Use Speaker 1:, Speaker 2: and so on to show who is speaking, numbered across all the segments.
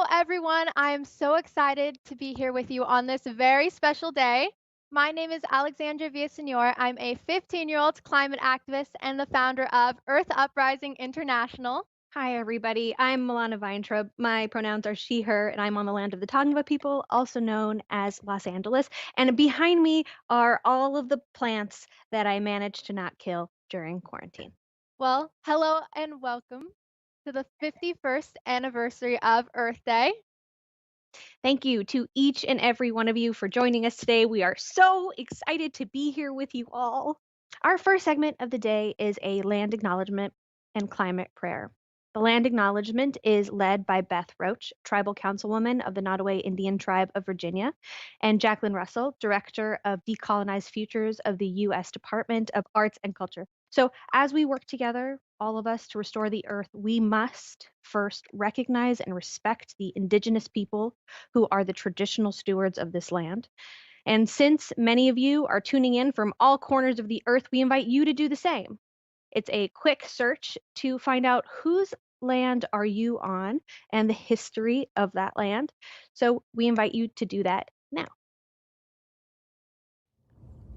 Speaker 1: Hello, everyone. I am so excited to be here with you on this very special day. My name is Alexandra Villasenor. I'm a 15-year-old climate activist and the founder of Earth Uprising International.
Speaker 2: Hi, everybody. I'm Milana Weintraub. My pronouns are she, her, and I'm on the land of the Tongva people, also known as Los Angeles. And behind me are all of the plants that I managed to not kill during quarantine.
Speaker 1: Well, hello and welcome to the 51st anniversary of Earth Day.
Speaker 2: Thank you to each and every one of you for joining us today. We are so excited to be here with you all. Our first segment of the day is a land acknowledgement and climate prayer. The land acknowledgement is led by Beth Roach, tribal councilwoman of the Nottoway Indian Tribe of Virginia, and Jacqueline Russell, director of Decolonized Futures of the U.S. Department of Arts and Culture. So, as we work together, all of us, to restore the earth, we must first recognize and respect the indigenous people who are the traditional stewards of this land. And since many of you are tuning in from all corners of the earth, we invite you to do the same. It's a quick search to find out whose land are you on and the history of that land. So we invite you to do that now.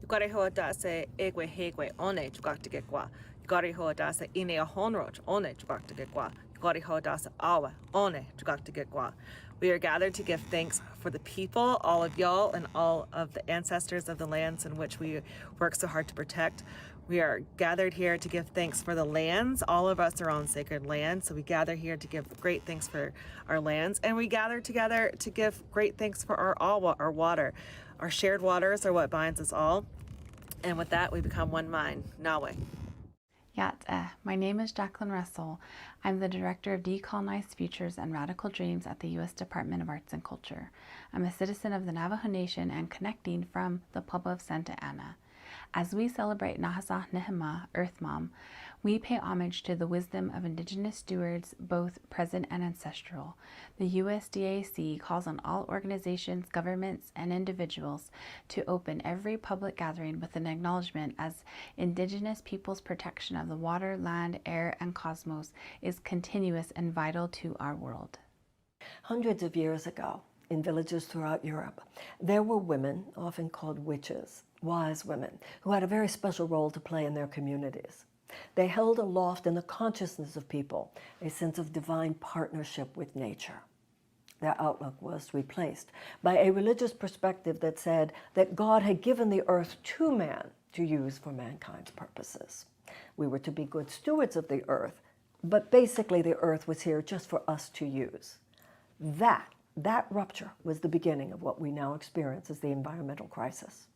Speaker 3: Yukarihota se egwe hegwe one chukaktikekwa. Yukarihota se inea honroch one chukaktikekwa. Yukarihota se awa one chukaktikekwa. We are gathered to give thanks for the people, all of y'all, and all of the ancestors of the lands in which we work so hard to protect. We are gathered here to give thanks for the lands. All of us are on sacred land, so we gather here to give great thanks for our lands, and we gather together to give great thanks for our awa, our water. Our shared waters are what binds us all, and with that we become one mind. Nawe.
Speaker 4: My name is Jacqueline Russell. I'm the Director of Decolonized Futures and Radical Dreams at the U.S. Department of Arts and Culture. I'm a citizen of the Navajo Nation and connecting from the Pueblo of Santa Ana. As we celebrate Nahasa Nehema, Earth Mom, we pay homage to the wisdom of Indigenous stewards, both present and ancestral. The USDAC calls on all organizations, governments, and individuals to open every public gathering with an acknowledgement as Indigenous peoples' protection of the water, land, air, and cosmos is continuous and vital to our world.
Speaker 5: Hundreds of years ago, in villages throughout Europe, there were women, often called witches, wise women, who had a very special role to play in their communities. They held aloft in the consciousness of people a sense of divine partnership with nature. Their outlook was replaced by a religious perspective that said that God had given the earth to man to use for mankind's purposes. We were to be good stewards of the earth, but basically the earth was here just for us to use. That rupture was the beginning of what we now experience as the environmental crisis.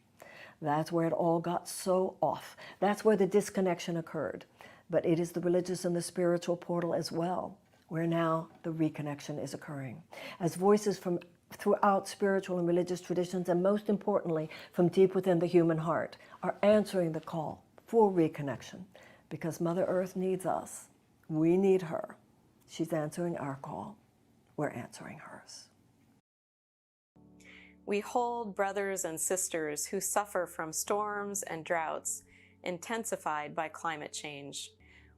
Speaker 5: That's where it all got so off. That's where the disconnection occurred. But it is the religious and the spiritual portal as well, where now the reconnection is occurring. As voices from throughout spiritual and religious traditions, and most importantly, from deep within the human heart, are answering the call for reconnection. Because Mother Earth needs us. We need her. She's answering our call. We're answering hers.
Speaker 6: We hold brothers and sisters who suffer from storms and droughts intensified by climate change.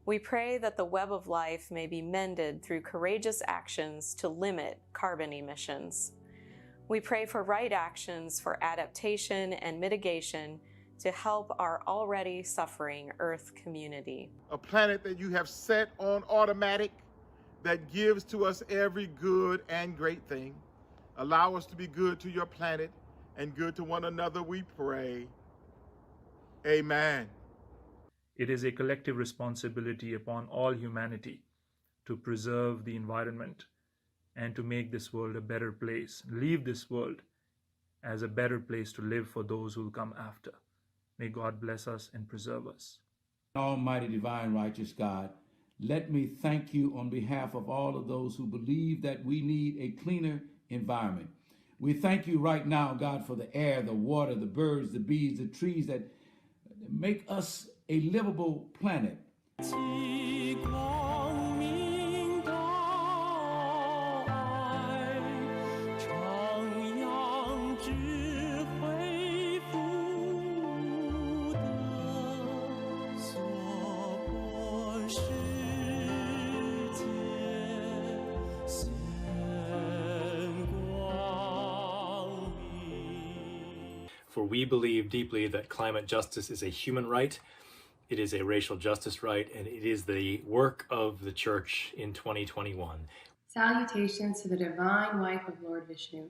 Speaker 6: We pray that the web of life may be mended through courageous actions to limit carbon emissions. We pray for right actions for adaptation and mitigation to help our already suffering Earth community.
Speaker 7: A planet that you have set on automatic that gives to us every good and great thing. Allow us to be good to your planet and good to one another, we pray. Amen.
Speaker 8: It is a collective responsibility upon all humanity to preserve the environment and to make this world a better place, leave this world as a better place to live for those who will come after. May God bless us and preserve us.
Speaker 9: Almighty, divine, righteous God, let me thank you on behalf of all of those who believe that we need a cleaner environment. We thank you right now, God, for the air, the water, the birds, the bees, the trees that make us a livable planet.
Speaker 10: For we believe deeply that climate justice is a human right, it is a racial justice right, and it is the work of the Church in 2021.
Speaker 11: Salutations to the divine wife of Lord Vishnu,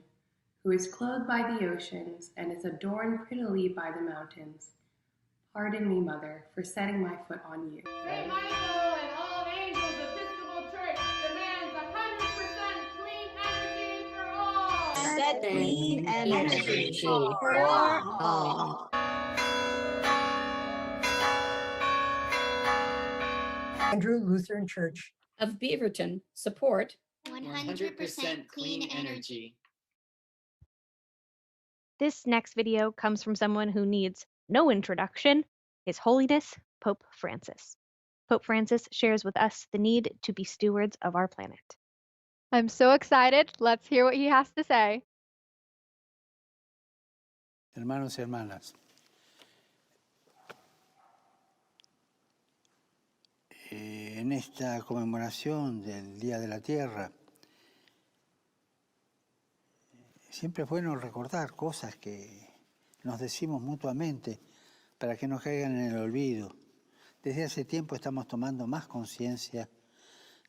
Speaker 11: who is clothed by the oceans and is adorned prettily by the mountains. Pardon me, Mother, for setting my foot on you.
Speaker 12: Saint Michael and all angels, Episcopal Church demands 100% clean energy for all.
Speaker 13: Clean energy for all.
Speaker 14: Andrew Lutheran Church
Speaker 13: of Beaverton support
Speaker 15: 100% clean energy.
Speaker 2: This next video comes from someone who needs no introduction, His Holiness Pope Francis. Pope Francis shares with us the need to be stewards of our planet.
Speaker 1: I'm so excited. Let's hear what he has to say.
Speaker 16: Hermanos y hermanas, en esta conmemoración del Día de la Tierra, siempre es bueno recordar cosas que nos decimos mutuamente para que no caigan en el olvido. Desde hace tiempo estamos tomando más conciencia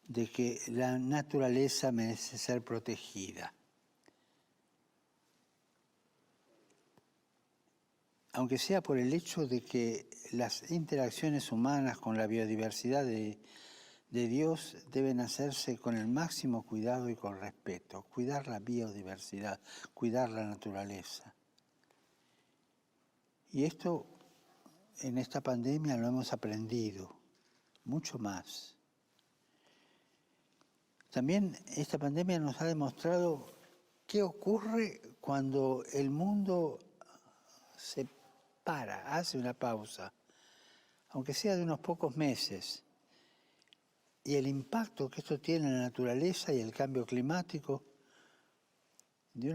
Speaker 16: de que la naturaleza merece ser protegida. Aunque sea por el hecho de que las interacciones humanas con la biodiversidad de Dios deben hacerse con el máximo cuidado y con respeto. Cuidar la biodiversidad, cuidar la naturaleza. Y esto en esta pandemia lo hemos aprendido mucho más. También esta pandemia nos ha demostrado qué ocurre cuando el mundo se para, hace una pausa, aunque sea de unos pocos meses, y el impacto que esto tiene en la naturaleza y el cambio climático de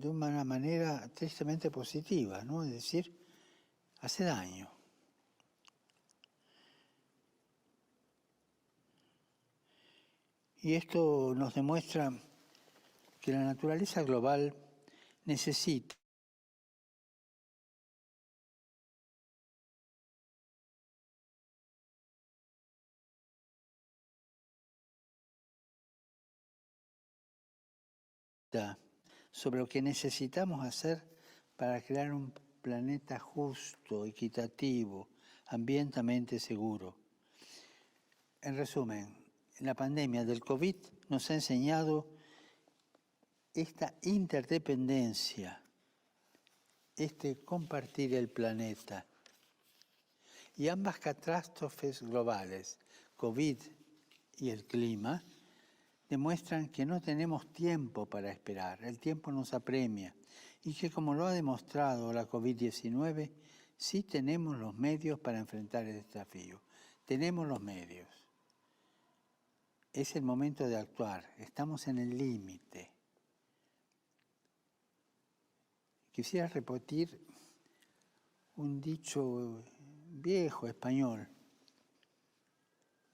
Speaker 16: una manera tristemente positiva, ¿no? Es decir, hace daño. Y esto nos demuestra que la naturaleza global necesita sobre lo que necesitamos hacer para crear un planeta justo, equitativo, ambientalmente seguro. En resumen, la pandemia del COVID nos ha enseñado esta interdependencia, compartir el planeta. Y ambas catástrofes globales, COVID y el clima, demuestran que no tenemos tiempo para esperar, el tiempo nos apremia y que, como lo ha demostrado la COVID-19, sí tenemos los medios para enfrentar el desafío. Tenemos los medios. Es el momento de actuar, estamos en el límite. Quisiera repetir un dicho viejo español.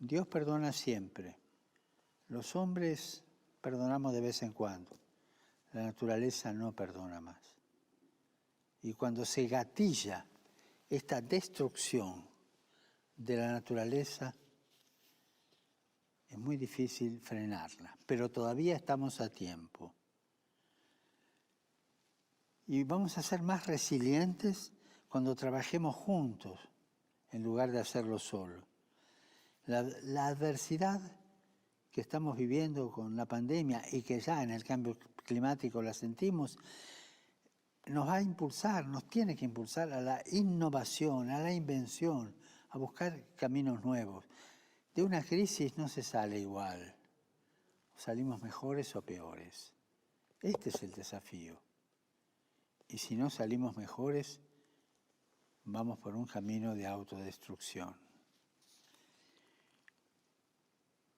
Speaker 16: Dios perdona siempre. Los hombres perdonamos de vez en cuando, la naturaleza no perdona más. Y cuando se gatilla esta destrucción de la naturaleza, es muy difícil frenarla, pero todavía estamos a tiempo. Y vamos a ser más resilientes cuando trabajemos juntos, en lugar de hacerlo solo. La adversidad que estamos viviendo con la pandemia y que ya en el cambio climático la sentimos, nos va a impulsar, nos tiene que impulsar a la innovación, a la invención, a buscar caminos nuevos. De una crisis no se sale igual, salimos mejores o peores. Este es el desafío. Y si no salimos mejores, vamos por un camino de autodestrucción.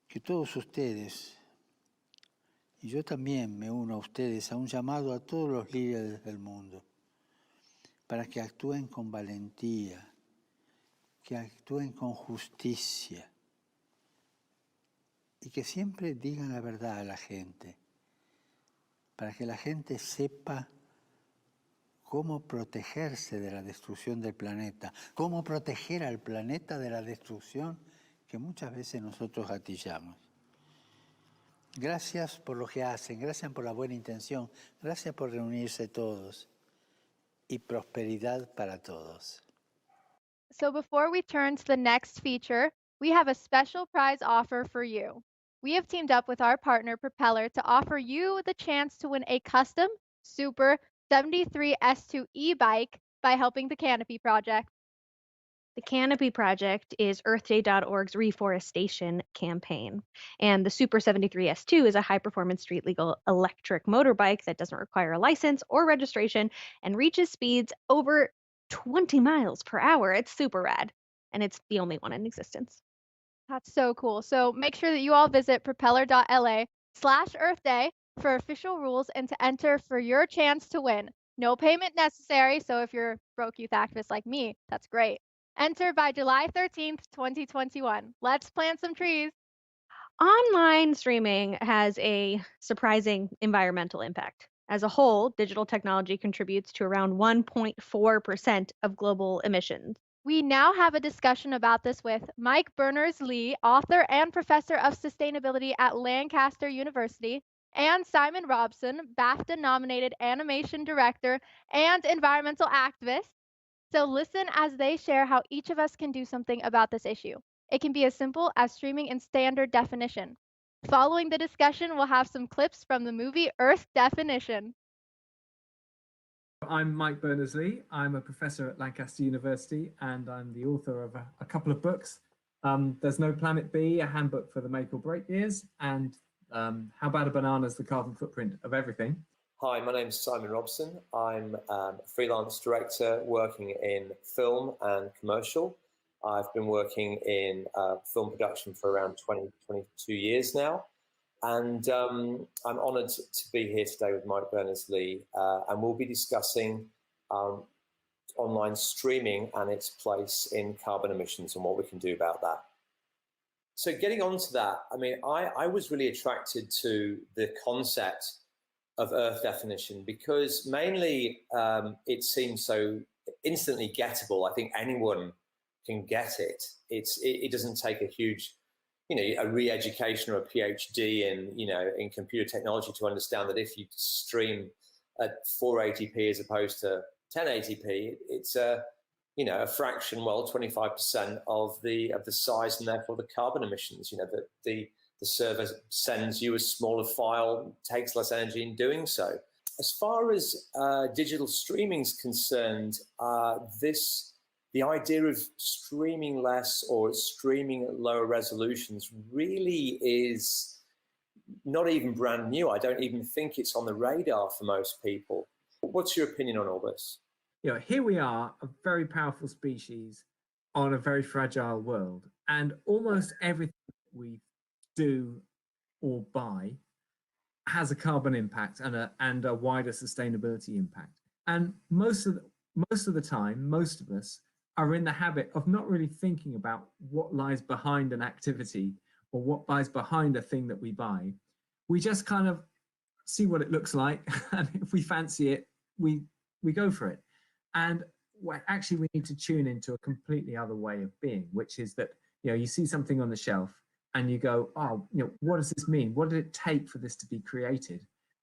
Speaker 16: Que todos ustedes, y yo también me uno a ustedes, a un llamado a todos los líderes del mundo, para que actúen con valentía, que actúen con justicia, y que siempre digan la verdad a la gente, para que la gente sepa cómo protegerse de la destrucción del planeta, cómo proteger al planeta de la destrucción que muchas veces nosotros gatillamos. Gracias por lo que hacen, gracias por la buena intención, gracias por reunirse todos y prosperidad para todos.
Speaker 1: So before we turn to the next feature, we have a special prize offer for you. We have teamed up with our partner Propeller to offer you the chance to win a custom Super 73 S2 e-bike by helping the Canopy Project.
Speaker 2: The Canopy Project is EarthDay.org's reforestation campaign. And the Super 73S2 is a high-performance street-legal electric motorbike that doesn't require a license or registration and reaches speeds over 20 miles per hour. It's super rad, and it's the only one in existence.
Speaker 1: That's so cool. So make sure that you all visit propeller.la/Earth Day for official rules and to enter for your chance to win. No payment necessary, so if you're a broke youth activist like me, that's great. Enter by July 13th, 2021. Let's plant some trees.
Speaker 2: Online streaming has a surprising environmental impact. As a whole, digital technology contributes to around 1.4% of global emissions.
Speaker 1: We now have a discussion about this with Mike Berners-Lee, author and professor of sustainability at Lancaster University, and Simon Robson, BAFTA-nominated animation director and environmental activist. So listen as they share how each of us can do something about this issue. It can be as simple as streaming in standard definition. Following the discussion, we'll have some clips from the movie Earth Definition.
Speaker 17: I'm Mike Berners-Lee. I'm a professor at Lancaster University, and I'm the author of a couple of books. There's No Planet B, a handbook for the make or break years, and How Bad a Banana's the Carbon Footprint of Everything.
Speaker 18: Hi, my name's Simon Robson. I'm a freelance director working in film and commercial. I've been working in film production for around 22 years now. And I'm honoured to be here today with Mike Berners-Lee, and we'll be discussing online streaming and its place in carbon emissions and what we can do about that. So getting on to that, I mean, I was really attracted to the concept of Earth Definition because mainly it seems so instantly gettable. I think anyone can get it. It doesn't take a huge, a re-education or a PhD in computer technology to understand that if you stream at 480p as opposed to 1080p, it's a fraction, 25% of the size and therefore the carbon emissions. The server sends you a smaller file, takes less energy in doing so. As far as digital streaming is concerned, the idea of streaming less or streaming at lower resolutions really is not even brand new. I don't even think it's on the radar for most people. What's your opinion on all this?
Speaker 17: Here we are, a very powerful species on a very fragile world, and almost everything we do or buy has a carbon impact and a wider sustainability impact. And most of the time, most of us are in the habit of not really thinking about what lies behind an activity or what lies behind a thing that we buy. We just kind of see what it looks like, and if we fancy it, we go for it. And actually we need to tune into a completely other way of being, which is that you see something on the shelf and you go, oh, what does this mean? What did it take for this to be created?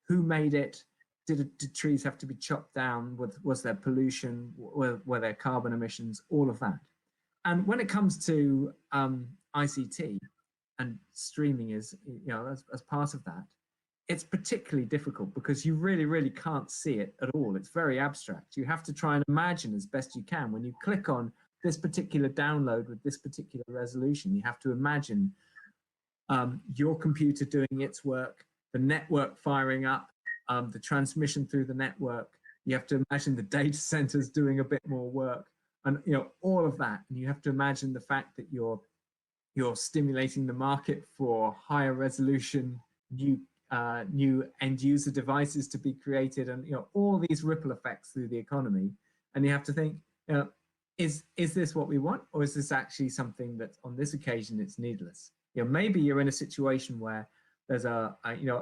Speaker 17: Who made it? Did trees have to be chopped down? Was there pollution? Were there carbon emissions? All of that. And when it comes to ICT and streaming as part of that, it's particularly difficult because you really, really can't see it at all. It's very abstract. You have to try and imagine as best you can. When you click on this particular download with this particular resolution, you have to imagine your computer doing its work, the network firing up, the transmission through the network. You have to imagine the data centers doing a bit more work, and all of that. And you have to imagine the fact that you're stimulating the market for higher resolution, new end user devices to be created, and all these ripple effects through the economy. And you have to think, is this what we want, or is this actually something that on this occasion it's needless? Maybe you're in a situation where there's a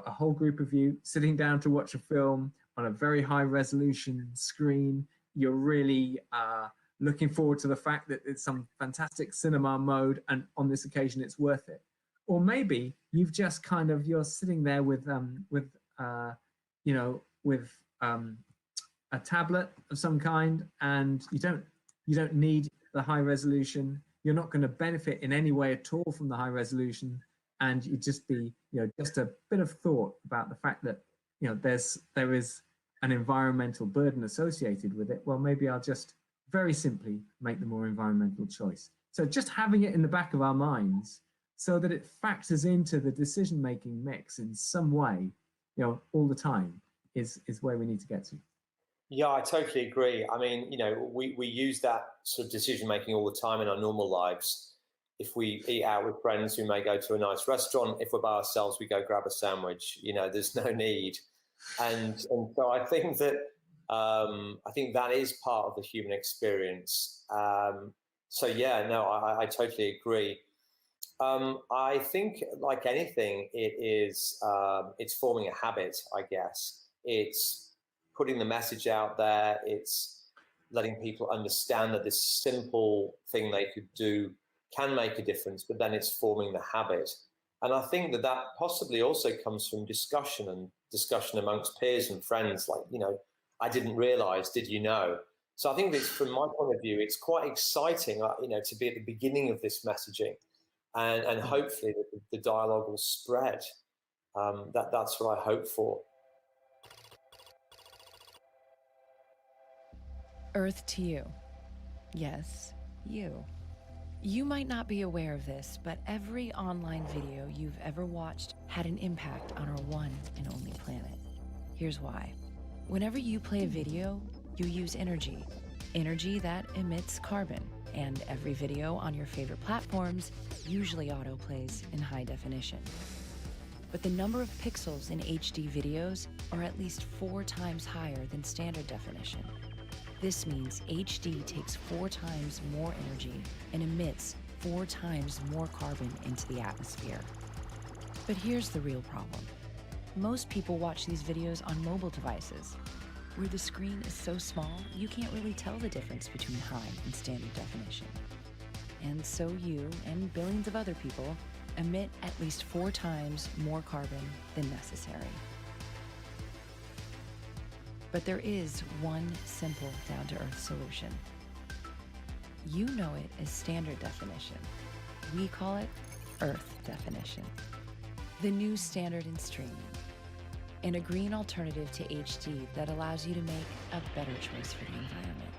Speaker 17: whole group of you sitting down to watch a film on a very high resolution screen. You're really looking forward to the fact that it's some fantastic cinema mode, and on this occasion it's worth it. Or maybe you've just kind of, you're sitting there with a tablet of some kind, and you don't need the high resolution. You're not going to benefit in any way at all from the high resolution, and you just be, just a bit of thought about the fact that there is an environmental burden associated with it. Well, maybe I'll just very simply make the more environmental choice. So just having it in the back of our minds so that it factors into the decision-making mix in some way, all the time is where we need to get to.
Speaker 18: Yeah, I totally agree. I mean, we use that sort of decision making all the time in our normal lives. If we eat out with friends, we may go to a nice restaurant. If we're by ourselves, we go grab a sandwich. There's no need. And so I think that is part of the human experience. So yeah, no, I totally agree. I think, like anything, it's forming a habit, I guess. It's putting the message out there. It's letting people understand that this simple thing they could do can make a difference, but then it's forming the habit. And I think that possibly also comes from discussion amongst peers and friends, like, I didn't realize, did you know? So I think that from my point of view, it's quite exciting, to be at the beginning of this messaging, and hopefully the dialogue will spread. That's what I hope for.
Speaker 19: Earth to you. Yes, you. You might not be aware of this, but every online video you've ever watched had an impact on our one and only planet. Here's why. Whenever you play a video, you use energy that emits carbon, and every video on your favorite platforms usually autoplays in high definition. But the number of pixels in HD videos are at least 4 times higher than standard definition. This means HD takes 4 times more energy and emits 4 times more carbon into the atmosphere. But here's the real problem. Most people watch these videos on mobile devices, where the screen is so small you can't really tell the difference between high and standard definition. And so you and billions of other people emit at least 4 times more carbon than necessary. But there is one simple down-to-earth solution. You know it as standard definition. We call it Earth definition. The new standard in streaming, and a green alternative to HD that allows you to make a better choice for the environment.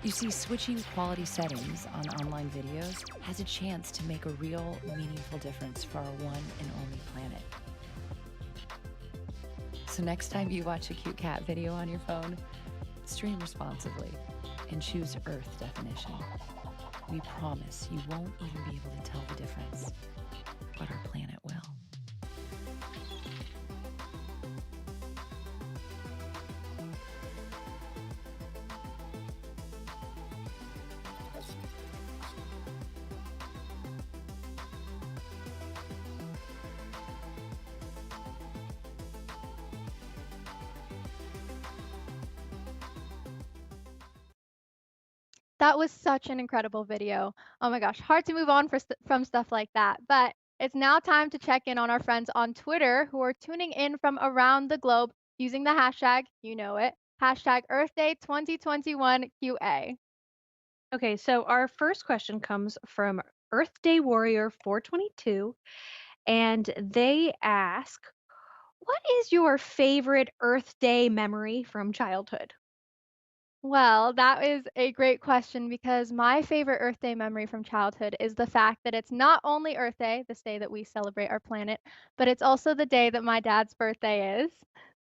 Speaker 19: You see, switching quality settings on online videos has a chance to make a real, meaningful difference for our one and only planet. So next time you watch a cute cat video on your phone, stream responsibly and choose Earth definition. We promise you won't even be able to tell the difference, but our planet will.
Speaker 1: That was such an incredible video. Oh my gosh, hard to move on from stuff like that. But it's now time to check in on our friends on Twitter who are tuning in from around the globe using the hashtag, you know it, hashtag Earth Day 2021 QA.
Speaker 2: Okay, so our first question comes from Earth Day Warrior 422, and they ask, what is your favorite Earth Day memory from childhood?
Speaker 1: Well, that is a great question because my favorite Earth Day memory from childhood is the fact that it's not only Earth Day, this day that we celebrate our planet, but it's also the day that my dad's birthday is.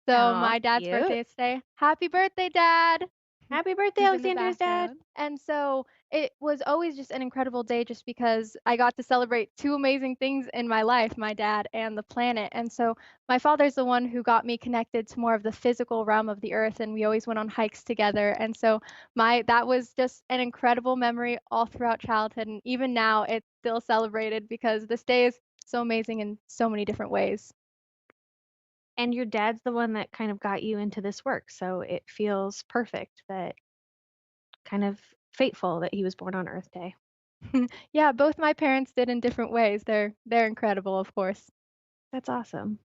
Speaker 1: So
Speaker 2: Aw,
Speaker 1: my dad's
Speaker 2: cute.
Speaker 1: birthday is today. Happy birthday, Dad!
Speaker 2: Happy birthday,
Speaker 1: He's in the
Speaker 2: Alexandra's dad.
Speaker 1: background. And so it was always just an incredible day just because I got to celebrate 2 amazing things in my life, my dad and the planet. And so my father's the one who got me connected to more of the physical realm of the earth, and we always went on hikes together. And so that was just an incredible memory all throughout childhood, and even now it's still celebrated because this day is so amazing in so many different ways.
Speaker 2: And your dad's the one that kind of got you into this work. So it feels perfect, that kind of fateful that he was born on Earth Day.
Speaker 1: Yeah, both my parents did in different ways. They're incredible, of course.
Speaker 2: That's awesome.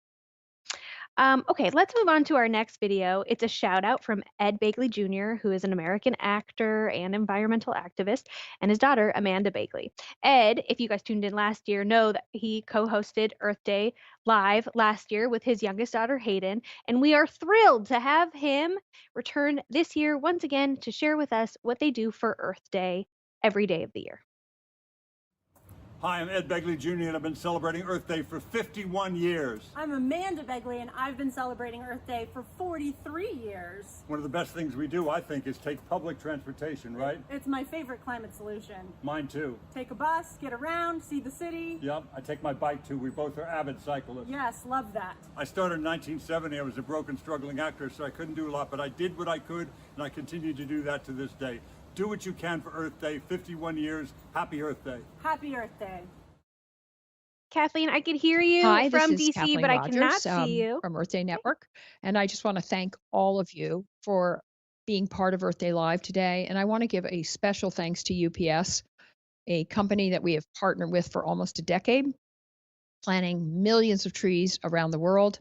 Speaker 2: Okay, let's move on to our next video. It's a shout out from Ed Begley Jr., who is an American actor and environmental activist, and his daughter, Amanda Begley. Ed, if you guys tuned in last year, know that he co-hosted Earth Day Live last year with his youngest daughter, Hayden, and we are thrilled to have him return this year once again to share with us what they do for Earth Day every day of the year.
Speaker 20: Hi, I'm Ed Begley Jr., and I've been celebrating Earth Day for 51 years.
Speaker 21: I'm Amanda Begley, and I've been celebrating Earth Day for 43 years.
Speaker 20: One of the best things we do, I think, is take public transportation, right?
Speaker 21: It's my favorite climate solution.
Speaker 20: Mine too.
Speaker 21: Take a bus, get around, see the city.
Speaker 20: Yep, I take my bike too. We both are avid cyclists.
Speaker 21: Yes, love that.
Speaker 20: I started in 1970. I was a broken, struggling actor, so I couldn't do a lot, but I did what I could, and I continue to do that to this day. Do what you can for Earth Day. 51 years. Happy Earth Day.
Speaker 21: Happy Earth Day.
Speaker 2: Kathleen, I could hear you
Speaker 22: Hi,
Speaker 2: from
Speaker 22: this is
Speaker 2: DC,
Speaker 22: Kathleen
Speaker 2: but I
Speaker 22: Rogers,
Speaker 2: cannot see you.
Speaker 22: from Earth Day Network. And I just want to thank all of you for being part of Earth Day Live today. And I want to give a special thanks to UPS, a company that we have partnered with for almost a decade, planting millions of trees around the world.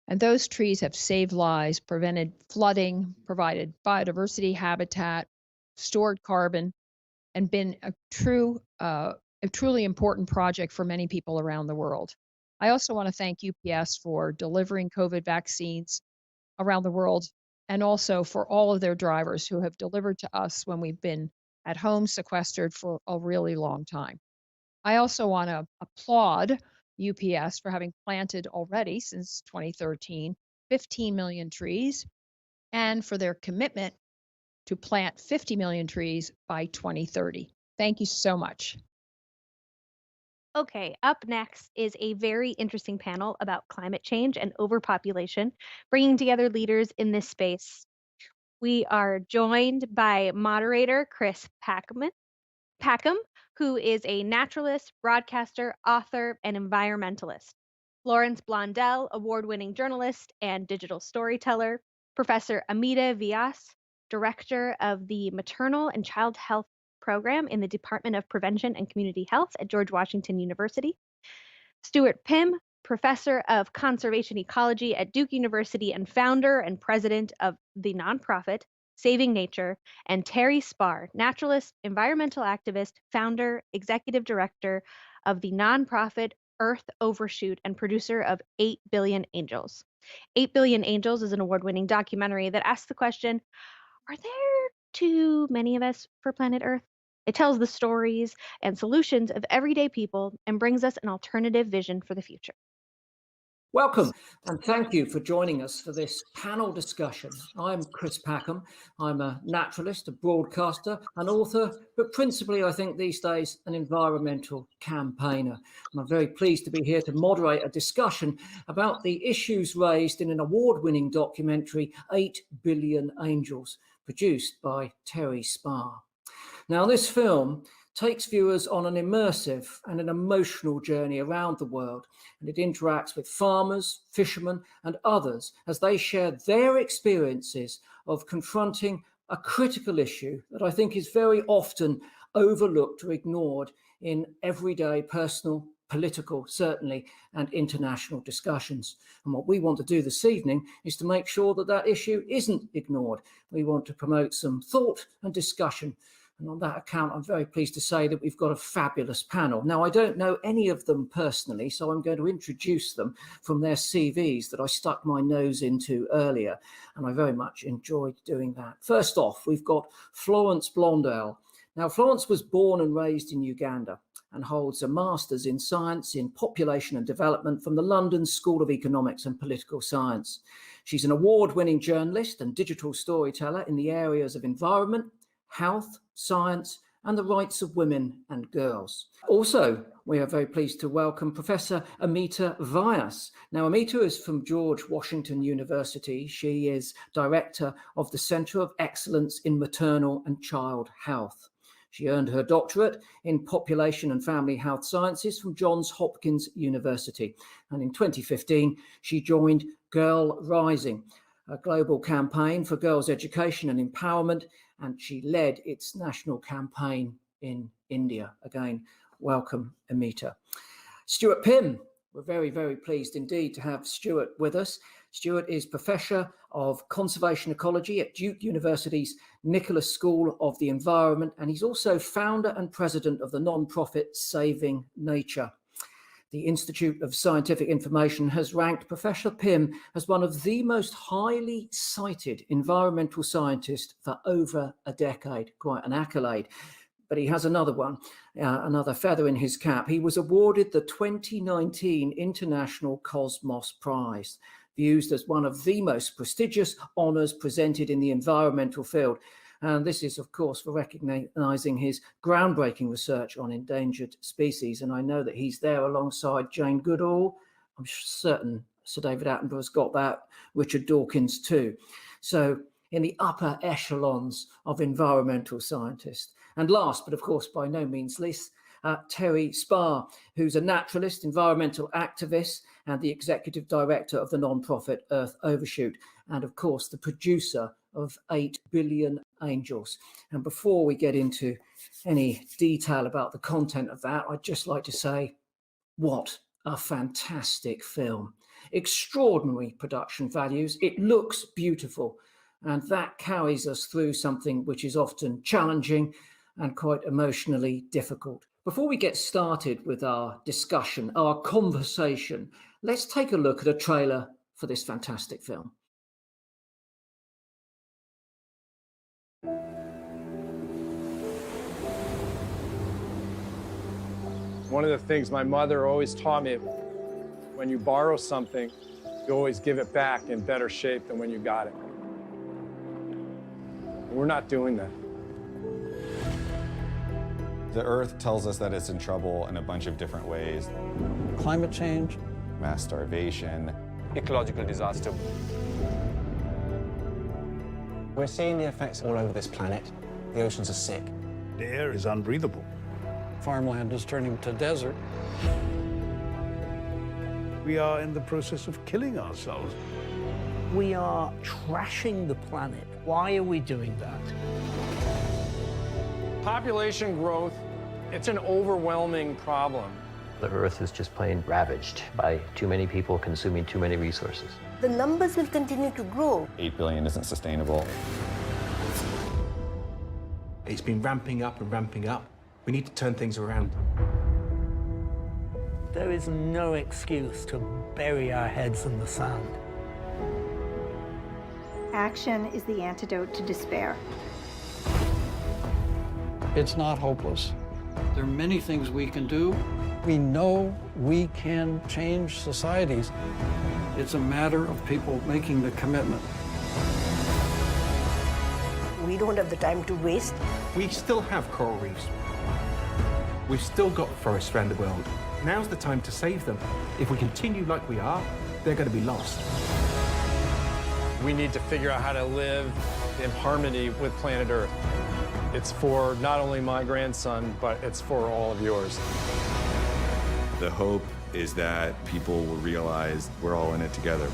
Speaker 22: And those trees have saved lives, prevented flooding, provided biodiversity habitat, stored carbon, and been a truly important project for many people around the world. I also want to thank UPS for delivering COVID vaccines around the world, and also for all of their drivers who have delivered to us when we've been at home sequestered for a really long time. I also want to applaud UPS for having planted already since 2013 15 million trees, and for their commitment to plant 50 million trees by 2030. Thank you so much.
Speaker 2: Okay, up next is a very interesting panel about climate change and overpopulation, bringing together leaders in this space. We are joined by moderator Chris Packham, who is a naturalist, broadcaster, author, and environmentalist. Florence Blondell, award-winning journalist and digital storyteller. Professor Amita Vyas, director of the Maternal and Child Health Program in the Department of Prevention and Community Health at George Washington University. Stuart Pym, professor of conservation ecology at Duke University and founder and president of the nonprofit Saving Nature, and Terry Spar, naturalist, environmental activist, founder, executive director of the nonprofit Earth Overshoot, and producer of 8 Billion Angels. 8 Billion Angels is an award-winning documentary that asks the question, are there too many of us for planet Earth? It tells the stories and solutions of everyday people and brings us an alternative vision for the future.
Speaker 23: Welcome, and thank you for joining us for this panel discussion. I'm Chris Packham. I'm a naturalist, a broadcaster, an author, but principally, I think these days, an environmental campaigner. And I'm very pleased to be here to moderate a discussion about the issues raised in an award-winning documentary, 8 Billion Angels, produced by Terry Spar. Now, this film takes viewers on an immersive and an emotional journey around the world, and it interacts with farmers, fishermen, and others as they share their experiences of confronting a critical issue that I think is very often overlooked or ignored in everyday personal, political, certainly, and international discussions. And what we want to do this evening is to make sure that that issue isn't ignored. We want to promote some thought and discussion. And on that account, I'm very pleased to say that we've got a fabulous panel. Now, I don't know any of them personally, so I'm going to introduce them from their CVs that I stuck my nose into earlier, and I very much enjoyed doing that. First off, we've got Florence Blondell. Now, Florence was born and raised in Uganda and holds a master's in science in population and development from the London School of Economics and Political Science. She's an award-winning journalist and digital storyteller in the areas of environment, health, science, and the rights of women and girls. Also, we are very pleased to welcome Professor Amita Vyas. Now, Amita is from George Washington University. She is director of the Center of Excellence in Maternal and Child Health. She earned her doctorate in population and family health sciences from Johns Hopkins University. And in 2015, she joined Girl Rising, a global campaign for girls' education and empowerment, and she led its national campaign in India. Again, welcome, Amita. Stuart Pym, we're very, very pleased indeed to have Stuart with us. Stuart is Professor of Conservation Ecology at Duke University's Nicholas School of the Environment, and he's also founder and president of the non-profit Saving Nature. The Institute of Scientific Information has ranked Professor Pym as one of the most highly cited environmental scientists for over a decade, quite an accolade. But he has another one, another feather in his cap. He was awarded the 2019 International Cosmos Prize, viewed as one of the most prestigious honours presented in the environmental field. And this is, of course, for recognising his groundbreaking research on endangered species. And I know that he's there alongside Jane Goodall. I'm certain Sir David Attenborough's got that, Richard Dawkins too. So in the upper echelons of environmental scientists. And last, but of course by no means least, Terry Sparr, who's a naturalist, environmental activist, and the executive director of the non-profit Earth Overshoot, and of course the producer of 8 Billion Angels. And before we get into any detail about the content of that, I'd just like to say, what a fantastic film. Extraordinary production values. It looks beautiful, and that carries us through something which is often challenging and quite emotionally difficult. Before we get started with our discussion, our conversation, let's take a look at a trailer for this fantastic film.
Speaker 3: One of the things my mother always taught me, when you borrow something, you always give it back in better shape than when you got it. We're not doing that.
Speaker 4: The Earth tells us that it's in trouble in a bunch of different ways.
Speaker 5: Climate change,
Speaker 4: mass starvation,
Speaker 5: ecological disaster.
Speaker 24: We're seeing the effects all over this planet. The oceans are sick.
Speaker 5: The air is unbreathable. Farmland is turning to desert. We are in the process of killing ourselves.
Speaker 25: We are trashing the planet. Why are we doing that?
Speaker 3: Population growth, it's an overwhelming problem.
Speaker 26: The Earth is just plain ravaged by too many people consuming too many resources.
Speaker 27: The numbers will continue to grow.
Speaker 4: 8 billion isn't sustainable.
Speaker 24: It's been ramping up and ramping up. We need to turn things around.
Speaker 25: There is no excuse to bury our heads in the sand.
Speaker 28: Action is the antidote to despair.
Speaker 5: It's not hopeless. There are many things we can do. We know we can change societies. It's a matter of people making the commitment.
Speaker 27: We don't have the time to waste.
Speaker 24: We still have coral reefs. We've still got forests around the world. Now's the time to save them. If we continue like we are, they're going to be lost.
Speaker 3: We need to figure out how to live in harmony with planet Earth. It's for not only my grandson, but it's for all of yours.
Speaker 4: The hope is that people will realize we're all in it together.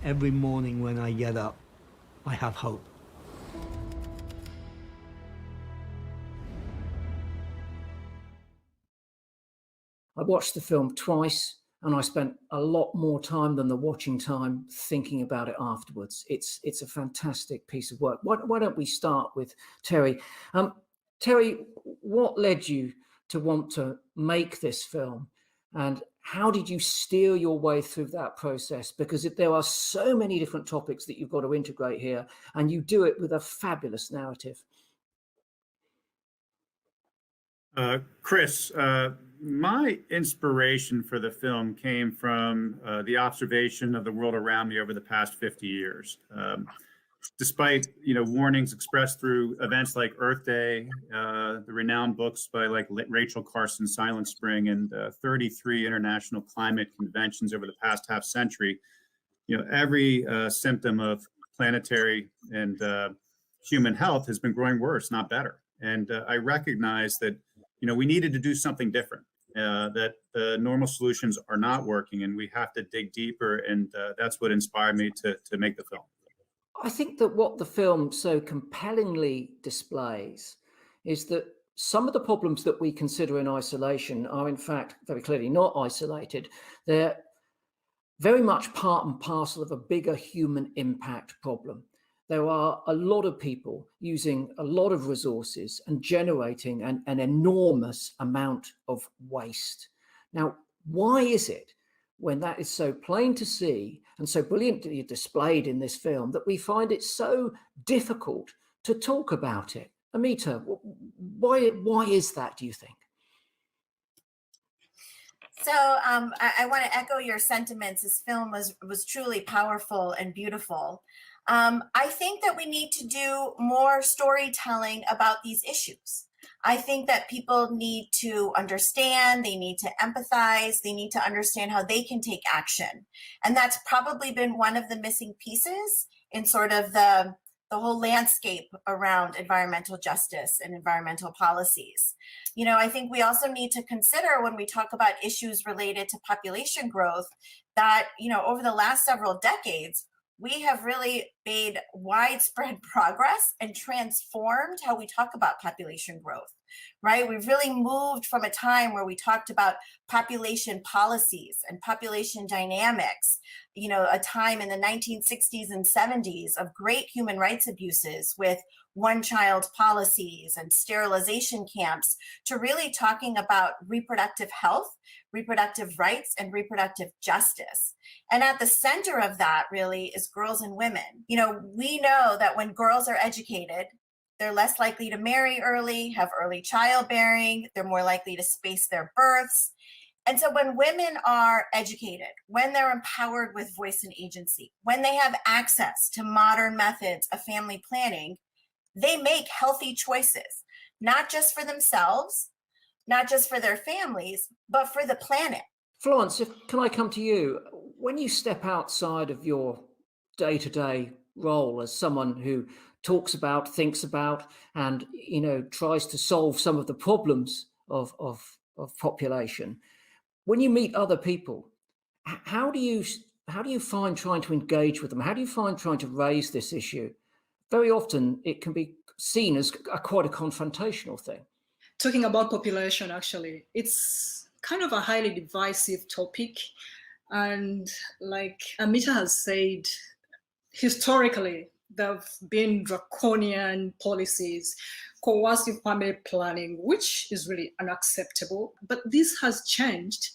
Speaker 25: Every morning when I get up, I have hope.
Speaker 23: I watched the film twice, and I spent a lot more time than the watching time thinking about it afterwards. It's a fantastic piece of work. Why don't we start with Terry? Terry, what led you to want to make this film, and how did you steer your way through that process? Because there are so many different topics that you've got to integrate here, and you do it with a fabulous narrative.
Speaker 28: Chris, my inspiration for the film came from the observation of the world around me over the past 50 years. Despite warnings expressed through events like Earth Day, the renowned books by like Rachel Carson's Silent Spring, and 33 international climate conventions over the past half century, every symptom of planetary and human health has been growing worse, not better. And I recognize that, we needed to do something different, that the normal solutions are not working, and we have to dig deeper. And that's what inspired me to make the film.
Speaker 23: I think that what the film so compellingly displays is that some of the problems that we consider in isolation are in fact very clearly not isolated. They're very much part and parcel of a bigger human impact problem. There are a lot of people using a lot of resources and generating an enormous amount of waste. Now, why is it, when that is so plain to see and so brilliantly displayed in this film, that we find it so difficult to talk about it? Amita, why is that, do you think?
Speaker 6: So I want to echo your sentiments. This film was truly powerful and beautiful. I think that we need to do more storytelling about these issues. I think that people need to understand, they need to empathize, they need to understand how they can take action. And that's probably been one of the missing pieces in sort of the whole landscape around environmental justice and environmental policies. I think we also need to consider, when we talk about issues related to population growth, that, over the last several decades, we have really made widespread progress and transformed how we talk about population growth, right? We've really moved from a time where we talked about population policies and population dynamics, a time in the 1960s and 70s of great human rights abuses with one-child policies and sterilization camps, to really talking about reproductive health, reproductive rights, and reproductive justice. And at the center of that really is girls and women. We know that when girls are educated, they're less likely to marry early, have early childbearing, they're more likely to space their births. And so when women are educated, when they're empowered with voice and agency, when they have access to modern methods of family planning, they make healthy choices, not just for themselves, not just for their families, but for the planet.
Speaker 23: Florence, can I come to you? When you step outside of your day-to-day role as someone who talks about, thinks about, and tries to solve some of the problems of population, when you meet other people, how do you find trying to engage with them? How do you find trying to raise this issue? Very often it can be seen as quite a confrontational thing.
Speaker 7: Talking about population, actually, it's kind of a highly divisive topic. And like Amita has said, historically, there have been draconian policies, coercive family planning, which is really unacceptable. But this has changed.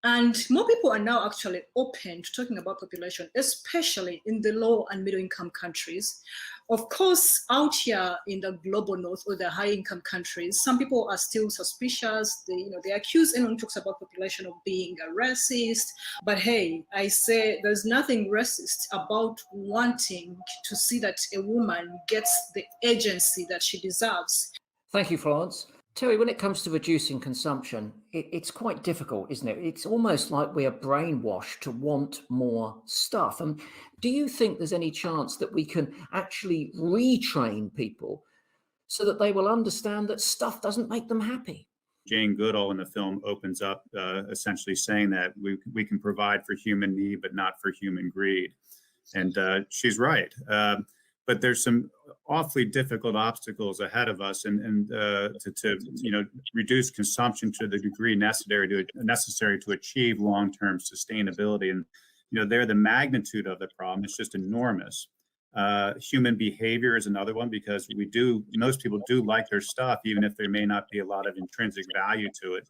Speaker 7: And more people are now actually open to talking about population, especially in the low and middle income countries. Of course, out here in the global north or the high income countries, some people are still suspicious. They accuse anyone who talks about population of being a racist. But hey, I say there's nothing racist about wanting to see that a woman gets the agency that she deserves.
Speaker 23: Thank you, Florence. Terry, when it comes to reducing consumption, it's quite difficult, isn't it? It's almost like we are brainwashed to want more stuff. And do you think there's any chance that we can actually retrain people so that they will understand that stuff doesn't make them happy?
Speaker 28: Jane Goodall in the film opens up essentially saying that we can provide for human need, but not for human greed. And she's right. But there's some awfully difficult obstacles ahead of us, and to reduce consumption to the degree necessary to achieve long-term sustainability. And the magnitude of the problem is just enormous. Human behavior is another one, because most people do like their stuff, even if there may not be a lot of intrinsic value to it.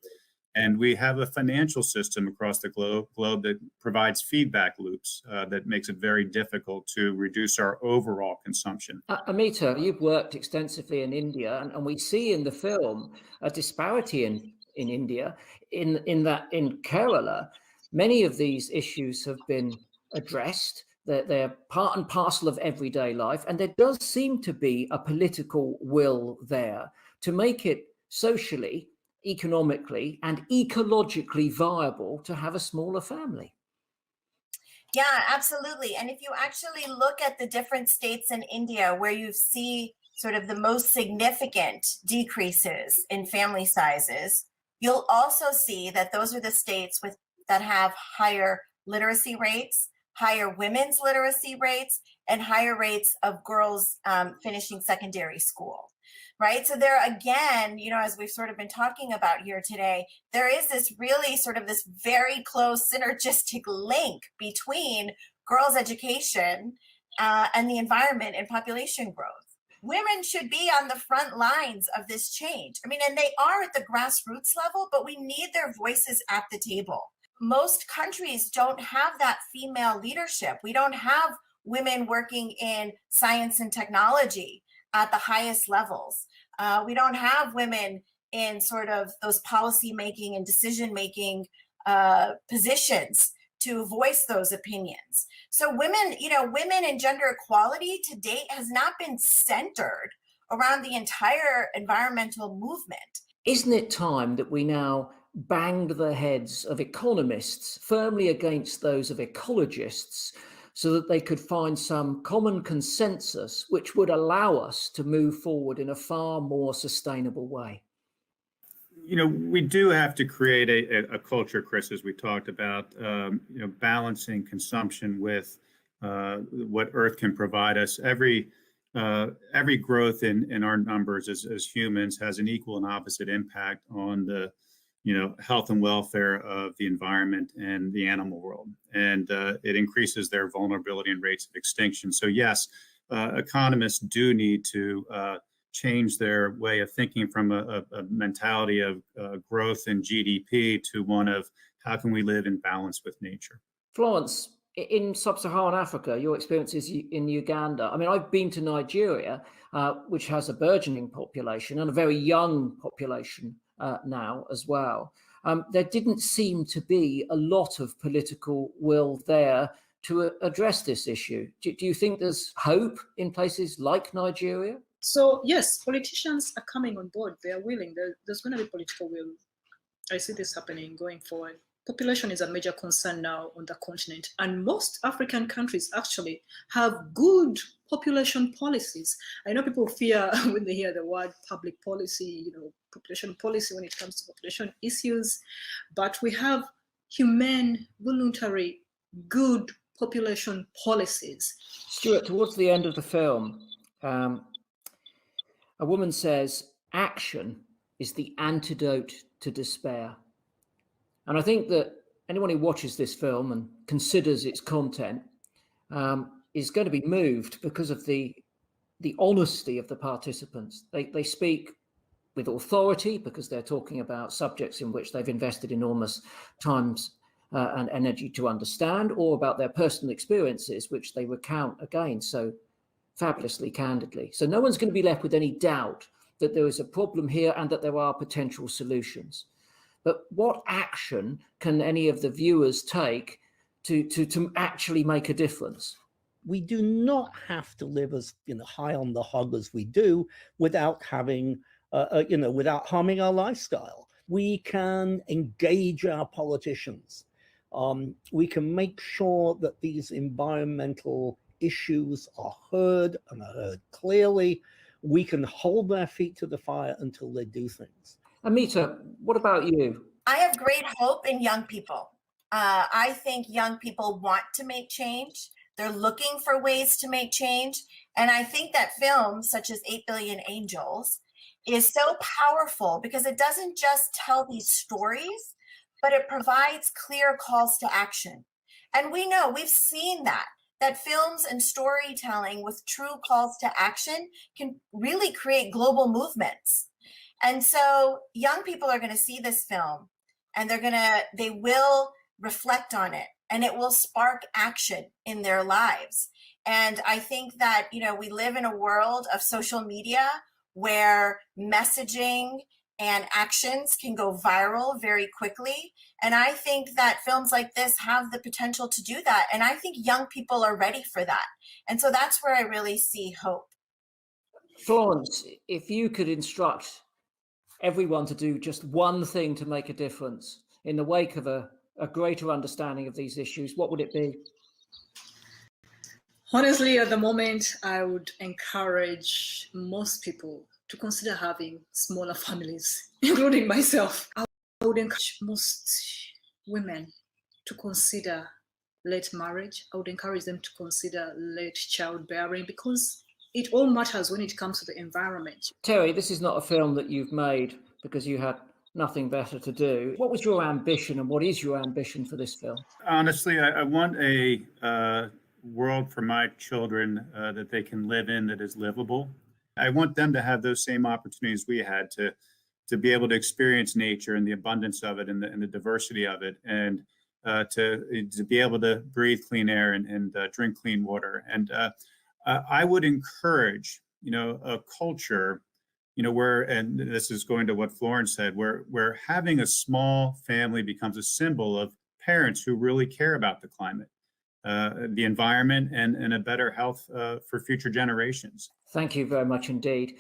Speaker 28: And we have a financial system across the globe that provides feedback loops that makes it very difficult to reduce our overall consumption.
Speaker 23: Amita, you've worked extensively in India, and we see in the film a disparity in India, in that in Kerala, many of these issues have been addressed. They're part and parcel of everyday life. And there does seem to be a political will there to make it socially, economically, and ecologically viable to have a smaller family.
Speaker 6: Yeah, absolutely. And if you actually look at the different states in India where you see sort of the most significant decreases in family sizes, you'll also see that those are the states that have higher literacy rates, higher women's literacy rates, and higher rates of girls finishing secondary school. Right. So there again, as we've sort of been talking about here today, there is this really sort of this very close synergistic link between girls' education and the environment and population growth. Women should be on the front lines of this change. I mean, and they are at the grassroots level, but we need their voices at the table. Most countries don't have that female leadership. We don't have women working in science and technology at the highest levels. We don't have women in sort of those policy making and decision making positions to voice those opinions. So women and gender equality to date has not been centered around the entire environmental movement.
Speaker 23: Isn't it time that we now banged the heads of economists firmly against those of ecologists, so that they could find some common consensus which would allow us to move forward in a far more sustainable way?
Speaker 28: We do have to create a culture, Chris, as we talked about, balancing consumption with what Earth can provide us. Every growth in our numbers as humans has an equal and opposite impact on the health and welfare of the environment and the animal world. And it increases their vulnerability and rates of extinction. So yes, economists do need to change their way of thinking from a mentality of growth and GDP to one of how can we live in balance with nature.
Speaker 23: Florence, in sub-Saharan Africa, your experiences in Uganda. I mean, I've been to Nigeria, which has a burgeoning population and a very young population now as well. There didn't seem to be a lot of political will there to address this issue. Do you think there's hope in places like Nigeria?
Speaker 7: So yes, politicians are coming on board. They are willing. There's going to be political will. I see this happening going forward. Population is a major concern now on the continent, and most African countries actually have good population policies. I know people fear when they hear the word public policy, population policy when it comes to population issues, but we have humane, voluntary, good population policies.
Speaker 23: Stuart, towards the end of the film, a woman says, action is the antidote to despair. And I think that anyone who watches this film and considers its content is going to be moved because of the honesty of the participants. They speak with authority because they're talking about subjects in which they've invested enormous times and energy to understand, or about their personal experiences, which they recount again so fabulously candidly. So no one's going to be left with any doubt that there is a problem here and that there are potential solutions. But what action can any of the viewers take to actually make a difference?
Speaker 25: We do not have to live as high on the hog as we do without having, without harming our lifestyle. We can engage our politicians. We can make sure that these environmental issues are heard and are heard clearly. We can hold their feet to the fire until they do things.
Speaker 23: Amita, what about you?
Speaker 6: I have great hope in young people. I think young people want to make change. They're looking for ways to make change. And I think that films such as 8 Billion Angels is so powerful because it doesn't just tell these stories, but it provides clear calls to action. And we know, we've seen that films and storytelling with true calls to action can really create global movements. And so young people are going to see this film and they will reflect on it, and it will spark action in their lives. And I think that, we live in a world of social media where messaging and actions can go viral very quickly. And I think that films like this have the potential to do that. And I think young people are ready for that. And so that's where I really see hope.
Speaker 23: Florence, if you could instruct everyone to do just one thing to make a difference in the wake of a greater understanding of these issues, what would it be?
Speaker 7: Honestly, at the moment, I would encourage most people to consider having smaller families, including myself. I would encourage most women to consider late marriage. I would encourage them to consider late childbearing, because it all matters when it comes to the environment.
Speaker 23: Terry, this is not a film that you've made because you had nothing better to do. What was your ambition, and what is your ambition for this film?
Speaker 28: Honestly, I want a world for my children that they can live in that is livable. I want them to have those same opportunities we had to be able to experience nature and the abundance of it and the diversity of it, and to be able to breathe clean air and drink clean water. And I would encourage, a culture, where, and this is going to what Florence said, where having a small family becomes a symbol of parents who really care about the climate, the environment, and a better health for future generations.
Speaker 23: Thank you very much indeed.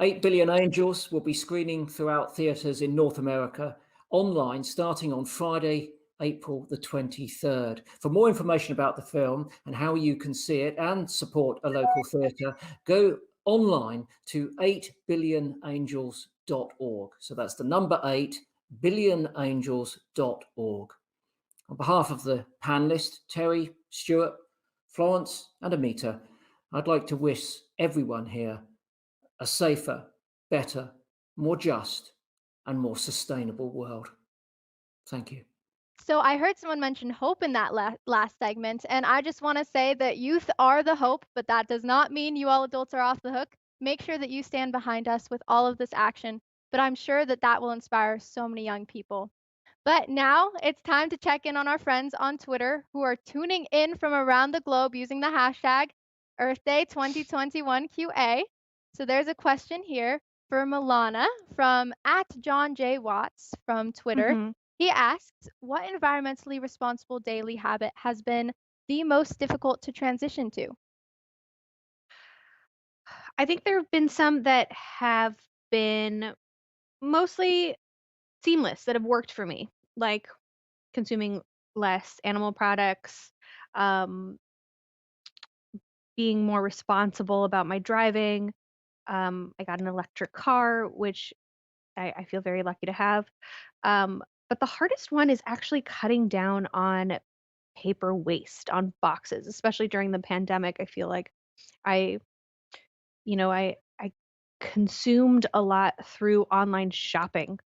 Speaker 23: 8 Billion Angels will be screening throughout theatres in North America online starting on Friday, April the 23rd. For more information about the film and how you can see it and support a local theatre, go online to 8billionangels.org. So that's the number 8, billionangels.org. On behalf of the panelists, Terry, Stuart, Florence, and Amita, I'd like to wish everyone here a safer, better, more just, and more sustainable world. Thank you.
Speaker 1: So I heard someone mention hope in that last segment, and I just want to say that youth are the hope, but that does not mean you all adults are off the hook. Make sure that you stand behind us with all of this action, but I'm sure that that will inspire so many young people. But now it's time to check in on our friends on Twitter who are tuning in from around the globe using the hashtag EarthDay2021QA. So there's a question here for Milana from @JohnJWatts from Twitter. He asks, what environmentally responsible daily habit has been the most difficult to transition to?
Speaker 2: I think there have been some that have been mostly seamless, that have worked for me, like consuming less animal products, being more responsible about my driving. I got an electric car, which I feel very lucky to have. But the hardest one is actually cutting down on paper waste, on boxes, especially during the pandemic. I feel like I consumed a lot through online shopping,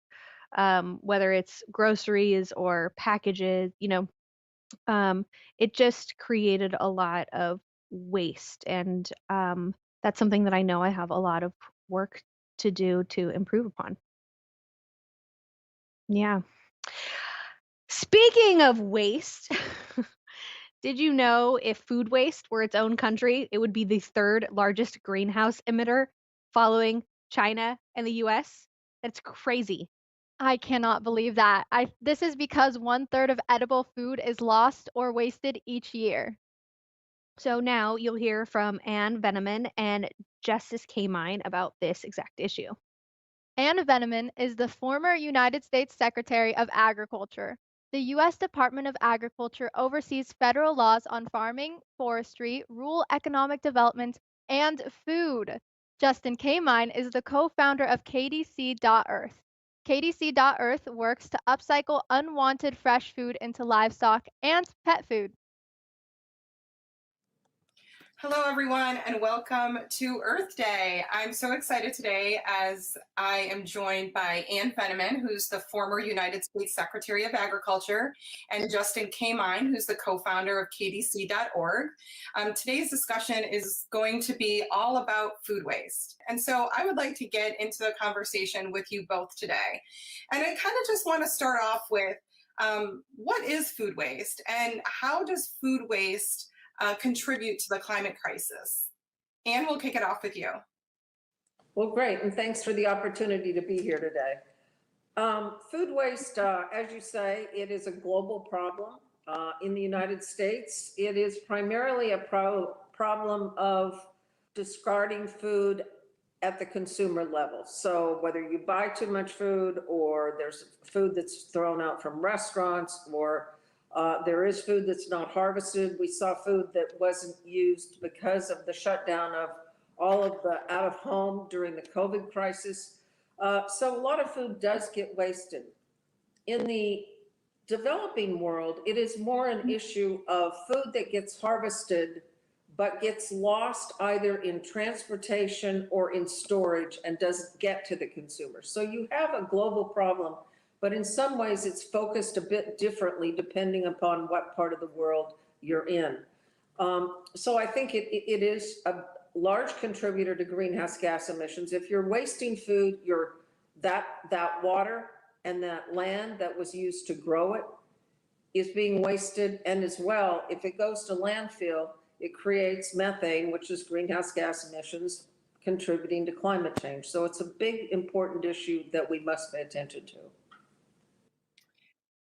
Speaker 2: whether it's groceries or packages, it just created a lot of waste. And that's something that I know I have a lot of work to do to improve upon. Yeah. Speaking of waste, did you know if food waste were its own country, it would be the third largest greenhouse emitter following China and the US? That's crazy.
Speaker 1: I cannot believe that. This is because 1/3 of edible food is lost or wasted each year.
Speaker 2: So now you'll hear from Ann Veneman and Justice K-Mine about this exact issue.
Speaker 1: Ann Veneman is the former United States Secretary of Agriculture. The U.S. Department of Agriculture oversees federal laws on farming, forestry, rural economic development, and food. Justin K-Mine is the co-founder of KDC.Earth. KDC.Earth works to upcycle unwanted fresh food into livestock and pet food.
Speaker 8: Hello, everyone, and welcome to Earth Day. I'm so excited today as I am joined by Ann Veneman, who's the former United States Secretary of Agriculture, and Justin K-Mine, who's the co-founder of KDC.org. Today's discussion is going to be all about food waste. And so I would like to get into the conversation with you both today. And I kind of just want to start off with what is food waste, and how does food waste contribute to the climate crisis? Anne, we'll kick it off with you.
Speaker 9: Well, great, and thanks for the opportunity to be here today. Food waste, as you say, it is a global problem. In the United States, it is primarily a problem of discarding food at the consumer level. So whether you buy too much food, or there's food that's thrown out from restaurants, or There is food that's not harvested. We saw food that wasn't used because of the shutdown of all of the out of home during the COVID crisis. So a lot of food does get wasted. In the developing world, it is more an issue of food that gets harvested but gets lost either in transportation or in storage and doesn't get to the consumer. So you have a global problem, but in some ways it's focused a bit differently depending upon what part of the world you're in. So I think it is a large contributor to greenhouse gas emissions. If you're wasting food, that water and that land that was used to grow it is being wasted. And as well, if it goes to landfill, it creates methane, which is greenhouse gas emissions, contributing to climate change. So it's a big, important issue that we must pay attention to.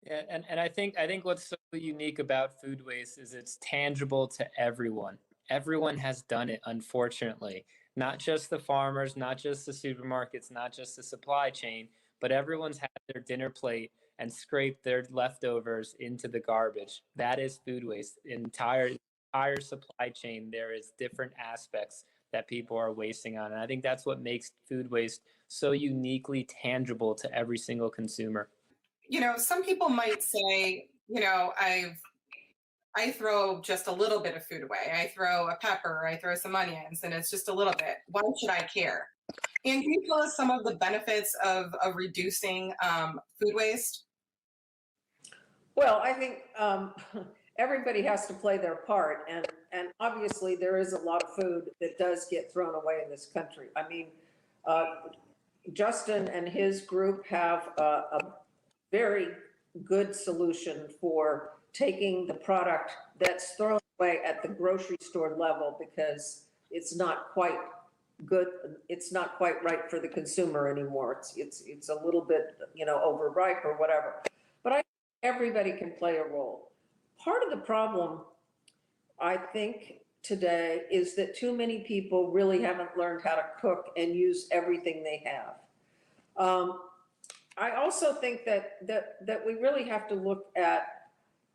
Speaker 10: Yeah, and I think what's so unique about food waste is it's tangible to everyone. Everyone has done it, unfortunately. Not just the farmers, not just the supermarkets, not just the supply chain, but everyone's had their dinner plate and scraped their leftovers into the garbage. That is food waste. Entire supply chain, there is different aspects that people are wasting on. And I think that's what makes food waste so uniquely tangible to every single consumer.
Speaker 8: You know, some people might say, you know, I throw just a little bit of food away. I throw a pepper, I throw some onions, and it's just a little bit. Why should I care? And can you tell us some of the benefits of reducing food waste?
Speaker 9: Well, I think everybody has to play their part, and obviously there is a lot of food that does get thrown away in this country. I mean, Justin and his group have a very good solution for taking the product that's thrown away at the grocery store level because it's not quite good. It's not quite right for the consumer anymore. It's a little bit, you know, overripe or whatever. But I think everybody can play a role. Part of the problem, I think, today is that too many people really haven't learned how to cook and use everything they have. I also think that we really have to look at,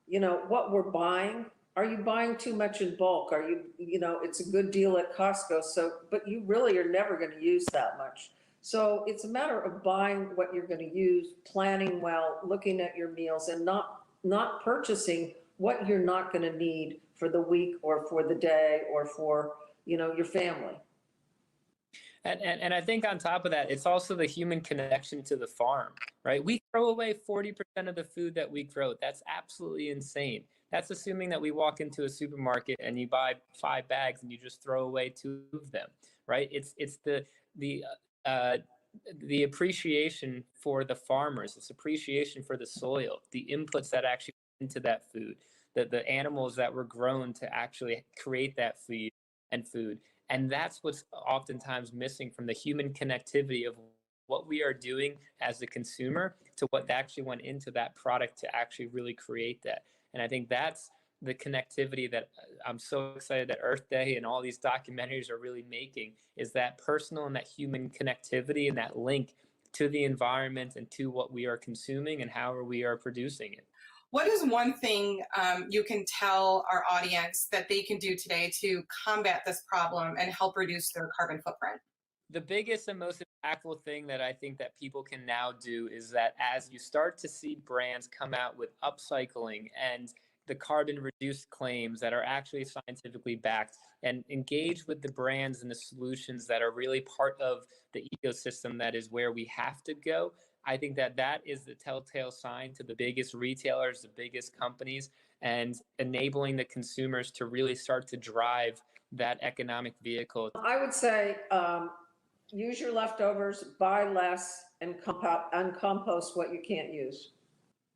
Speaker 9: you know, what we're buying. Are you buying too much in bulk? Are you know, it's a good deal at Costco, so, but you really are never going to use that much. So it's a matter of buying what you're going to use, planning well, looking at your meals, and not purchasing what you're not going to need for the week or for the day or for, you know, your family.
Speaker 10: And I think on top of that, it's also the human connection to the farm, right? We throw away 40% of the food that we grow. That's absolutely insane. That's assuming that we walk into a supermarket and you buy 5 bags and you just throw away 2 of them, right? It's the appreciation for the farmers, it's appreciation for the soil, the inputs that actually went into that food, the animals that were grown to actually create that food. And that's what's oftentimes missing from the human connectivity of what we are doing as a consumer to what actually went into that product to actually really create that. And I think that's the connectivity that I'm so excited that Earth Day and all these documentaries are really making, is that personal and that human connectivity and that link to the environment and to what we are consuming and how we are producing it.
Speaker 8: What is one thing you can tell our audience that they can do today to combat this problem and help reduce their carbon footprint?
Speaker 10: The biggest and most impactful thing that I think that people can now do is that as you start to see brands come out with upcycling and the carbon reduced claims that are actually scientifically backed, and engage with the brands and the solutions that are really part of the ecosystem that is where we have to go, I think that that is the telltale sign to the biggest retailers, the biggest companies, and enabling the consumers to really start to drive that economic vehicle.
Speaker 9: I would say use your leftovers, buy less, and compost what you can't use.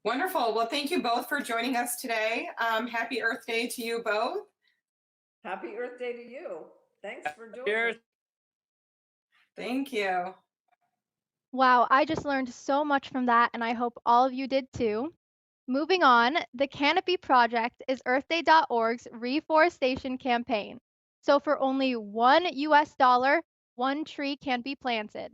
Speaker 8: Wonderful. Well, thank you both for joining us today. Happy Earth Day to you both.
Speaker 9: Happy Earth Day to you. Thanks for doing
Speaker 10: it.
Speaker 8: Thank you.
Speaker 1: Wow, I just learned so much from that, and I hope all of you did too. Moving on, the Canopy Project is EarthDay.org's reforestation campaign. So for only $1 US, 1 tree can be planted.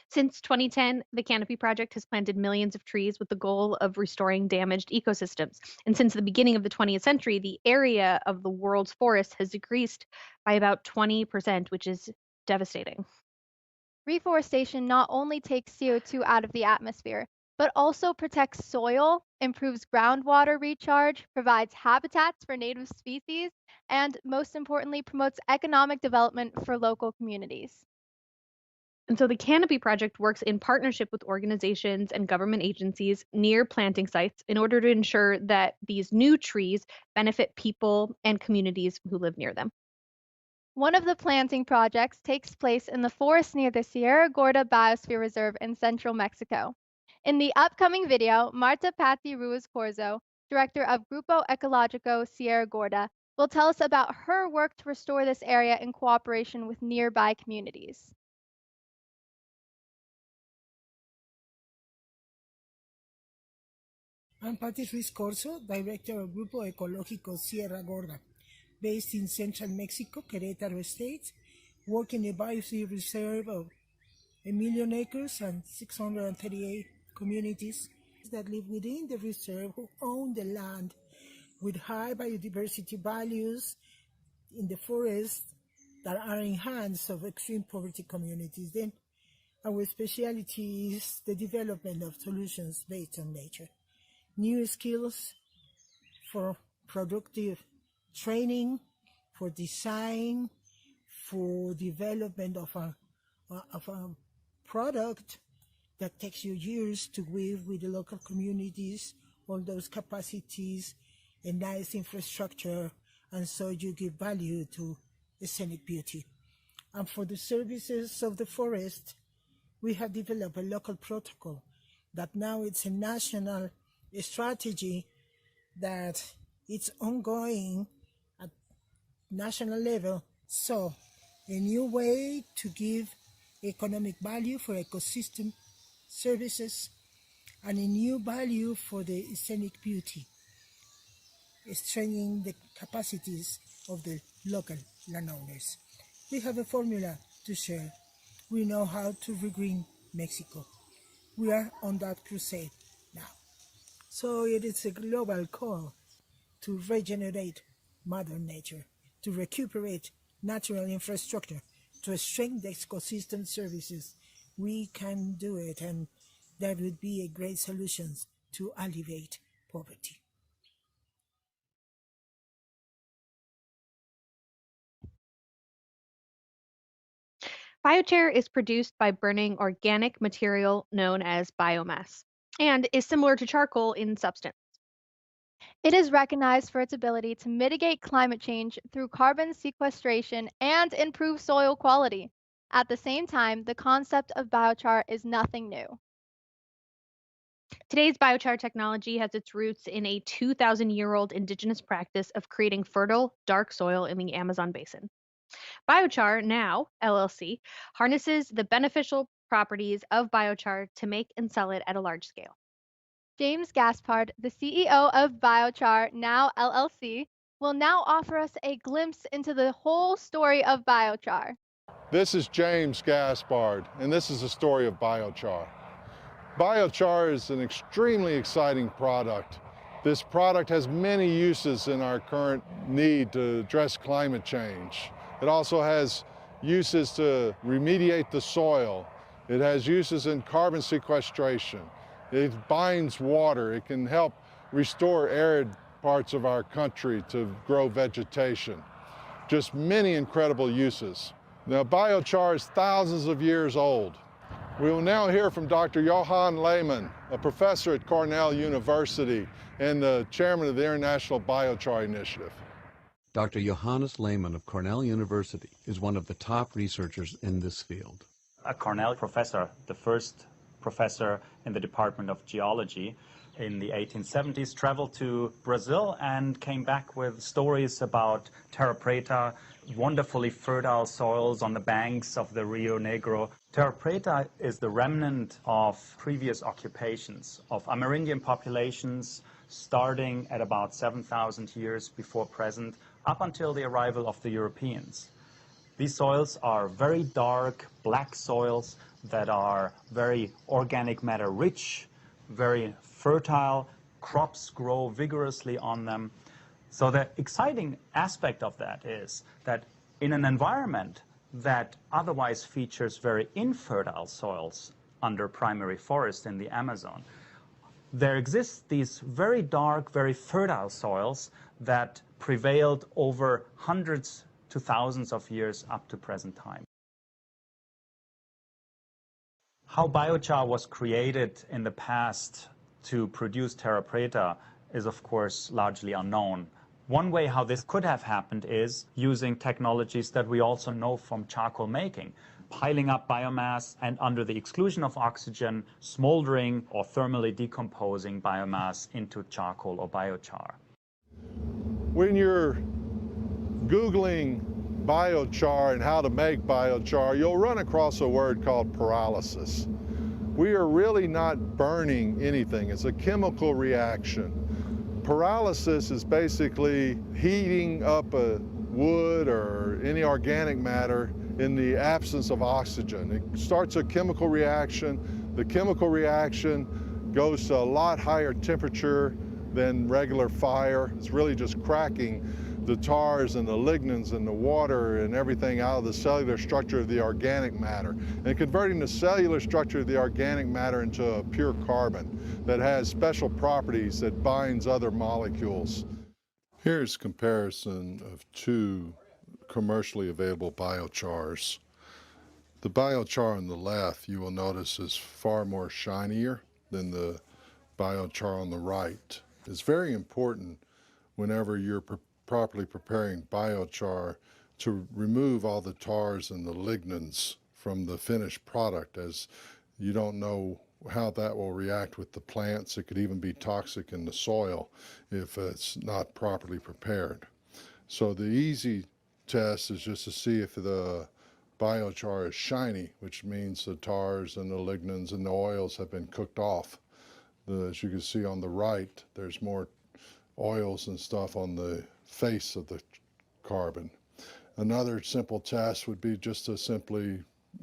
Speaker 2: Since 2010, the Canopy Project has planted millions of trees with the goal of restoring damaged ecosystems. And since the beginning of the 20th century, the area of the world's forests has decreased by about 20%, which is devastating.
Speaker 1: Reforestation not only takes CO2 out of the atmosphere, but also protects soil, improves groundwater recharge, provides habitats for native species, and most importantly, promotes economic development for local communities.
Speaker 2: And so the Canopy Project works in partnership with organizations and government agencies near planting sites in order to ensure that these new trees benefit people and communities who live near them.
Speaker 1: One of the planting projects takes place in the forest near the Sierra Gorda Biosphere Reserve in central Mexico. In the upcoming video, Marta Patti Ruiz Corzo, director of Grupo Ecológico Sierra Gorda, will tell us about her work to restore this area in cooperation with nearby communities.
Speaker 11: I'm Patti Ruiz Corzo, director of Grupo Ecológico Sierra Gorda, based in central Mexico, Querétaro State, working in a biosphere reserve of 1 million acres and 638 communities that live within the reserve who own the land with high biodiversity values in the forest that are in hands of extreme poverty communities. Then our specialty is the development of solutions based on nature. New skills for productive training, for design, for development of a product that takes you years to weave with the local communities, all those capacities, a nice infrastructure, and so you give value to scenic beauty. And for the services of the forest, we have developed a local protocol that now it's a national strategy that it's ongoing at national level. So a new way to give economic value for ecosystem services and a new value for the scenic beauty, strengthening the capacities of the local landowners. We have a formula to share. We know how to regreen Mexico. We are on that crusade now. So it is a global call to regenerate Mother Nature, to recuperate natural infrastructure, to strengthen the ecosystem services. We can do it, and that would be a great solution to alleviate poverty.
Speaker 2: Biochar is produced by burning organic material known as biomass and is similar to charcoal in substance.
Speaker 1: It is recognized for its ability to mitigate climate change through carbon sequestration and improve soil quality. At the same time, the concept of biochar is nothing new.
Speaker 2: Today's biochar technology has its roots in a 2,000-year-old indigenous practice of creating fertile, dark soil in the Amazon basin. Biochar Now, LLC, harnesses the beneficial properties of biochar to make and sell it at a large scale.
Speaker 1: James Gaspard, the CEO of Biochar Now, LLC, will now offer us a glimpse into the whole story of biochar.
Speaker 12: This is James Gaspard, and this is the story of biochar. Biochar is an extremely exciting product. This product has many uses in our current need to address climate change. It also has uses to remediate the soil. It has uses in carbon sequestration. It binds water. It can help restore arid parts of our country to grow vegetation. Just many incredible uses. Now, biochar is thousands of years old. We will now hear from Dr. Johann Lehmann, a professor at Cornell University and the chairman of the International Biochar Initiative.
Speaker 13: Dr. Johannes Lehmann of Cornell University is one of the top researchers in this field.
Speaker 14: A Cornell professor, the first professor in the Department of Geology in the 1870s, traveled to Brazil and came back with stories about Terra Preta, wonderfully fertile soils on the banks of the Rio Negro. Terra Preta is the remnant of previous occupations of Amerindian populations starting at about 7,000 years before present, up until the arrival of the Europeans. These soils are very dark, black soils that are very organic matter rich, very fertile. Crops grow vigorously on them. So the exciting aspect of that is that in an environment that otherwise features very infertile soils under primary forest in the Amazon, there exist these very dark, very fertile soils that prevailed over hundreds to thousands of years up to present time. How biochar was created in the past to produce terra preta is, of course, largely unknown. One way how this could have happened is using technologies that we also know from charcoal making, piling up biomass and under the exclusion of oxygen, smoldering or thermally decomposing biomass into charcoal or biochar.
Speaker 12: When you're Googling biochar and how to make biochar, you'll run across a word called pyrolysis. We are really not burning anything. It's a chemical reaction. Pyrolysis is basically heating up a wood or any organic matter in the absence of oxygen. It starts a chemical reaction. The chemical reaction goes to a lot higher temperature than regular fire. It's really just cracking the tars and the lignins and the water and everything out of the cellular structure of the organic matter, and converting the cellular structure of the organic matter into a pure carbon that has special properties that binds other molecules. Here's a comparison of two commercially available biochars. The biochar on the left, you will notice, is far more shinier than the biochar on the right. It's very important whenever you're properly preparing biochar to remove all the tars and the lignins from the finished product, as you don't know how that will react with the plants. It could even be toxic in the soil if it's not properly prepared. So the easy test is just to see if the biochar is shiny, which means the tars and the lignins and the oils have been cooked off. As you can see on the right, there's more oils and stuff on the face of the carbon. Another simple test would be just to simply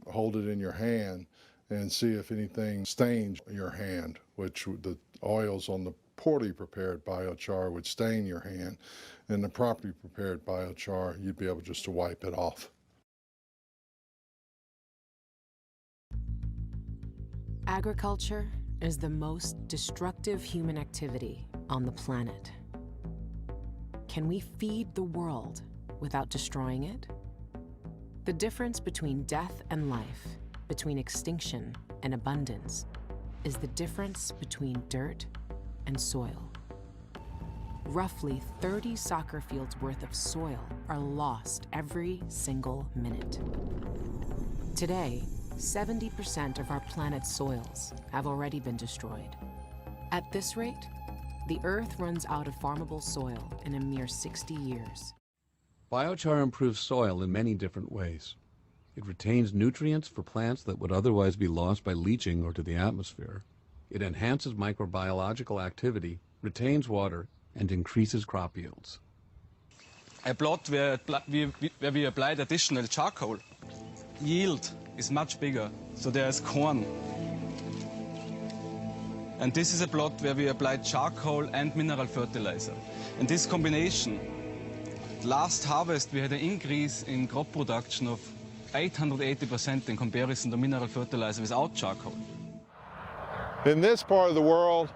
Speaker 12: hold it in your hand and see if anything stains your hand, which the oils on the poorly prepared biochar would stain your hand, and the properly prepared biochar, you'd be able just to wipe it off.
Speaker 15: Agriculture is the most destructive human activity on the planet. Can we feed the world without destroying it? The difference between death and life, between extinction and abundance, is the difference between dirt and soil. Roughly 30 soccer fields worth of soil are lost every single minute. Today, 70% of our planet's soils have already been destroyed. At this rate, the Earth runs out of farmable soil in a mere 60 years.
Speaker 13: Biochar improves soil in many different ways. It retains nutrients for plants that would otherwise be lost by leaching or to the atmosphere. It enhances microbiological activity, retains water, and increases crop yields.
Speaker 16: A plot where we applied additional charcoal, yield is much bigger, so there is corn. And this is a plot where we applied charcoal and mineral fertilizer. And this combination, last harvest we had an increase in crop production of 880% in comparison to mineral fertilizer without charcoal.
Speaker 12: In this part of the world,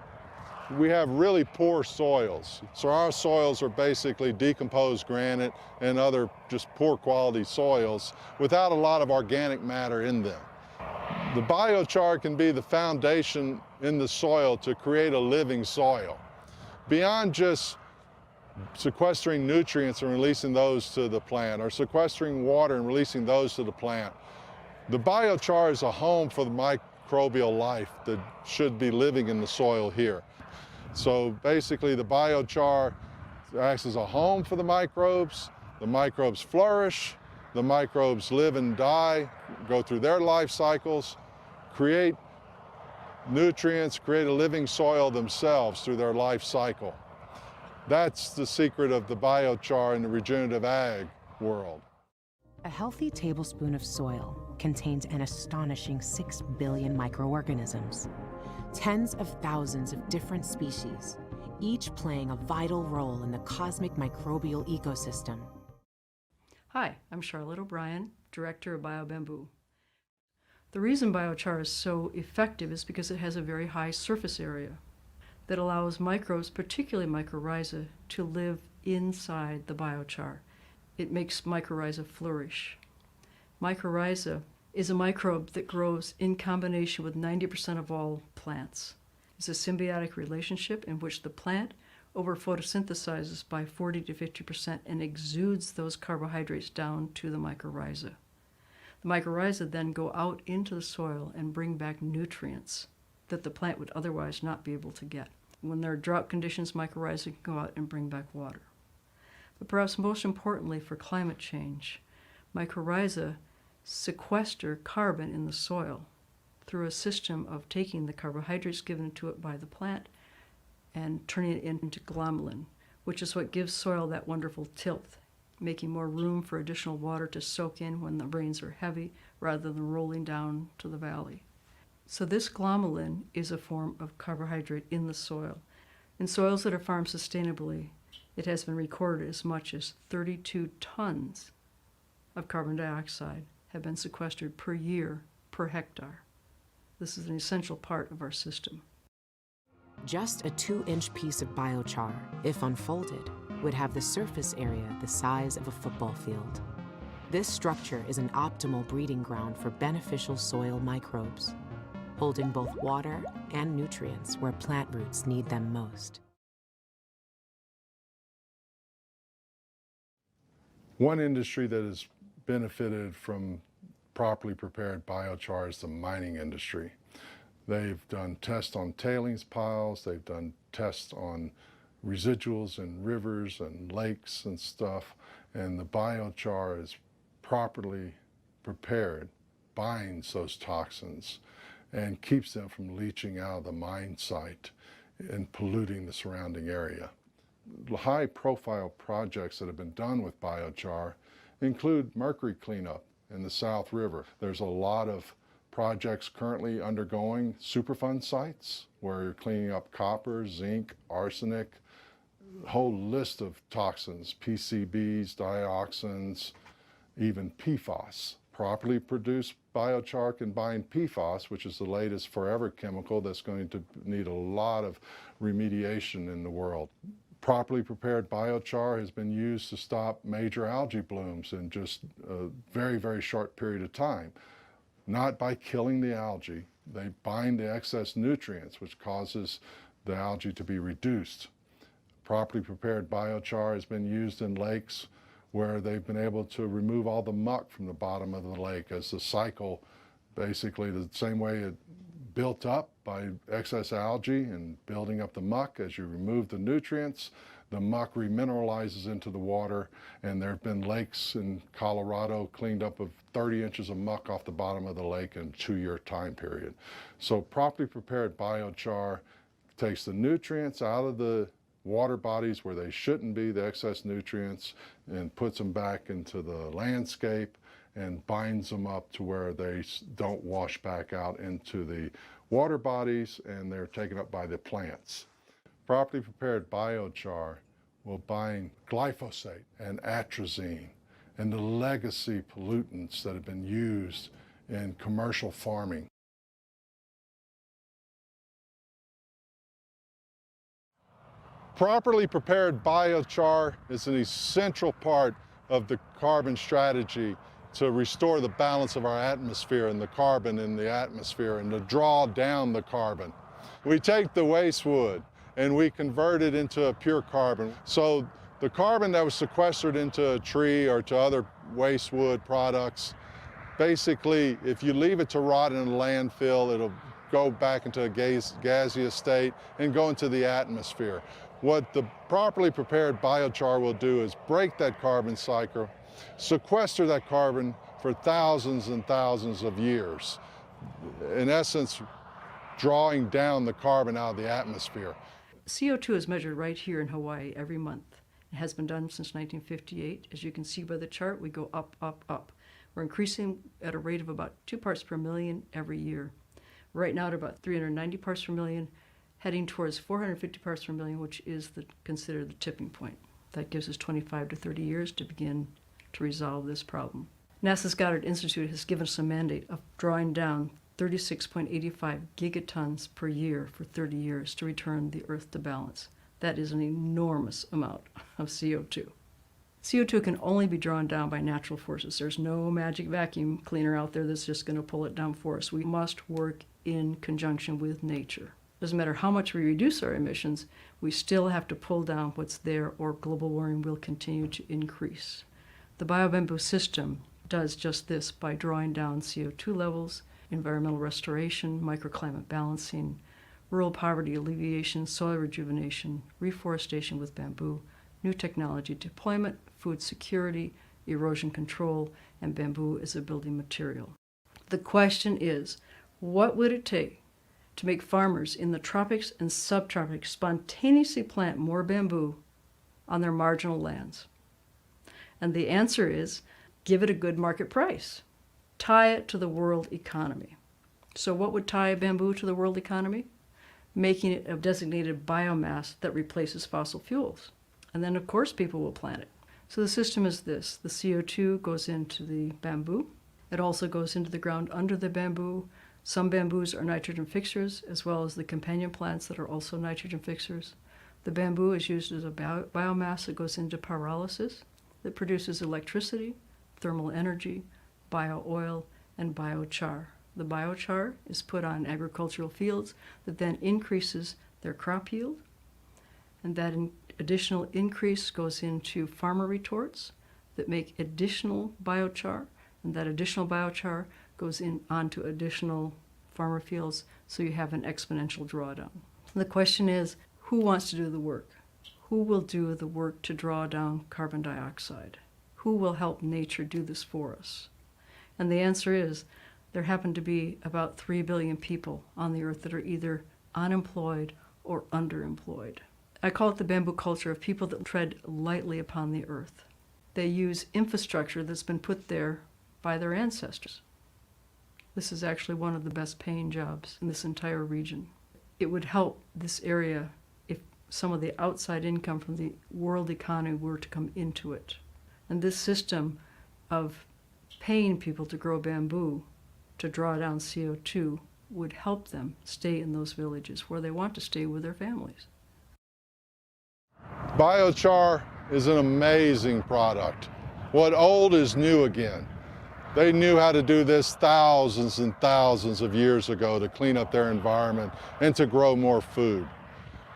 Speaker 12: we have really poor soils. So our soils are basically decomposed granite and other just poor quality soils without a lot of organic matter in them. The biochar can be the foundation in the soil to create a living soil. Beyond just sequestering nutrients and releasing those to the plant, or sequestering water and releasing those to the plant, the biochar is a home for the microbial life that should be living in the soil here. So basically the biochar acts as a home for the microbes flourish, the microbes live and die, go through their life cycles, create nutrients, create a living soil themselves through their life cycle. That's the secret of the biochar in the regenerative ag world.
Speaker 15: A healthy tablespoon of soil contains an astonishing 6 billion microorganisms, tens of thousands of different species, each playing a vital role in the cosmic microbial ecosystem.
Speaker 5: Hi, I'm Charlotte O'Brien, Director of BioBamboo. The reason biochar is so effective is because it has a very high surface area that allows microbes, particularly mycorrhiza, to live inside the biochar. It makes mycorrhiza flourish. Mycorrhiza is a microbe that grows in combination with 90% of all plants. It's a symbiotic relationship in which the plant over-photosynthesizes by 40 to 50% and exudes those carbohydrates down to the mycorrhiza. The mycorrhiza then go out into the soil and bring back nutrients that the plant would otherwise not be able to get. When there are drought conditions, mycorrhiza can go out and bring back water. But perhaps most importantly for climate change, mycorrhiza sequester carbon in the soil through a system of taking the carbohydrates given to it by the plant and turning it into glomalin, which is what gives soil that wonderful tilth, making more room for additional water to soak in when the rains are heavy rather than rolling down to the valley. So this glomalin is a form of carbohydrate in the soil. In soils that are farmed sustainably, it has been recorded as much as 32 tons of carbon dioxide have been sequestered per year per hectare. This is an essential part of our system.
Speaker 15: Just a 2-inch piece of biochar, if unfolded, would have the surface area the size of a football field. This structure is an optimal breeding ground for beneficial soil microbes, holding both water and nutrients where plant roots need them most.
Speaker 12: One industry that has benefited from properly prepared biochar is the mining industry. They've done tests on tailings piles, they've done tests on residuals in rivers and lakes and stuff, and the biochar is properly prepared, binds those toxins, and keeps them from leaching out of the mine site and polluting the surrounding area. High-profile projects that have been done with biochar include mercury cleanup in the South River. There's a lot of projects currently undergoing Superfund sites where you're cleaning up copper, zinc, arsenic, a whole list of toxins, PCBs, dioxins, even PFAS. Properly produced biochar can bind PFAS, which is the latest forever chemical that's going to need a lot of remediation in the world. Properly prepared biochar has been used to stop major algae blooms in just a very, very short period of time. Not by killing the algae. They bind the excess nutrients, which causes the algae to be reduced. Properly prepared biochar has been used in lakes where they've been able to remove all the muck from the bottom of the lake as the cycle, basically the same way it built up by excess algae and building up the muck. As you remove the nutrients, the muck remineralizes into the water, and there have been lakes in Colorado cleaned up of 30 inches of muck off the bottom of the lake in a 2-year time period. So properly prepared biochar takes the nutrients out of the water bodies where they shouldn't be, the excess nutrients, and puts them back into the landscape and binds them up to where they don't wash back out into the water bodies and they're taken up by the plants. Properly prepared biochar will bind glyphosate and atrazine and the legacy pollutants that have been used in commercial farming. Properly prepared biochar is an essential part of the carbon strategy to restore the balance of our atmosphere and the carbon in the atmosphere and to draw down the carbon. We take the waste wood and we convert it into a pure carbon. So the carbon that was sequestered into a tree or to other waste wood products, basically, if you leave it to rot in a landfill, it'll go back into a gaseous state and go into the atmosphere. What the properly prepared biochar will do is break that carbon cycle, sequester that carbon for thousands and thousands of years. In essence, drawing down the carbon out of the atmosphere.
Speaker 5: CO2 is measured right here in Hawaii every month. It has been done since 1958. As you can see by the chart, we go up, up, up. We're increasing at a rate of about 2 parts per million every year. Right now at about 390 parts per million, heading towards 450 parts per million, which is considered the tipping point. That gives us 25 to 30 years to begin to resolve this problem. NASA's Goddard Institute has given us a mandate of drawing down 36.85 gigatons per year for 30 years to return the Earth to balance. That is an enormous amount of CO2. CO2 can only be drawn down by natural forces. There's no magic vacuum cleaner out there that's just going to pull it down for us. We must work in conjunction with nature. Doesn't matter how much we reduce our emissions, we still have to pull down what's there or global warming will continue to increase. The biobamboo system does just this by drawing down CO2 levels, environmental restoration, microclimate balancing, rural poverty alleviation, soil rejuvenation, reforestation with bamboo, new technology deployment, food security, erosion control, and bamboo as a building material. The question is, what would it take to make farmers in the tropics and subtropics spontaneously plant more bamboo on their marginal lands? And the answer is, give it a good market price. Tie it to the world economy. So what would tie bamboo to the world economy? Making it a designated biomass that replaces fossil fuels. And then, of course, people will plant it. So the system is this. The CO2 goes into the bamboo. It also goes into the ground under the bamboo. Some bamboos are nitrogen fixers, as well as the companion plants that are also nitrogen fixers. The bamboo is used as a biomass that goes into pyrolysis that produces electricity, thermal energy, bio-oil, and biochar. The biochar is put on agricultural fields that then increases their crop yield, and that additional increase goes into farmer retorts that make additional biochar, and that additional biochar goes in onto additional farmer fields, so you have an exponential drawdown. And the question is, who wants to do the work? Who will do the work to draw down carbon dioxide? Who will help nature do this for us? And the answer is, there happen to be about 3 billion people on the earth that are either unemployed or underemployed. I call it the bamboo culture of people that tread lightly upon the earth. They use infrastructure that's been put there by their ancestors. This is actually one of the best paying jobs in this entire region. It would help this area if some of the outside income from the world economy were to come into it. And this system of paying people to grow bamboo to draw down CO2 would help them stay in those villages where they want to stay with their families.
Speaker 12: Biochar is an amazing product. What old is new again. They knew how to do this thousands and thousands of years ago to clean up their environment and to grow more food.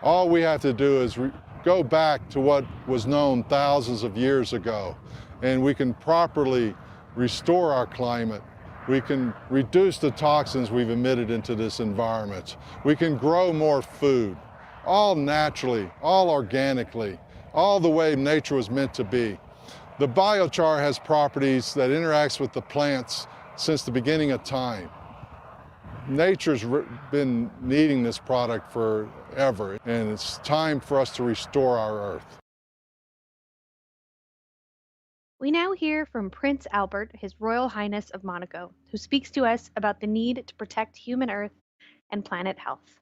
Speaker 12: All we have to do is go back to what was known thousands of years ago, and we can properly restore our climate. We can reduce the toxins we've emitted into this environment. We can grow more food, all naturally, all organically, all the way nature was meant to be. The biochar has properties that interacts with the plants since the beginning of time. Nature's been needing this product forever, and it's time for us to restore our earth.
Speaker 2: We now hear from Prince Albert, His Royal Highness of Monaco, who speaks to us about the need to protect human Earth and planet health.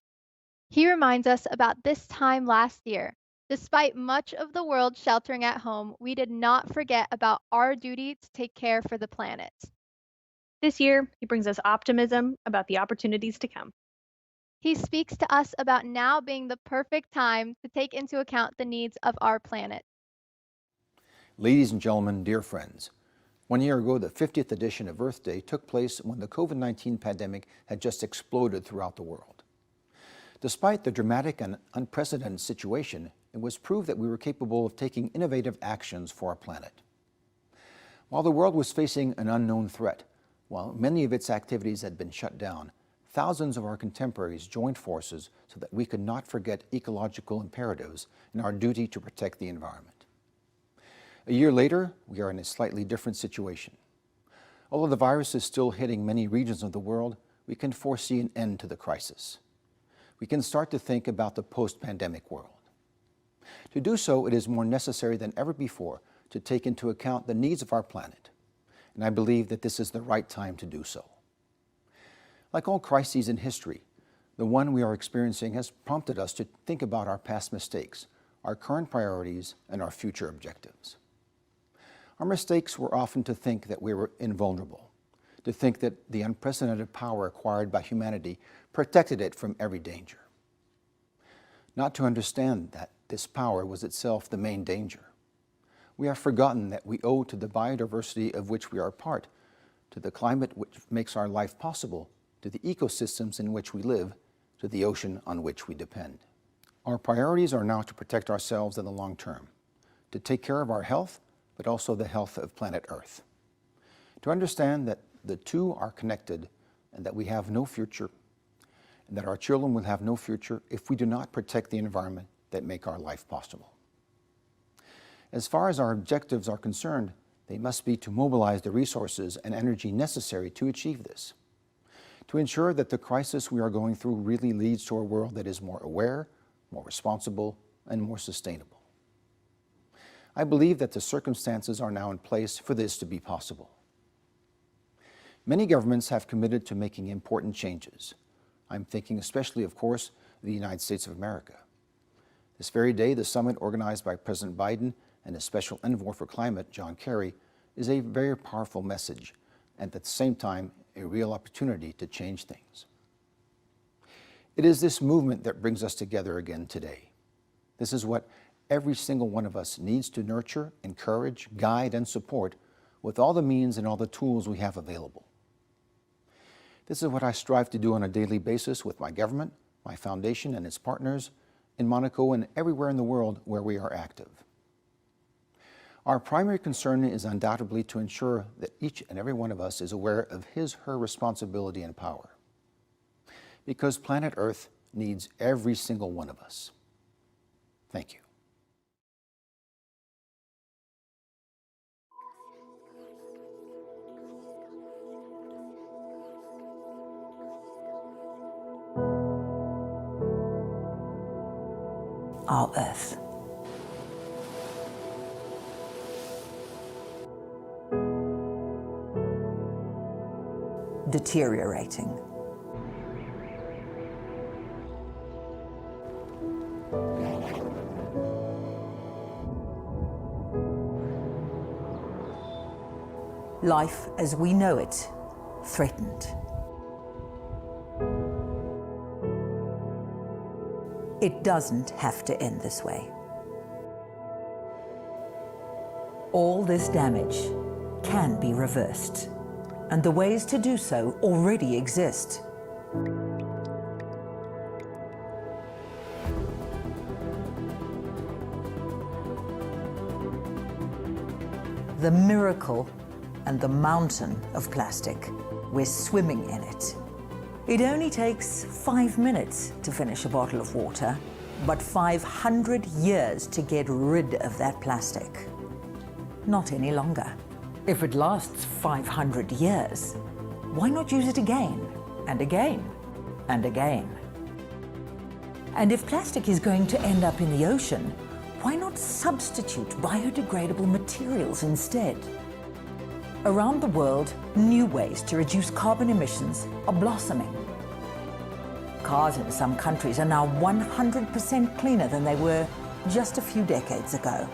Speaker 1: He reminds us about this time last year. Despite much of the world sheltering at home, we did not forget about our duty to take care for the planet.
Speaker 2: This year, he brings us optimism about the opportunities to come.
Speaker 1: He speaks to us about now being the perfect time to take into account the needs of our planet.
Speaker 17: Ladies and gentlemen, dear friends, 1 year ago, the 50th edition of Earth Day took place when the COVID-19 pandemic had just exploded throughout the world. Despite the dramatic and unprecedented situation, it was proved that we were capable of taking innovative actions for our planet. While the world was facing an unknown threat, while many of its activities had been shut down, thousands of our contemporaries joined forces so that we could not forget ecological imperatives and our duty to protect the environment. A year later, we are in a slightly different situation. Although the virus is still hitting many regions of the world, we can foresee an end to the crisis. We can start to think about the post-pandemic world. To do so, it is more necessary than ever before to take into account the needs of our planet, and I believe that this is the right time to do so. Like all crises in history, the one we are experiencing has prompted us to think about our past mistakes, our current priorities, and our future objectives. Our mistakes were often to think that we were invulnerable, to think that the unprecedented power acquired by humanity protected it from every danger. Not to understand that this power was itself the main danger. We have forgotten that we owe to the biodiversity of which we are a part, to the climate which makes our life possible, to the ecosystems in which we live, to the ocean on which we depend. Our priorities are now to protect ourselves in the long term, to take care of our health, but also the health of planet Earth. To understand that the two are connected and that we have no future, and that our children will have no future if we do not protect the environment that make our life possible. As far as our objectives are concerned, they must be to mobilize the resources and energy necessary to achieve this, to ensure that the crisis we are going through really leads to a world that is more aware, more responsible, and more sustainable. I believe that the circumstances are now in place for this to be possible. Many governments have committed to making important changes. I'm thinking especially, of course, of the United States of America. This very day, the summit organized by President Biden and a special envoy for climate, John Kerry, is a very powerful message and at the same time, a real opportunity to change things. It is this movement that brings us together again today. This is what every single one of us needs to nurture, encourage, guide, and support with all the means and all the tools we have available. This is what I strive to do on a daily basis with my government, my foundation and its partners in Monaco and everywhere in the world where we are active. Our primary concern is undoubtedly to ensure that each and every one of us is aware of his/her responsibility and power. Because planet Earth needs every single one of us. Thank you.
Speaker 18: Our Earth. Deteriorating. Life as we know it, threatened. It doesn't have to end this way. All this damage can be reversed, and the ways to do so already exist. The miracle and the mountain of plastic, we're swimming in it. It only takes 5 minutes to finish a bottle of water, but 500 years to get rid of that plastic. Not any longer. If it lasts 500 years, why not use it again, and again, and again? And if plastic is going to end up in the ocean, why not substitute biodegradable materials instead? Around the world, new ways to reduce carbon emissions are blossoming. Cars in some countries are now 100% cleaner than they were just a few decades ago.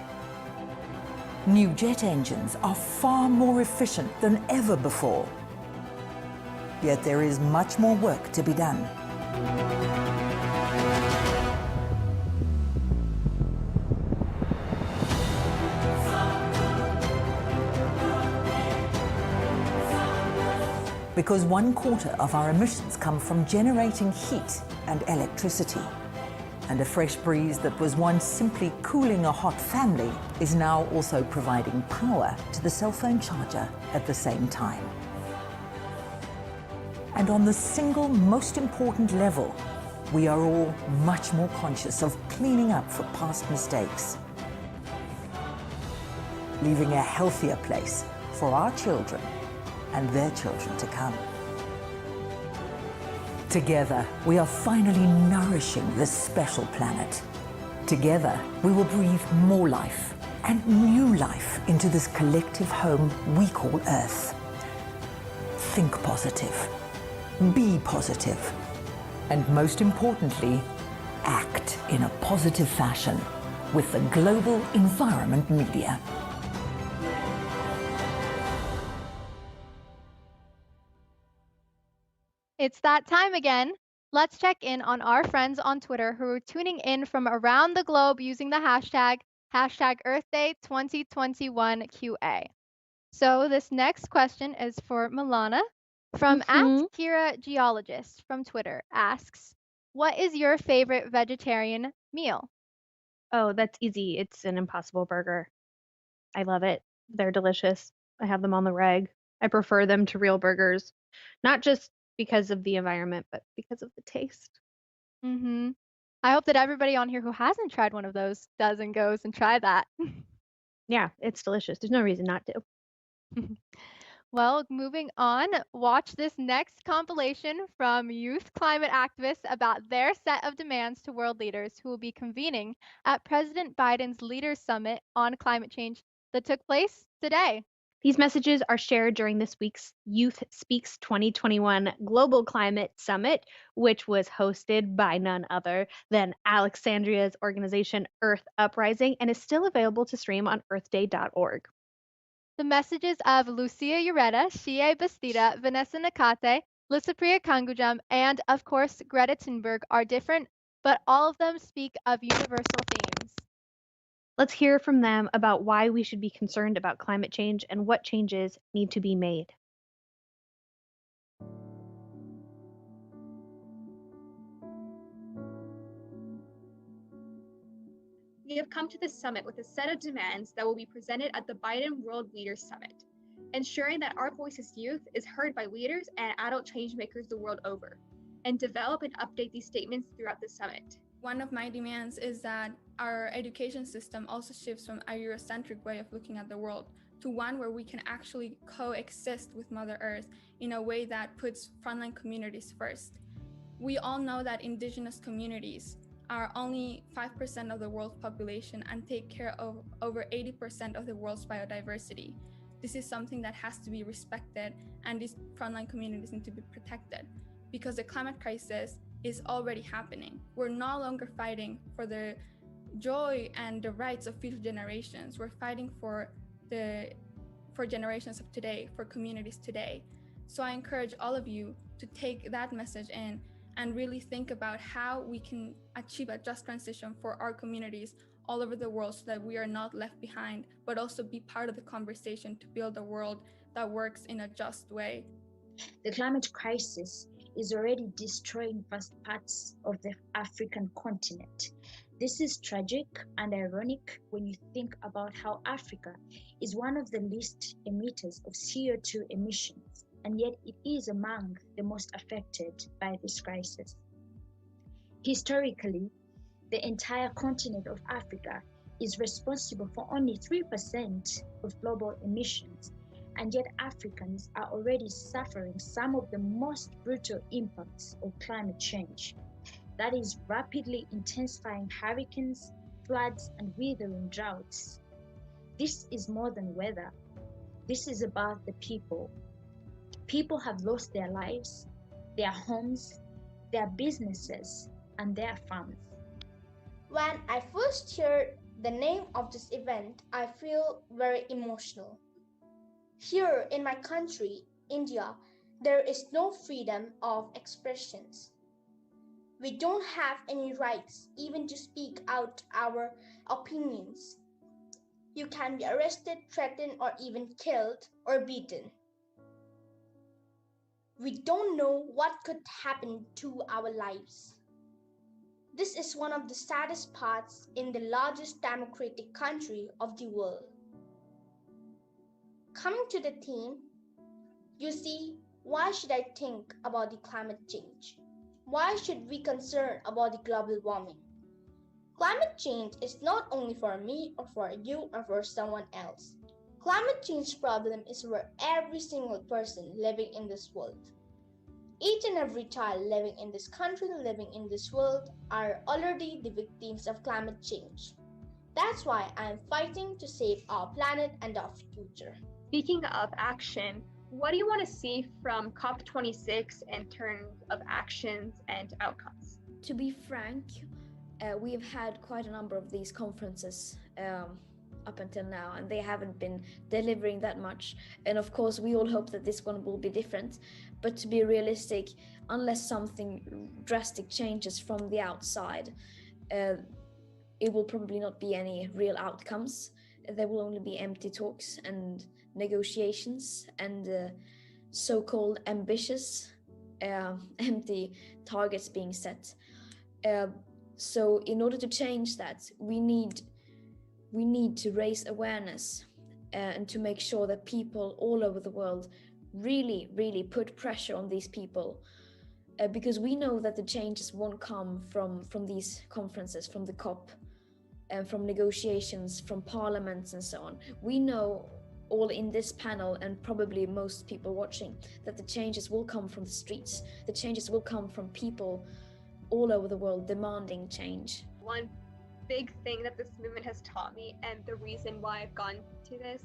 Speaker 18: New jet engines are far more efficient than ever before. Yet there is much more work to be done. Because 1/4 of our emissions come from generating heat and electricity. And a fresh breeze that was once simply cooling a hot family is now also providing power to the cell phone charger at the same time. And on the single most important level, we are all much more conscious of cleaning up for past mistakes, leaving a healthier place for our children and their children to come. Together, we are finally nourishing this special planet, Together, we will breathe more life and new life into this collective home we call Earth. Think positive, be positive, and most importantly, act in a positive fashion with the global environment media.
Speaker 1: It's that time again. Let's check in on our friends on Twitter who are tuning in from around the globe using the hashtag Earth Day 2021 QA. So this next question is for Milana from @Kira Geologist from Twitter asks, what is your favorite vegetarian meal?
Speaker 2: Oh, that's easy. It's an Impossible Burger. I love it. They're delicious. I have them on the reg. I prefer them to real burgers, not just because of the environment, but because of the taste.
Speaker 1: Mm-hmm. I hope that everybody on here who hasn't tried one of those does and goes and try that.
Speaker 2: Yeah, it's delicious. There's no reason not to.
Speaker 1: Well, moving on, watch this next compilation from youth climate activists about their set of demands to world leaders who will be convening at President Biden's Leaders Summit on climate change that took place today.
Speaker 2: These messages are shared during this week's Youth Speaks 2021 Global Climate Summit, which was hosted by none other than Alexandria's organization Earth Uprising and is still available to stream on earthday.org.
Speaker 1: The messages of Lucia Ureta, Shie Bastida, Vanessa Nakate, Lisapriya Kangujam, and of course Greta Thunberg are different, but all of them speak of universal themes.
Speaker 2: Let's hear from them about why we should be concerned about climate change and what changes need to be made.
Speaker 3: We have come to this summit with a set of demands that will be presented at the Biden World Leaders Summit, ensuring that our voice as youth is heard by leaders and adult changemakers the world over, and develop and update these statements throughout the summit.
Speaker 19: One of my demands is that our education system also shifts from a Eurocentric way of looking at the world to one where we can actually coexist with Mother Earth in a way that puts frontline communities first. We all know that indigenous communities are only 5% of the world's population and take care of over 80% of the world's biodiversity. This is something that has to be respected, and these frontline communities need to be protected because the climate crisis is already happening. We're no longer fighting for the joy and the rights of future generations. We're fighting for generations of today, for communities today. So I encourage all of you to take that message in and really think about how we can achieve a just transition for our communities all over the world so that we are not left behind, but also be part of the conversation to build a world that works in a just way.
Speaker 20: The climate crisis is already destroying vast parts of the African continent. This is tragic and ironic when you think about how Africa is one of the least emitters of CO2 emissions, and yet it is among the most affected by this crisis. Historically, the entire continent of Africa is responsible for only 3% of global emissions, and yet Africans are already suffering some of the most brutal impacts of climate change. That is rapidly intensifying hurricanes, floods, and withering droughts. This is more than weather. This is about the people. People have lost their lives, their homes, their businesses, and their farms.
Speaker 21: When I first heard the name of this event, I feel very emotional. Here in my country, India, there is no freedom of expressions. We don't have any rights even to speak out our opinions. You can be arrested, threatened, or even killed or beaten. We don't know what could happen to our lives. This is one of the saddest parts in the largest democratic country of the world. Coming to the theme, you see, why should I think about the climate change? Why should we concern about the global warming? Climate change is not only for me or for you or for someone else. Climate change problem is for every single person living in this world. Each and every child living in this country, living in this world, are already the victims of climate change. That's why I am fighting to save our planet and our future.
Speaker 4: Speaking of action, what do you want to see from COP26 in terms of actions and outcomes?
Speaker 6: To be frank, we've had quite a number of these conferences up until now, and they haven't been delivering that much. And of course, we all hope that this one will be different. But to be realistic, unless something drastic changes from the outside, it will probably not be any real outcomes. There will only be empty talks and negotiations and so-called ambitious empty targets being set. So in order to change that, we need to raise awareness and to make sure that people all over the world really put pressure on these people, because we know that the changes won't come from these conferences, from the COP, and from negotiations, from parliaments and so on. We know all in this panel, and probably most people watching, that the changes will come from the streets. The changes will come from people all over the world demanding change.
Speaker 4: One big thing that this movement has taught me, and the reason why I've gone to this,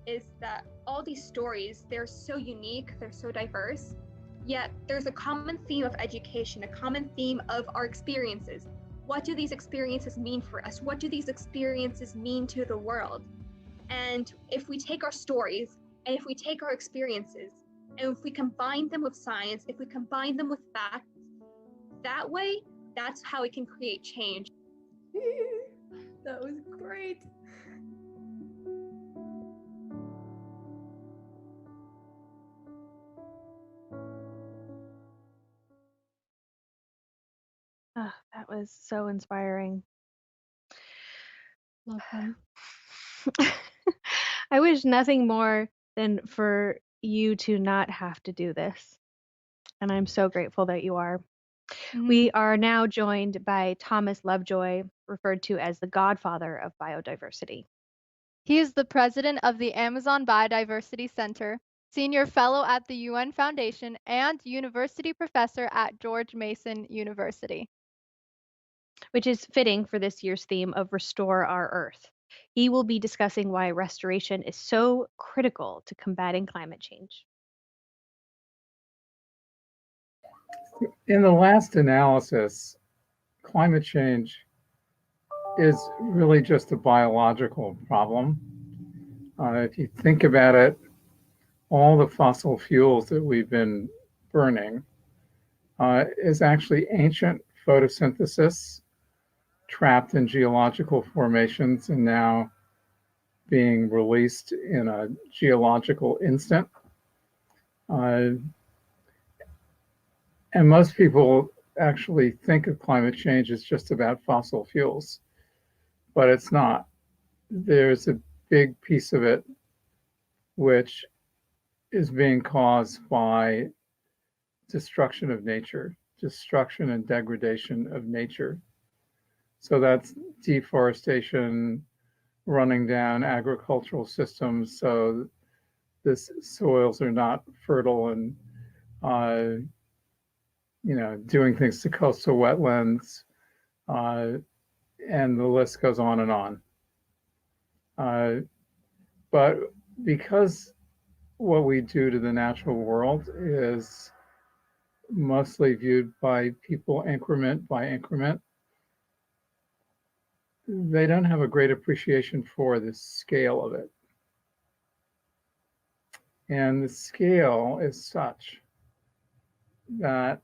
Speaker 4: is that all these stories, they're so unique, they're so diverse, yet there's a common theme of education, a common theme of our experiences. What do these experiences mean for us? What do these experiences mean to the world? And if we take our stories, and if we take our experiences, and if we combine them with science, if we combine them with facts, that way, that's how we can create change.
Speaker 6: That was great.
Speaker 2: Oh, that was so inspiring.
Speaker 1: Love him.
Speaker 2: I wish nothing more than for you to not have to do this. And I'm so grateful that you are. We are now joined by Thomas Lovejoy, referred to as the godfather of biodiversity.
Speaker 1: He is the president of the Amazon Biodiversity Center, senior fellow at the UN Foundation, and university professor at George Mason University.
Speaker 2: Which is fitting for this year's theme of Restore Our Earth. He will be discussing why restoration is so critical to combating climate change.
Speaker 7: In the last analysis, climate change is really just a biological problem. If you think about it, all the fossil fuels that we've been burning is actually ancient photosynthesis trapped in geological formations and now being released in a geological instant. And most people actually think of climate change as just about fossil fuels, but it's not. There's a big piece of it which is being caused by destruction of nature, destruction and degradation of nature. So that's deforestation, running down agricultural systems so the soils are not fertile, and doing things to coastal wetlands, and the list goes on and on. But because what we do to the natural world is mostly viewed by people increment by increment, they don't have a great appreciation for the scale of it. And the scale is such that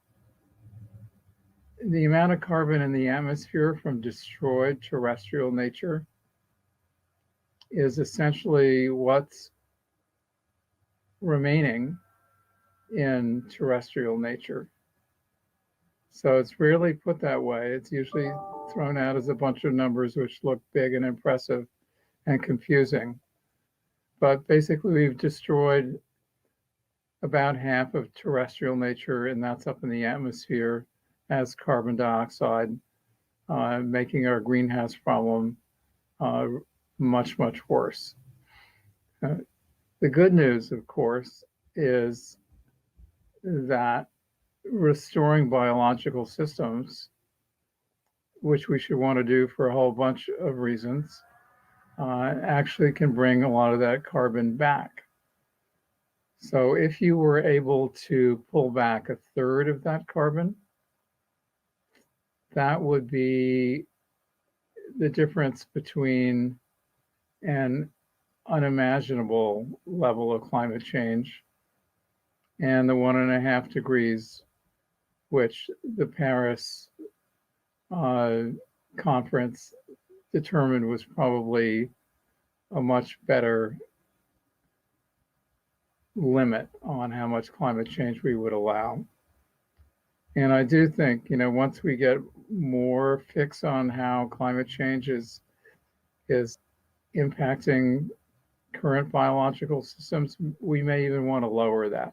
Speaker 7: the amount of carbon in the atmosphere from destroyed terrestrial nature is essentially what's remaining in terrestrial nature. So it's rarely put that way. It's usually thrown out as a bunch of numbers which look big and impressive and confusing. But basically, we've destroyed about half of terrestrial nature, and that's up in the atmosphere as carbon dioxide, making our greenhouse problem much, much worse. The good news, of course, is that restoring biological systems, which we should want to do for a whole bunch of reasons, actually can bring a lot of that carbon back. So if you were able to pull back a third of that carbon, that would be the difference between an unimaginable level of climate change and the 1.5 degrees, which the Paris conference determined was probably a much better limit on how much climate change we would allow. And I do think, once we get more fix on how climate change is impacting current biological systems, we may even want to lower that,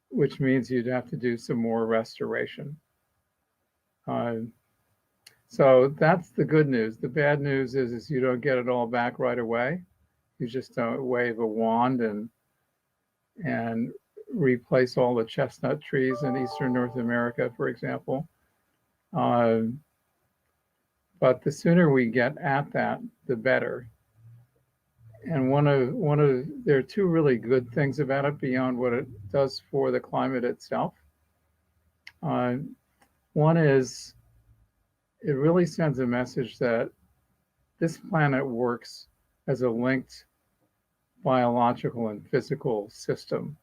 Speaker 7: which means you'd have to do some more restoration. So that's the good news. The bad news is you don't get it all back right away. You just don't wave a wand and replace all the chestnut trees in eastern North America, for example. But the sooner we get at that, the better. And there are two really good things about it beyond what it does for the climate itself. One is it really sends a message that this planet works as a linked biological and physical system.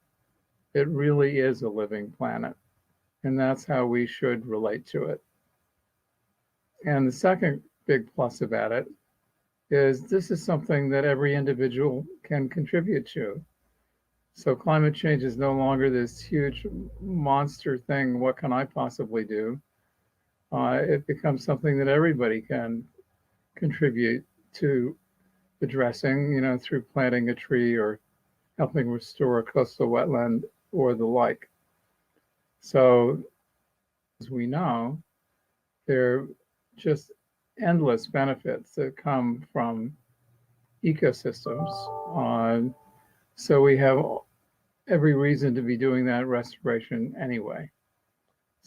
Speaker 7: It really is a living planet, and that's how we should relate to it. And the second big plus about it is this is something that every individual can contribute to. So climate change is no longer this huge monster thing. What can I possibly do? It becomes something that everybody can contribute to addressing, through planting a tree or helping restore a coastal wetland or the like. So as we know, there are just endless benefits that come from ecosystems. So we have every reason to be doing that restoration anyway.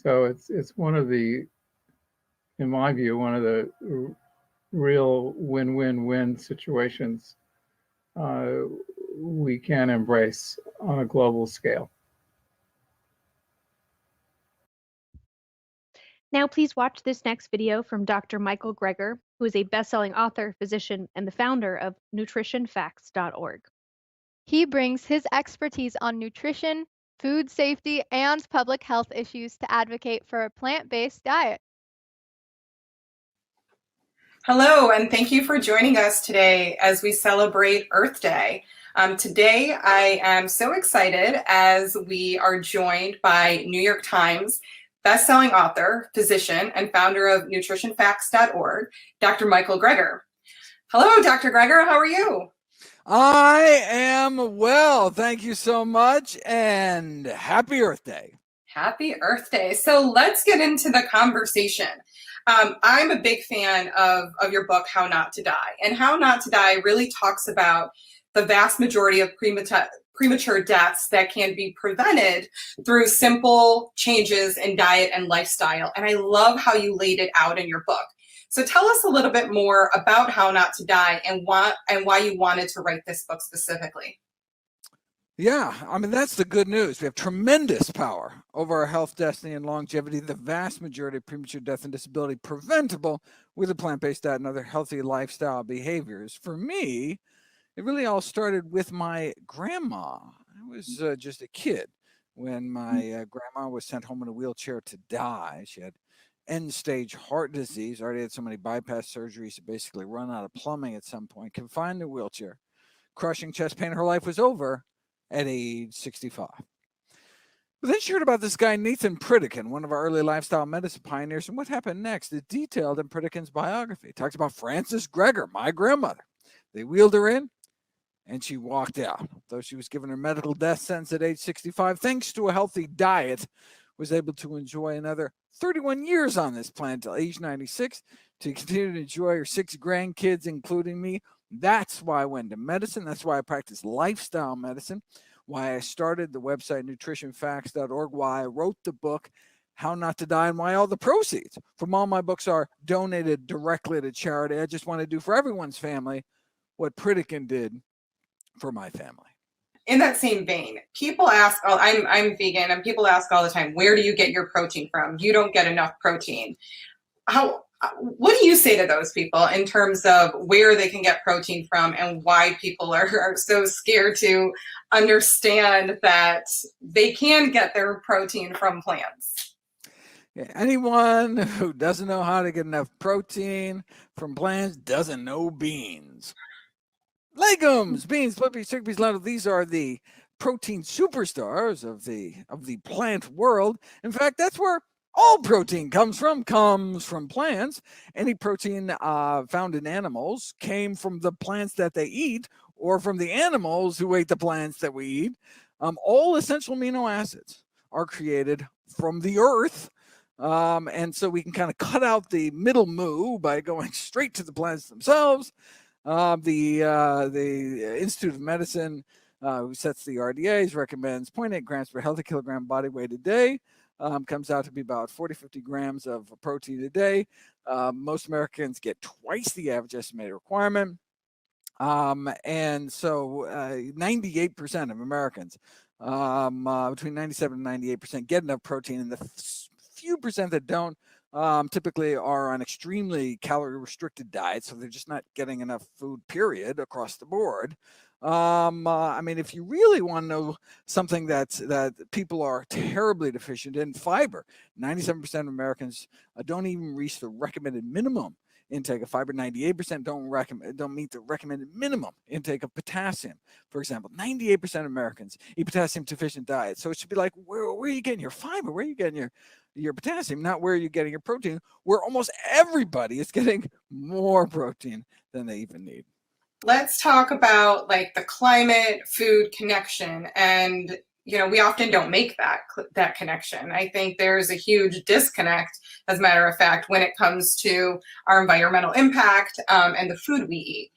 Speaker 7: So it's one of the, in my view, one of the real win-win-win situations we can embrace on a global scale.
Speaker 2: Now, please watch this next video from Dr. Michael Greger, who is a best-selling author, physician, and the founder of nutritionfacts.org.
Speaker 1: He brings his expertise on nutrition, food safety, and public health issues to advocate for a plant-based diet.
Speaker 8: Hello, and thank you for joining us today as we celebrate Earth Day. Today, I am so excited as we are joined by New York Times bestselling author, physician, and founder of nutritionfacts.org, Dr. Michael Greger. Hello, Dr. Greger, how are you?
Speaker 9: I am well, thank you so much, and happy Earth Day.
Speaker 8: Happy Earth Day. So let's get into the conversation. I'm a big fan of your book, How Not to Die. And How Not to Die really talks about the vast majority of premature deaths that can be prevented through simple changes in diet and lifestyle. And I love how you laid it out in your book. So tell us a little bit more about How Not to Die and why you wanted to write this book specifically.
Speaker 9: Yeah, I mean, that's the good news. We have tremendous power over our health, destiny, and longevity. The vast majority of premature death and disability preventable with a plant-based diet and other healthy lifestyle behaviors. For me, it really all started with my grandma. I was just a kid when my grandma was sent home in a wheelchair to die. She had end-stage heart disease, already had so many bypass surgeries to basically run out of plumbing at some point, confined in a wheelchair, crushing chest pain. Her life was over at age 65. But then she heard about this guy, Nathan Pritikin, one of our early lifestyle medicine pioneers. And what happened next is detailed in Pritikin's biography. It talks about Frances Greger, my grandmother. They wheeled her in, and she walked out. Though she was given her medical death sentence at age 65, thanks to a healthy diet, was able to enjoy another 31 years on this planet till age 96, to continue to enjoy her 6 grandkids, including me. That's why I went to medicine. That's why I practice lifestyle medicine. why I started the website nutritionfacts.org, why I wrote the book How Not to Die, and why all the proceeds from all my books are donated directly to charity. I just want to do for everyone's family what Pritikin did for my family.
Speaker 8: In that same vein, people ask, I'm vegan, and people ask all the time, where do you get your protein from? You don't get enough protein. What do you say to those people in terms of where they can get protein from and why people are so scared to understand that they can get their protein from plants?
Speaker 9: Yeah, anyone who doesn't know how to get enough protein from plants doesn't know beans. Legumes, beans, flippy, chickpeas, lentils, these are the protein superstars of the plant world. In fact, that's where all protein comes from plants. Any protein found in animals came from the plants that they eat or from the animals who ate the plants that we eat. All essential amino acids are created from the earth. And so we can kind of cut out the middle moo by going straight to the plants themselves. The Institute of Medicine, who sets the RDAs, recommends 0.8 grams per healthy kilogram body weight a day. Comes out to be about 40-50 grams of protein a day. Most Americans get twice the average estimated requirement. And so 98% of Americans, between 97 and 98%, get enough protein, and the few percent that don't typically are on extremely calorie restricted diets, so they're just not getting enough food, period, across the board. I mean, if you really want to know something that people are terribly deficient in, fiber. 97% of Americans don't even reach the recommended minimum intake of fiber. 98% don't meet the recommended minimum intake of potassium. For example, 98% of Americans eat potassium deficient diets. So it should be like, where are you getting your fiber? Where are you getting your potassium? Not where are you getting your protein, where almost everybody is getting more protein than they even need.
Speaker 8: Let's talk about like the climate food connection. And we often don't make that connection. I think there's a huge disconnect, as a matter of fact, when it comes to our environmental impact and the food we eat.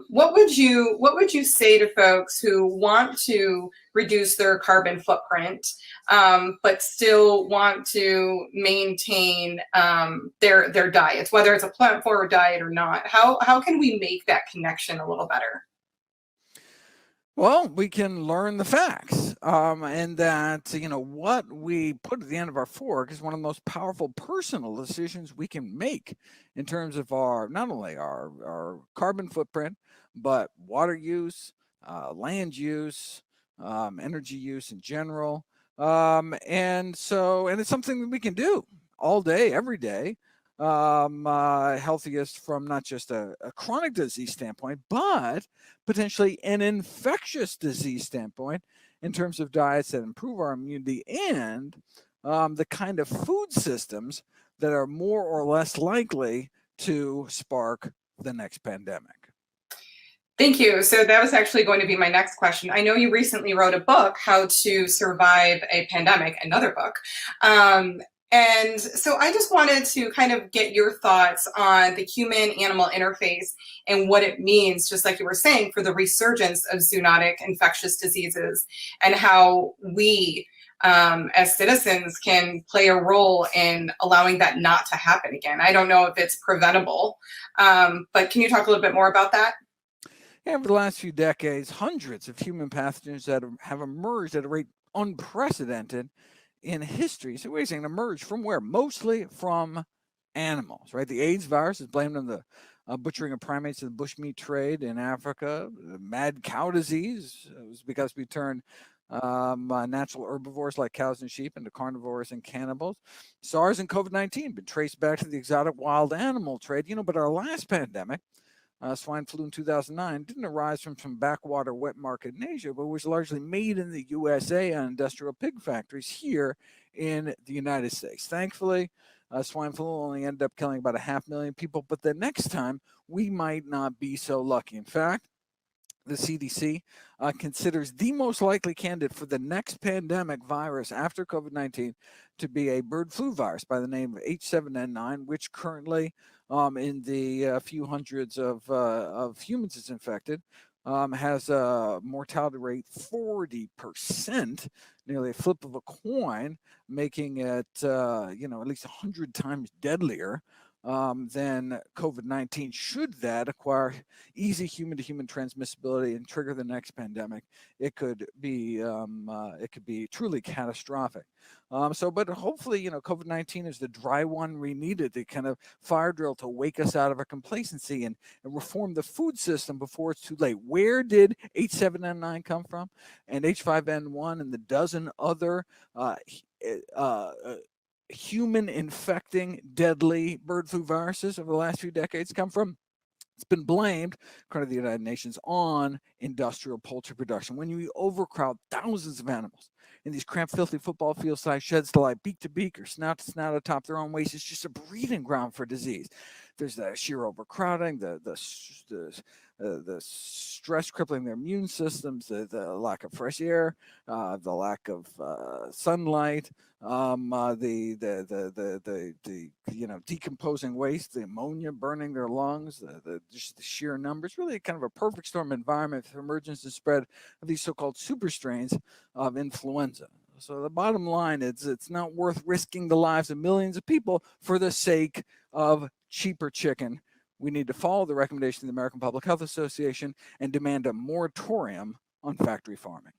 Speaker 8: What would you say to folks who want to reduce their carbon footprint, but still want to maintain their diets, whether it's a plant-forward diet or not? How can we make that connection a little better?
Speaker 9: Well, we can learn the facts, and that what we put at the end of our fork is one of the most powerful personal decisions we can make in terms of not only our carbon footprint, but water use, land use, energy use in general, and it's something that we can do all day, every day. Healthiest from not just a chronic disease standpoint, but potentially an infectious disease standpoint in terms of diets that improve our immunity and the kind of food systems that are more or less likely to spark the next pandemic.
Speaker 8: Thank you. So that was actually going to be my next question. I know you recently wrote a book, How to Survive a Pandemic, another book. And so I just wanted to kind of get your thoughts on the human-animal interface and what it means, just like you were saying, for the resurgence of zoonotic infectious diseases, and how we, as citizens, can play a role in allowing that not to happen again. I don't know if it's preventable, but can you talk a little bit more about that?
Speaker 9: Over the last few decades, hundreds of human pathogens that have emerged at a rate unprecedented in history. So we're saying emerged from where? Mostly from animals, right? The AIDS virus is blamed on the butchering of primates in the bushmeat trade in Africa. The mad cow disease was because we turned natural herbivores like cows and sheep into carnivores and cannibals. SARS and COVID-19 been traced back to the exotic wild animal trade. But our last pandemic, swine flu in 2009, didn't arise from some backwater wet market in Asia, but was largely made in the USA on industrial pig factories here in the United States. Thankfully, swine flu only ended up killing about 500,000 people, but the next time we might not be so lucky. In fact, the CDC considers the most likely candidate for the next pandemic virus after COVID-19 to be a bird flu virus by the name of H7N9, which currently in the few hundreds of humans is infected, has a mortality rate 40%, nearly a flip of a coin, making it, at least 100 times deadlier than COVID-19. Should that acquire easy human-to-human transmissibility and trigger the next pandemic, it could be truly catastrophic. But hopefully, COVID-19 is the dry one we needed, the kind of fire drill to wake us out of our complacency and reform the food system before it's too late. Where did H7N9 come from, and H5N1 and the dozen other human infecting deadly bird flu viruses over the last few decades come from? It's been blamed, according to the United Nations, on industrial poultry production. When you overcrowd thousands of animals in these cramped, filthy football field-sized sheds to lie beak to beak or snout to snout atop their own waste, it's just a breeding ground for disease. There's the sheer overcrowding, the stress crippling their immune systems, the lack of fresh air, the lack of sunlight, decomposing waste, the ammonia burning their lungs, just the sheer numbers. Really, kind of a perfect storm environment for emergence and spread of these so-called super strains of influenza. So the bottom line is, it's not worth risking the lives of millions of people for the sake of cheaper chicken. We need to follow the recommendation of the American Public Health Association and demand a moratorium on factory farming.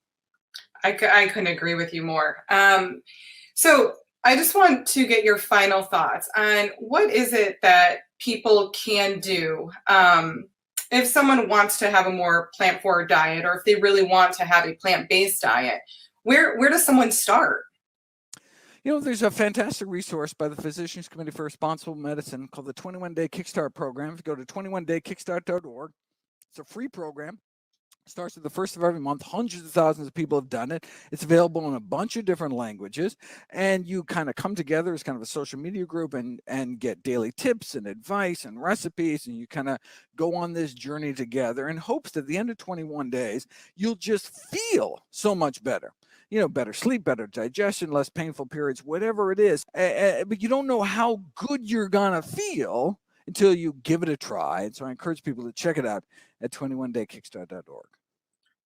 Speaker 8: I couldn't agree with you more. So I just want to get your final thoughts on what is it that people can do if someone wants to have a more plant-forward diet, or if they really want to have a plant-based diet. Where does someone start?
Speaker 9: There's a fantastic resource by the Physicians Committee for Responsible Medicine called the 21-Day Kickstart Program. If you go to 21daykickstart.org, it's a free program. It starts at the first of every month. Hundreds of thousands of people have done it. It's available in a bunch of different languages. And you kind of come together as kind of a social media group and get daily tips and advice and recipes. And you kind of go on this journey together in hopes that at the end of 21 days, you'll just feel so much better. Better sleep, better digestion, less painful periods, whatever it is. But you don't know how good you're going to feel until you give it a try. And so I encourage people to check it out at 21daykickstart.org.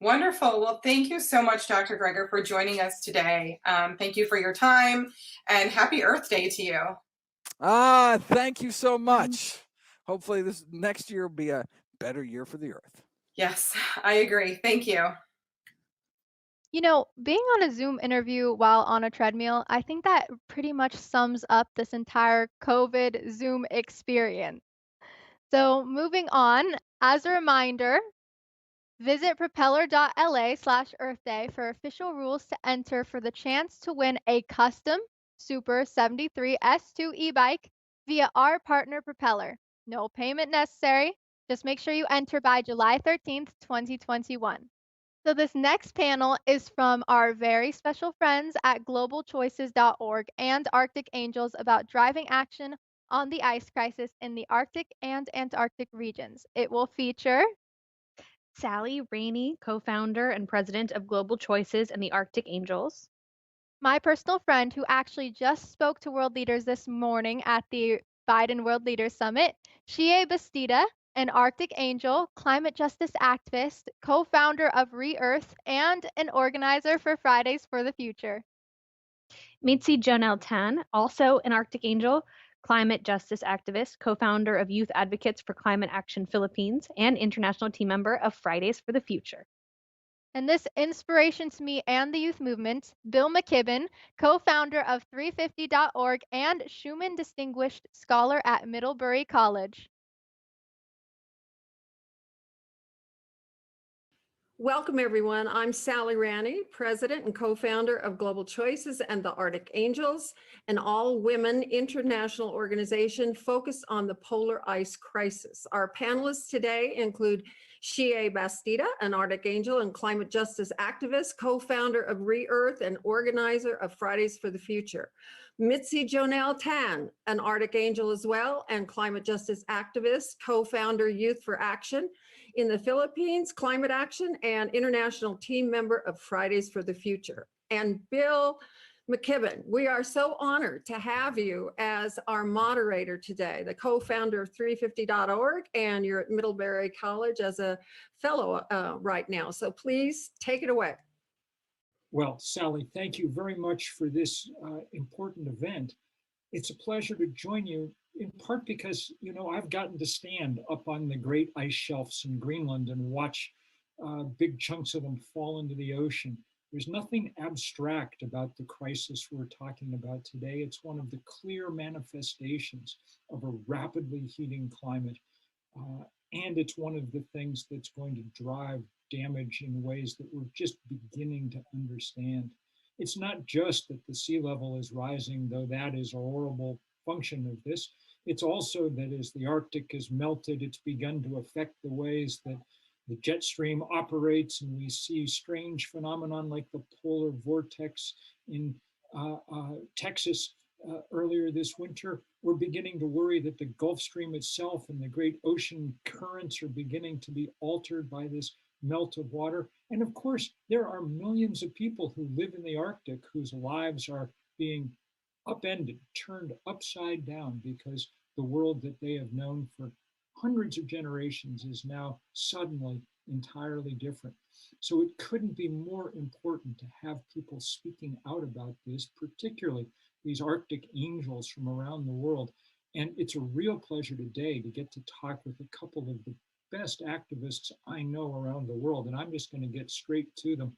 Speaker 8: Wonderful. Well, thank you so much, Dr. Greger, for joining us today. Thank you for your time, and happy Earth Day to you.
Speaker 9: Thank you so much. Hopefully this next year will be a better year for the Earth.
Speaker 8: Yes, I agree. Thank you.
Speaker 1: Being on a Zoom interview while on a treadmill, I think that pretty much sums up this entire COVID Zoom experience. So moving on, as a reminder, visit propeller.la/Earth Day for official rules to enter for the chance to win a custom Super 73 S2 e-bike via our partner Propeller. No payment necessary. Just make sure you enter by July 13th, 2021. So this next panel is from our very special friends at globalchoices.org and Arctic Angels about driving action on the ice crisis in the Arctic and Antarctic regions. It will feature
Speaker 2: Sally Rainey, co-founder and president of Global Choices and the Arctic Angels.
Speaker 1: My personal friend who actually just spoke to world leaders this morning at the Biden World Leaders Summit, Shea Bastida, an Arctic Angel, climate justice activist, co-founder of Re-Earth, and an organizer for Fridays for the Future.
Speaker 2: Mitzi Jonelle Tan, also an Arctic Angel, climate justice activist, co-founder of Youth Advocates for Climate Action Philippines, and international team member of Fridays for the Future.
Speaker 1: And this inspiration to me and the youth movement, Bill McKibben, co-founder of 350.org and Schumann Distinguished Scholar at Middlebury College.
Speaker 10: Welcome, everyone. I'm Sally Rainey, president and co-founder of Global Choices and the Arctic Angels, an all-women international organization focused on the polar ice crisis. Our panelists today include Shea Bastida, an Arctic Angel and climate justice activist, co-founder of Re-Earth and organizer of Fridays for the Future. Mitzi Jonelle Tan, an Arctic Angel as well, and climate justice activist, co-founder Youth for Action in the Philippines, Climate Action, and international team member of Fridays for the Future. And Bill McKibben, we are so honored to have you as our moderator today, the co-founder of 350.org, and you're at Middlebury College as a fellow right now. So please take it away.
Speaker 11: Well, Sally, thank you very much for this important event. It's a pleasure to join you, in part because, you know, I've gotten to stand up on the great ice shelves in Greenland and watch big chunks of them fall into the ocean. There's nothing abstract about the crisis we're talking about today. It's one of the clear manifestations of a rapidly heating climate. And it's one of the things that's going to drive damage in ways that we're just beginning to understand. It's not just that the sea level is rising, though that is a horrible function of this. It's also that as the Arctic has melted, it's begun to affect the ways that the jet stream operates, and we see strange phenomenon like the polar vortex in Texas earlier this winter. We're beginning to worry that the Gulf Stream itself and the great ocean currents are beginning to be altered by this melt of water. And of course, there are millions of people who live in the Arctic whose lives are being upended, turned upside down, because the world that they have known for hundreds of generations is now suddenly entirely different. So it couldn't be more important to have people speaking out about this, particularly these Arctic angels from around the world. And it's a real pleasure today to get to talk with a couple of the best activists I know around the world. And I'm just going to get straight to them.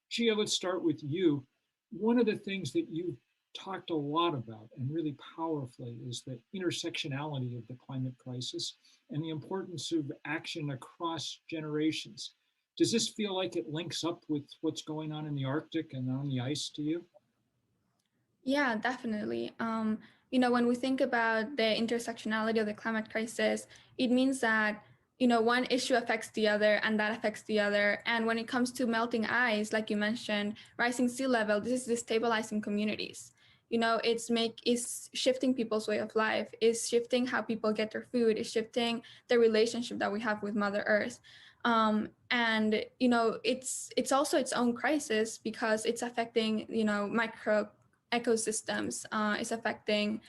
Speaker 11: Gia, let's start with you. One of the things that you've talked a lot about and really powerfully is the intersectionality of the climate crisis and the importance of action across generations. Does this feel like it links up with what's going on in the Arctic and on the ice to you?
Speaker 19: Yeah, definitely. You know, when we think about the intersectionality of the climate crisis, it means that, you know, one issue affects the other and that affects the other. And when it comes to melting ice, like you mentioned, rising sea level, this is destabilizing communities. You know, it's shifting people's way of life, it's shifting how people get their food, it's shifting the relationship that we have with Mother Earth. And, you know, it's also its own crisis because it's affecting, you know, micro ecosystems. It's affecting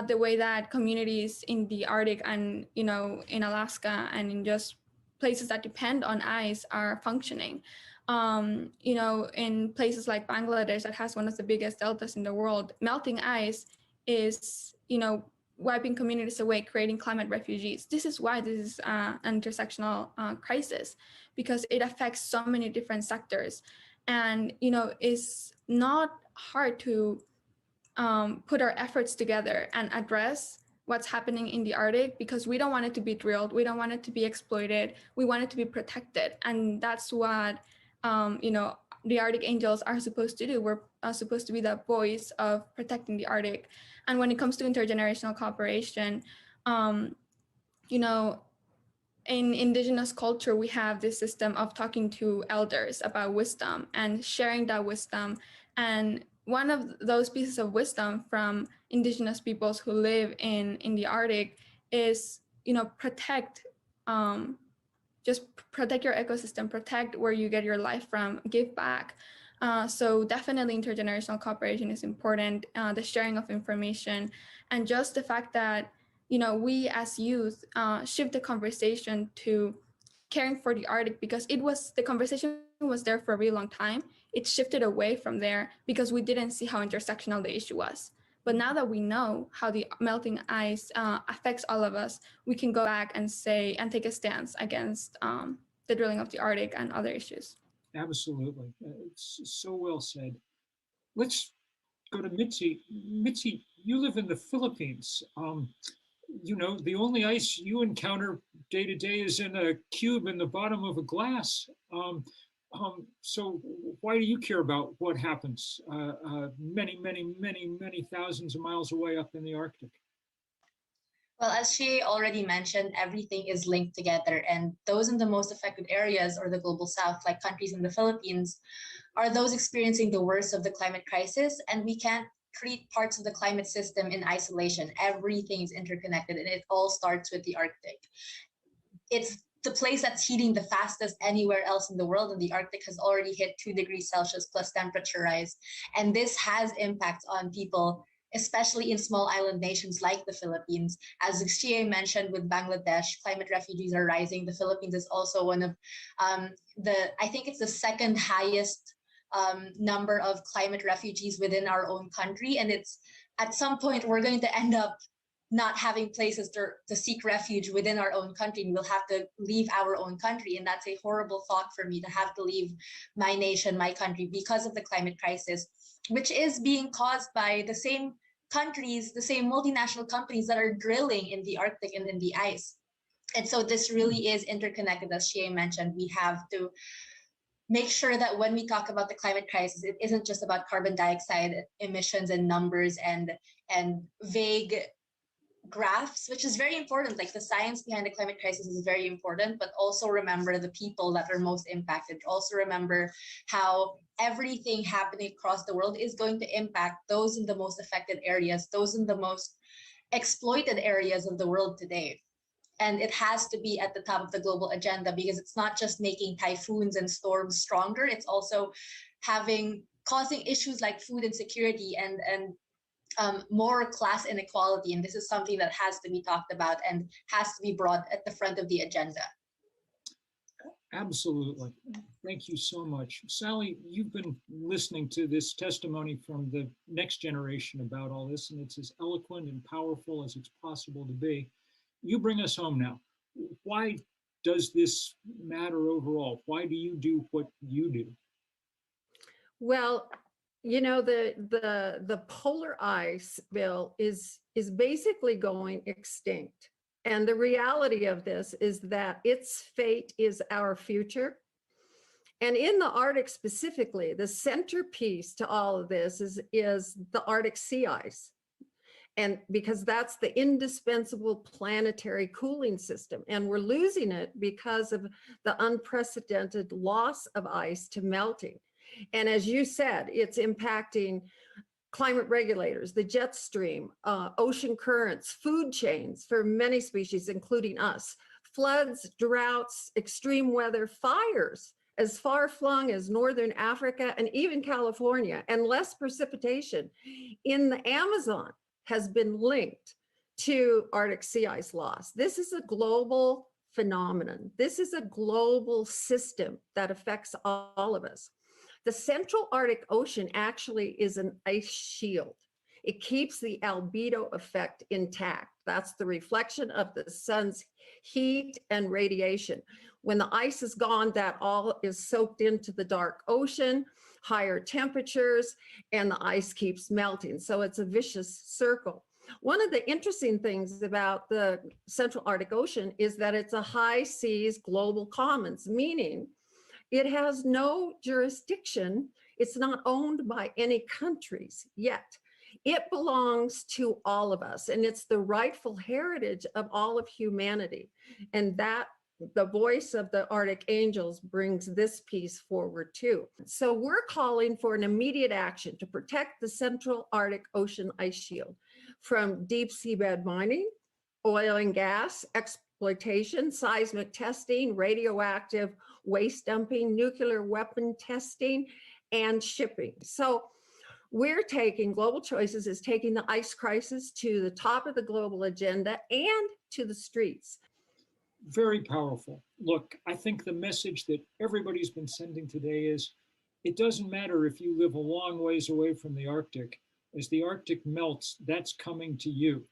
Speaker 19: the way that communities in the Arctic and, you know, in Alaska and in just places that depend on ice are functioning. You know, in places like Bangladesh that has one of the biggest deltas in the world, melting ice is, you know, wiping communities away, creating climate refugees. This is why this is an intersectional crisis, because it affects so many different sectors. And, you know, it's not hard to put our efforts together and address what's happening in the Arctic, because we don't want it to be drilled, we don't want it to be exploited, we want it to be protected. And that's what, you know, the Arctic Angels are supposed to do. We're supposed to be the voice of protecting the Arctic. And when it comes to intergenerational cooperation, you know, in indigenous culture, we have this system of talking to elders about wisdom and sharing that wisdom. And one of those pieces of wisdom from indigenous peoples who live in the Arctic is, you know, just protect your ecosystem, protect where you get your life from, give back. So definitely intergenerational cooperation is important, the sharing of information, and just the fact that, you know, we as youth shift the conversation to caring for the Arctic, because the conversation was there for a really long time. It shifted away from there because we didn't see how intersectional the issue was. But now that we know how the melting ice affects all of us, we can go back and say and take a stance against the drilling of the Arctic and other issues.
Speaker 11: Absolutely. It's so well said. Let's go to Mitzi. Mitzi, you live in the Philippines. You know, the only ice you encounter day to day is in a cube in the bottom of a glass. So why do you care about what happens many thousands of miles away up in the Arctic?
Speaker 22: Well, as she already mentioned, everything is linked together, and those in the most affected areas or the global south, like countries in the Philippines, are those experiencing the worst of the climate crisis, and we can't treat parts of the climate system in isolation. Everything is interconnected, and it all starts with the Arctic. It's the place that's heating the fastest anywhere else in the world, and the Arctic has already hit 2 degrees Celsius plus temperature rise. And this has impacts on people, especially in small island nations like the Philippines. As Xie mentioned, with Bangladesh, climate refugees are rising. The Philippines is also one of I think it's the second highest number of climate refugees within our own country. And it's at some point, we're going to end up not having places to seek refuge within our own country, and we'll have to leave our own country. And that's a horrible thought for me, to have to leave my nation, my country, because of the climate crisis, which is being caused by the same countries, the same multinational companies that are drilling in the Arctic and in the ice. And so this really is interconnected, as Shea mentioned. We have to make sure that when we talk about the climate crisis, it isn't just about carbon dioxide emissions and numbers and vague graphs, which is very important. Like, the science behind the climate crisis is very important, but also remember the people that are most impacted. Also remember how everything happening across the world is going to impact those in the most affected areas, those in the most exploited areas of the world today. And it has to be at the top of the global agenda, because it's not just making typhoons and storms stronger, it's also causing issues like food insecurity and more class inequality. And this is something that has to be talked about and has to be brought at the front of the agenda.
Speaker 11: Absolutely. Thank you so much. Sally, you've been listening to this testimony from the next generation about all this, and it's as eloquent and powerful as it's possible to be. You bring us home now. Why does this matter overall? Why do you do what you do?
Speaker 10: Well, you know, the polar ice, Bill, is basically going extinct. And the reality of this is that its fate is our future. And in the Arctic specifically, the centerpiece to all of this is the Arctic sea ice. And because that's the indispensable planetary cooling system. And we're losing it because of the unprecedented loss of ice to melting. And as you said, it's impacting climate regulators, the jet stream, ocean currents, food chains for many species, including us, floods, droughts, extreme weather, fires as far-flung as Northern Africa and even California, and less precipitation in the Amazon has been linked to Arctic sea ice loss. This is a global phenomenon. This is a global system that affects all of us. The Central Arctic Ocean actually is an ice shield. It keeps the albedo effect intact. That's the reflection of the sun's heat and radiation. When the ice is gone, that all is soaked into the dark ocean, higher temperatures, and the ice keeps melting. So it's a vicious circle. One of the interesting things about the Central Arctic Ocean is that it's a high seas global commons, meaning it has no jurisdiction. It's not owned by any countries yet. It belongs to all of us, and it's the rightful heritage of all of humanity. And that the voice of the Arctic Angels brings this piece forward too. So we're calling for an immediate action to protect the Central Arctic Ocean ice shield from deep seabed mining, oil and gas exploitation, seismic testing, radioactive waste dumping, nuclear weapon testing, and shipping. So Global Choices is taking the ice crisis to the top of the global agenda and to the streets.
Speaker 11: Very powerful. Look, I think the message that everybody's been sending today is, it doesn't matter if you live a long ways away from the Arctic. As the Arctic melts, that's coming to you.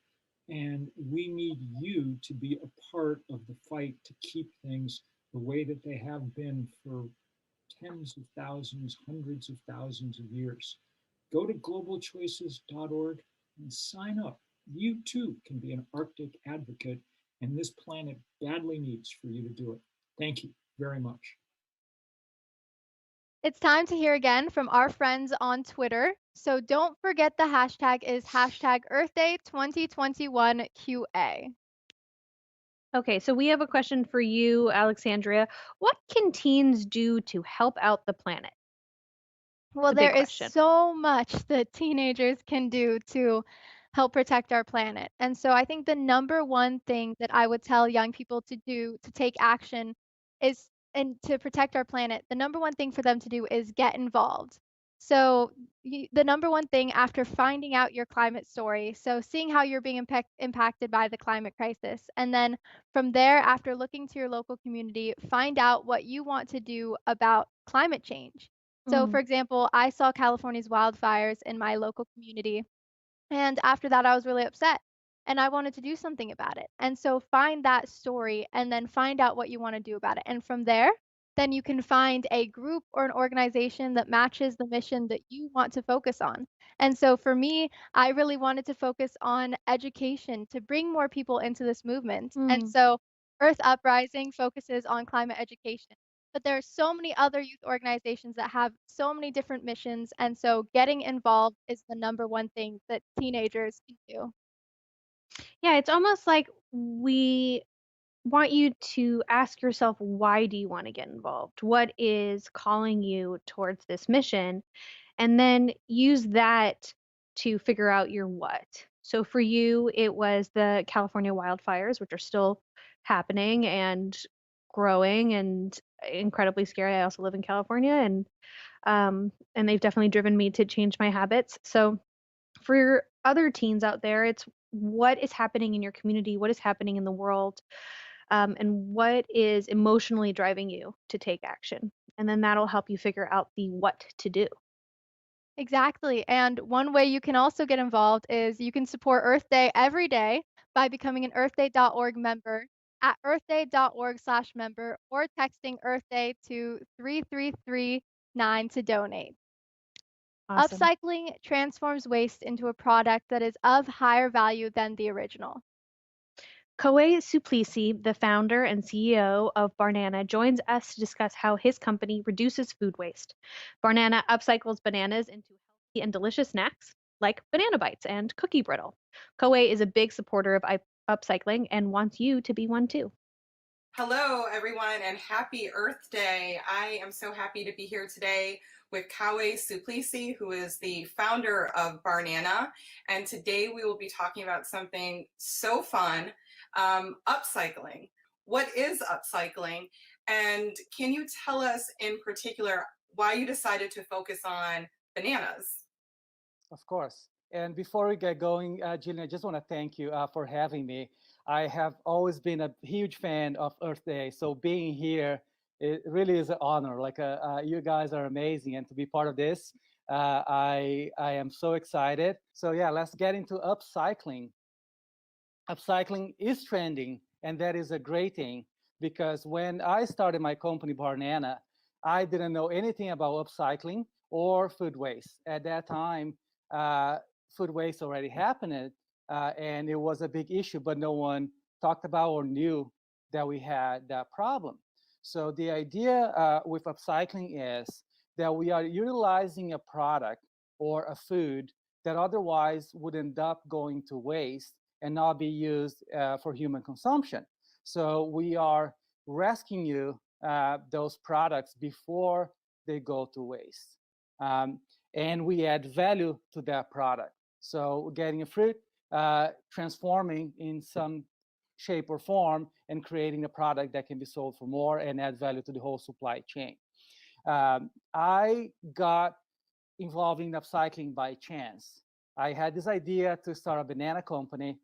Speaker 11: And we need you to be a part of the fight to keep things the way that they have been for tens of thousands, hundreds of thousands of years. Go to globalchoices.org and sign up. You too can be an Arctic advocate, and this planet badly needs for you to do it. Thank you very much.
Speaker 1: It's time to hear again from our friends on Twitter. So don't forget the hashtag is hashtag Earth Day 2021 QA.
Speaker 2: Okay, so we have a question for you, Alexandria. What can teens do to help out the planet?
Speaker 1: Well, there is so much that teenagers can do to help protect our planet. And so I think the number one thing that I would tell young people to do to take action is and to protect our planet, the number one thing for them to do is get involved. So the number one thing after finding out your climate story, so seeing how you're being impacted by the climate crisis, and then from there, after looking to your local community, find out what you want to do about climate change. So, for
Speaker 2: Mm.
Speaker 1: example, I saw California's wildfires in my local community, and after that, I was really upset and I wanted to do something about it. And so find that story and then find out what you want to do about it. And from there, then you can find a group or an organization that matches the mission that you want to focus on. And so for me, I really wanted to focus on education to bring more people into this movement. And
Speaker 2: Mm.
Speaker 1: so Earth Uprising focuses on climate education. But there are so many other youth organizations that have so many different missions, and so getting involved is the number one thing that teenagers can do.
Speaker 2: Yeah, it's almost like we want you to ask yourself, why do you want to get involved? What is calling you towards this mission? And then use that to figure out your what. So for you, it was the California wildfires, which are still happening and growing and incredibly scary. I also live in California, and they've definitely driven me to change my habits. So for your other teens out there, it's what is happening in your community, what is happening in the world, and what is emotionally driving you to take action. And then that'll help you figure out the what to do.
Speaker 1: Exactly. And one way you can also get involved is you can support Earth Day every day by becoming an earthday.org member at earthday.org/member or texting Earth Day to 3339 to donate.
Speaker 2: Awesome.
Speaker 1: Upcycling transforms waste into a product that is of higher value than the original.
Speaker 2: Koe Suplicy, the founder and CEO of Barnana, joins us to discuss how his company reduces food waste. Barnana upcycles bananas into healthy and delicious snacks like banana bites and cookie brittle. Koe is a big supporter of upcycling and wants you to be one too.
Speaker 8: Hello, everyone, and happy Earth Day. I am so happy to be here today with Kawe Suplicy, who is the founder of Barnana. And today we will be talking about something so fun, upcycling. What is upcycling? And can you tell us in particular why you decided to focus on bananas?
Speaker 13: Of course. And before we get going, Jillian, I just want to thank you for having me. I have always been a huge fan of Earth Day, so being here, it really is an honor. Like you guys are amazing, and to be part of this, I am so excited. So yeah, let's get into upcycling. Upcycling is trending, and that is a great thing because when I started my company Barnana, I didn't know anything about upcycling or food waste. At that time, food waste already happened, and it was a big issue, but no one talked about or knew that we had that problem. So the idea with upcycling is that we are utilizing a product or a food that otherwise would end up going to waste and not be used for human consumption. So we are rescuing those products before they go to waste. And we add value to that product. So getting a fruit, transforming in some shape or form, and creating a product that can be sold for more and add value to the whole supply chain. I got involved in upcycling by chance. I had this idea to start a banana company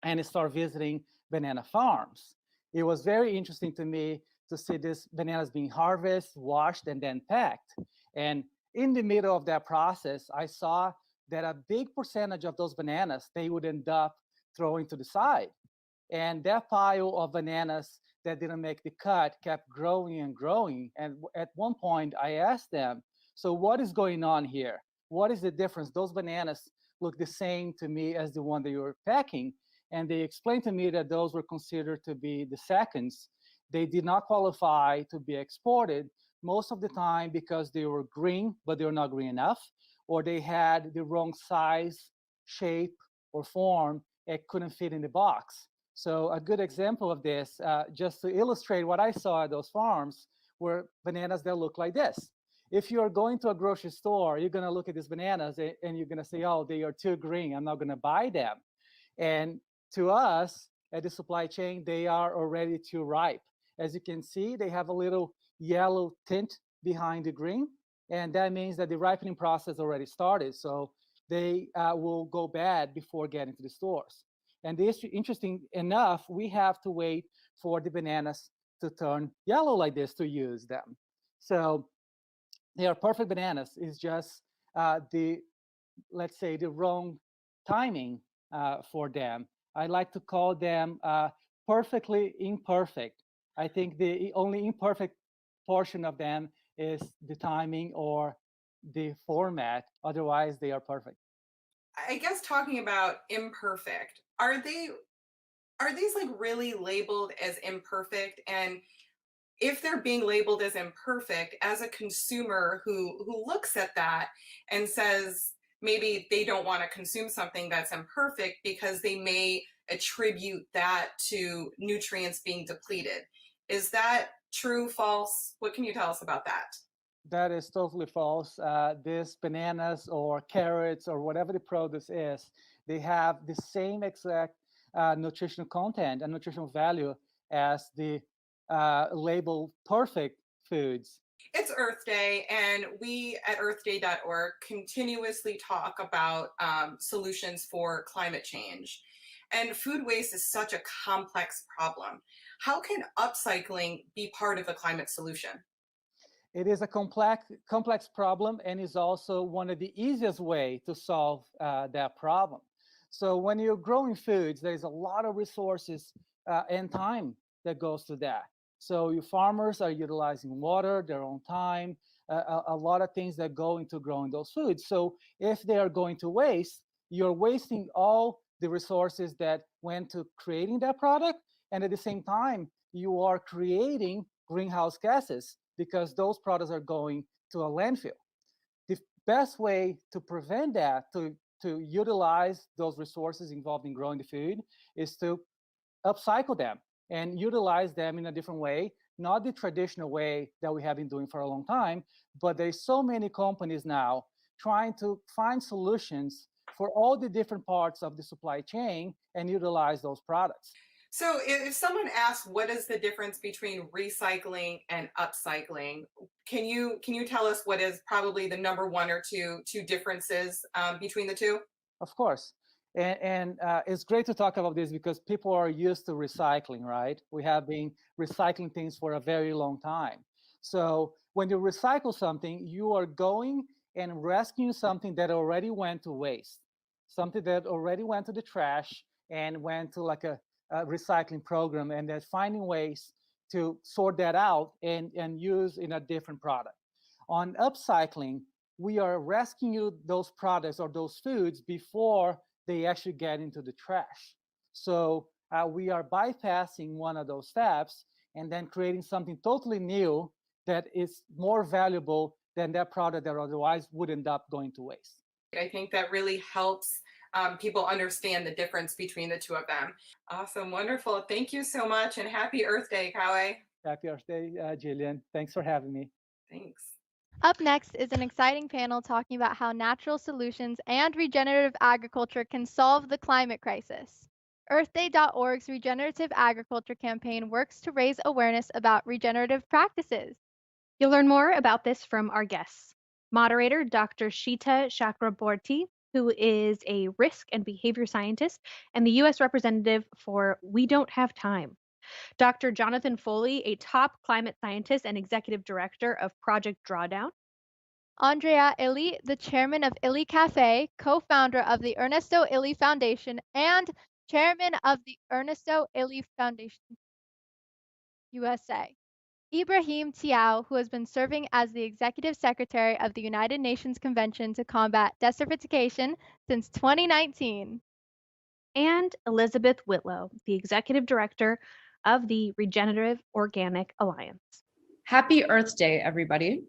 Speaker 13: and start visiting banana farms. It was very interesting to me to see these bananas being harvested, washed, and then packed. And in the middle of that process, I saw that a big percentage of those bananas, they would end up throwing to the side. And that pile of bananas that didn't make the cut kept growing and growing. And at one point, I asked them, so what is going on here? What is the difference? Those bananas look the same to me as the one that you were packing. And they explained to me that those were considered to be the seconds. They did not qualify to be exported most of the time because they were green, but they were not green enough, or they had the wrong size, shape, or form and couldn't fit in the box. So a good example of this, just to illustrate what I saw at those farms, were bananas that look like this. if you're going to a grocery store, you're going to look at these bananas and you're going to say, oh, they are too green, I'm not going to buy them. And to us at the supply chain, they are already too ripe. As you can see, they have a little yellow tint behind the green, and that means that the ripening process already started. So they will go bad before getting to the stores. And this, interesting enough, we have to wait for the bananas to turn yellow like this to use them. So they are perfect bananas. It's just let's say, the wrong timing for them. I like to call them perfectly imperfect. I think the only imperfect portion of them is the timing or the format. Otherwise, they are perfect.
Speaker 8: I guess talking about imperfect, are these like really labeled as imperfect? And if they're being labeled as imperfect, as a consumer who looks at that and says maybe they don't want to consume something that's imperfect because they may attribute that to nutrients being depleted. Is that true, false? What can you tell us about that?
Speaker 13: That is totally false. These bananas or carrots or whatever the produce is, they have the same exact nutritional content and nutritional value as the label perfect foods.
Speaker 8: It's Earth Day, and we at earthday.org continuously talk about solutions for climate change. And food waste is such a complex problem. How can upcycling be part of the climate solution?
Speaker 13: It is a complex problem, and is also one of the easiest way to solve that problem. So when you're growing foods, there's a lot of resources and time that goes to that. So your farmers are utilizing water, their own time, a lot of things that go into growing those foods. So if they are going to waste, you're wasting all the resources that went to creating that product, and at the same time, you are creating greenhouse gases because those products are going to a landfill. The best way to prevent that, to utilize those resources involved in growing the food, is to upcycle them and utilize them in a different way, not the traditional way that we have been doing for a long time, but there's so many companies now trying to find solutions for all the different parts of the supply chain and utilize those products.
Speaker 8: So if someone asks what is the difference between recycling and upcycling, can you tell us what is probably the number one or two differences between the two?
Speaker 13: Of course. And it's great to talk about this because people are used to recycling, right? We have been recycling things for a very long time. So when you recycle something, you are going and rescuing something that already went to waste, something that already went to the trash and went to like a recycling program, and then finding ways to sort that out and use in a different product. On upcycling, we are rescuing those products or those foods before they actually get into the trash. So we are bypassing one of those steps and then creating something totally new that is more valuable than that product that otherwise would end up going to waste.
Speaker 8: I think that really helps people understand the difference between the two of them. Awesome, wonderful. Thank you so much, and happy Earth Day, Kawe.
Speaker 13: Happy Earth Day, Jillian. Thanks for having me.
Speaker 8: Thanks.
Speaker 1: Up next is an exciting panel talking about how natural solutions and regenerative agriculture can solve the climate crisis. EarthDay.org's Regenerative Agriculture campaign works to raise awareness about regenerative practices.
Speaker 2: You'll learn more about this from our guests. Moderator, Dr. Shita Chakraborty, who is a risk and behavior scientist and the U.S. representative for We Don't Have Time. Dr. Jonathan Foley, a top climate scientist and executive director of Project Drawdown.
Speaker 1: Andrea Illy, the chairman of Illy Cafe, co-founder of the Ernesto Illy Foundation, and chairman of the Ernesto Illy Foundation USA. Ibrahim Tiao, who has been serving as the executive secretary of the United Nations Convention to Combat Desertification since 2019.
Speaker 2: And Elizabeth Whitlow, the executive director of the Regenerative Organic Alliance.
Speaker 14: Happy Earth Day, everybody.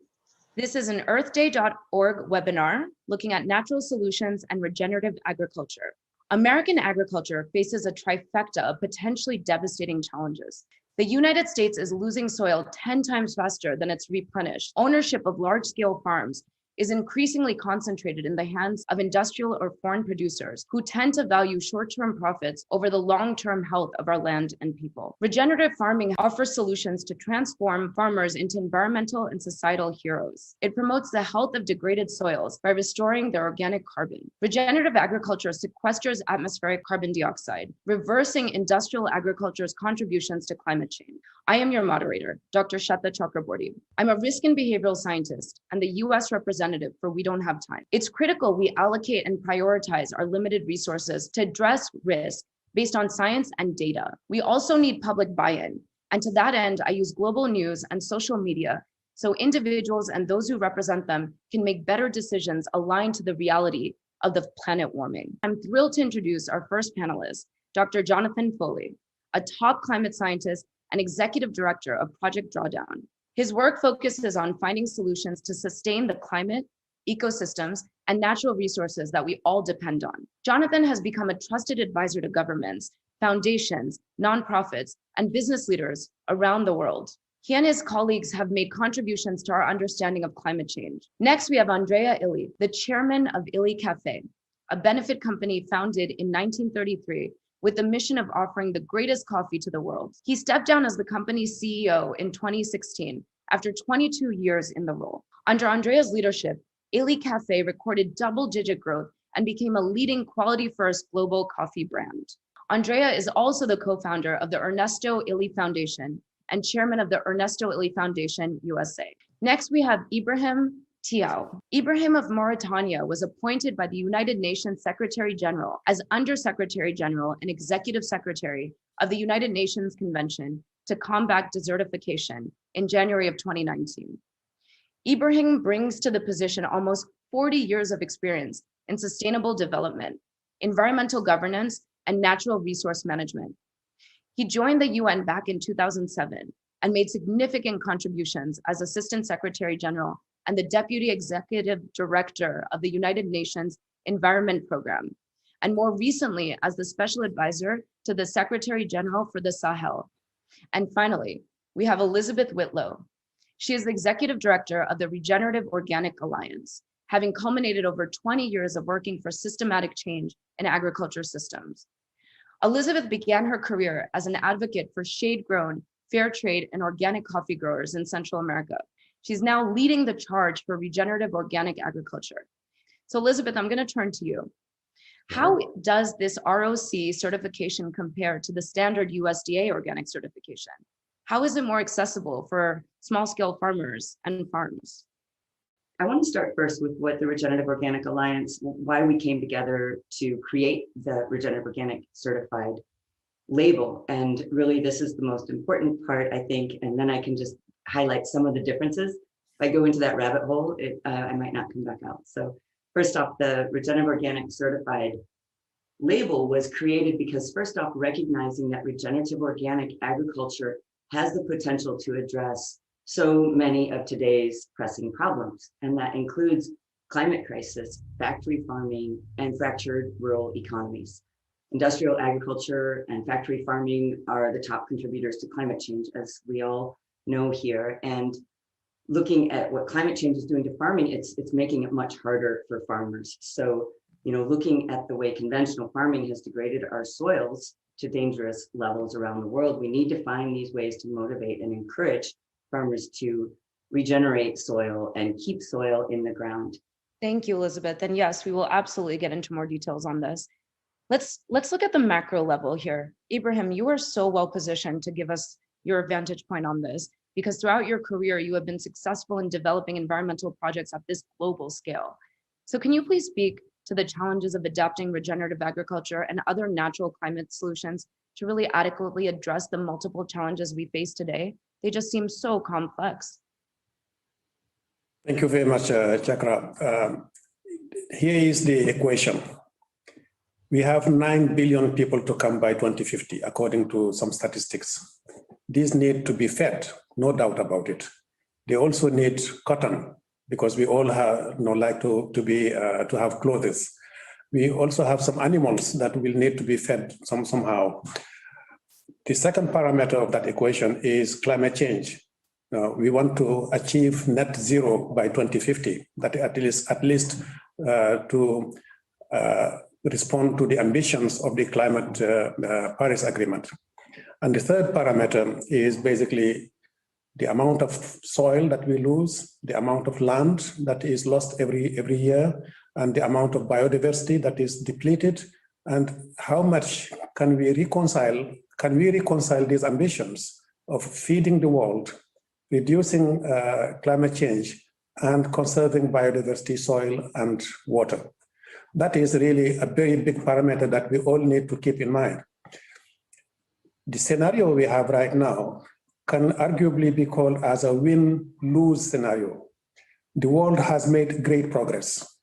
Speaker 14: This is an earthday.org webinar looking at natural solutions and regenerative agriculture. American agriculture faces a trifecta of potentially devastating challenges. The United States is losing soil 10 times faster than it's replenished. Ownership of large-scale farms is increasingly concentrated in the hands of industrial or foreign producers who tend to value short-term profits over the long-term health of our land and people. Regenerative farming offers solutions to transform farmers into environmental and societal heroes. It promotes the health of degraded soils by restoring their organic carbon. Regenerative agriculture sequesters atmospheric carbon dioxide, reversing industrial agriculture's contributions to climate change. I am your moderator, Dr. Shata Chakraborty. I'm a risk and behavioral scientist and the US representative for We Don't Have Time. It's critical we allocate and prioritize our limited resources to address risk based on science and data. We also need public buy-in. And to that end, I use global news and social media so individuals and those who represent them can make better decisions aligned to the reality of the planet warming. I'm thrilled to introduce our first panelist, Dr. Jonathan Foley, a top climate scientist and executive director of Project Drawdown. His work focuses on finding solutions to sustain the climate, ecosystems, and natural resources that we all depend on. Jonathan has become a trusted advisor to governments, foundations, nonprofits, and business leaders around the world. He and his colleagues have made contributions to our understanding of climate change. Next, we have Andrea Illy, the chairman of Illy Cafe, a benefit company founded in 1933 with the mission of offering the greatest coffee to the world. He stepped down as the company's CEO in 2016 after 22 years in the role. Under Andrea's leadership, Illy Cafe recorded double-digit growth and became a leading quality-first global coffee brand. Andrea is also the co-founder of the Ernesto Illy Foundation and chairman of the Ernesto Illy Foundation USA. Next, we have Ibrahim Tiao. Ibrahim of Mauritania was appointed by the United Nations Secretary General as Under-Secretary General and Executive Secretary of the United Nations Convention to Combat Desertification in January of 2019. Ibrahim brings to the position almost 40 years of experience in sustainable development, environmental governance, and natural resource management. He joined the UN back in 2007 and made significant contributions as Assistant Secretary General and the Deputy Executive Director of the United Nations Environment Program, and more recently as the Special Advisor to the Secretary General for the Sahel. And finally, we have Elizabeth Whitlow. She is the Executive Director of the Regenerative Organic Alliance, having culminated over 20 years of working for systematic change in agriculture systems. Elizabeth began her career as an advocate for shade-grown, fair trade, and organic coffee growers in Central America. She's now leading the charge for regenerative organic agriculture. So Elizabeth, I'm going to turn to you. How does this ROC certification compare to the standard USDA organic certification? How is it more accessible for small-scale farmers and farms?
Speaker 15: I want to start first with what the Regenerative Organic Alliance, why we came together to create the Regenerative Organic Certified label. And really, this is the most important part, I think, and then I can just highlight some of the differences. If I go into that rabbit hole, I might not come back out. So first off, the Regenerative Organic Certified label was created because first off, recognizing that regenerative organic agriculture has the potential to address so many of today's pressing problems. And that includes climate crisis, factory farming, and fractured rural economies. Industrial agriculture and factory farming are the top contributors to climate change, as we all know here. And looking at what climate change is doing to farming, it's making it much harder for farmers. So, looking at the way conventional farming has degraded our soils to dangerous levels around the world, we need to find these ways to motivate and encourage farmers to regenerate soil and keep soil in the ground.
Speaker 14: Thank you, Elizabeth. And yes, we will absolutely get into more details on this. Let's look at the macro level here. Ibrahim, you are so well positioned to give us your vantage point on this, because throughout your career, you have been successful in developing environmental projects at this global scale. So can you please speak to the challenges of adapting regenerative agriculture and other natural climate solutions to really adequately address the multiple challenges we face today? They just seem so complex.
Speaker 16: Thank you very much, Chakra. Here is the equation. We have 9 billion people to come by 2050, according to some statistics. These need to be fed, no doubt about it. They also need cotton, because we all have like to have clothes. We also have some animals that will need to be fed somehow. The second parameter of that equation is climate change. Now, we want to achieve net zero by 2050, that at least to respond to the ambitions of the climate Paris Agreement. And the third parameter is basically the amount of soil that we lose, the amount of land that is lost every year, and the amount of biodiversity that is depleted, and how much can we reconcile these ambitions of feeding the world, reducing climate change, and conserving biodiversity, soil, and water. That is really a very big parameter that we all need to keep in mind. The scenario we have right now can arguably be called as a win-lose scenario. The world has made great progress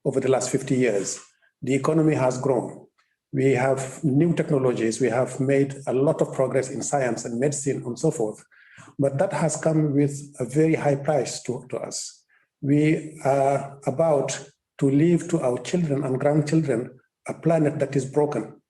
Speaker 16: over the last 50 years. The economy has grown. We have new technologies. We have made a lot of progress in science and medicine and so forth. But that has come with a very high price to us. We are about to leave to our children and grandchildren a planet that is broken.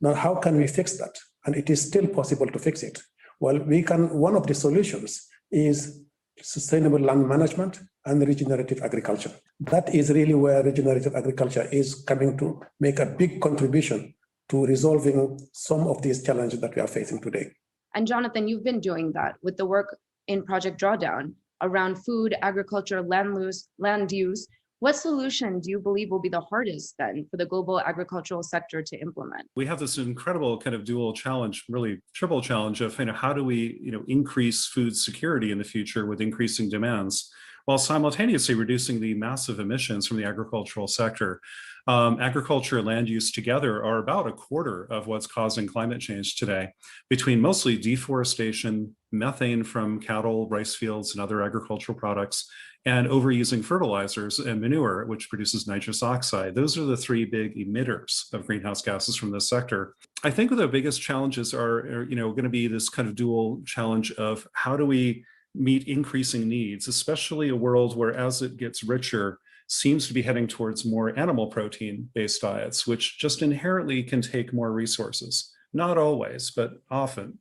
Speaker 16: Now, how can we fix that? And it is still possible to fix it. Well, one of the solutions is sustainable land management and regenerative agriculture. That is really where regenerative agriculture is coming to make a big contribution to resolving some of these challenges that we are facing today.
Speaker 14: And Jonathan, you've been doing that with the work in Project Drawdown around food, agriculture, land use. What solution do you believe will be the hardest then for the global agricultural sector to implement?
Speaker 5: We have this incredible kind of dual challenge, really triple challenge of how do we increase food security in the future with increasing demands, while simultaneously reducing the massive emissions from the agricultural sector. Agriculture and land use together are about a quarter of what's causing climate change today, between mostly deforestation, methane from cattle, rice fields, and other agricultural products, and overusing fertilizers and manure, which produces nitrous oxide. Those are the three big emitters of greenhouse gases from this sector. I think the biggest challenges are going to be this kind of dual challenge of how do we meet increasing needs, especially a world where, as it gets richer, seems to be heading towards more animal protein-based diets, which just inherently can take more resources. Not always, but often.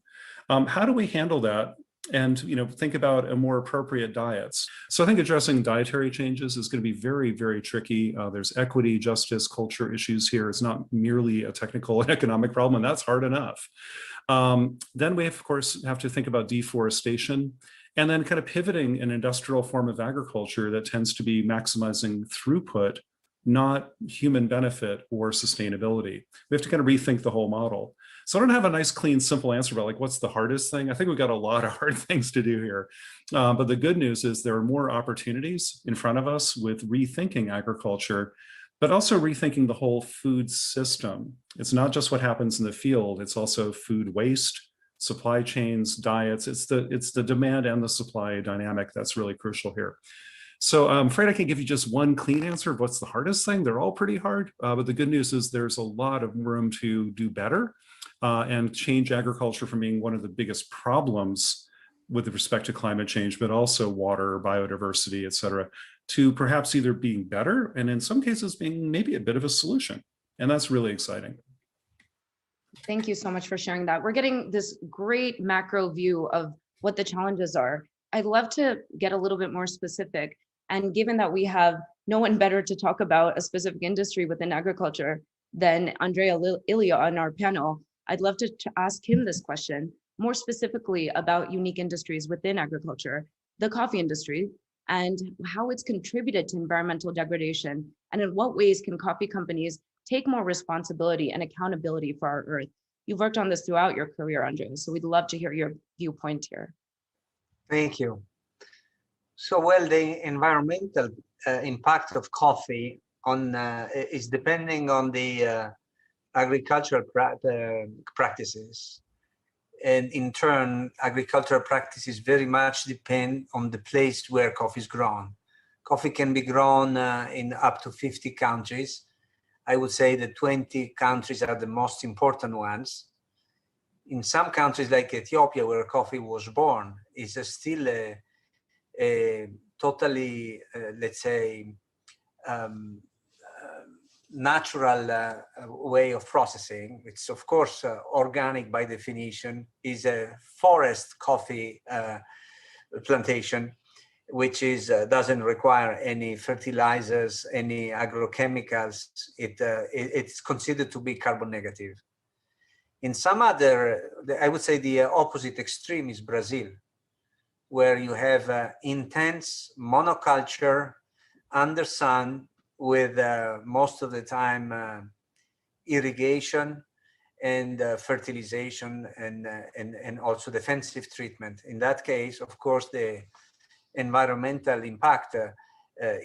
Speaker 5: How do we handle that and think about a more appropriate diets? So I think addressing dietary changes is going to be very, very tricky. There's equity, justice, culture issues here. It's not merely a technical and economic problem, and that's hard enough. Then we, of course, have to think about deforestation, and then kind of pivoting an industrial form of agriculture that tends to be maximizing throughput, not human benefit or sustainability. We have to kind of rethink the whole model. So I don't have a nice, clean, simple answer about what's the hardest thing. I think we've got a lot of hard things to do here. But the good news is there are more opportunities in front of us with rethinking agriculture, but also rethinking the whole food system. It's not just what happens in the field, it's also food waste, supply chains, diets. It's the demand and the supply dynamic that's really crucial here. So I'm afraid I can't give you just one clean answer of what's the hardest thing. They're all pretty hard, but the good news is there's a lot of room to do better and change agriculture from being one of the biggest problems with respect to climate change, but also water, biodiversity, et cetera, to perhaps either being better and in some cases being maybe a bit of a solution. And that's really exciting.
Speaker 14: Thank you so much for sharing that. We're getting this great macro view of what the challenges are. I'd love to get a little bit more specific. And given that we have no one better to talk about a specific industry within agriculture than Andrea Ilya on our panel, I'd love to ask him this question, more specifically about unique industries within agriculture, the coffee industry, and how it's contributed to environmental degradation, and in what ways can coffee companies take more responsibility and accountability for our earth. You've worked on this throughout your career, Andrea, so we'd love to hear your viewpoint here.
Speaker 12: Thank you. So, well, the environmental impact of coffee is depending on the agricultural practices. And in turn, agricultural practices very much depend on the place where coffee is grown. Coffee can be grown in up to 50 countries. I would say that 20 countries are the most important ones. In some countries like Ethiopia, where coffee was born, is still a totally, let's say, natural way of processing. It's of course organic by definition, is a forest coffee plantation, which is doesn't require any fertilizers, any agrochemicals. It's considered to be carbon negative. In some other, I would say the opposite extreme is Brazil, where you have intense monoculture under sun with most of the time irrigation and fertilization and also defensive treatment. In that case, of course, the environmental impact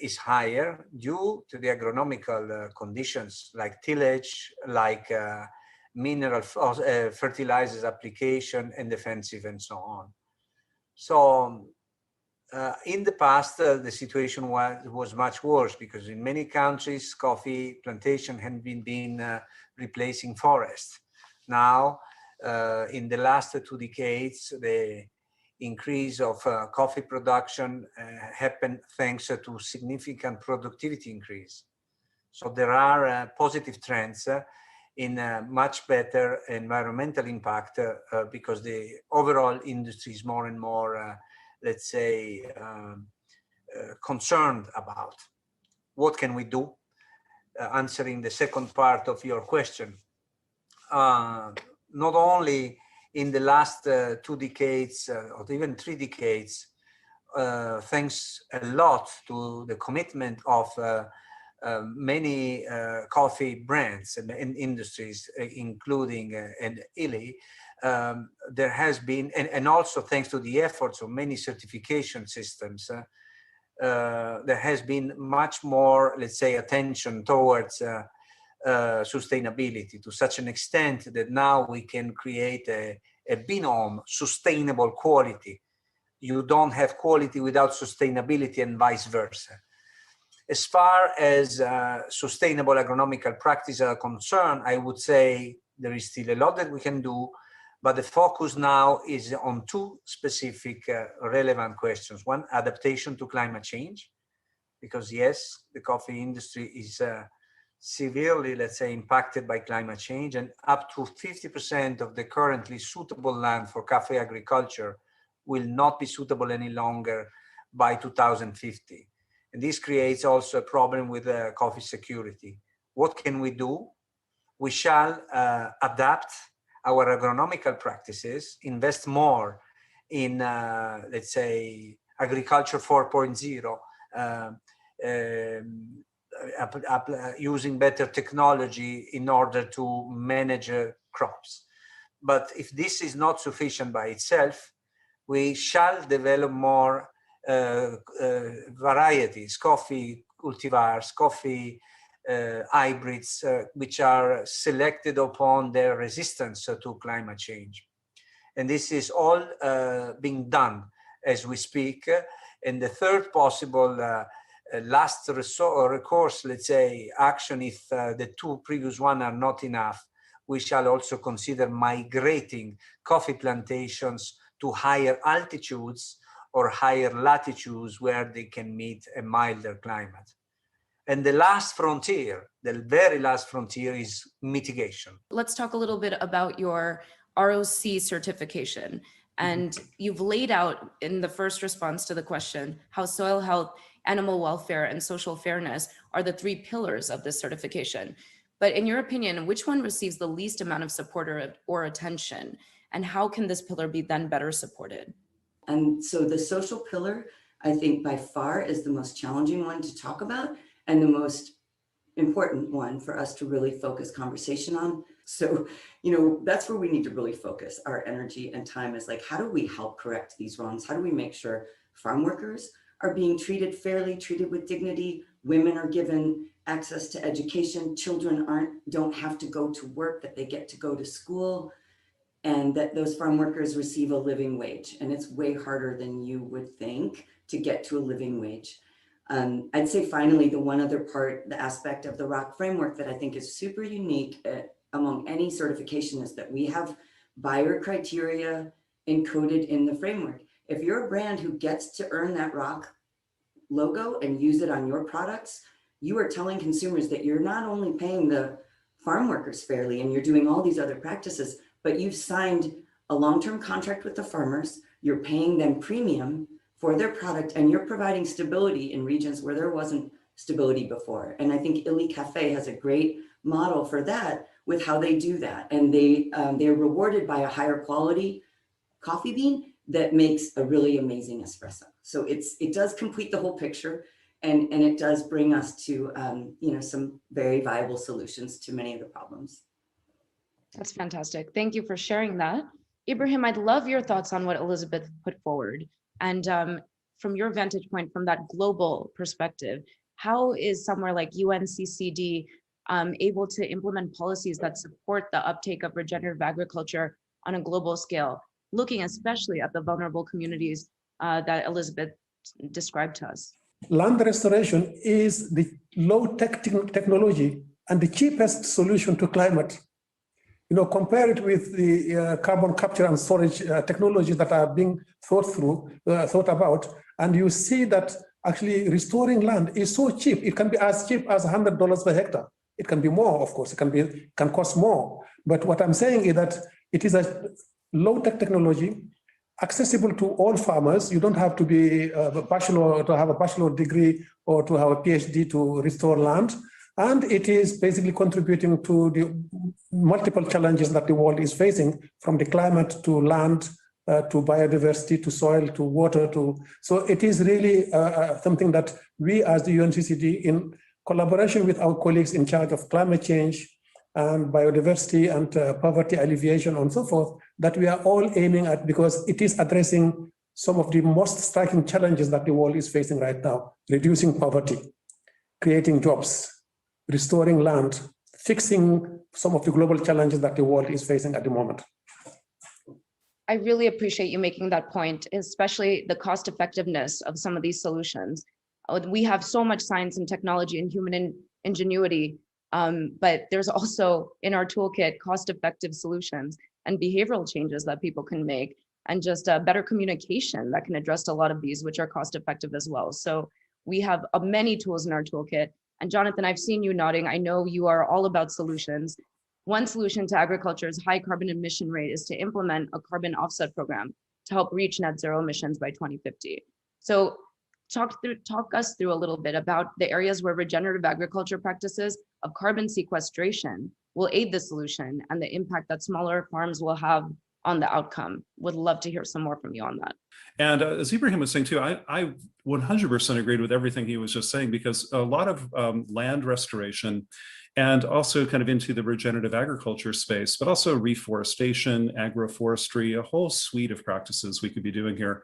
Speaker 12: is higher due to the agronomical conditions like tillage, like mineral fertilizers application and defensive and so on. So in the past, the situation was much worse because in many countries, coffee plantation had been replacing forests. Now, in the last 2 decades, the increase of coffee production happened thanks to significant productivity increase. So there are positive trends in much better environmental impact because the overall industry is more and more, let's say, concerned about. What can we do? Answering the second part of your question. Not only in the last 2 decades or even 3 decades, thanks a lot to the commitment of many coffee brands and industries, including and Illy, there has been, and also thanks to the efforts of many certification systems, there has been much more, let's say, attention towards sustainability, to such an extent that now we can create a binom, sustainable quality. You don't have quality without sustainability and vice versa. As far as sustainable agronomical practices are concerned, I would say there is still a lot that we can do, but the focus now is on 2 specific relevant questions. One, adaptation to climate change, because yes, the coffee industry is severely, let's say, impacted by climate change, and up to 50% of the currently suitable land for coffee agriculture will not be suitable any longer by 2050. And this creates also a problem with coffee security. What can we do? We shall adapt our agronomical practices, invest more in, let's say, agriculture 4.0, using better technology in order to manage crops. But if this is not sufficient by itself, we shall develop more varieties, coffee cultivars, coffee hybrids, which are selected upon their resistance to climate change. And this is all being done as we speak. And the third possible last recourse, let's say, action, if the 2 previous ones are not enough, we shall also consider migrating coffee plantations to higher altitudes or higher latitudes where they can meet a milder climate. And the last frontier, the very last frontier, is mitigation.
Speaker 14: Let's talk a little bit about your ROC certification. And you've laid out in the first response to the question how soil health, animal welfare, and social fairness are the 3 pillars of this certification. But in your opinion, which one receives the least amount of support or attention? And how can this pillar be then better supported?
Speaker 15: And so the social pillar, I think by far is the most challenging one to talk about and the most important one for us to really focus conversation on. So, that's where we need to really focus our energy and time, is like, how do we help correct these wrongs? How do we make sure farm workers are being treated fairly, treated with dignity? Women are given access to education. Children don't have to go to work, that they get to go to school, and that those farm workers receive a living wage. And it's way harder than you would think to get to a living wage. I'd say finally, the one other part, the aspect of the ROC framework that I think is super unique among any certification is that we have buyer criteria encoded in the framework. If you're a brand who gets to earn that ROC logo and use it on your products, you are telling consumers that you're not only paying the farm workers fairly and you're doing all these other practices, but you've signed a long-term contract with the farmers, you're paying them premium for their product, and you're providing stability in regions where there wasn't stability before. And I think Illy Cafe has a great model for that with how they do that. And they're rewarded by a higher quality coffee bean that makes a really amazing espresso. So it does complete the whole picture, and it does bring us to some very viable solutions to many of the problems.
Speaker 14: That's fantastic. Thank you for sharing that. Ibrahim, I'd love your thoughts on what Elizabeth put forward. And from your vantage point, from that global perspective, how is somewhere like UNCCD able to implement policies that support the uptake of regenerative agriculture on a global scale, looking especially at the vulnerable communities that Elizabeth described to us?
Speaker 16: Land restoration is the low-tech technology and the cheapest solution to climate. Compare it with the carbon capture and storage technologies that are being thought about, and you see that actually restoring land is so cheap. It can be as cheap as $100 per hectare. It can be more, of course. It can cost more. But what I'm saying is that it is a low-tech technology, accessible to all farmers. You don't have to be a bachelor, to have a bachelor degree or to have a PhD to restore land. And it is basically contributing to the multiple challenges that the world is facing, from the climate to land, to biodiversity, to soil, to water. So it is really something that we as the UNCCD, in collaboration with our colleagues in charge of climate change and biodiversity and poverty alleviation and so forth, that we are all aiming at, because it is addressing some of the most striking challenges that the world is facing right now: reducing poverty, creating jobs, restoring land, fixing some of the global challenges that the world is facing at the moment.
Speaker 14: I really appreciate you making that point, especially the cost effectiveness of some of these solutions. We have so much science and technology and human ingenuity, but there's also in our toolkit cost-effective solutions and behavioral changes that people can make, and just better communication that can address a lot of these, which are cost-effective as well. So we have many tools in our toolkit. And Jonathan, I've seen you nodding. I know you are all about solutions. One solution to agriculture's high carbon emission rate is to implement a carbon offset program to help reach net zero emissions by 2050. So talk us through a little bit about the areas where regenerative agriculture practices of carbon sequestration will aid the solution and the impact that smaller farms will have on the outcome. Would love to hear some more from you on that.
Speaker 5: And as Ibrahim was saying too, I 100% agreed with everything he was just saying, because a lot of land restoration, and also kind of into the regenerative agriculture space, but also reforestation, agroforestry, a whole suite of practices we could be doing here,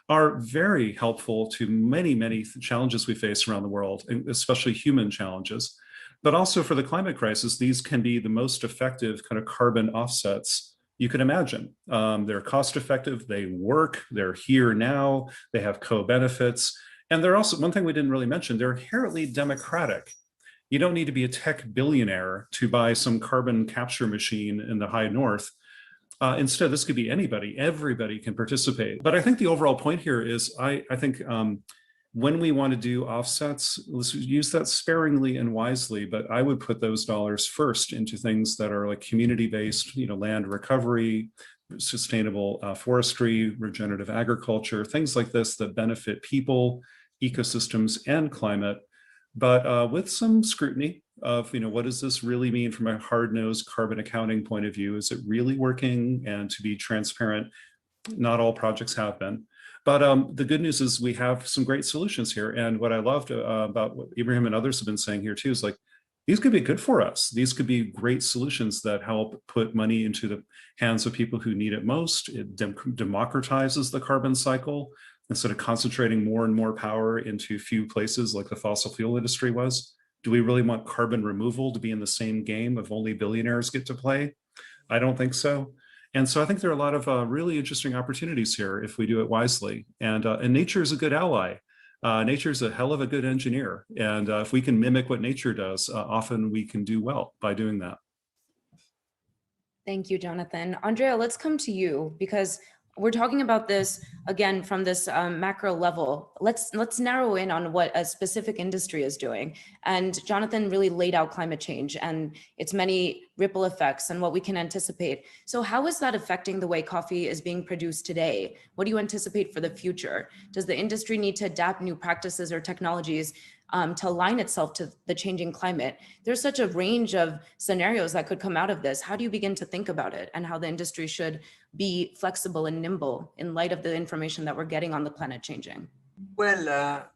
Speaker 5: are very helpful to many, many challenges we face around the world, especially human challenges. But also for the climate crisis, these can be the most effective kind of carbon offsets you can imagine. They're cost effective, they work, they're here now, they have co-benefits. And they're also, one thing we didn't really mention, they're inherently democratic. You don't need to be a tech billionaire to buy some carbon capture machine in the high north. Instead, this could be anybody, everybody can participate. But I think the overall point here is, I think when we want to do offsets, let's use that sparingly and wisely, but I would put those dollars first into things that are like community-based, land recovery, sustainable forestry, regenerative agriculture, things like this that benefit people, ecosystems, and climate, but with some scrutiny of, what does this really mean from a hard-nosed carbon accounting point of view? Is it really working? And to be transparent, not all projects have been. But the good news is we have some great solutions here. And what I loved about what Ibrahim and others have been saying here too is, like, these could be good for us. These could be great solutions that help put money into the hands of people who need it most. It democratizes the carbon cycle instead of concentrating more and more power into few places like the fossil fuel industry was. Do we really want carbon removal to be in the same game of only billionaires get to play? I don't think so. And so I think there are a lot of really interesting opportunities here if we do it wisely. And nature is a good ally. Nature is a hell of a good engineer. And if we can mimic what nature does, often we can do well by doing that.
Speaker 14: Thank you, Jonathan. Andrea, let's come to you, because we're talking about this again from this macro level. Let's narrow in on what a specific industry is doing. And Jonathan really laid out climate change and its many ripple effects and what we can anticipate. So how is that affecting the way coffee is being produced today? What do you anticipate for the future? Does the industry need to adapt new practices or technologies to align itself to the changing climate? There's such a range of scenarios that could come out of this. How do you begin to think about it and how the industry should be flexible and nimble in light of the information that we're getting on the planet changing?
Speaker 12: Well,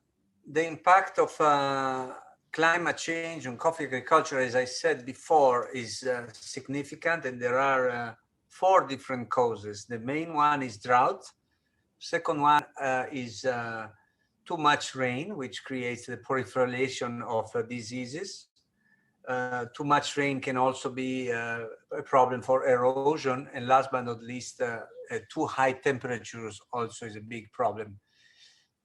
Speaker 12: the impact of climate change on coffee agriculture, as I said before, is significant, and there are 4 different causes. The main one is drought. Second one is too much rain, which creates the proliferation of diseases. Too much rain can also be a problem for erosion. And last but not least, too high temperatures also is a big problem.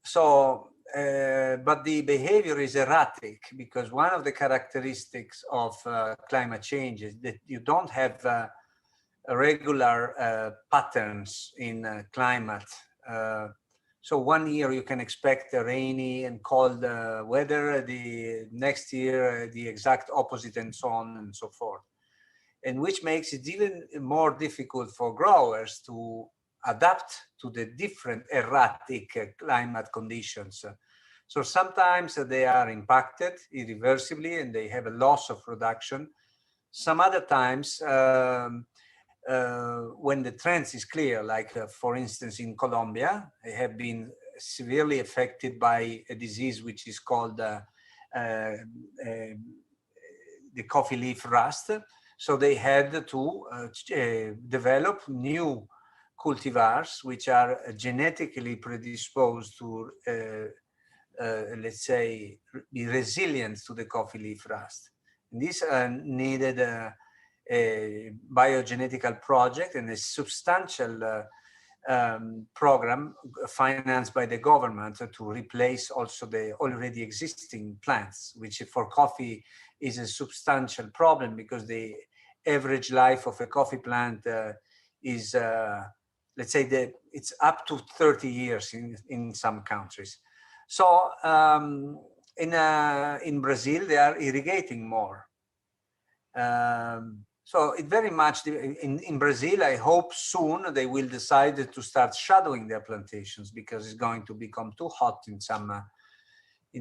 Speaker 12: So, but the behavior is erratic, because one of the characteristics of climate change is that you don't have regular patterns in climate. So one year you can expect a rainy and cold weather, the next year the exact opposite, and so on and so forth. And which makes it even more difficult for growers to adapt to the different erratic climate conditions. So sometimes they are impacted irreversibly and they have a loss of production. Some other times, when the trend is clear, like for instance in Colombia, they have been severely affected by a disease which is called the coffee leaf rust. So they had to develop new cultivars which are genetically predisposed to, let's say, be resilient to the coffee leaf rust. And this needed a biogenetical project and a substantial program financed by the government to replace also the already existing plants, which for coffee is a substantial problem because the average life of a coffee plant is, let's say, it's up to 30 years in some countries. So in Brazil, they are irrigating more. So it very much, in Brazil, I hope soon they will decide to start shadowing their plantations because it's going to become too hot in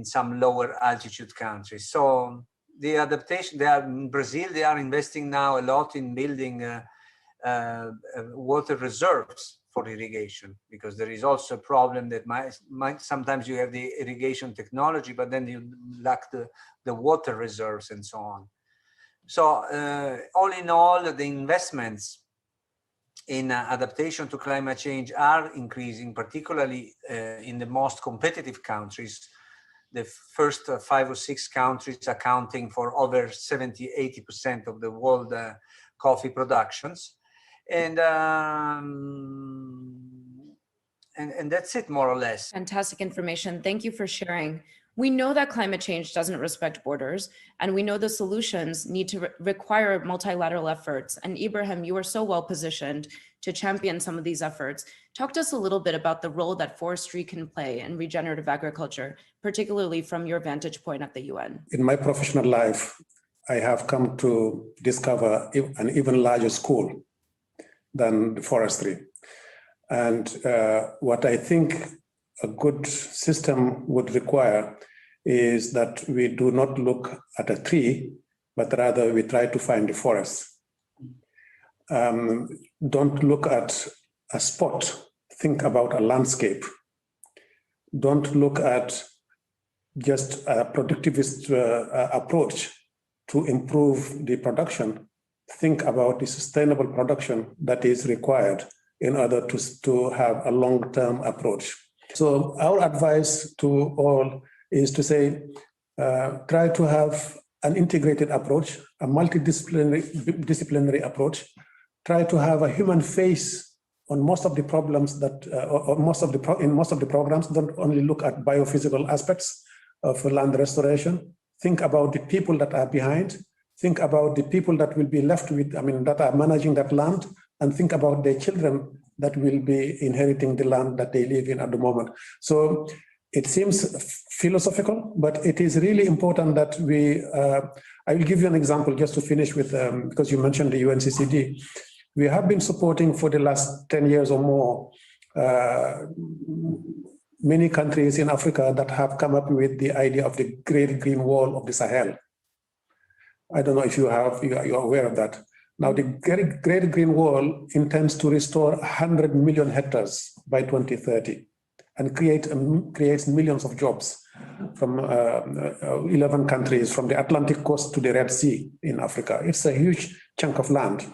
Speaker 12: some lower altitude countries. So the adaptation, in Brazil, they are investing now a lot in building water reserves for irrigation, because there is also a problem that might sometimes you have the irrigation technology, but then you lack the water reserves and so on. So all in all, the investments in adaptation to climate change are increasing, particularly in the most competitive countries, the first 5 or 6 countries accounting for over 70–80% of the world coffee productions. And that's it, more or less.
Speaker 14: Fantastic information. Thank you for sharing. We know that climate change doesn't respect borders, and we know the solutions need to require multilateral efforts. And Ibrahim, you are so well positioned to champion some of these efforts. Talk to us a little bit about the role that forestry can play in regenerative agriculture, particularly from your vantage point at the UN.
Speaker 16: In my professional life, I have come to discover an even larger school than forestry. And what I think a good system would require is that we do not look at a tree, but rather we try to find the forest. Don't look at a spot, think about a landscape. Don't look at just a productivist approach to improve the production. Think about the sustainable production that is required in order to have a long-term approach. So our advice to all is to say, try to have an integrated approach, a multidisciplinary approach. Try to have a human face on most of the problems that, in most of the programs. Don't only look at biophysical aspects of land restoration. Think about the people that are behind. Think about the people that will be left with, that are managing that land, and think about their children that will be inheriting the land that they live in at the moment. So it seems philosophical, but it is really important that we, I will give you an example just to finish with, because you mentioned the UNCCD. We have been supporting for the last 10 years or more many countries in Africa that have come up with the idea of the Great Green Wall of the Sahel. I don't know if you're aware of that. Now, the Great Green Wall intends to restore 100 million hectares by 2030 and creates millions of jobs from 11 countries, from the Atlantic coast to the Red Sea in Africa. It's a huge chunk of land.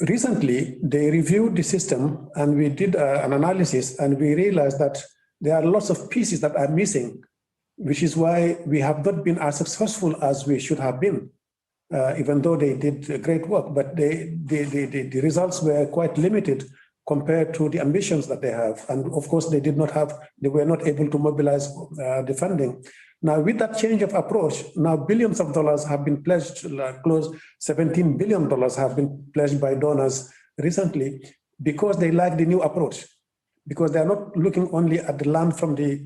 Speaker 16: Recently, they reviewed the system and we did an analysis and we realized that there are lots of pieces that are missing, which is why we have not been as successful as we should have been, even though they did great work, but the results were quite limited compared to the ambitions that they have. And of course, they were not able to mobilize the funding. Now, with that change of approach, now billions of dollars have been pledged, close $17 billion have been pledged by donors recently because they like the new approach, because they are not looking only at the land from the,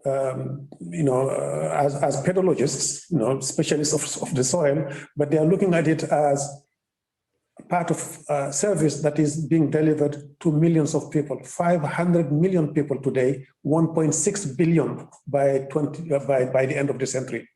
Speaker 16: as pedologists, specialists of the soil, but they are looking at it as part of service that is being delivered to millions of people, 500 million people today, 1.6 billion by the end of the century.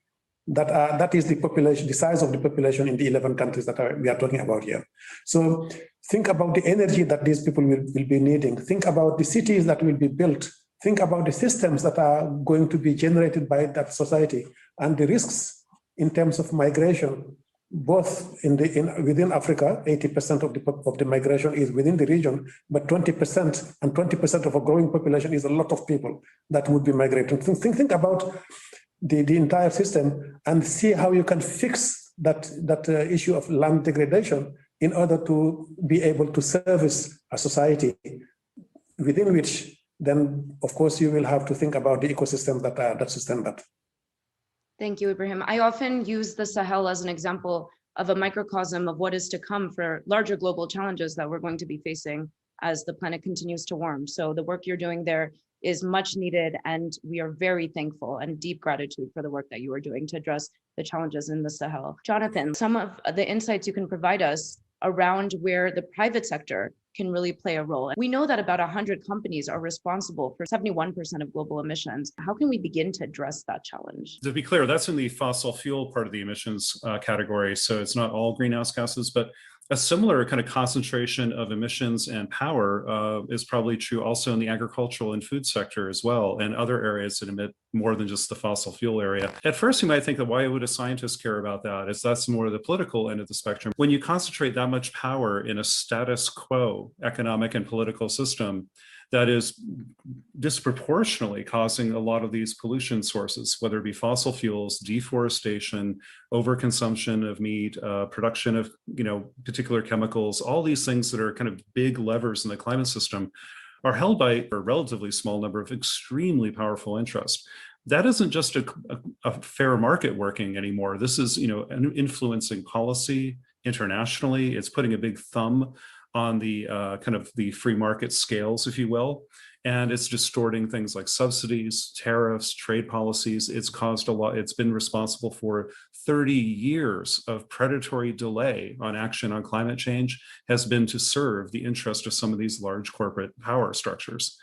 Speaker 16: That is the population, the size of the population in the 11 countries that we are talking about here. So think about the energy that these people will be needing. Think about the cities that will be built. Think about the systems that are going to be generated by that society and the risks in terms of migration. Both within Africa, 80% of the migration is within the region, but 20% and 20% of a growing population is a lot of people that would be migrating. Think about the entire system and see how you can fix that issue of land degradation in order to be able to service a society within which then, of course, you will have to think about the ecosystem that sustain that.
Speaker 14: Thank you, Ibrahim. I often use the Sahel as an example of a microcosm of what is to come for larger global challenges that we're going to be facing as the planet continues to warm. So the work you're doing there is much needed, and we are very thankful and deep gratitude for the work that you are doing to address the challenges in the Sahel. Jonathan, some of the insights you can provide us around where the private sector can really play a role. We know that about 100 companies are responsible for 71% of global emissions. How can we begin to address that challenge?
Speaker 5: To be clear, that's in the fossil fuel part of the emissions category. So it's not all greenhouse gases, but a similar kind of concentration of emissions and power is probably true also in the agricultural and food sector as well, and other areas that emit more than just the fossil fuel area. At first, you might think that why would a scientist care about that? That's more the political end of the spectrum. When you concentrate that much power in a status quo economic and political system, that is disproportionately causing a lot of these pollution sources, whether it be fossil fuels, deforestation, overconsumption of meat, production of particular chemicals, all these things that are kind of big levers in the climate system are held by a relatively small number of extremely powerful interests. That isn't just a fair market working anymore. This is influencing policy internationally. It's putting a big thumb on the kind of the free market scales, if you will. And it's distorting things like subsidies, tariffs, trade policies. It's caused a lot. It's been responsible for 30 years of predatory delay on action on climate change, has been to serve the interest of some of these large corporate power structures.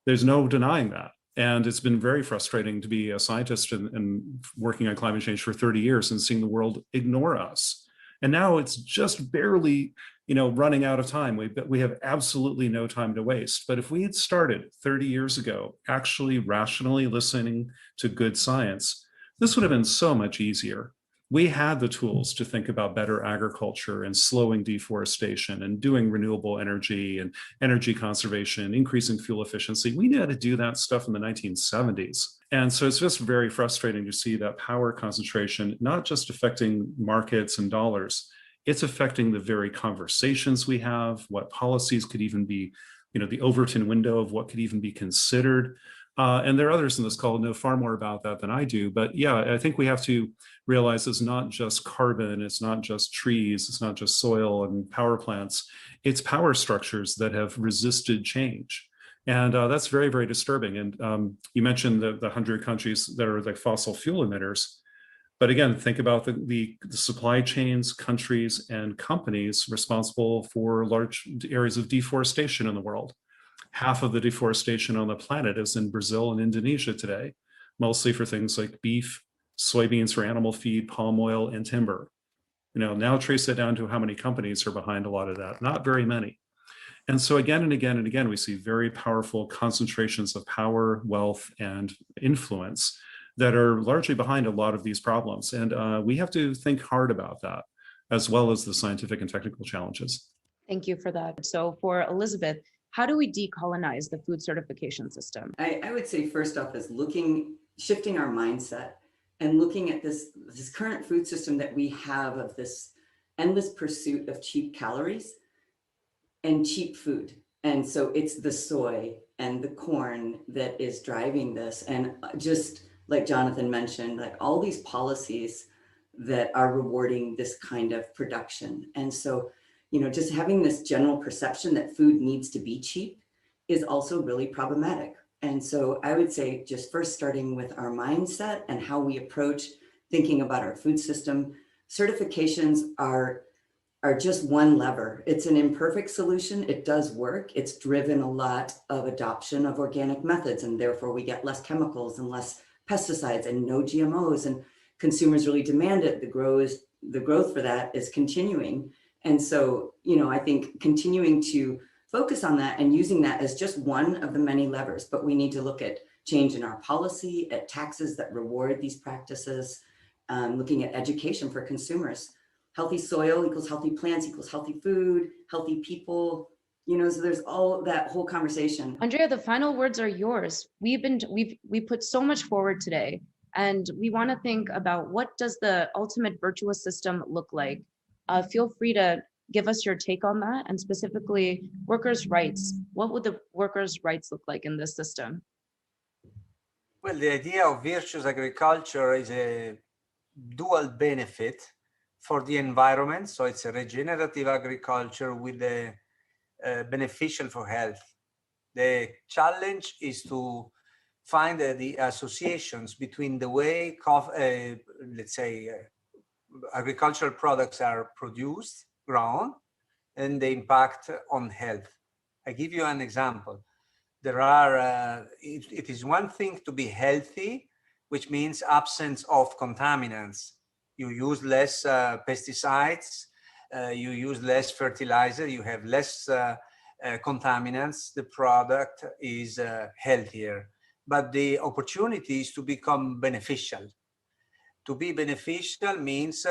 Speaker 5: There's no denying that. And it's been very frustrating to be a scientist and working on climate change for 30 years and seeing the world ignore us. And now it's just barely running out of time. We have absolutely no time to waste. But if we had started 30 years ago, actually rationally listening to good science, this would have been so much easier. We had the tools to think about better agriculture and slowing deforestation and doing renewable energy and energy conservation, increasing fuel efficiency. We knew how to do that stuff in the 1970s. And so it's just very frustrating to see that power concentration, not just affecting markets and dollars, it's affecting the very conversations we have, what policies could even be, the Overton window of what could even be considered. And there are others in this call who know far more about that than I do. But yeah, I think we have to realize it's not just carbon, it's not just trees, it's not just soil and power plants, it's power structures that have resisted change. And that's very, very disturbing. And you mentioned the 100 countries that are like fossil fuel emitters. But again, think about the supply chains, countries, and companies responsible for large areas of deforestation in the world. Half of the deforestation on the planet is in Brazil and Indonesia today, mostly for things like beef, soybeans for animal feed, palm oil, and timber. Now trace it down to how many companies are behind a lot of that. Not very many. And so again and again and again, we see very powerful concentrations of power, wealth, and influence that are largely behind a lot of these problems. And we have to think hard about that, as well as the scientific and technical challenges.
Speaker 14: Thank you for that. So for Elizabeth, how do we decolonize the food certification system?
Speaker 15: I would say first off is shifting our mindset and looking at this current food system that we have of this endless pursuit of cheap calories and cheap food. And so it's the soy and the corn that is driving this. And just like Jonathan mentioned, like all these policies that are rewarding this kind of production. And so, just having this general perception that food needs to be cheap is also really problematic. And so I would say just first starting with our mindset and how we approach thinking about our food system. Certifications are just one lever. It's an imperfect solution. It does work. It's driven a lot of adoption of organic methods, and therefore we get less chemicals and less pesticides and no GMOs, and consumers really demand it. The growth for that is continuing. And so, I think continuing to focus on that and using that as just one of the many levers, but we need to look at change in our policy, at taxes that reward these practices, looking at education for consumers. Healthy soil equals healthy plants equals healthy food, healthy people, so there's all that whole conversation.
Speaker 14: Andrea, the final words are yours. We put so much forward today, and we want to think about what does the ultimate virtuous system look like. Feel free to give us your take on that, and specifically workers' rights. What would the workers' rights look like in this system?
Speaker 12: Well, the idea of virtuous agriculture is a dual benefit for the environment. So it's a regenerative agriculture with a beneficial for health. The challenge is to find the associations between the way agricultural products are produced, grown, and the impact on health. I give you an example. There are, it is one thing to be healthy, which means absence of contaminants. You use less pesticides, you use less fertilizer, you have less contaminants, the product is healthier. But the opportunity is to become beneficial. To be beneficial means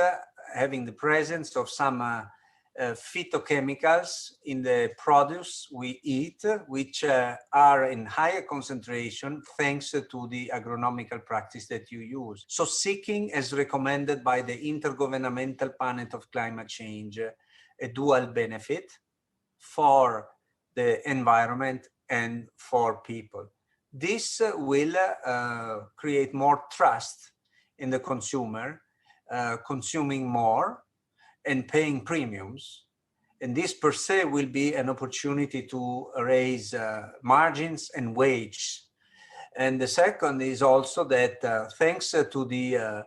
Speaker 12: having the presence of some phytochemicals in the produce we eat, which are in higher concentration thanks to the agronomical practice that you use. So seeking, as recommended by the Intergovernmental Panel of Climate Change, a dual benefit for the environment and for people. This will create more trust in the consumer, consuming more and paying premiums. And this per se will be an opportunity to raise margins and wage. And the second is also that thanks to the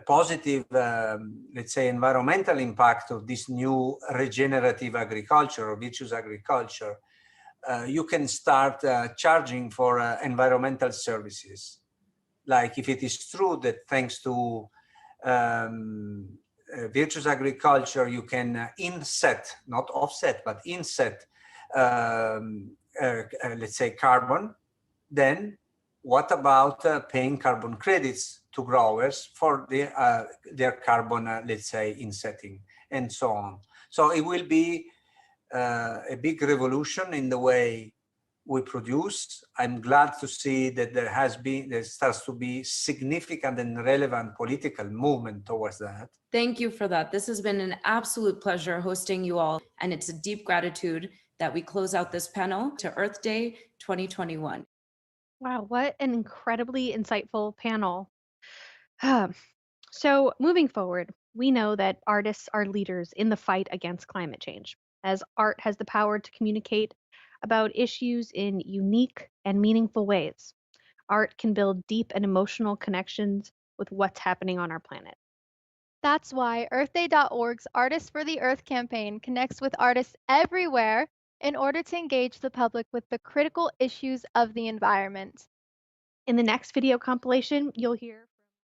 Speaker 12: positive, let's say, environmental impact of this new regenerative agriculture or virtuous agriculture, you can start charging for environmental services. Like if it is true that thanks to virtuous agriculture, you can inset, not offset, but inset, let's say, carbon, then what about paying carbon credits to growers for their carbon, let's say, insetting, and so on. So it will be a big revolution in the way we produce. I'm glad to see that there starts to be significant and relevant political movement towards that.
Speaker 14: Thank you for that. This has been an absolute pleasure hosting you all, and it's a deep gratitude that we close out this panel to Earth Day 2021.
Speaker 2: Wow, what an incredibly insightful panel. So, moving forward, we know that artists are leaders in the fight against climate change, as art has the power to communicate about issues in unique and meaningful ways. Art can build deep and emotional connections with what's happening on our planet.
Speaker 1: That's why EarthDay.org's Artists for the Earth campaign connects with artists everywhere in order to engage the public with the critical issues of the environment.
Speaker 2: In the next video compilation, you'll hear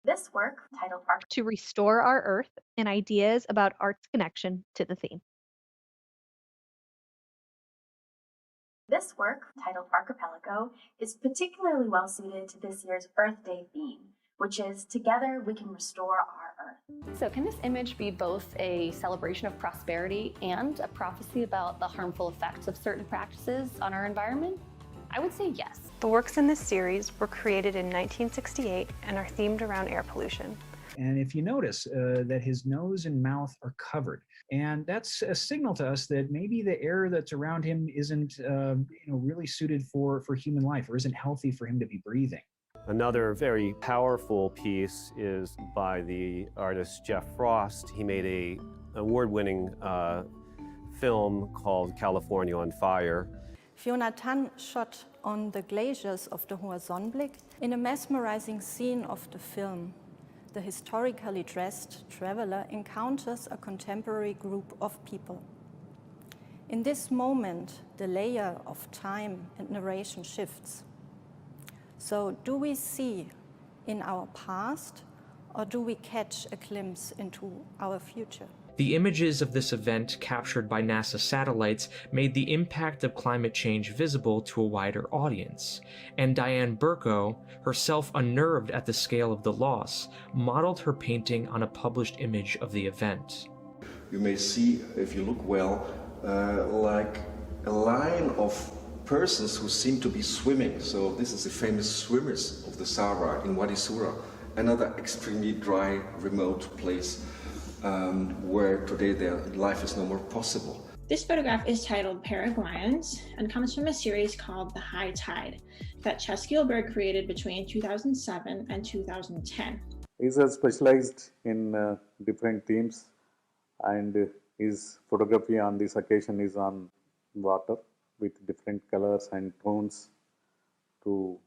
Speaker 17: this work titled
Speaker 2: To Restore Our Earth and ideas about art's connection to the theme.
Speaker 17: This work, titled Archipelago, is particularly well suited to this year's Earth Day theme, which is Together We Can Restore Our Earth.
Speaker 18: So can this image be both a celebration of prosperity and a prophecy about the harmful effects of certain practices on our environment? I would say yes.
Speaker 23: The works in this series were created in 1968 and are themed around air pollution.
Speaker 24: And if you notice that his nose and mouth are covered, and that's a signal to us that maybe the air that's around him isn't really suited for human life, or isn't healthy for him to be breathing.
Speaker 25: Another very powerful piece is by the artist Jeff Frost. He made an award-winning film called California on Fire.
Speaker 26: Jonathan shot on the glaciers of the Hoher Sonnenblick. In a mesmerizing scene of the film, the historically dressed traveler encounters a contemporary group of people. In this moment, the layer of time and narration shifts. So, do we see in our past, or do we catch a glimpse into our future?
Speaker 27: The images of this event captured by NASA satellites made the impact of climate change visible to a wider audience, and Diane Burko, herself unnerved at the scale of the loss, modeled her painting on a published image of the event.
Speaker 28: You may see, if you look well, like a line of persons who seem to be swimming. So this is the famous swimmers of the Sahara in Wadi Sura, another extremely dry, remote place where today their life is no more possible.
Speaker 29: This photograph is titled Paraguayans and comes from a series called The High Tide that Chas Gilbert created between 2007 and 2010.
Speaker 30: He's specialized in different themes, and his photography on this occasion is on water with different colors and tones to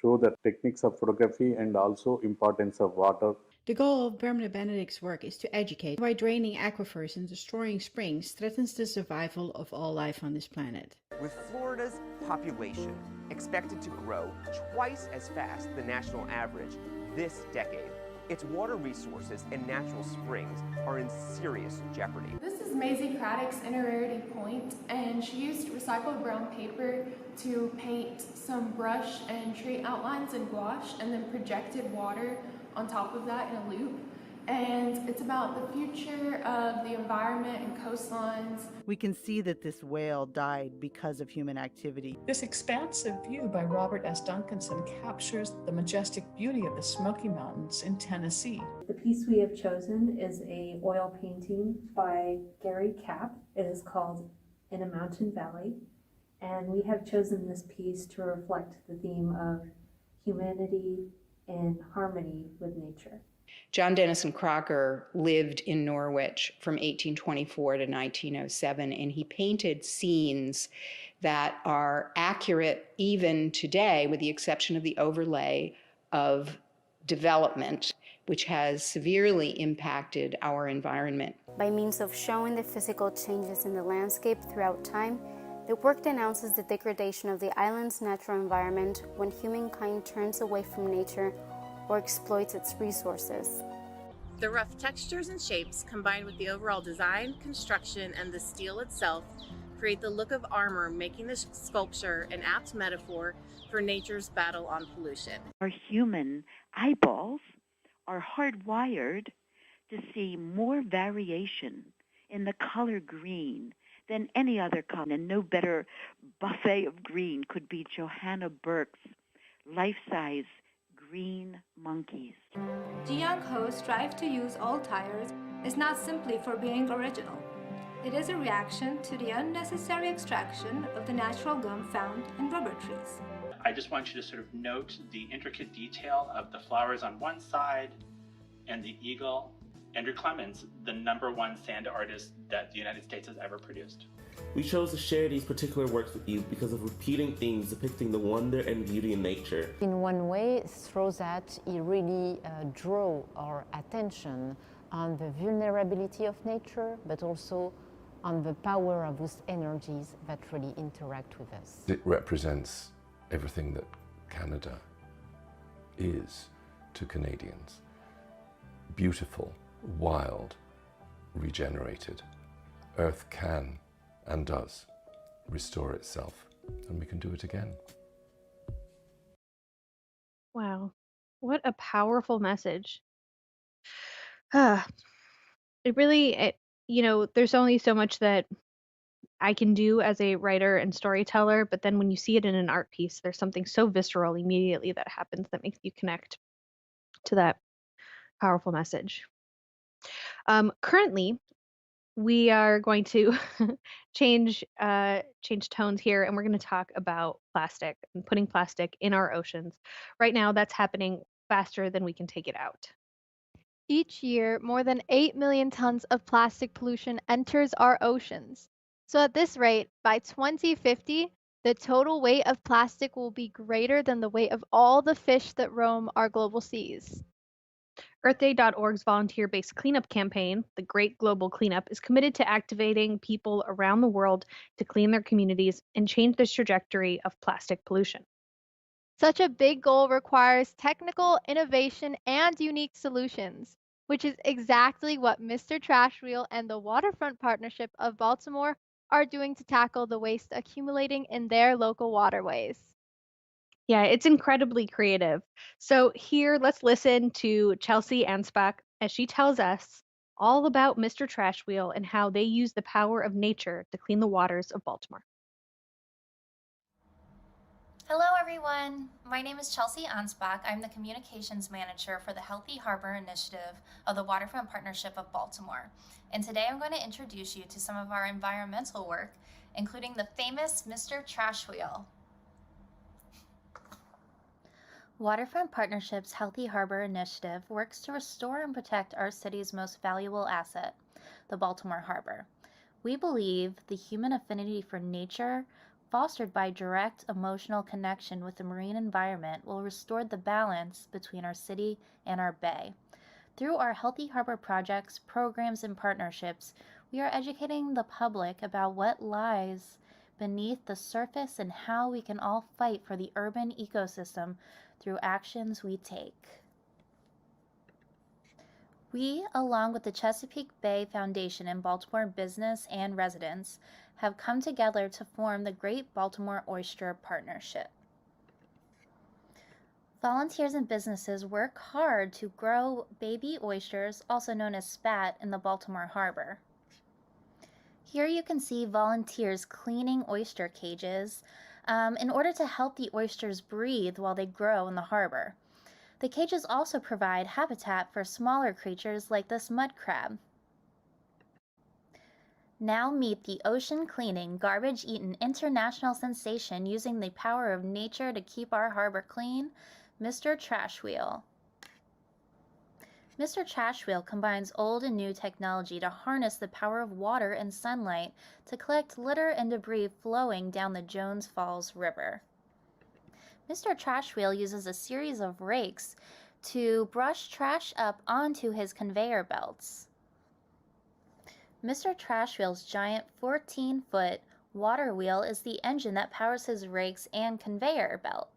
Speaker 30: show the techniques of photography and also importance of water.
Speaker 31: The goal of Bernard Benedict's work is to educate why draining aquifers and destroying springs threatens the survival of all life on this planet.
Speaker 32: With Florida's population expected to grow twice as fast the national average this decade, its water resources and natural springs are in serious jeopardy.
Speaker 33: This is Maisie Craddock's Inner Rarity Point, and she used recycled brown paper to paint some brush and tree outlines in gouache, and then projected water on top of that in a loop. And it's about the future of the environment and coastlines.
Speaker 34: We can see that this whale died because of human activity.
Speaker 35: This expansive view by Robert S. Duncanson captures the majestic beauty of the Smoky Mountains in Tennessee.
Speaker 36: The piece we have chosen is an oil painting by Gary Kapp. It is called In a Mountain Valley. And we have chosen this piece to reflect the theme of humanity in harmony with nature.
Speaker 37: John Dennison Crocker lived in Norwich from 1824 to 1907, and he painted scenes that are accurate even today, with the exception of the overlay of development, which has severely impacted our environment.
Speaker 38: By means of showing the physical changes in the landscape throughout time, the work denounces the degradation of the island's natural environment when humankind turns away from nature or exploits its resources.
Speaker 39: The rough textures and shapes, combined with the overall design, construction, and the steel itself, create the look of armor, making this sculpture an apt metaphor for nature's battle on pollution.
Speaker 40: Our human eyeballs are hardwired to see more variation in the color green than any other color, and no better buffet of green could be Johanna Burke's life-size green monkeys.
Speaker 41: Jian Ho's strive to use old tires is not simply for being original. It is a reaction to the unnecessary extraction of the natural gum found in rubber trees.
Speaker 1: I just want you to sort of note the intricate detail of the flowers on one side and the eagle. Andrew Clemens, the #1 sand artist that the United States has ever produced.
Speaker 2: We chose to share these particular works with you because of repeating themes depicting the wonder and beauty in nature.
Speaker 3: In one way, through that, he really drew our attention on the vulnerability of nature, but also on the power of those energies that really interact with us.
Speaker 4: It represents everything that Canada is to Canadians. Beautiful, wild, regenerated. Earth can and does restore itself, and we can do it again.
Speaker 5: Wow, what a powerful message. There's only so much that I can do as a writer and storyteller, but then when you see it in an art piece, there's something so visceral immediately that happens that makes you connect to that powerful message. Currently, we are going to change tones here, and we're going to talk about plastic and putting plastic in our oceans. Right now, that's happening faster than we can take it out.
Speaker 6: Each year, more than 8 million tons of plastic pollution enters our oceans. So at this rate, by 2050, the total weight of plastic will be greater than the weight of all the fish that roam our global seas.
Speaker 5: EarthDay.org's volunteer-based cleanup campaign, the Great Global Cleanup, is committed to activating people around the world to clean their communities and change the trajectory of plastic pollution.
Speaker 6: Such a big goal requires technical innovation and unique solutions, which is exactly what Mr. Trash Wheel and the Waterfront Partnership of Baltimore are doing to tackle the waste accumulating in their local waterways.
Speaker 5: Yeah, it's incredibly creative. So here, let's listen to Chelsea Ansbach as she tells us all about Mr. Trash Wheel and how they use the power of nature to clean the waters of Baltimore.
Speaker 7: Hello everyone, my name is Chelsea Ansbach. I'm the Communications Manager for the Healthy Harbor Initiative of the Waterfront Partnership of Baltimore. And today I'm going to introduce you to some of our environmental work, including the famous Mr. Trash Wheel. Waterfront Partnership's Healthy Harbor Initiative works to restore and protect our city's most valuable asset, the Baltimore Harbor. We believe the human affinity for nature, fostered by direct emotional connection with the marine environment, will restore the balance between our city and our bay. Through our Healthy Harbor projects, programs, and partnerships, we are educating the public about what lies beneath the surface and how we can all fight for the urban ecosystem through actions we take. We, along with the Chesapeake Bay Foundation and Baltimore business and residents, have come together to form the Great Baltimore Oyster Partnership. Volunteers and businesses work hard to grow baby oysters, also known as spat, in the Baltimore Harbor. Here you can see volunteers cleaning oyster cages in order to help the oysters breathe while they grow in the harbor. The cages also provide habitat for smaller creatures like this mud crab. Now meet the ocean cleaning, garbage eaten international sensation using the power of nature to keep our harbor clean, Mr. Trash Wheel. Mr. Trash Wheel combines old and new technology to harness the power of water and sunlight to collect litter and debris flowing down the Jones Falls River. Mr. Trash Wheel uses a series of rakes to brush trash up onto his conveyor belts. Mr. Trash Wheel's giant 14-foot water wheel is the engine that powers his rakes and conveyor belt.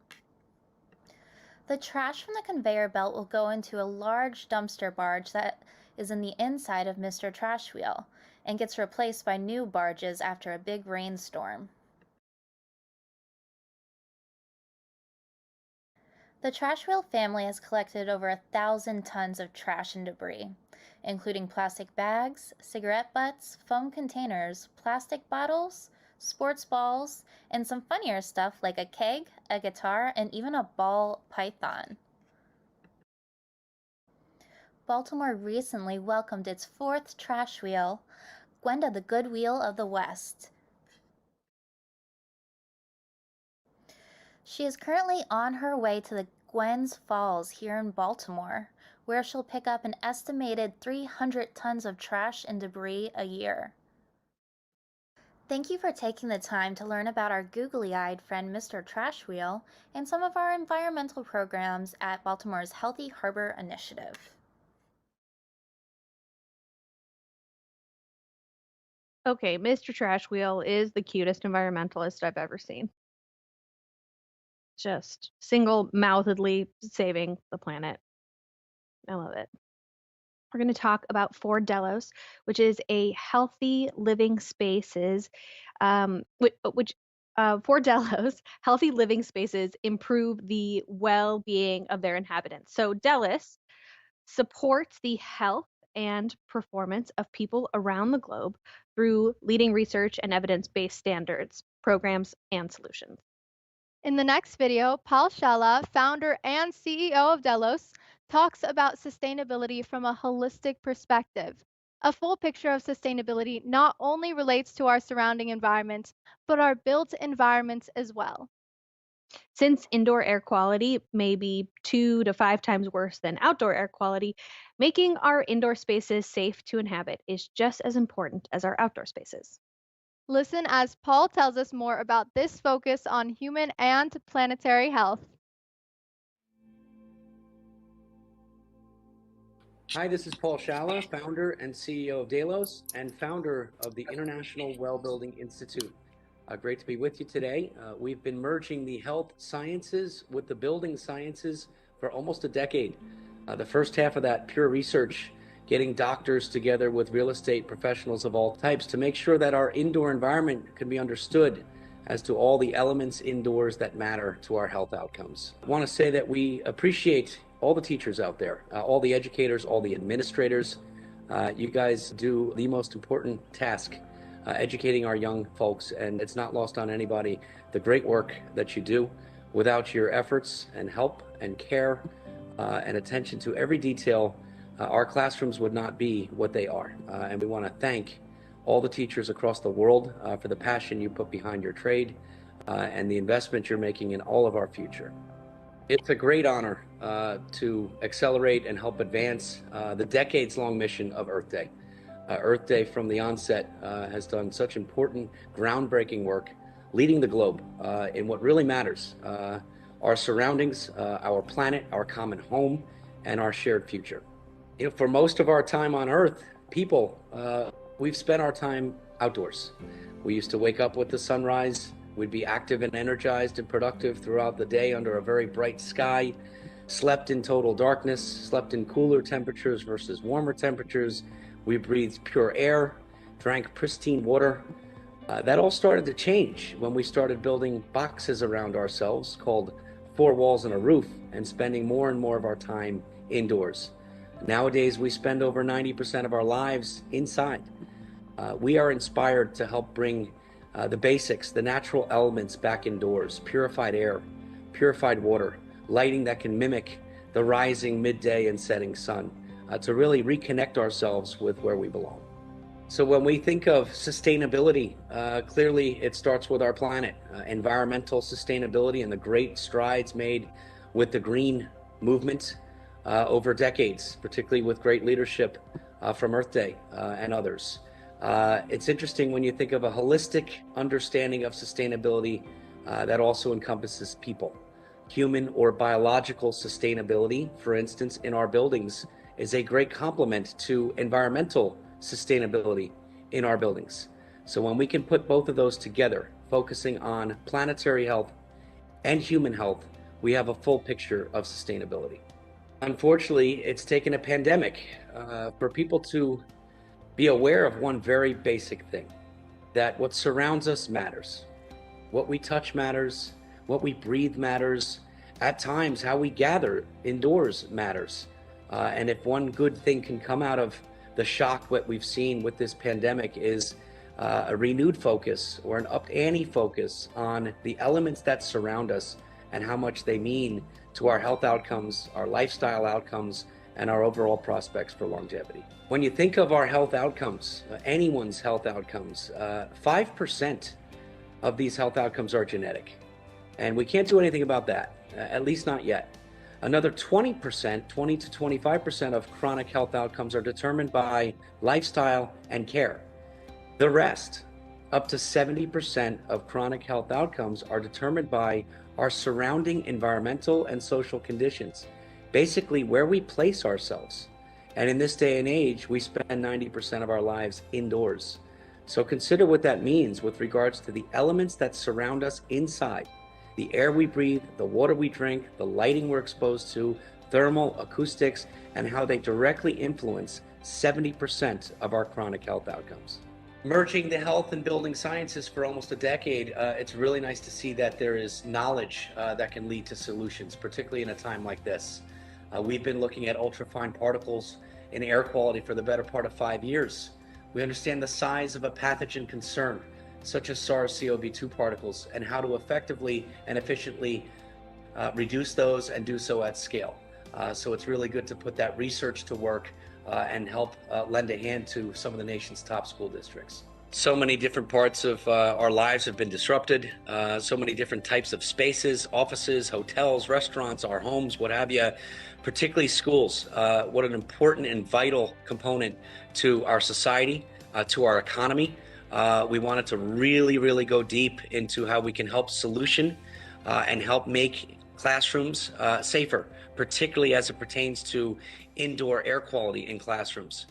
Speaker 7: The trash from the conveyor belt will go into a large dumpster barge that is in the inside of Mr. Trash Wheel and gets replaced by new barges after a big rainstorm. The Trash Wheel family has collected over 1,000 tons of trash and debris, including plastic bags, cigarette butts, foam containers, plastic bottles, sports balls, and some funnier stuff like a keg, a guitar, and even a ball python. Baltimore recently welcomed its 4th Trash Wheel, Gwenda the Good Wheel of the West. She is currently on her way to the Gwens Falls here in Baltimore, where she'll pick up an estimated 300 tons of trash and debris a year. Thank you for taking the time to learn about our googly-eyed friend Mr. Trash Wheel and some of our environmental programs at Baltimore's Healthy Harbor Initiative.
Speaker 5: Okay, Mr. Trash Wheel is the cutest environmentalist I've ever seen. Just single-mouthedly saving the planet. I love it. We're going to talk about For Delos, which is a healthy living spaces, For Delos, healthy living spaces improve the well-being of their inhabitants. So Delos supports the health and performance of people around the globe through leading research and evidence-based standards, programs, and solutions.
Speaker 6: In the next video, Paul Shala, founder and CEO of Delos, talks about sustainability from a holistic perspective. A full picture of sustainability not only relates to our surrounding environments, but our built environments as well.
Speaker 5: Since indoor air quality may be 2 to 5 times worse than outdoor air quality, making our indoor spaces safe to inhabit is just as important as our outdoor spaces.
Speaker 6: Listen as Paul tells us more about this focus on human and planetary health.
Speaker 8: Hi, this is Paul Shala, founder and CEO of Delos and founder of the International Well Building Institute. Great to be with you today. We've been merging the health sciences with the building sciences for almost a decade. The first half of that, pure research, getting doctors together with real estate professionals of all types to make sure that our indoor environment can be understood as to all the elements indoors that matter to our health outcomes. I want to say that we appreciate all the teachers out there, all the educators, all the administrators. You guys do the most important task, educating our young folks, and it's not lost on anybody the great work that you do. Without your efforts and help and care and attention to every detail, our classrooms would not be what they are. And we want to thank all the teachers across the world for the passion you put behind your trade and the investment you're making in all of our future. It's a great honor to accelerate and help advance the decades-long mission of Earth Day. Earth Day from the onset has done such important, groundbreaking work, leading the globe in what really matters, our surroundings, our planet, our common home, and our shared future. You know, for most of our time on Earth, people, we've spent our time outdoors. We used to wake up with the sunrise. We'd be active and energized and productive throughout the day under a very bright sky, slept in total darkness, slept in cooler temperatures versus warmer temperatures. We breathed pure air, drank pristine water. That all started to change when we started building boxes around ourselves called 4 walls and a roof and spending more and more of our time indoors. Nowadays, we spend over 90% of our lives inside. We are inspired to help bring the basics, the natural elements back indoors, purified air, purified water, lighting that can mimic the rising midday and setting sun, to really reconnect ourselves with where we belong. So when we think of sustainability, clearly it starts with our planet, environmental sustainability and the great strides made with the green movement over decades, particularly with great leadership from Earth Day and others. It's interesting when you think of a holistic understanding of sustainability that also encompasses people. Human or biological sustainability, for instance, in our buildings is a great complement to environmental sustainability in our buildings. So when we can put both of those together, focusing on planetary health and human health, we have a full picture of sustainability. Unfortunately, it's taken a pandemic for people to be aware of one very basic thing, that what surrounds us matters. What we touch matters, what we breathe matters. At times, how we gather indoors matters. And if one good thing can come out of the shock that we've seen with this pandemic is a renewed focus or an up-ante focus on the elements that surround us and how much they mean to our health outcomes, our lifestyle outcomes, and our overall prospects for longevity. When you think of our health outcomes, anyone's health outcomes, 5% of these health outcomes are genetic. And we can't do anything about that, at least not yet. Another 20%, 20 to 25% of chronic health outcomes are determined by lifestyle and care. The rest, up to 70% of chronic health outcomes, are determined by our surrounding environmental and social conditions, basically where we place ourselves. And in this day and age, we spend 90% of our lives indoors. So consider what that means with regards to the elements that surround us inside. The air we breathe, the water we drink, the lighting we're exposed to, thermal, acoustics, and how they directly influence 70% of our chronic health outcomes. Merging the health and building sciences for almost a decade, it's really nice to see that there is knowledge that can lead to solutions, particularly in a time like this. We've been looking at ultrafine particles in air quality for the better part of 5 years. We understand the size of a pathogen concern, such as SARS-CoV-2 particles, and how to effectively and efficiently reduce those and do so at scale. So it's really good to put that research to work and help lend a hand to some of the nation's top school districts. So many different parts of our lives have been disrupted. So many different types of spaces, offices, hotels, restaurants, our homes, what have you, particularly schools. What an important and vital component to our society, to our economy. We wanted to really go deep into how we can help solution and help make classrooms safer, particularly as it pertains to indoor air quality in classrooms.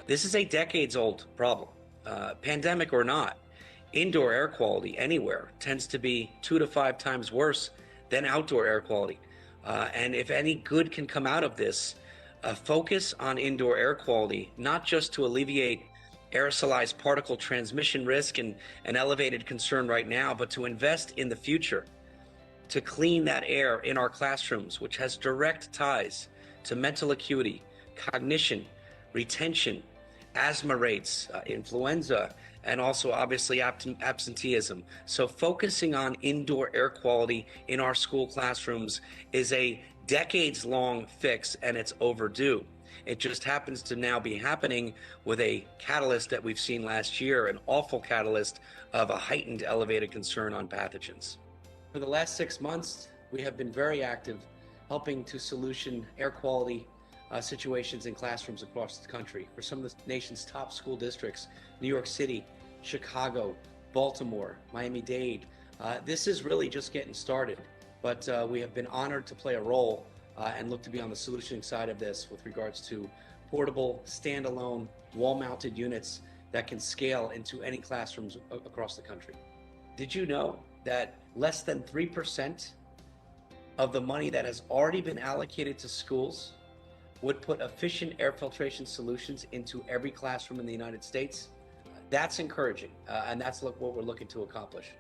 Speaker 8: This is a decades-old problem. Pandemic or not, indoor air quality anywhere tends to be 2 to 5 times worse than outdoor air quality. And if any good can come out of this, a focus on indoor air quality, not just to alleviate aerosolized particle transmission risk and an elevated concern right now, but to invest in the future, to clean that air in our classrooms, which has direct ties to mental acuity, cognition, retention, asthma rates, influenza, and also obviously absenteeism. So focusing on indoor air quality in our school classrooms is a decades-long fix, and it's overdue. It just happens to now be happening with a catalyst that we've seen last year, an awful catalyst of a heightened elevated concern on pathogens. For the last 6 months, we have been very active helping to solution air quality situations in classrooms across the country for some of the nation's top school districts: New York City, Chicago, Baltimore, Miami-Dade. This is really just getting started, but we have been honored to play a role and look to be on the solutioning side of this with regards to portable, standalone, wall-mounted units that can scale into any classrooms across the country. Did you know that less than 3% of the money that has already been allocated to schools would put efficient air filtration solutions into every classroom in the United States? That's encouraging, and that's what we're looking to accomplish.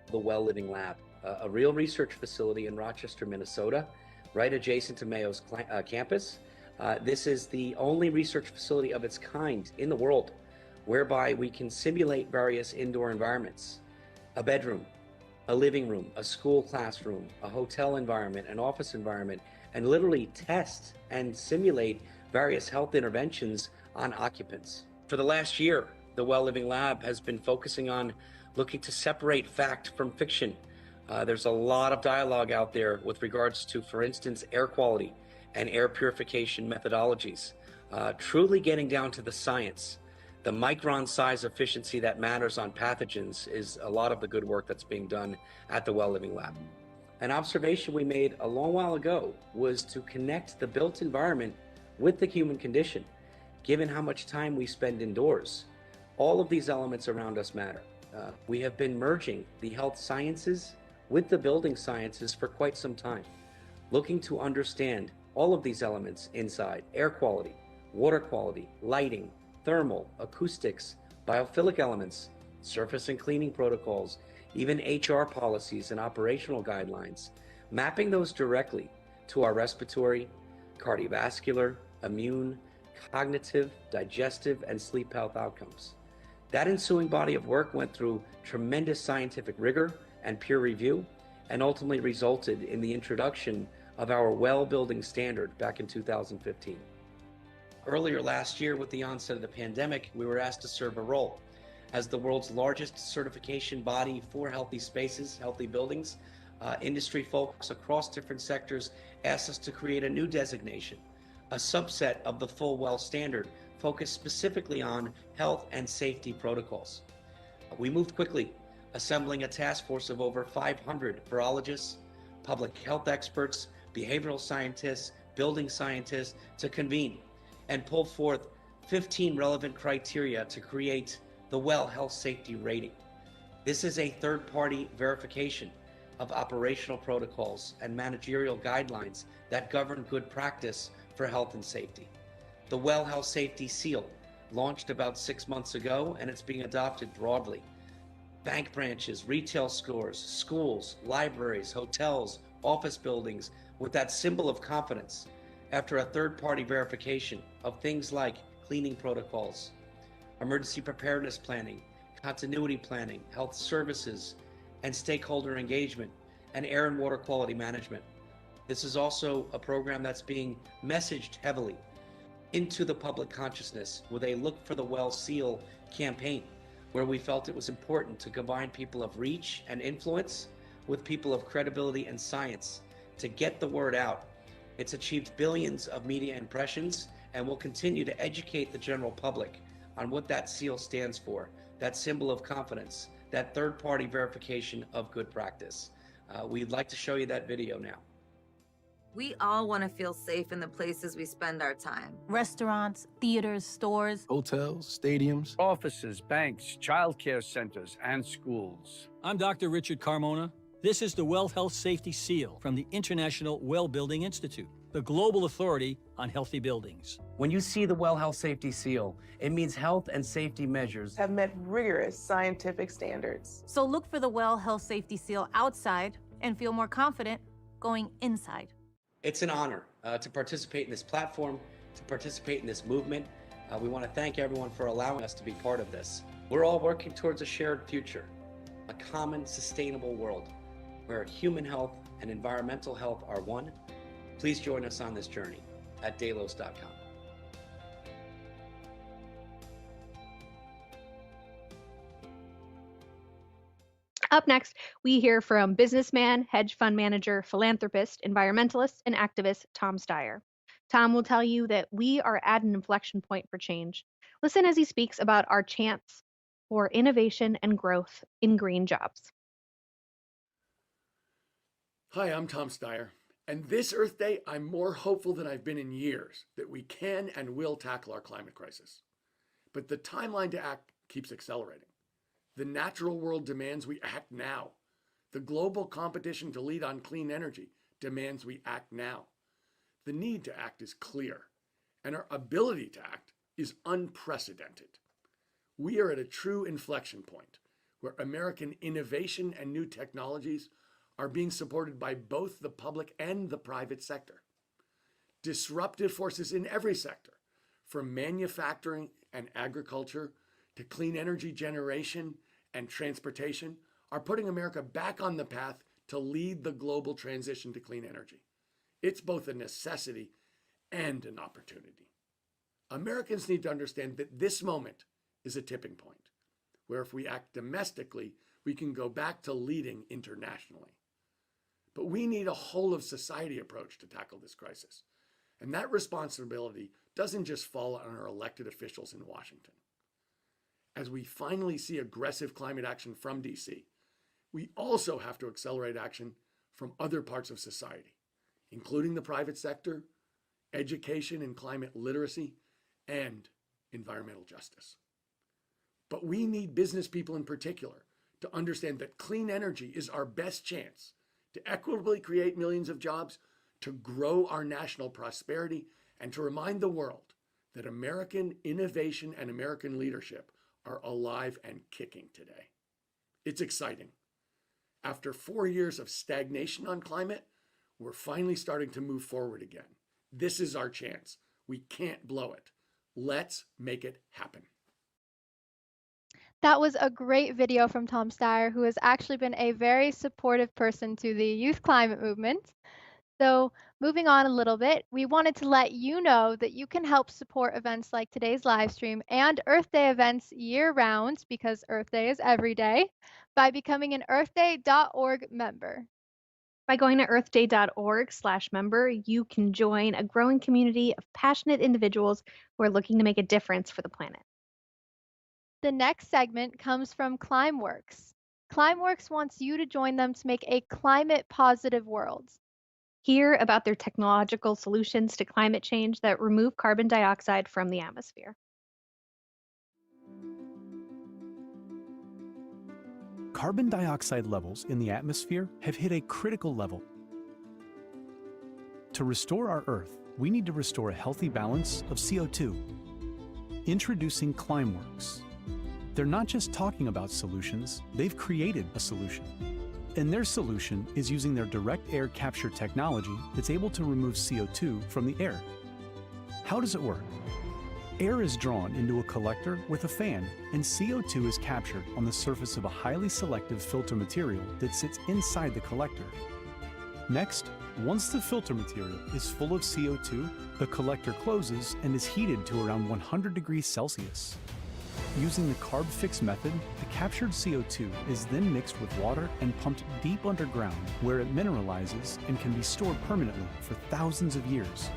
Speaker 8: The Well Living Lab, a real research facility in Rochester, Minnesota, right adjacent to Mayo's campus. This is the only research facility of its kind in the world whereby we can simulate various indoor environments: a bedroom, a living room, a school classroom, a hotel environment, an office environment, and literally test and simulate various health interventions on occupants. For the last year, the Well Living Lab has been focusing on looking to separate fact from fiction. There's a lot of dialogue out there with regards to, for instance, air quality and air purification methodologies. Truly getting down to the science, the micron size efficiency that matters on pathogens is a lot of the good work that's being done at the Well Living Lab. An observation we made a long while ago was to connect the built environment with the human condition. Given how much time we spend indoors, all of these elements around us matter. We have been merging the health sciences with the building sciences for quite some time, looking to understand all of these elements inside: air quality, water quality, lighting, thermal, acoustics, biophilic elements, surface and cleaning protocols, even HR policies and operational guidelines, mapping those directly to our respiratory, cardiovascular, immune, cognitive, digestive, and sleep health outcomes. That ensuing body of work went through tremendous scientific rigor and peer review, and ultimately resulted in the introduction of our well building standard back in 2015. Earlier last year, with the onset of the pandemic, we were asked to serve a role. As the world's largest certification body for healthy spaces, healthy buildings, Industry folks across different sectors asked us to create a new designation, a subset of the full well standard focused specifically on health and safety protocols. We moved quickly, assembling a task force of over 500 virologists, public health experts, behavioral scientists, building scientists to convene and pull forth 15 relevant criteria to create the Well Health Safety Rating. This is a third-party verification of operational protocols and managerial guidelines that govern good practice for health and safety. The Well Health Safety Seal launched about 6 months ago, and it's being adopted broadly. Bank branches, retail stores, schools, libraries, hotels, office buildings, with that symbol of confidence after a third-party verification of things like cleaning protocols, emergency preparedness planning, continuity planning, health services, and stakeholder engagement, and air and water quality management. This is also a program that's being messaged heavily into the public consciousness with a Look for the Well Seal campaign, where we felt it was important to combine people of reach and influence with people of credibility and science to get the word out. It's achieved billions of media impressions and will continue to educate the general public on what that seal stands for, that symbol of confidence, that third-party verification of good practice. We'd like to show you that video now.
Speaker 9: We all want to feel safe in the places we spend our time.
Speaker 10: Restaurants, theaters, stores,
Speaker 11: hotels, stadiums, offices, banks, childcare centers, and schools.
Speaker 12: I'm Dr. Richard Carmona. This is the Well Health Safety Seal from the International Well Building Institute, the global authority on healthy buildings.
Speaker 8: When you see the Well Health Safety Seal, it means health and safety measures
Speaker 13: have met rigorous scientific standards.
Speaker 10: So look for the Well Health Safety Seal outside and feel more confident going inside.
Speaker 8: It's an honor to participate in this platform, to participate in this movement. We want to thank everyone for allowing us to be part of this. We're all working towards a shared future, a common sustainable world where human health and environmental health are one. Please join us on this journey at delos.com.
Speaker 5: Up next, we hear from businessman, hedge fund manager, philanthropist, environmentalist, and activist Tom Steyer. Tom will tell you that we are at an inflection point for change. Listen as he speaks about our chance for innovation and growth in green jobs.
Speaker 14: Hi, I'm Tom Steyer, and this Earth Day, I'm more hopeful than I've been in years that we can and will tackle our climate crisis. But the timeline to act keeps accelerating. The natural world demands we act now. The global competition to lead on clean energy demands we act now. The need to act is clear, and our ability to act is unprecedented. We are at a true inflection point where American innovation and new technologies are being supported by both the public and the private sector. Disruptive forces in every sector, from manufacturing and agriculture to clean energy generation and transportation, are putting America back on the path to lead the global transition to clean energy. It's both a necessity and an opportunity. Americans need to understand that this moment is a tipping point, where if we act domestically, we can go back to leading internationally. But we need a whole of society approach to tackle this crisis. And that responsibility doesn't just fall on our elected officials in Washington. As we finally see aggressive climate action from DC, we also have to accelerate action from other parts of society, including the private sector, education and climate literacy, and environmental justice. But we need business people in particular to understand that clean energy is our best chance to equitably create millions of jobs, to grow our national prosperity, and to remind the world that American innovation and American leadership are alive and kicking today. It's exciting. After 4 years of stagnation on climate, we're finally starting to move forward again. This is our chance. We can't blow it. Let's make it happen.
Speaker 6: That was a great video from Tom Steyer, who has actually been a very supportive person to the youth climate movement. So moving on a little bit, we wanted to let you know that you can help support events like today's live stream and Earth Day events year-round, because Earth Day is every day, by becoming an earthday.org member.
Speaker 5: By going to earthday.org/member, you can join a growing community of passionate individuals who are looking to make a difference for the planet.
Speaker 6: The next segment comes from Climeworks. Climeworks wants you to join them to make a climate-positive world.
Speaker 5: Hear about their technological solutions to climate change that remove carbon dioxide from the atmosphere.
Speaker 15: Carbon dioxide levels in the atmosphere have hit a critical level. To restore our Earth, we need to restore a healthy balance of CO2. Introducing Climeworks. They're not just talking about solutions, they've created a solution. And their solution is using their direct air capture technology that's able to remove CO2 from the air. How does it work? Air is drawn into a collector with a fan, and CO2 is captured on the surface of a highly selective filter material that sits inside the collector. Next, once the filter material is full of CO2, the collector closes and is heated to around 100 degrees Celsius. Using the carb fix method, the captured CO2 is then mixed with water and pumped deep underground, where it mineralizes and can be stored permanently for thousands of years.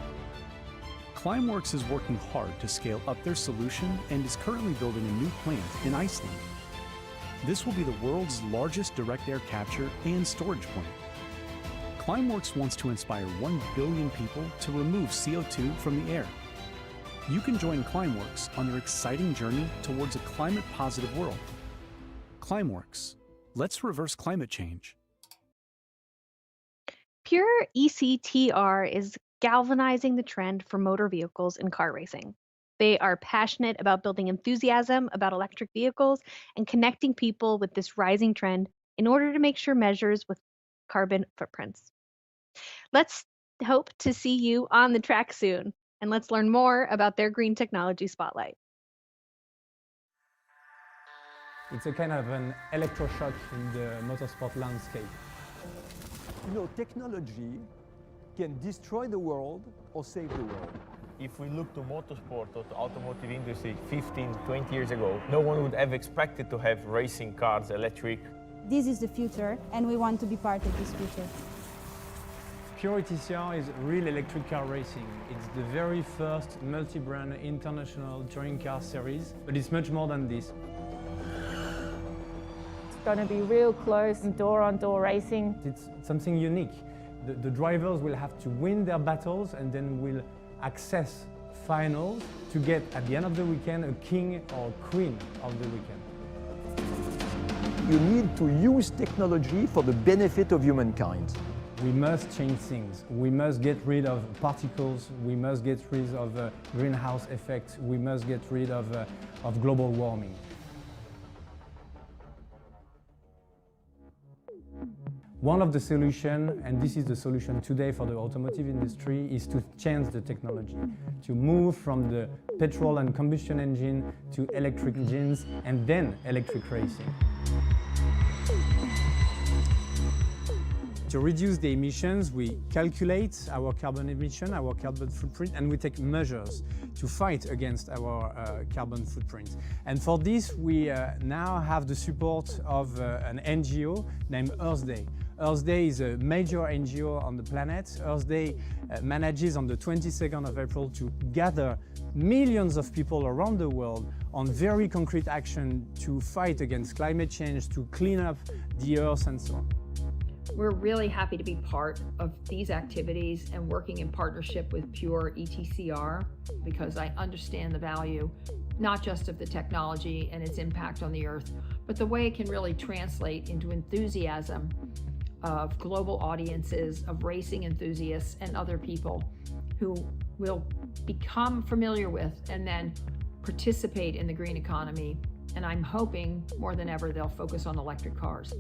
Speaker 15: Climeworks is working hard to scale up their solution and is currently building a new plant in Iceland. This will be the world's largest direct air capture and storage plant. Climeworks wants to inspire 1 billion people to remove CO2 from the air. You can join Climeworks on their exciting journey towards a climate-positive world. Climeworks. Let's reverse climate change.
Speaker 5: Pure ECTR is galvanizing the trend for motor vehicles and car racing. They are passionate about building enthusiasm about electric vehicles and connecting people with this rising trend in order to make sure measures with carbon footprints. Let's hope to see you on the track soon, and let's learn more about their green technology spotlight.
Speaker 16: It's a kind of an electroshock in the motorsport landscape.
Speaker 17: You know, technology can destroy the world or save the world.
Speaker 18: If we look to motorsport or to automotive industry 15, 20 years ago, no one would have expected to have racing cars electric.
Speaker 19: This is the future, and we want to be part of this future.
Speaker 16: Pure ETCR is real electric car racing. It's the very first multi-brand international touring car series, but it's much more than this.
Speaker 20: It's going to be real close, door-on-door racing.
Speaker 16: It's something unique. The drivers will have to win their battles and then will access finals to get, at the end of the weekend, a king or queen of the weekend.
Speaker 17: You need to use technology for the benefit of humankind.
Speaker 16: We must change things. We must get rid of particles. We must get rid of greenhouse effects. We must get rid of global warming. One of the solutions, and this is the solution today for the automotive industry, is to change the technology, to move from the petrol and combustion engine to electric engines and then electric racing. To reduce the emissions, we calculate our carbon emission, our carbon footprint, and we take measures to fight against our carbon footprint. And for this, we now have the support of an NGO named Earth Day. Earth Day is a major NGO on the planet. Earth Day manages on the 22nd of April to gather millions of people around the world on very concrete action to fight against climate change, to clean up the earth and so on.
Speaker 21: We're really happy to be part of these activities and working in partnership with Pure ETCR because I understand the value, not just of the technology and its impact on the earth, but the way it can really translate into enthusiasm of global audiences, of racing enthusiasts and other people who will become familiar with and then participate in the green economy. And I'm hoping more than ever they'll focus on electric cars.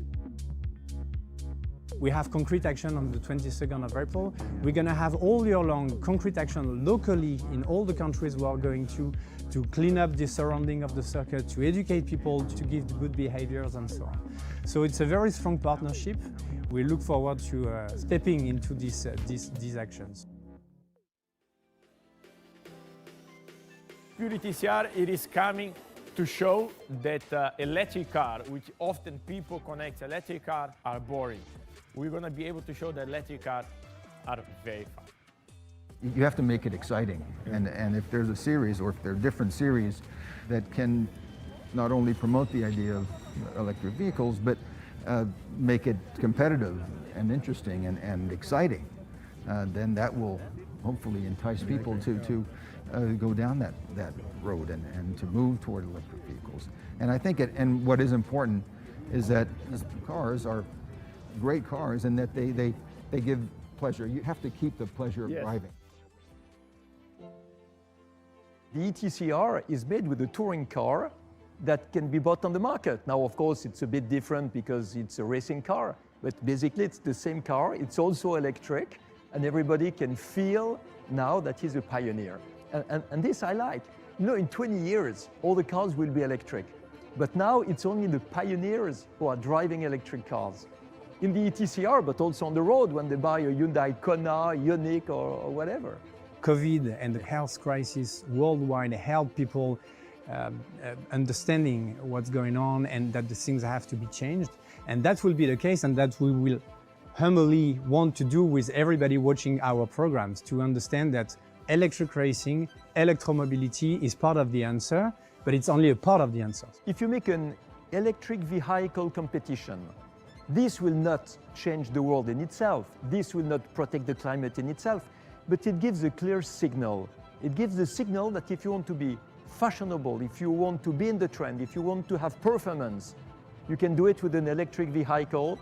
Speaker 16: We have concrete action on the 22nd of April. We're going to have all year long concrete action locally in all the countries we are going to clean up the surrounding of the circuit, to educate people, to give good behaviors and so on. So it's a very strong partnership. We look forward to stepping into these actions.
Speaker 18: Pure ETCR, it is coming to show that electric car, which often people connect electric car, are boring. we're going to be able to show that electric cars are very fun.
Speaker 1: You have to make it exciting, and if there's a series, or if there are different series that can not only promote the idea of electric vehicles, but make it competitive and interesting and exciting, then that will hopefully entice people to go down that road and to move toward electric vehicles. And I think and what is important is that these cars are great cars, and that they give pleasure. You have to keep the pleasure of driving.
Speaker 17: The ETCR is made with a touring car that can be bought on the market. Now, of course, it's a bit different because it's a racing car, but basically it's the same car. It's also electric, and everybody can feel now that he's a pioneer. And this I like. You know, in 20 years, all the cars will be electric, but now it's only the pioneers who are driving electric cars. In the ETCR, but also on the road when they buy a Hyundai Kona, Ioniq, or whatever.
Speaker 16: COVID and the health crisis worldwide help people understanding what's going on and that the things have to be changed. And that will be the case, and that we will humbly want to do with everybody watching our programs, to understand that electric racing, electromobility is part of the answer, but it's only a part of the answer.
Speaker 17: If you make an electric vehicle competition, this will not change the world in itself. This will not protect the climate in itself. But it gives a clear signal. It gives the signal that if you want to be fashionable, if you want to be in the trend, if you want to have performance, you can do it with an electric vehicle,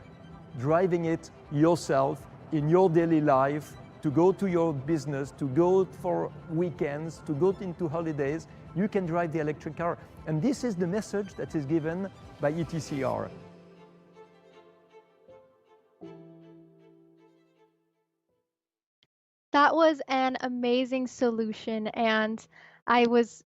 Speaker 17: driving it yourself in your daily life, to go to your business, to go for weekends, to go into holidays. You can drive the electric car. And this is the message that is given by ETCR.
Speaker 6: That was an amazing solution, and that was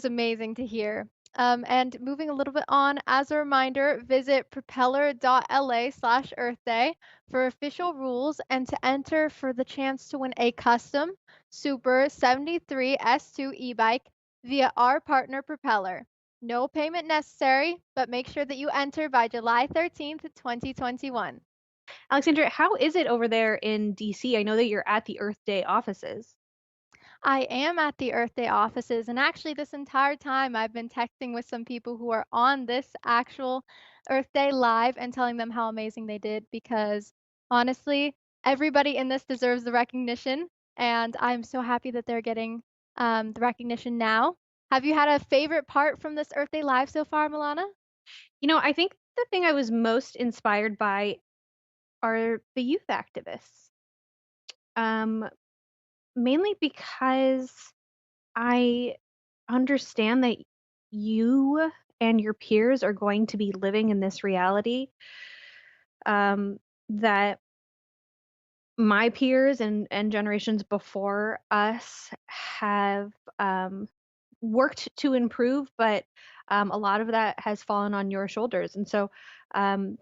Speaker 6: amazing to hear. And moving a little bit on, as a reminder, visit propeller.la/Earth Day for official rules and to enter for the chance to win a custom Super 73 S2 e-bike via our partner Propeller. No payment necessary, but make sure that you enter by July 13th, 2021.
Speaker 5: Alexandra, how is it over there in DC? I know that you're at the Earth Day offices.
Speaker 6: I am at the Earth Day offices, and actually this entire time I've been texting with some people who are on this actual Earth Day live and telling them how amazing they did, because honestly, everybody in this deserves the recognition, and I'm so happy that they're getting the recognition now. Have you had a favorite part from this Earth Day live so far, Milana?
Speaker 5: You know, I think the thing I was most inspired by are the youth activists. Mainly because I understand that you and your peers are going to be living in this reality, that my peers and generations before us have worked to improve, but a lot of that has fallen on your shoulders. And so as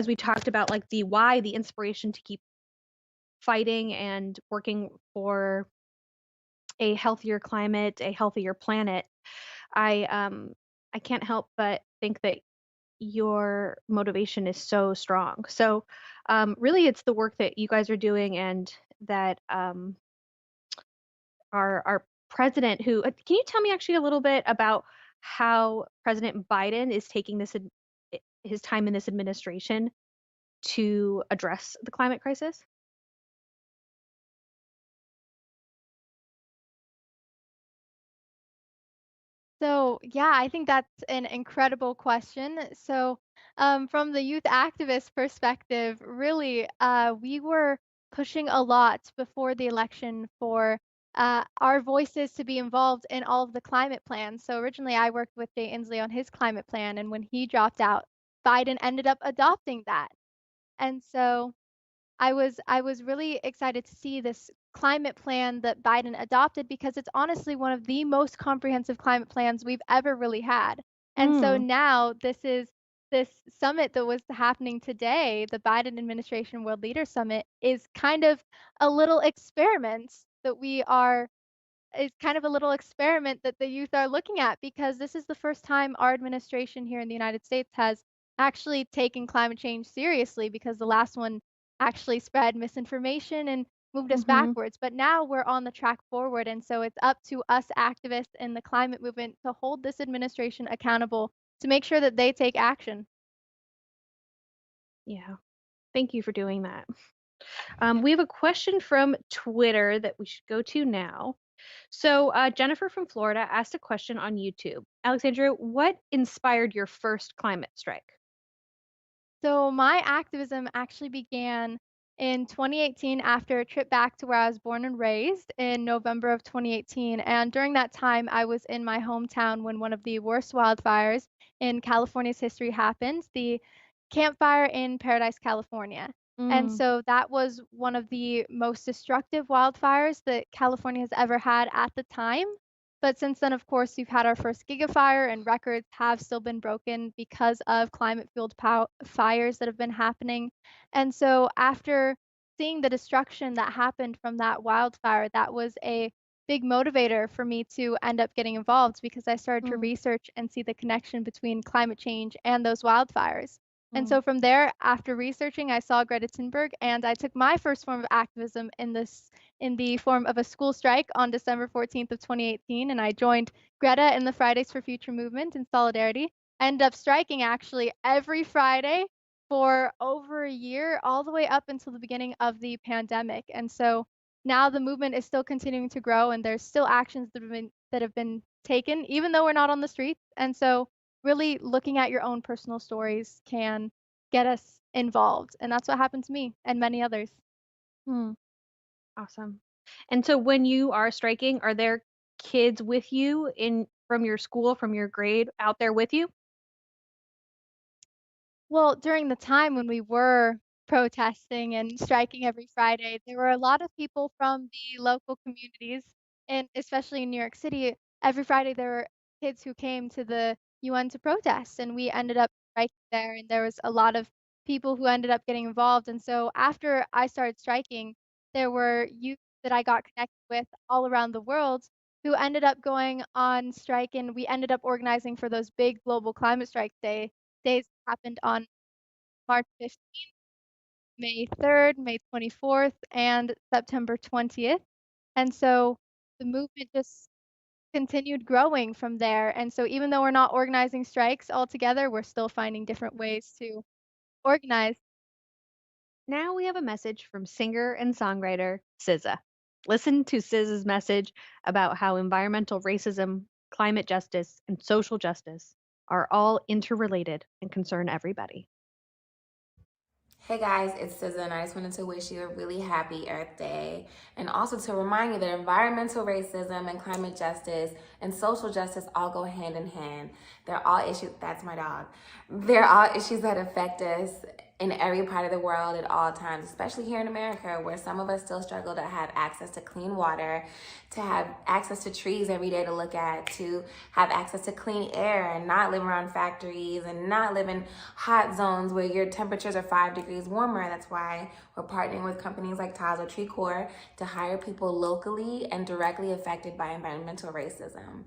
Speaker 5: we talked about, like the why, the inspiration to keep fighting and working for a healthier climate, a healthier planet, I can't help but think that your motivation is so strong. So really it's the work that you guys are doing, and that our president, who can you tell me actually a little bit about how President Biden is taking his time in this administration to address the climate crisis?
Speaker 6: So, yeah, I think that's an incredible question. So, from the youth activist perspective, really, we were pushing a lot before the election for our voices to be involved in all of the climate plans. So, originally, I worked with Jay Inslee on his climate plan, and when he dropped out, Biden ended up adopting that. And so, I was really excited to see this climate plan that Biden adopted, because it's honestly one of the most comprehensive climate plans we've ever really had. And so now this summit that was happening today, the Biden administration World Leaders Summit, is kind of a little experiment that the youth are looking at, because this is the first time our administration here in the United States has actually taking climate change seriously because the last one actually spread misinformation and moved us
Speaker 5: Mm-hmm.
Speaker 6: backwards. But now we're on the track forward. And so it's up to us activists in the climate movement to hold this administration accountable to make sure that they take action.
Speaker 5: Yeah. Thank you for doing that. We have a question from Twitter that we should go to now. So, Jennifer from Florida asked a question on YouTube. Alexandra, what inspired your first climate strike?
Speaker 6: So my activism actually began in 2018 after a trip back to where I was born and raised in November of 2018. And during that time, I was in my hometown when one of the worst wildfires in California's history happened, the Camp Fire in Paradise, California. And
Speaker 5: Mm.
Speaker 6: so that was one of the most destructive wildfires that California has ever had at the time. But since then, of course, we've had our first gigafire, and records have still been broken because of climate-fueled fires that have been happening. And so, after seeing the destruction that happened from that wildfire, that was a big motivator for me to end up getting involved because I started to
Speaker 5: Mm.
Speaker 6: research and see the connection between climate change and those wildfires. And
Speaker 5: Mm.
Speaker 6: so from there, after researching, I saw Greta Thunberg, and I took my first form of activism in the form of a school strike on December 14th of 2018, and I joined Greta and the Fridays for Future movement in solidarity. I ended up striking actually every Friday for over a year, all the way up until the beginning of the pandemic. And so now the movement is still continuing to grow, and there's still actions that have been taken, even though we're not on the streets. And so really looking at your own personal stories can get us involved. And that's what happened to me and many others.
Speaker 5: Mm. Awesome. And so when you are striking, are there kids with you in from your school, from your grade out there with you?
Speaker 6: Well, during the time when we were protesting and striking every Friday, there were a lot of people from the local communities, and especially in New York City, every Friday there were kids who came to the UN to protest, and we ended up striking there, and there was a lot of people who ended up getting involved. And so after I started striking, there were youth that I got connected with all around the world who ended up going on strike, and we ended up organizing for those big global climate strike days that happened on March 15th, May 3rd, May 24th, and September 20th. And so the movement just continued growing from there. And so even though we're not organizing strikes altogether, we're still finding different ways to organize.
Speaker 5: Now we have a message from singer and songwriter SZA. Listen to SZA's message about how environmental racism, climate justice, and social justice are all interrelated and concern everybody.
Speaker 2: Hey guys, it's SZA, and I just wanted to wish you a really happy Earth Day, and also to remind you that environmental racism and climate justice and social justice all go hand in hand. They're all issues, that's my dog. They're all issues that affect us in every part of the world at all times, especially here in America, where some of us still struggle to have access to clean water, to have access to trees every day to look at, to have access to clean air and not live around factories and not live in hot zones where your temperatures are 5 degrees warmer. That's why we're partnering with companies like Tazo Tree Corps to hire people locally and directly affected by environmental racism.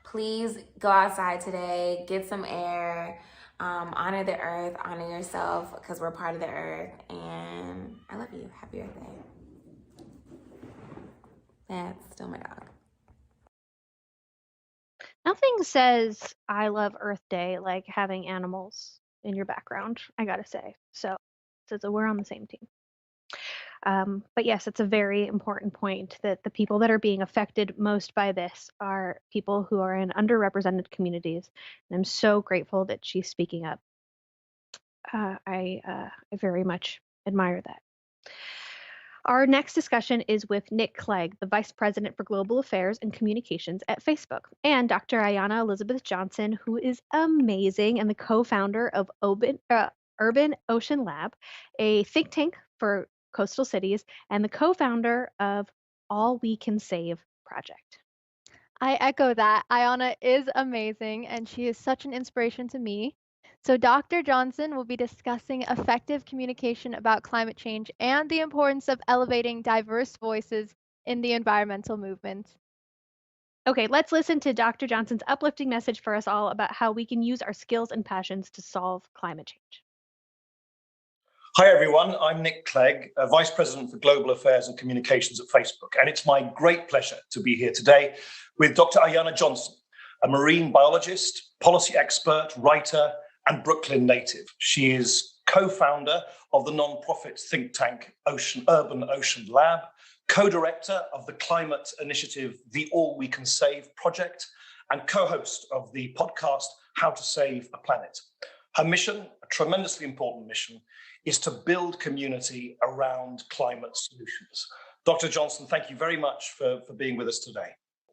Speaker 2: Please go outside today, get some air, honor the earth, honor yourself, because we're part of the earth, and I love you. Happy Earth Day. That's still my dog.
Speaker 5: Nothing says I love Earth Day like having animals in your background, I gotta say. So we're on the same team. But yes, it's a very important point that the people that are being affected most by this are people who are in underrepresented communities. And I'm so grateful that she's speaking up. I very much admire that. Our next discussion is with Nick Clegg, the Vice President for Global Affairs and Communications at Facebook, and Dr. Ayanna Elizabeth Johnson, who is amazing and the co-founder of Urban Ocean Lab, a think tank for coastal cities, and the co-founder of All We Can Save project.
Speaker 6: I echo that. Ayana is amazing, and she is such an inspiration to me. So Dr. Johnson will be discussing effective communication about climate change and the importance of elevating diverse voices in the environmental movement.
Speaker 5: Okay, let's listen to Dr. Johnson's uplifting message for us all about how we can use our skills and passions to solve climate change.
Speaker 3: Hi everyone, I'm Nick Clegg, Vice President for Global Affairs and Communications at Facebook, and it's my great pleasure to be here today with Dr. Ayana Johnson, a marine biologist, policy expert, writer, and Brooklyn native. She is co-founder of the non-profit think tank Urban Ocean Lab, co-director of the climate initiative The All We Can Save project, and co-host of the podcast How to Save a Planet. Her mission, a tremendously important mission, is to build community around climate solutions. Dr. Johnson, thank you very much for being with us today.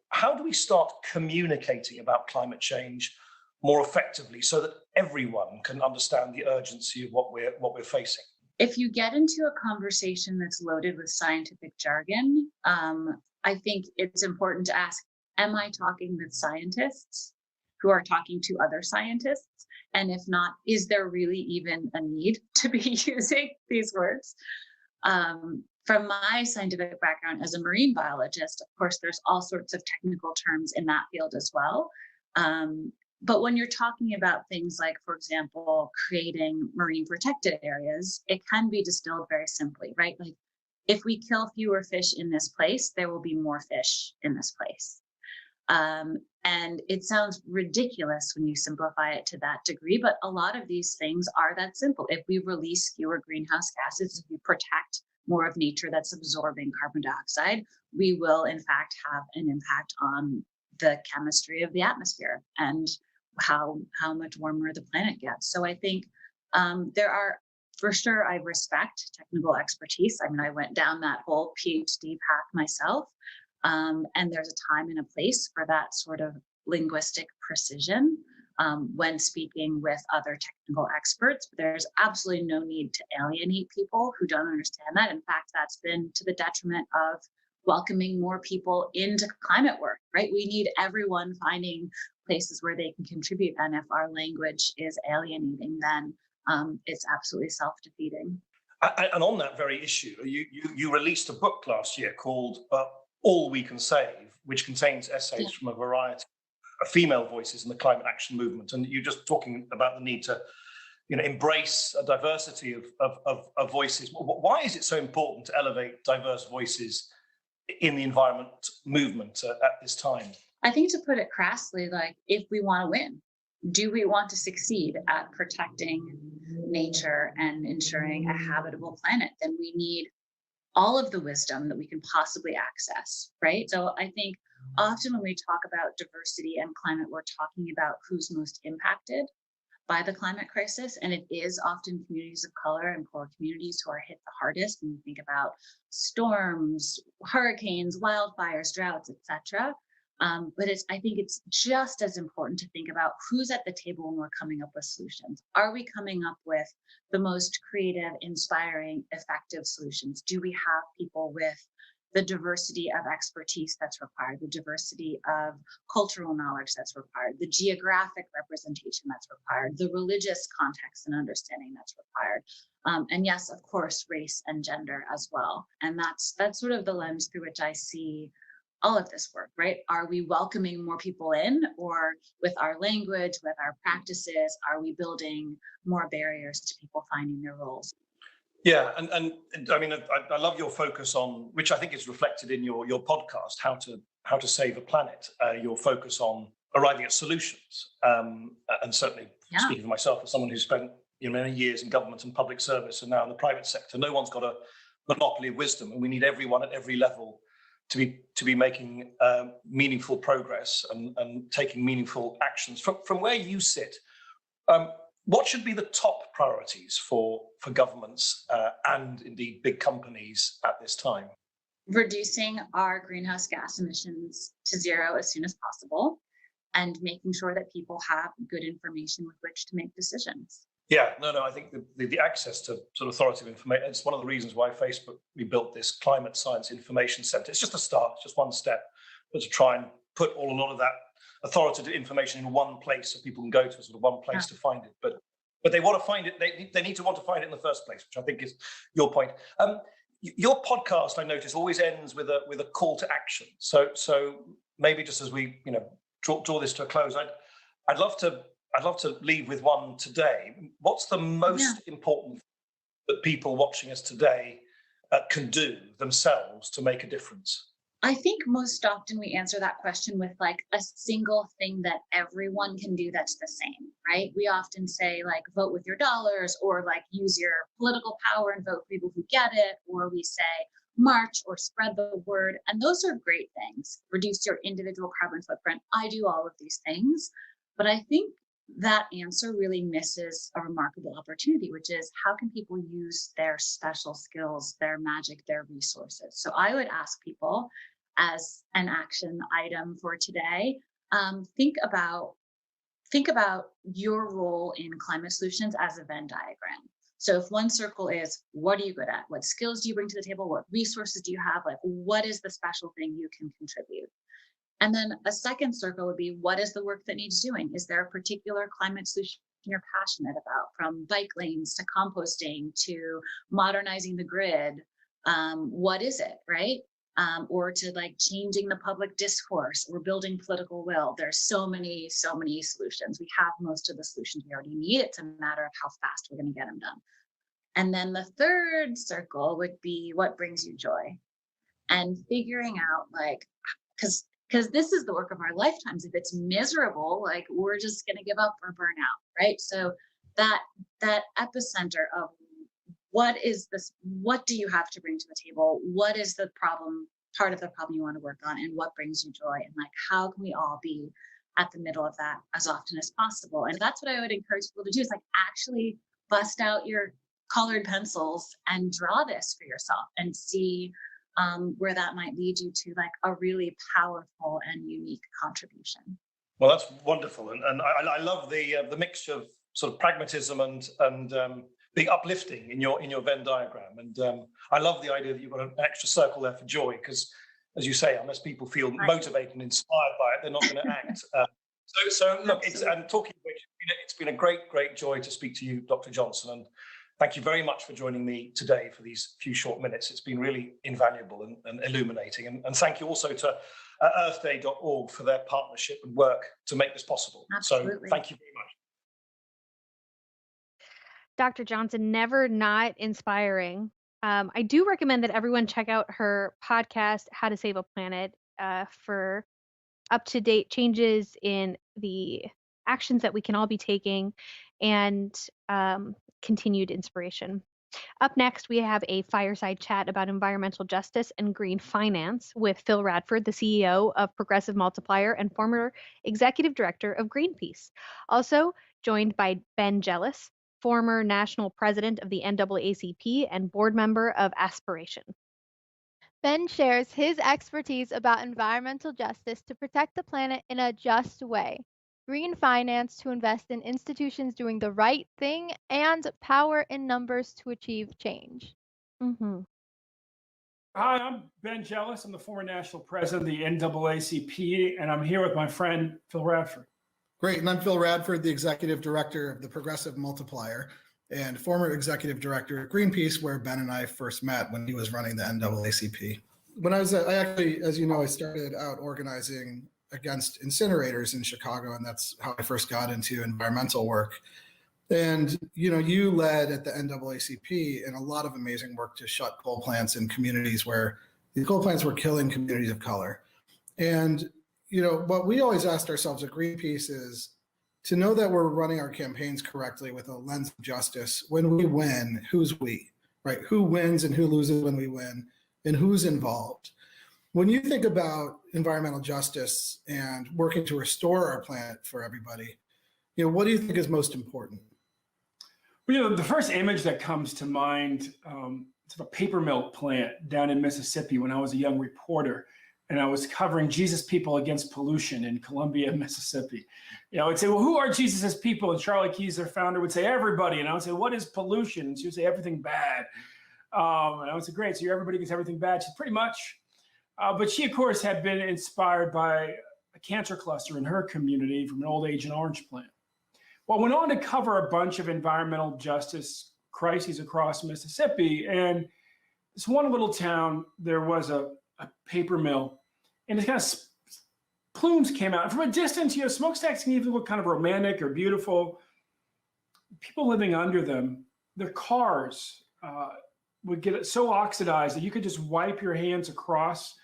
Speaker 3: How do we start communicating about climate change more effectively so that everyone can understand the urgency of what we're facing?
Speaker 22: If you get into a conversation that's loaded with scientific jargon, I think it's important to ask, am I talking with scientists who are talking to other scientists? And if not, is there really even a need to be using these words? From my scientific background as a marine biologist, of course, there's all sorts of technical terms in that field as well. But when you're talking about things like, for example, creating marine protected areas, it can be distilled very simply, right? Like, if we kill fewer fish in this place, there will be more fish in this place. And it sounds ridiculous when you simplify it to that degree, but a lot of these things are that simple. If we release fewer greenhouse gases, if we protect more of nature that's absorbing carbon dioxide, we will in fact have an impact on the chemistry of the atmosphere and how much warmer the planet gets. So I think there are, for sure, I respect technical expertise. I mean, I went down that whole PhD path myself. And there's a time and a place for that sort of linguistic precision when speaking with other technical experts. But there's absolutely no need to alienate people who don't understand that. In fact, that's been to the detriment of welcoming more people into climate work, right? We need everyone finding places where they can contribute. And if our language is alienating, then it's absolutely self-defeating.
Speaker 3: And on that very issue, you released a book last year called All We Can Save, which contains essays from a variety of female voices in the climate action movement. And you're just talking about the need to, embrace a diversity of voices. Why is it so important to elevate diverse voices in the environment movement at this time?
Speaker 22: I think, to put it crassly, like, if we want to win, do we want to succeed at protecting nature and ensuring a habitable planet, then we need all of the wisdom that we can possibly access, right? So I think often when we talk about diversity and climate, we're talking about who's most impacted by the climate crisis. And it is often communities of color and poor communities who are hit the hardest when you think about storms, hurricanes, wildfires, droughts, etc. But I think it's just as important to think about who's at the table when we're coming up with solutions. Are we coming up with the most creative, inspiring, effective solutions? Do we have people with the diversity of expertise that's required, the diversity of cultural knowledge that's required, the geographic representation that's required, the religious context and understanding that's required, and yes, of course, race and gender as well. And that's sort of the lens through which I see all of this work, right? Are we welcoming more people in, or with our language, with our practices, are we building more barriers to people finding their roles?
Speaker 3: Yeah, and I mean, I love your focus on, which I think is reflected in your podcast, How to Save a Planet. Your focus on arriving at solutions, and certainly speaking for myself as someone who's spent many years in government and public service, and now in the private sector, no one's got a monopoly of wisdom, and we need everyone at every level to be making meaningful progress and taking meaningful actions. From where you sit, what should be the top priorities for governments and indeed big companies at this time?
Speaker 22: Reducing our greenhouse gas emissions to zero as soon as possible, and making sure that people have good information with which to make decisions.
Speaker 3: Yeah, no, I think the access to sort of authoritative information, it's one of the reasons why we built this Climate Science Information Centre. It's just a start, it's just one step, but to try and put a lot of that authoritative information in one place so people can go to sort of one place to find it. But they want to find it, they need to want to find it in the first place, which I think is your point. Your podcast, I notice, always ends with a call to action. So maybe just as we draw this to a close, I'd love to leave with one today. What's the most important that people watching us today can do themselves to make a difference?
Speaker 22: I think most often we answer that question with like a single thing that everyone can do that's the same, right? We often say like vote with your dollars, or like use your political power and vote for people who get it, or we say march or spread the word. And those are great things. Reduce your individual carbon footprint. I do all of these things, but I think that answer really misses a remarkable opportunity, which is how can people use their special skills, their magic, their resources? So I would ask people, as an action item for today, think about your role in climate solutions as a Venn diagram. So if one circle is, what are you good at? What skills do you bring to the table? What resources do you have? Like, what is the special thing you can contribute? And then a second circle would be, what is the work that needs doing? Is there a particular climate solution you're passionate about, from bike lanes to composting to modernizing the grid? What is it, right? Or to like changing the public discourse or building political will. There's so many solutions. We have most of the solutions we already need. It's a matter of how fast we're going to get them done. And then the third circle would be, what brings you joy? And figuring out, like, because this is the work of our lifetimes. If it's miserable, like, we're just going to give up or burn out, right? So that epicenter of what is this, what do you have to bring to the table? What is the problem, part of the problem you want to work on, and what brings you joy? And like, how can we all be at the middle of that as often as possible? And that's what I would encourage people to do, is like actually bust out your colored pencils and draw this for yourself and see where that might lead you to like a really powerful and unique contribution.
Speaker 3: Well, that's wonderful, and I love the mixture of sort of pragmatism and being uplifting in your Venn diagram, and I love the idea that you've got an extra circle there for joy, because, as you say, unless people feel motivated and inspired by it, they're not going to act. So look, talking of which, it's been a great joy to speak to you, Dr. Johnson, and thank you very much for joining me today for these few short minutes. It's been really invaluable and illuminating. And thank you also to earthday.org for their partnership and work to make this possible.
Speaker 22: Absolutely.
Speaker 3: So thank you very much.
Speaker 5: Dr. Johnson, never not inspiring. I do recommend that everyone check out her podcast, How to Save a Planet, for up-to-date changes in the actions that we can all be taking and continued inspiration. Up next, we have a fireside chat about environmental justice and green finance with Phil Radford, the CEO of Progressive Multiplier and former executive director of Greenpeace. Also joined by Ben Jealous, former national president of the NAACP and board member of Aspiration.
Speaker 6: Ben shares his expertise about environmental justice to protect the planet in a just way, green finance to invest in institutions doing the right thing, and power in numbers to achieve change.
Speaker 5: Mm-hmm.
Speaker 4: Hi, I'm Ben Jealous. I'm the former national president of the NAACP, and I'm here with my friend Phil Radford.
Speaker 7: Great, and I'm Phil Radford, the executive director of the Progressive Multiplier and former executive director at Greenpeace, where Ben and I first met when he was running the NAACP. When I actually, as you know, I started out organizing against incinerators in Chicago, and that's how I first got into environmental work. And you led at the NAACP in a lot of amazing work to shut coal plants in communities where the coal plants were killing communities of color. And what we always asked ourselves at Greenpeace is to know that we're running our campaigns correctly with a lens of justice. When we win, who's we, right? Who wins and who loses when we win, and who's involved? When you think about environmental justice and working to restore our planet for everybody, what do you think is most important?
Speaker 4: Well, the first image that comes to mind is of a paper mill plant down in Mississippi when I was a young reporter, and I was covering Jesus People Against Pollution in Columbia, Mississippi. I'd say, well, who are Jesus's people? And Charlie Keyes, their founder, would say, everybody. And I would say, what is pollution? And she would say, everything bad. And I would say, great, so everybody gets everything bad. She said, pretty much. But she, of course, had been inspired by a cancer cluster in her community from an old Agent Orange plant. Well, I went on to cover a bunch of environmental justice crises across Mississippi. And this one little town, there was a paper mill, and it kind of plumes came out. And from a distance, smokestacks can even look kind of romantic or beautiful. People living under them, their cars would get so oxidized that you could just wipe your hands across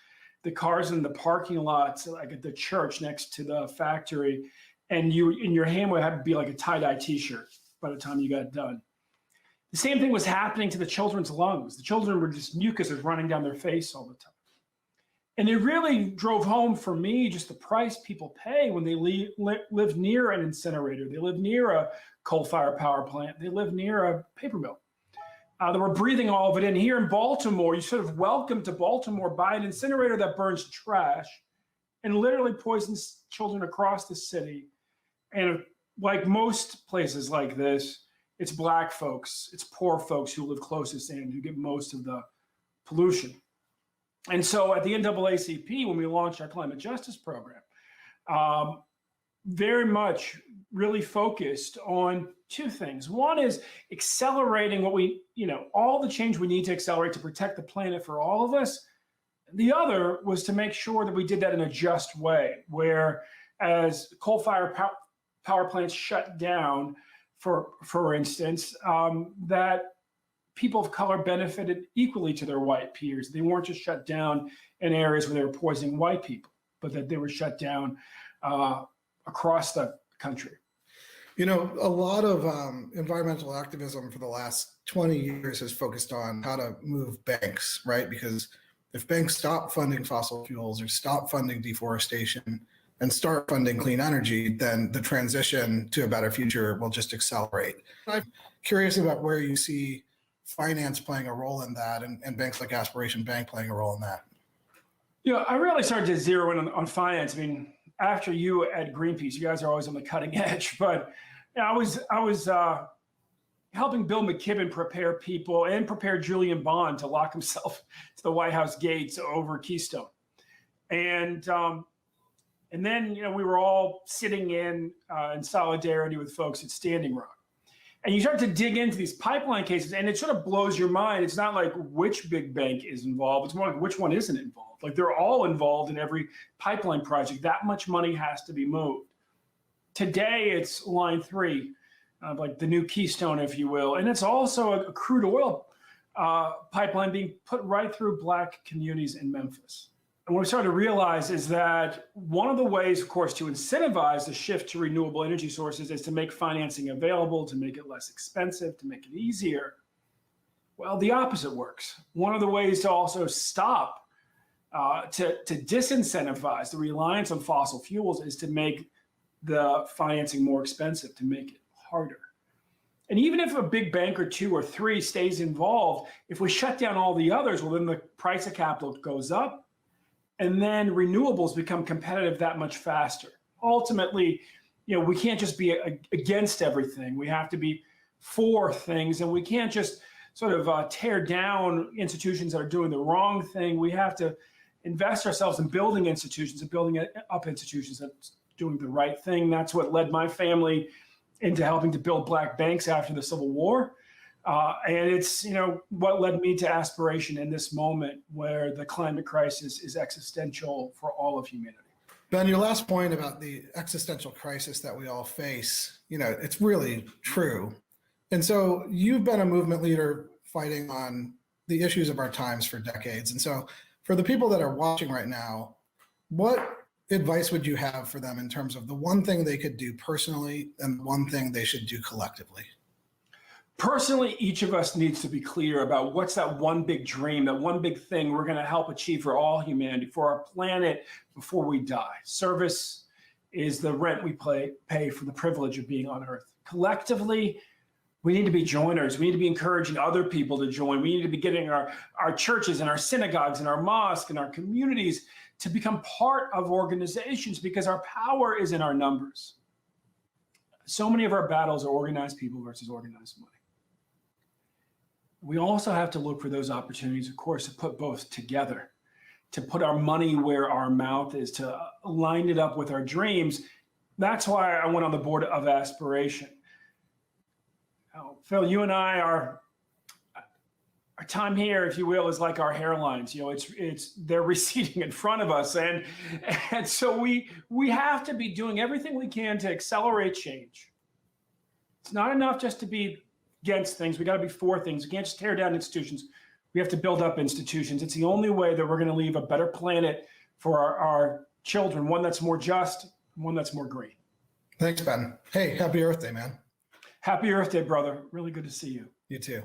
Speaker 4: the cars in the parking lots, like at the church next to the factory, and your hand would have to be like a tie-dye t-shirt by the time you got done. The same thing was happening to the children's lungs. The children were just mucus was running down their face all the time. And it really drove home for me just the price people pay when they live near an incinerator. They live near a coal-fired power plant. They live near a paper mill. They were breathing all of it in. Here in Baltimore, you sort of welcome to Baltimore by an incinerator that burns trash and literally poisons children across the city. And like most places like this, it's Black folks, it's poor folks who live closest and who get most of the pollution. And so at the NAACP, when we launched our climate justice program, very much really focused on two things. One is accelerating all the change we need to accelerate to protect the planet for all of us. The other was to make sure that we did that in a just way, where as coal-fired power plants shut down, for instance, that people of color benefited equally to their white peers. They weren't just shut down in areas where they were poisoning white people, but that they were shut down across the country.
Speaker 7: A lot of environmental activism for the last 20 years has focused on how to move banks, right? Because if banks stop funding fossil fuels or stop funding deforestation and start funding clean energy, then the transition to a better future will just accelerate. I'm curious about where you see finance playing a role in that, and banks like Aspiration Bank playing a role in that.
Speaker 4: I really started to zero in on finance. I mean, after you at Greenpeace, you guys are always on the cutting edge, but I was helping Bill McKibben prepare people and prepare Julian Bond to lock himself to the White House gates over Keystone. And then, we were all sitting in solidarity with folks at Standing Rock. And you start to dig into these pipeline cases, and it sort of blows your mind. It's not like which big bank is involved. It's more like which one isn't involved. Like they're all involved in every pipeline project. That much money has to be moved. Today, it's Line 3, like the new Keystone, if you will. And it's also a crude oil pipeline being put right through Black communities in Memphis. And what we started to realize is that one of the ways, of course, to incentivize the shift to renewable energy sources is to make financing available, to make it less expensive, to make it easier. Well, the opposite works. One of the ways to also stop, to disincentivize the reliance on fossil fuels is to make the financing more expensive, to make it harder. And even if a big bank or two or three stays involved, if we shut down all the others, well, then the price of capital goes up. And then renewables become competitive that much faster. Ultimately, we can't just be against everything. We have to be for things, and we can't just sort of tear down institutions that are doing the wrong thing. We have to invest ourselves in building institutions and building up institutions that's doing the right thing. That's what led my family into helping to build Black banks after the Civil War. And it's, what led me to Aspiration in this moment where the climate crisis is existential for all of humanity.
Speaker 7: Ben, your last point about the existential crisis that we all face, it's really true. And so you've been a movement leader fighting on the issues of our times for decades. And so for the people that are watching right now, what advice would you have for them in terms of the one thing they could do personally and one thing they should do collectively?
Speaker 4: Personally, each of us needs to be clear about what's that one big dream, that one big thing we're going to help achieve for all humanity, for our planet before we die. Service is the rent we pay for the privilege of being on Earth. Collectively, we need to be joiners. We need to be encouraging other people to join. We need to be getting our churches and our synagogues and our mosques and our communities to become part of organizations, because our power is in our numbers. So many of our battles are organized people versus organized money. We also have to look for those opportunities, of course, to put both together, to put our money where our mouth is, to line it up with our dreams. That's why I went on the board of Aspiration. Phil, you and I are our time here, if you will, is like our hairlines. You know, they're receding in front of us, and so we have to be doing everything we can to accelerate change. It's not enough just to be against things. We got to be for things. We can't just tear down institutions. We have to build up institutions. It's the only way that we're going to leave a better planet for our children, one that's more just, one that's more green.
Speaker 7: Thanks, Ben. Hey, happy Earth Day, man.
Speaker 4: Happy Earth Day, brother. Really good to see you.
Speaker 7: You too.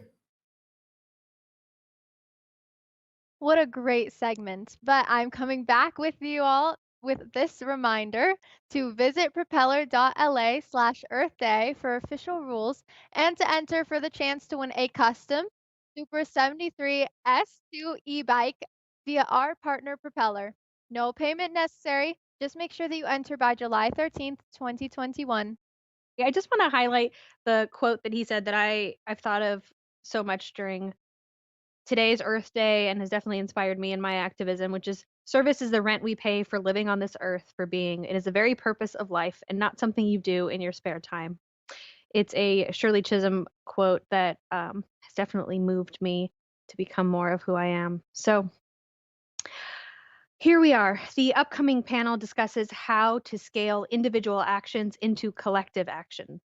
Speaker 6: What a great segment. But I'm coming back with you all with this reminder to visit propeller.la/Earth Day for official rules and to enter for the chance to win a custom Super 73 S2 e-bike via our partner Propeller. No payment necessary. Just make sure that you enter by July 13th, 2021.
Speaker 5: I just want to highlight the quote that he said that I've thought of so much during today's Earth Day and has definitely inspired me in my activism, which is service is the rent we pay for living on this earth for being. It is the very purpose of life and not something you do in your spare time. It's a Shirley Chisholm quote that has definitely moved me to become more of who I am. So here we are. The upcoming panel discusses how to scale individual actions into collective action.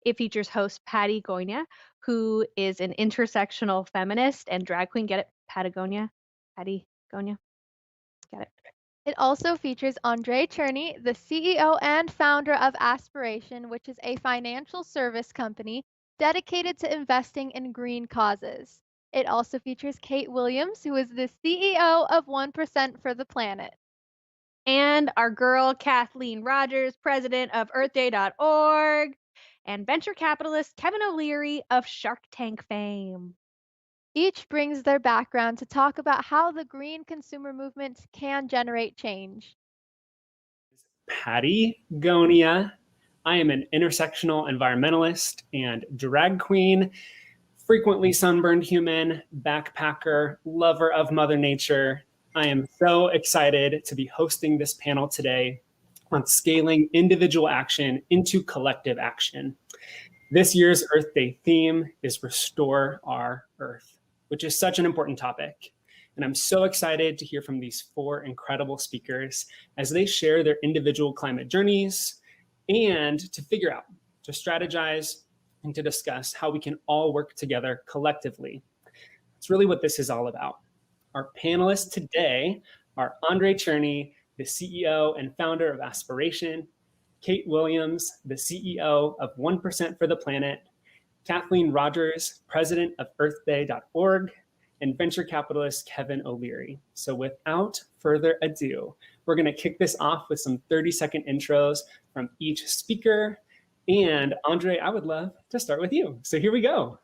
Speaker 5: It features host Patty Gonia, who is an intersectional feminist and drag queen. Get it? Patagonia? Patty Gonia? Get it?
Speaker 6: It also features Andre Cherney, the CEO and founder of Aspiration, which is a financial service company dedicated to investing in green causes. It also features Kate Williams, who is the CEO of 1% for the Planet.
Speaker 5: And our girl, Kathleen Rogers, president of earthday.org, and venture capitalist Kevin O'Leary of Shark Tank fame.
Speaker 6: Each brings their background to talk about how the green consumer movement can generate change.
Speaker 9: Patty Gonia. I am an intersectional environmentalist and drag queen, frequently sunburned human, backpacker, lover of Mother Nature. I am so excited to be hosting this panel today on scaling individual action into collective action. This year's Earth Day theme is Restore Our Earth, which is such an important topic. And I'm so excited to hear from these four incredible speakers as they share their individual climate journeys and to figure out, to strategize, and to discuss how we can all work together collectively. It's really what this is all about. Our panelists today are Andre Cherney, the CEO and founder of Aspiration, Kate Williams, the CEO of 1% for the Planet, Kathleen Rogers, president of earthday.org, and venture capitalist Kevin O'Leary. So without further ado, we're going to kick this off with some 30-second intros from each speaker. And Andre, I would love to start with you. So here we go.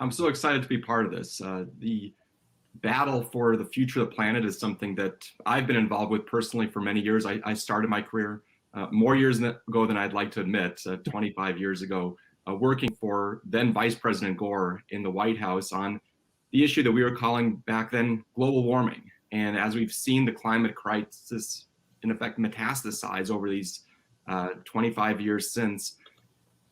Speaker 11: I'm so excited to be part of this. The battle for the future of the planet is something that I've been involved with personally for many years. I started my career more years ago than I'd like to admit, 25 years ago, working for then Vice President Gore in the White House on the issue that we were calling back then global warming. And as we've seen the climate crisis, in effect, metastasize over these 25 years since,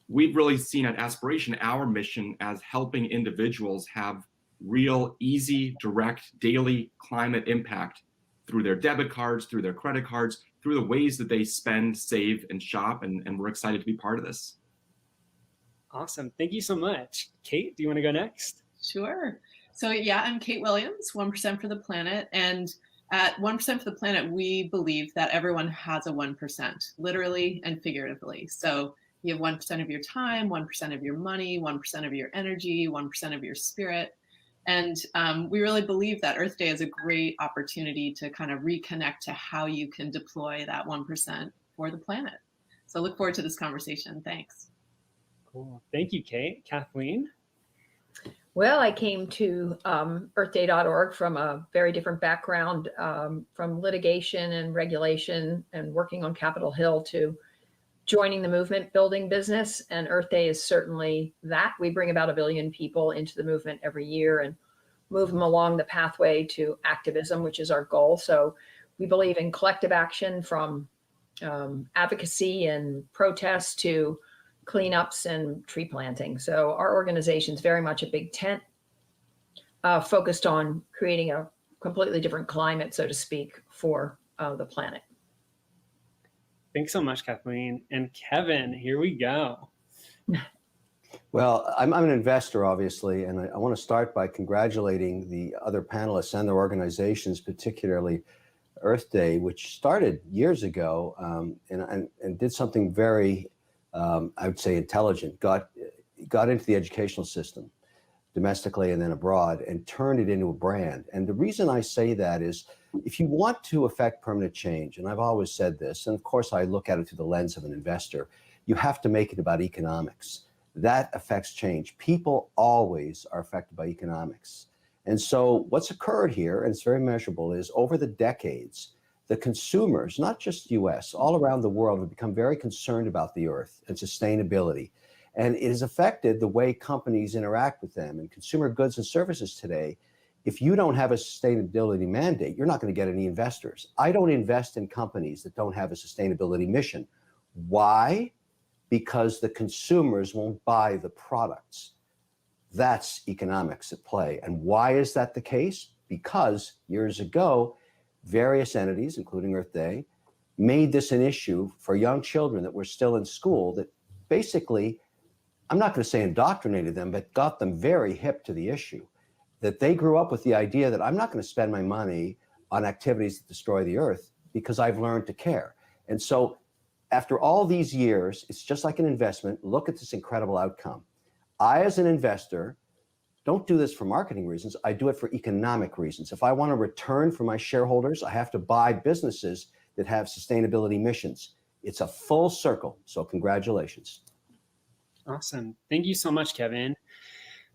Speaker 11: we've really seen at Aspiration our mission as helping individuals have real, easy, direct, daily climate impact through their debit cards, through their credit cards, through the ways that they spend, save, and shop. And we're excited to be part of this.
Speaker 9: Awesome. Thank you so much. Kate, do you want to go next?
Speaker 23: Sure. So yeah, I'm Kate Williams, 1% for the Planet. And at 1% for the Planet, we believe that everyone has a 1%, literally and figuratively. So you have 1% of your time, 1% of your money, 1% of your energy, 1% of your spirit. And we really believe that Earth Day is a great opportunity to kind of reconnect to how you can deploy that 1% for the planet. So look forward to this conversation. Thanks.
Speaker 9: Cool. Thank you, Kate. Kathleen?
Speaker 21: Well, I came to earthday.org from a very different background, from litigation and regulation and working on Capitol Hill to joining the movement building business. And Earth Day is certainly that. We bring about 1 billion people into the movement every year and move them along the pathway to activism, which is our goal. So we believe in collective action, from advocacy and protests to cleanups and tree planting. So our organization is very much a big tent. focused on creating a completely different climate, so to speak, for the planet.
Speaker 9: Thanks so much, Kathleen. And Kevin, here we go.
Speaker 10: Well, I'm an investor, obviously, and I want to start by congratulating the other panelists and their organizations, particularly Earth Day, which started years ago and did something very, I would say, intelligent, got into the educational system domestically and then abroad and turned it into a brand. And the reason I say that is if you want to affect permanent change, and I've always said this, and of course I look at it through the lens of an investor, you have to make it about economics. That affects change. People always are affected by economics. And so what's occurred here, and it's very measurable, is over the decades, the consumers, not just US, all around the world have become very concerned about the earth and sustainability. And it has affected the way companies interact with them. And consumer goods and services today, if you don't have a sustainability mandate, you're not going to get any investors. I don't invest in companies that don't have a sustainability mission. Why? Because the consumers won't buy the products. That's economics at play. And why is that the case? Because years ago, various entities, including Earth Day, made this an issue for young children that were still in school that basically, I'm not going to say indoctrinated them, but got them very hip to the issue. That they grew up with the idea that I'm not going to spend my money on activities that destroy the earth because I've learned to care. And so after all these years, it's just like an investment. Look at this incredible outcome. I, as an investor, don't do this for marketing reasons. I do it for economic reasons. If I want a return for my shareholders, I have to buy businesses that have sustainability missions. It's a full circle. So congratulations.
Speaker 9: Awesome. Thank you so much, Kevin.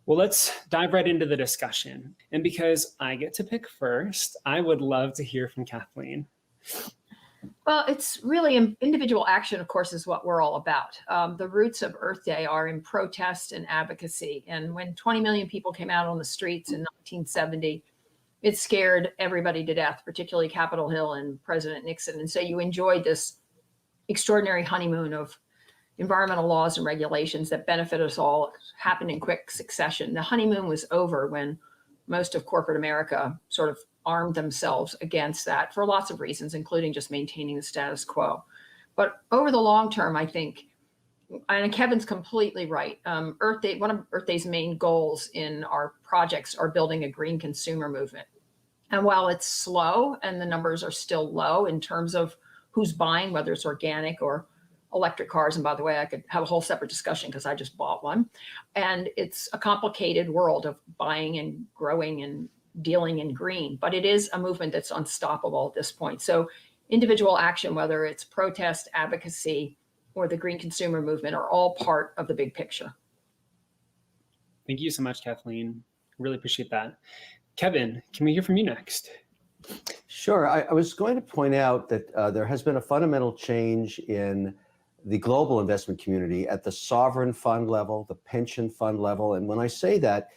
Speaker 9: Well, let's dive right into the discussion. And because I get to pick first, I would love to hear from Kathleen.
Speaker 21: Well, it's really individual action, of course, is what we're all about. The roots of Earth Day are in protest and advocacy. And when 20 million people came out on the streets in 1970, it scared everybody to death, particularly Capitol Hill and President Nixon. And so you enjoyed this extraordinary honeymoon of environmental laws and regulations that benefit us all, happened in quick succession. The honeymoon was over when most of corporate America sort of armed themselves against that for lots of reasons, including just maintaining the status quo. But over the long term, I think, and Kevin's completely right, Earth Day, one of Earth Day's main goals in our projects are building a green consumer movement. And while it's slow and the numbers are still low in terms of who's buying, whether it's organic or electric cars, and by the way, I could have a whole separate discussion because I just bought one. And it's a complicated world of buying and growing and dealing in green, but it is a movement that's unstoppable at this point. So individual action, whether it's protest, advocacy, or the green consumer movement, are all part of the big picture.
Speaker 9: Thank you so much, Kathleen. Really appreciate that. Kevin, can we hear from you next?
Speaker 10: Sure. I was going to point out that there has been a fundamental change in the global investment community at the sovereign fund level, the pension fund level. And when I say that,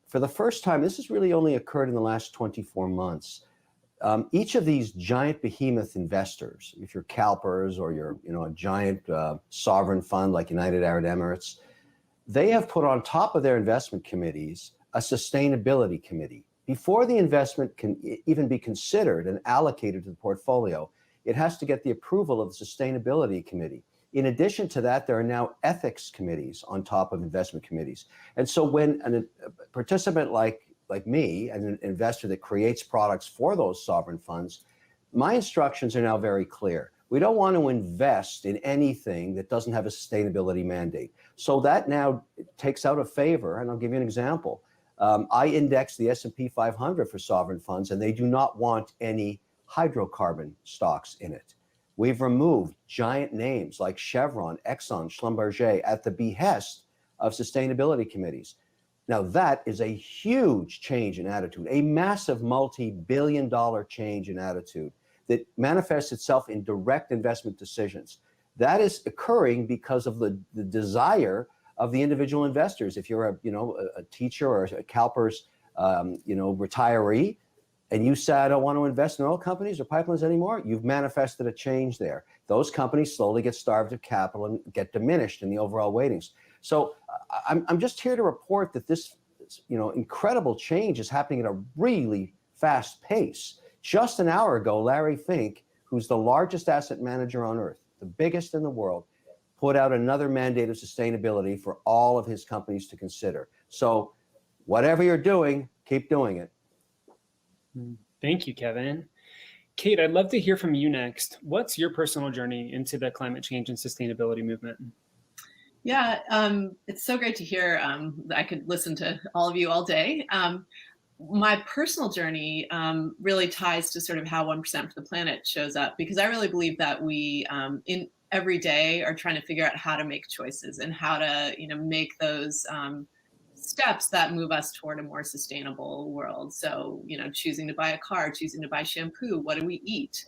Speaker 10: for the first time, this has really only occurred in the last 24 months. Each of these giant behemoth investors, if you're CalPERS or you're a giant sovereign fund like United Arab Emirates, they have put on top of their investment committees a sustainability committee. Before the investment can even be considered and allocated to the portfolio, it has to get the approval of the sustainability committee. In addition to that, there are now ethics committees on top of investment committees. And so when a participant like me, an investor that creates products for those sovereign funds, my instructions are now very clear. We don't want to invest in anything that doesn't have a sustainability mandate. So that now takes out of favor, and I'll give you an example. I index the S&P 500 for sovereign funds, and they do not want any hydrocarbon stocks in it. We've removed giant names like Chevron, Exxon, Schlumberger at the behest of sustainability committees. Now that is a huge change in attitude, a massive multi-billion-dollar change in attitude that manifests itself in direct investment decisions. That is occurring because of the desire of the individual investors. If you're a teacher or a CalPERS retiree, and you say, I don't want to invest in oil companies or pipelines anymore, you've manifested a change there. Those companies slowly get starved of capital and get diminished in the overall weightings. So I'm just here to report that this incredible change is happening at a really fast pace. Just an hour ago, Larry Fink, who's the largest asset manager on earth, the biggest in the world, put out another mandate of sustainability for all of his companies to consider. So whatever you're doing, keep doing it.
Speaker 9: Thank you, Kevin. Kate, I'd love to hear from you next. What's your personal journey into the climate change and sustainability movement?
Speaker 23: Yeah, it's so great to hear. I could listen to all of you all day. My personal journey really ties to sort of how 1% for the planet shows up, because I really believe that we in every day are trying to figure out how to make choices and how to make those steps that move us toward a more sustainable world. So, choosing to buy a car, choosing to buy shampoo, what do we eat?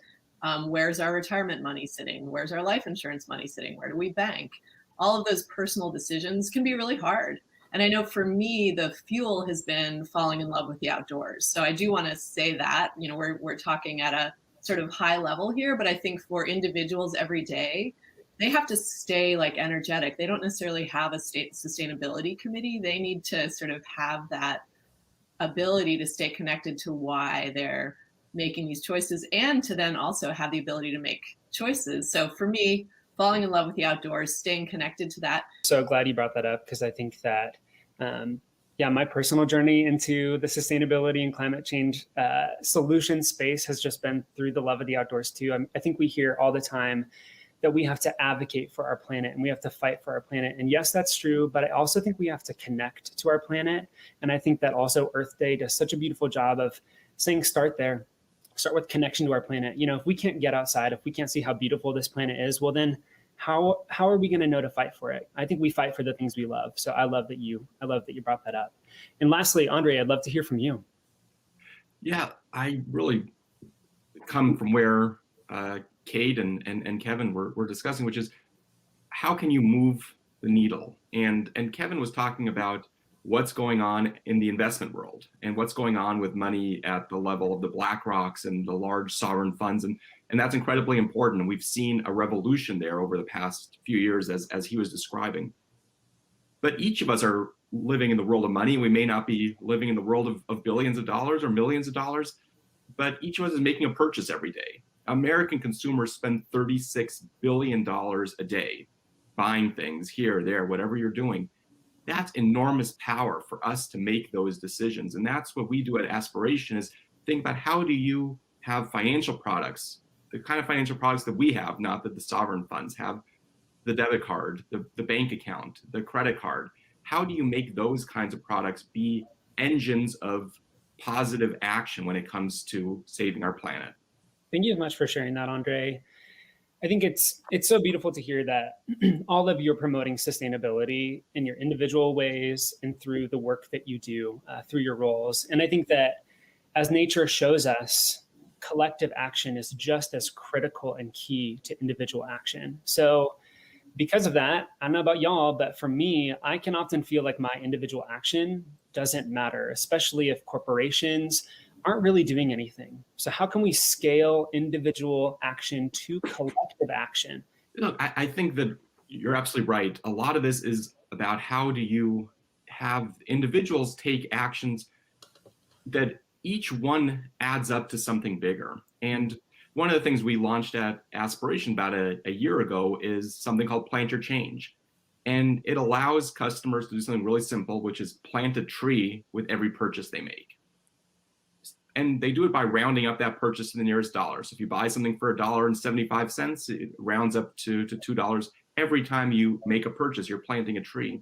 Speaker 23: Where's our retirement money sitting? Where's our life insurance money sitting? Where do we bank? All of those personal decisions can be really hard. And I know for me, the fuel has been falling in love with the outdoors. So I do want to say that, we're talking at a sort of high level here, but I think for individuals every day, they have to stay energetic. They don't necessarily have a state sustainability committee. They need to sort of have that ability to stay connected to why they're making these choices, and to then also have the ability to make choices. So for me, falling in love with the outdoors, staying connected to that.
Speaker 9: So glad you brought that up, because I think that, my personal journey into the sustainability and climate change solution space has just been through the love of the outdoors too. I think we hear all the time that we have to advocate for our planet and we have to fight for our planet. And yes, that's true, but I also think we have to connect to our planet. And I think that also Earth Day does such a beautiful job of saying, start there. Start with connection to our planet. If we can't get outside, if we can't see how beautiful this planet is, well then how are we going to know to fight for it? I think we fight for the things we love. So I love that you brought that up. And lastly, Andre, I'd love to hear from you.
Speaker 11: Yeah, I really come from where Kate and Kevin were discussing, which is how can you move the needle? And Kevin was talking about what's going on in the investment world and what's going on with money at the level of the BlackRocks and the large sovereign funds. And that's incredibly important. And we've seen a revolution there over the past few years, as he was describing. But each of us are living in the world of money. We may not be living in the world of billions of dollars or millions of dollars, but each of us is making a purchase every day. American consumers spend $36 billion a day buying things here, there, whatever you're doing. That's enormous power for us to make those decisions. And that's what we do at Aspiration, is think about how do you have financial products, the kind of financial products that we have, not that the sovereign funds have, the debit card, the bank account, the credit card. How do you make those kinds of products be engines of positive action when it comes to saving our planet?
Speaker 9: Thank you so much for sharing that, Andre. I think it's so beautiful to hear that all of you are promoting sustainability in your individual ways and through the work that you do through your roles. And I think that as nature shows us, collective action is just as critical and key to individual action. So because of that, I don't know about y'all, but for me, I can often feel like my individual action doesn't matter, especially if corporations aren't really doing anything. So how can we scale individual action to collective action?
Speaker 11: Look, I think that you're absolutely right. A lot of this is about how do you have individuals take actions that each one adds up to something bigger. And one of the things we launched at Aspiration about a year ago is something called Plant Your Change. And it allows customers to do something really simple, which is plant a tree with every purchase they make. And they do it by rounding up that purchase to the nearest dollar. So if you buy something for $1.75, it rounds up to $2. Every time you make a purchase, you're planting a tree.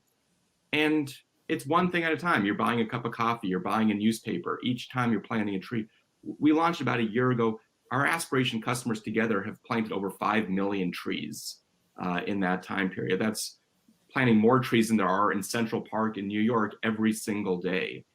Speaker 11: And it's one thing at a time. You're buying a cup of coffee, you're buying a newspaper. Each time you're planting a tree. We launched about a year ago. Our Aspiration customers together have planted over 5 million trees in that time period. That's planting more trees than there are in Central Park in New York every single day.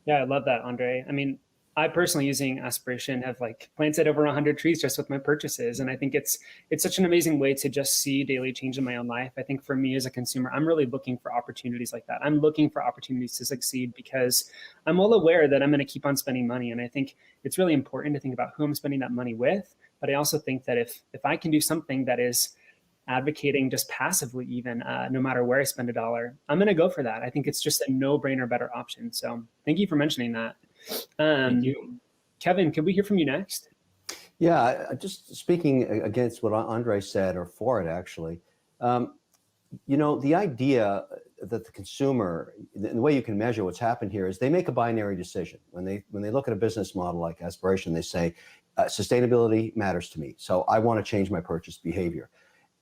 Speaker 9: Yeah, I love that, Andre. I mean, I personally, using Aspiration, have planted over 100 trees just with my purchases. And I think it's such an amazing way to just see daily change in my own life. I think for me as a consumer, I'm really looking for opportunities like that. I'm looking for opportunities to succeed because I'm well aware that I'm going to keep on spending money. And I think it's really important to think about who I'm spending that money with. But I also think that if I can do something that is advocating just passively even, no matter where I spend a dollar, I'm going to go for that. I think it's just a no-brainer better option. So thank you for mentioning that.
Speaker 11: Thank you.
Speaker 9: Kevin, can we hear from you next?
Speaker 10: Yeah, just speaking against what Andre said, or for it actually, you know, the idea that the consumer, the way you can measure what's happened here is they make a binary decision. When they look at a business model like Aspiration, they say, sustainability matters to me, so I want to change my purchase behavior.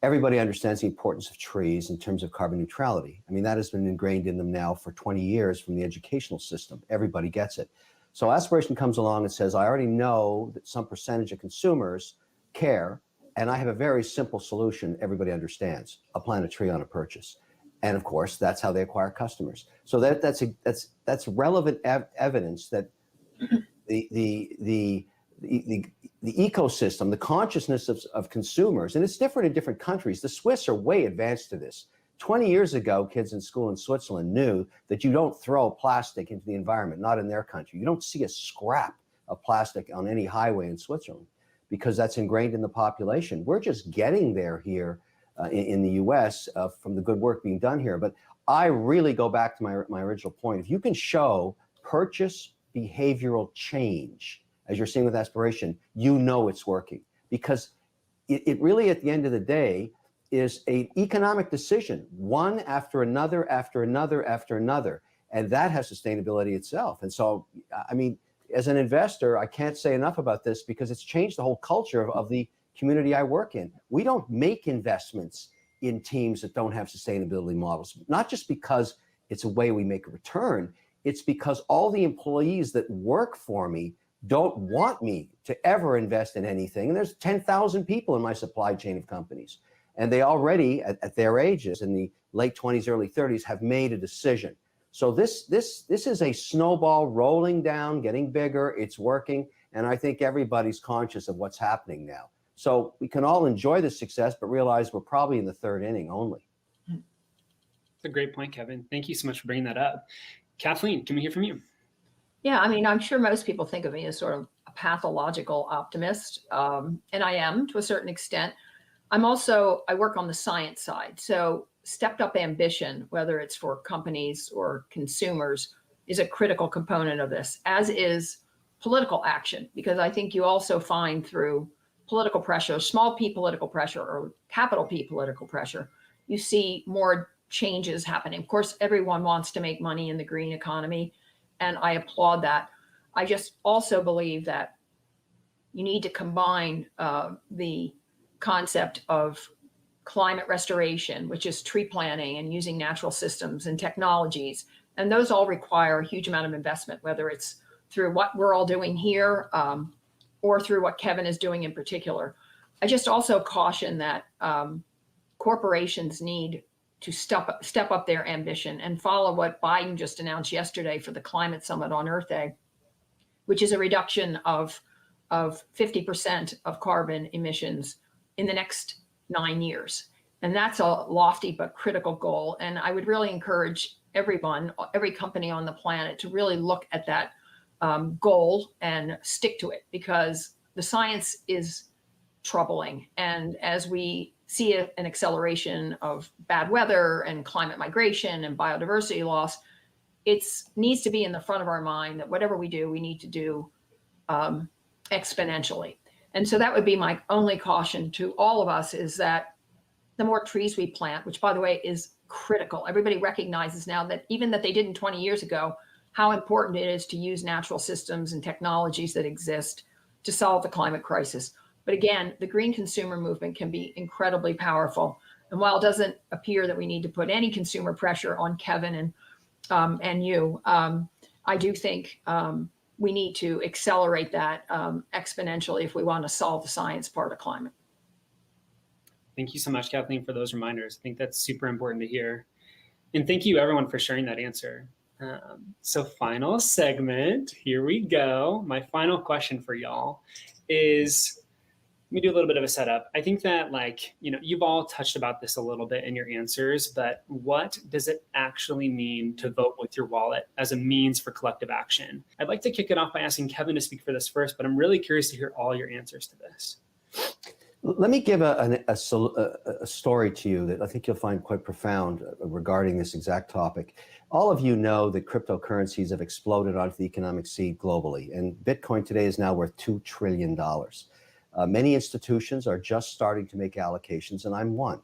Speaker 10: Everybody understands the importance of trees in terms of carbon neutrality. I mean, that has been ingrained in them now for 20 years from the educational system. Everybody gets it. So Aspiration comes along and says, I already know that some percentage of consumers care, and I have a very simple solution everybody understands: a plant a tree on a purchase. And of course, that's how they acquire customers. So that's relevant evidence that the ecosystem, the consciousness of consumers, and it's different in different countries. The Swiss are way advanced to this. 20 years ago, kids in school in Switzerland knew that you don't throw plastic into the environment, not in their country. You don't see a scrap of plastic on any highway in Switzerland because that's ingrained in the population. We're just getting there here in the US from the good work being done here. But I really go back to my original point. If you can show purchase behavioral change, as you're seeing with Aspiration, you know it's working, because it really, at the end of the day, is an economic decision, one after another, after another, after another. And that has sustainability itself. And so, I mean, as an investor, I can't say enough about this because it's changed the whole culture of the community I work in. We don't make investments in teams that don't have sustainability models, not just because it's a way we make a return. It's because all the employees that work for me don't want me to ever invest in anything. And there's 10,000 people in my supply chain of companies. And they already, at their ages, in the late 20s, early 30s, have made a decision. So this is a snowball rolling down, getting bigger. It's working. And I think everybody's conscious of what's happening now. So we can all enjoy the success, but realize we're probably in the third inning only.
Speaker 9: That's a great point, Kevin. Thank you so much for bringing that up. Kathleen, can we hear from you?
Speaker 21: Yeah, I mean, I'm sure most people think of me as sort of a pathological optimist, and I am to a certain extent. I work on the science side. So stepped up ambition, whether it's for companies or consumers, is a critical component of this, as is political action, because I think you also find through political pressure, small p political pressure or capital P political pressure, you see more changes happening. Of course, everyone wants to make money in the green economy, and I applaud that. I just also believe that you need to combine the concept of climate restoration, which is tree planting and using natural systems and technologies. And those all require a huge amount of investment, whether it's through what we're all doing here or through what Kevin is doing in particular. I just also caution that corporations need to step up their ambition and follow what Biden just announced yesterday for the climate summit on Earth Day, which is a reduction of 50% of carbon emissions in the next 9 years. And that's a lofty but critical goal. And I would really encourage everyone, every company on the planet, to really look at that goal and stick to it, because the science is troubling. And as we see an acceleration of bad weather and climate migration and biodiversity loss, it needs to be in the front of our mind that whatever we do, we need to do exponentially. And so that would be my only caution to all of us, is that the more trees we plant, which by the way is critical. Everybody recognizes now that even that they didn't 20 years ago, how important it is to use natural systems and technologies that exist to solve the climate crisis. But again, the green consumer movement can be incredibly powerful. And while it doesn't appear that we need to put any consumer pressure on Kevin and you, I do think we need to accelerate that exponentially if we want to solve the science part of climate.
Speaker 9: Thank you so much, Kathleen, for those reminders. I think that's super important to hear. And thank you, everyone, for sharing that answer. So final segment, here we go. My final question for y'all is, let me do a little bit of a setup. I think that, you've all touched about this a little bit in your answers, but what does it actually mean to vote with your wallet as a means for collective action? I'd like to kick it off by asking Kevin to speak for this first, but I'm really curious to hear all your answers to this.
Speaker 10: Let me give a story to you that I think you'll find quite profound regarding this exact topic. All of you know that cryptocurrencies have exploded onto the economic scene globally, and Bitcoin today is now worth $2 trillion. Many institutions are just starting to make allocations, and I'm one.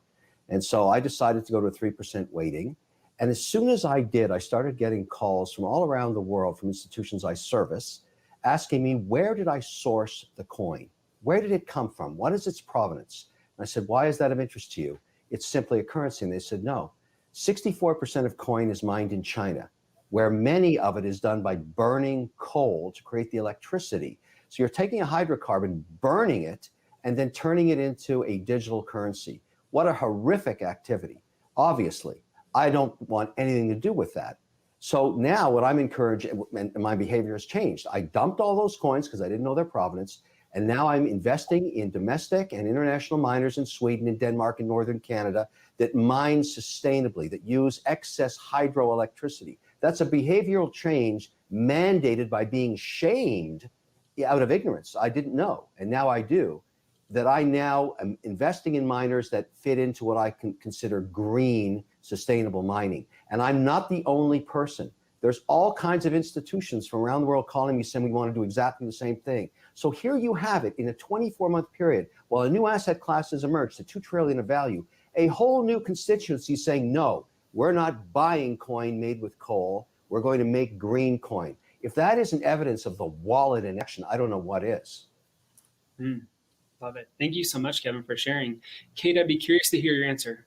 Speaker 10: And so I decided to go to a 3% weighting. And as soon as I did, I started getting calls from all around the world from institutions I service, asking me, where did I source the coin? Where did it come from? What is its provenance? And I said, why is that of interest to you? It's simply a currency. And they said, no. 64% of coin is mined in China, where many of it is done by burning coal to create the electricity. So you're taking a hydrocarbon, burning it, and then turning it into a digital currency. What a horrific activity. Obviously, I don't want anything to do with that. So now what I'm encouraging, and my behavior has changed. I dumped all those coins because I didn't know their provenance. And now I'm investing in domestic and international miners in Sweden and Denmark and Northern Canada that mine sustainably, that use excess hydroelectricity. That's a behavioral change mandated by being shamed out of ignorance. I didn't know, and now I do, that I now am investing in miners that fit into what I can consider green, sustainable mining. And I'm not the only person. There's all kinds of institutions from around the world calling me saying we want to do exactly the same thing. So here you have it in a 24-month period, while a new asset class has emerged to $2 trillion of value, a whole new constituency saying, no, we're not buying coin made with coal. We're going to make green coin. If that isn't evidence of the wallet in action, I don't know what is.
Speaker 9: Love it. Thank you so much, Kevin, for sharing. Kate, I'd be curious to hear your answer.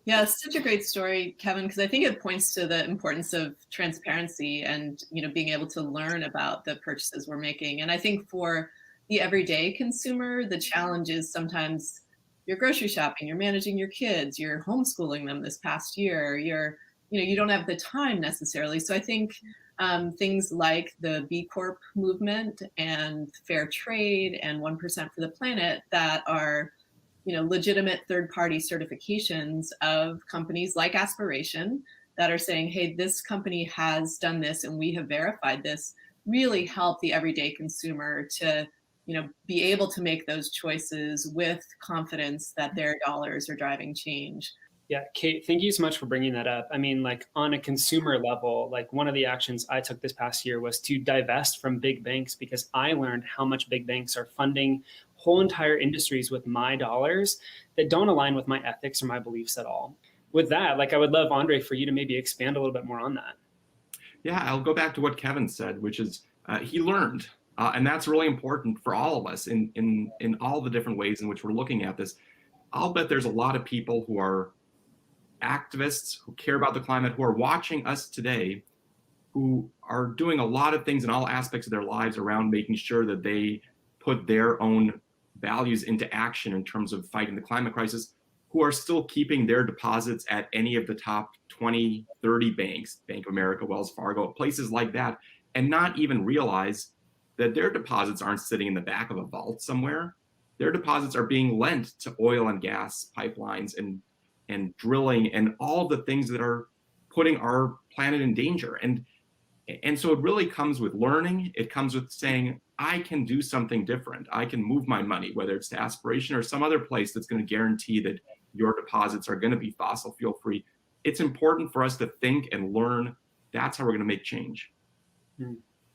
Speaker 23: Yeah, it's such a great story, Kevin, because I think it points to the importance of transparency and, being able to learn about the purchases we're making. And I think for the everyday consumer, the challenge is sometimes you're grocery shopping, you're managing your kids, you're homeschooling them this past year, you don't have the time necessarily. So I think things like the B Corp movement and fair trade and 1% for the planet that are legitimate third-party certifications of companies like Aspiration that are saying, hey, this company has done this and we have verified this, really help the everyday consumer to be able to make those choices with confidence that their dollars are driving change.
Speaker 9: Yeah, Kate, thank you so much for bringing that up. I mean, on a consumer level, one of the actions I took this past year was to divest from big banks because I learned how much big banks are funding whole entire industries with my dollars that don't align with my ethics or my beliefs at all. With that, I would love, Andre, for you to maybe expand a little bit more on that.
Speaker 11: Yeah, I'll go back to what Kevin said, which is he learned. And that's really important for all of us in all the different ways in which we're looking at this. I'll bet there's a lot of people who are activists who care about the climate, who are watching us today, who are doing a lot of things in all aspects of their lives around making sure that they put their own values into action in terms of fighting the climate crisis, who are still keeping their deposits at any of the top 20, 30 banks, Bank of America, Wells Fargo, places like that, and not even realize that their deposits aren't sitting in the back of a vault somewhere. Their deposits are being lent to oil and gas pipelines and drilling and all the things that are putting our planet in danger. And so it really comes with learning. It comes with saying, I can do something different. I can move my money, whether it's to Aspiration or some other place that's going to guarantee that your deposits are going to be fossil fuel free. It's important for us to think and learn. That's how we're going to make change.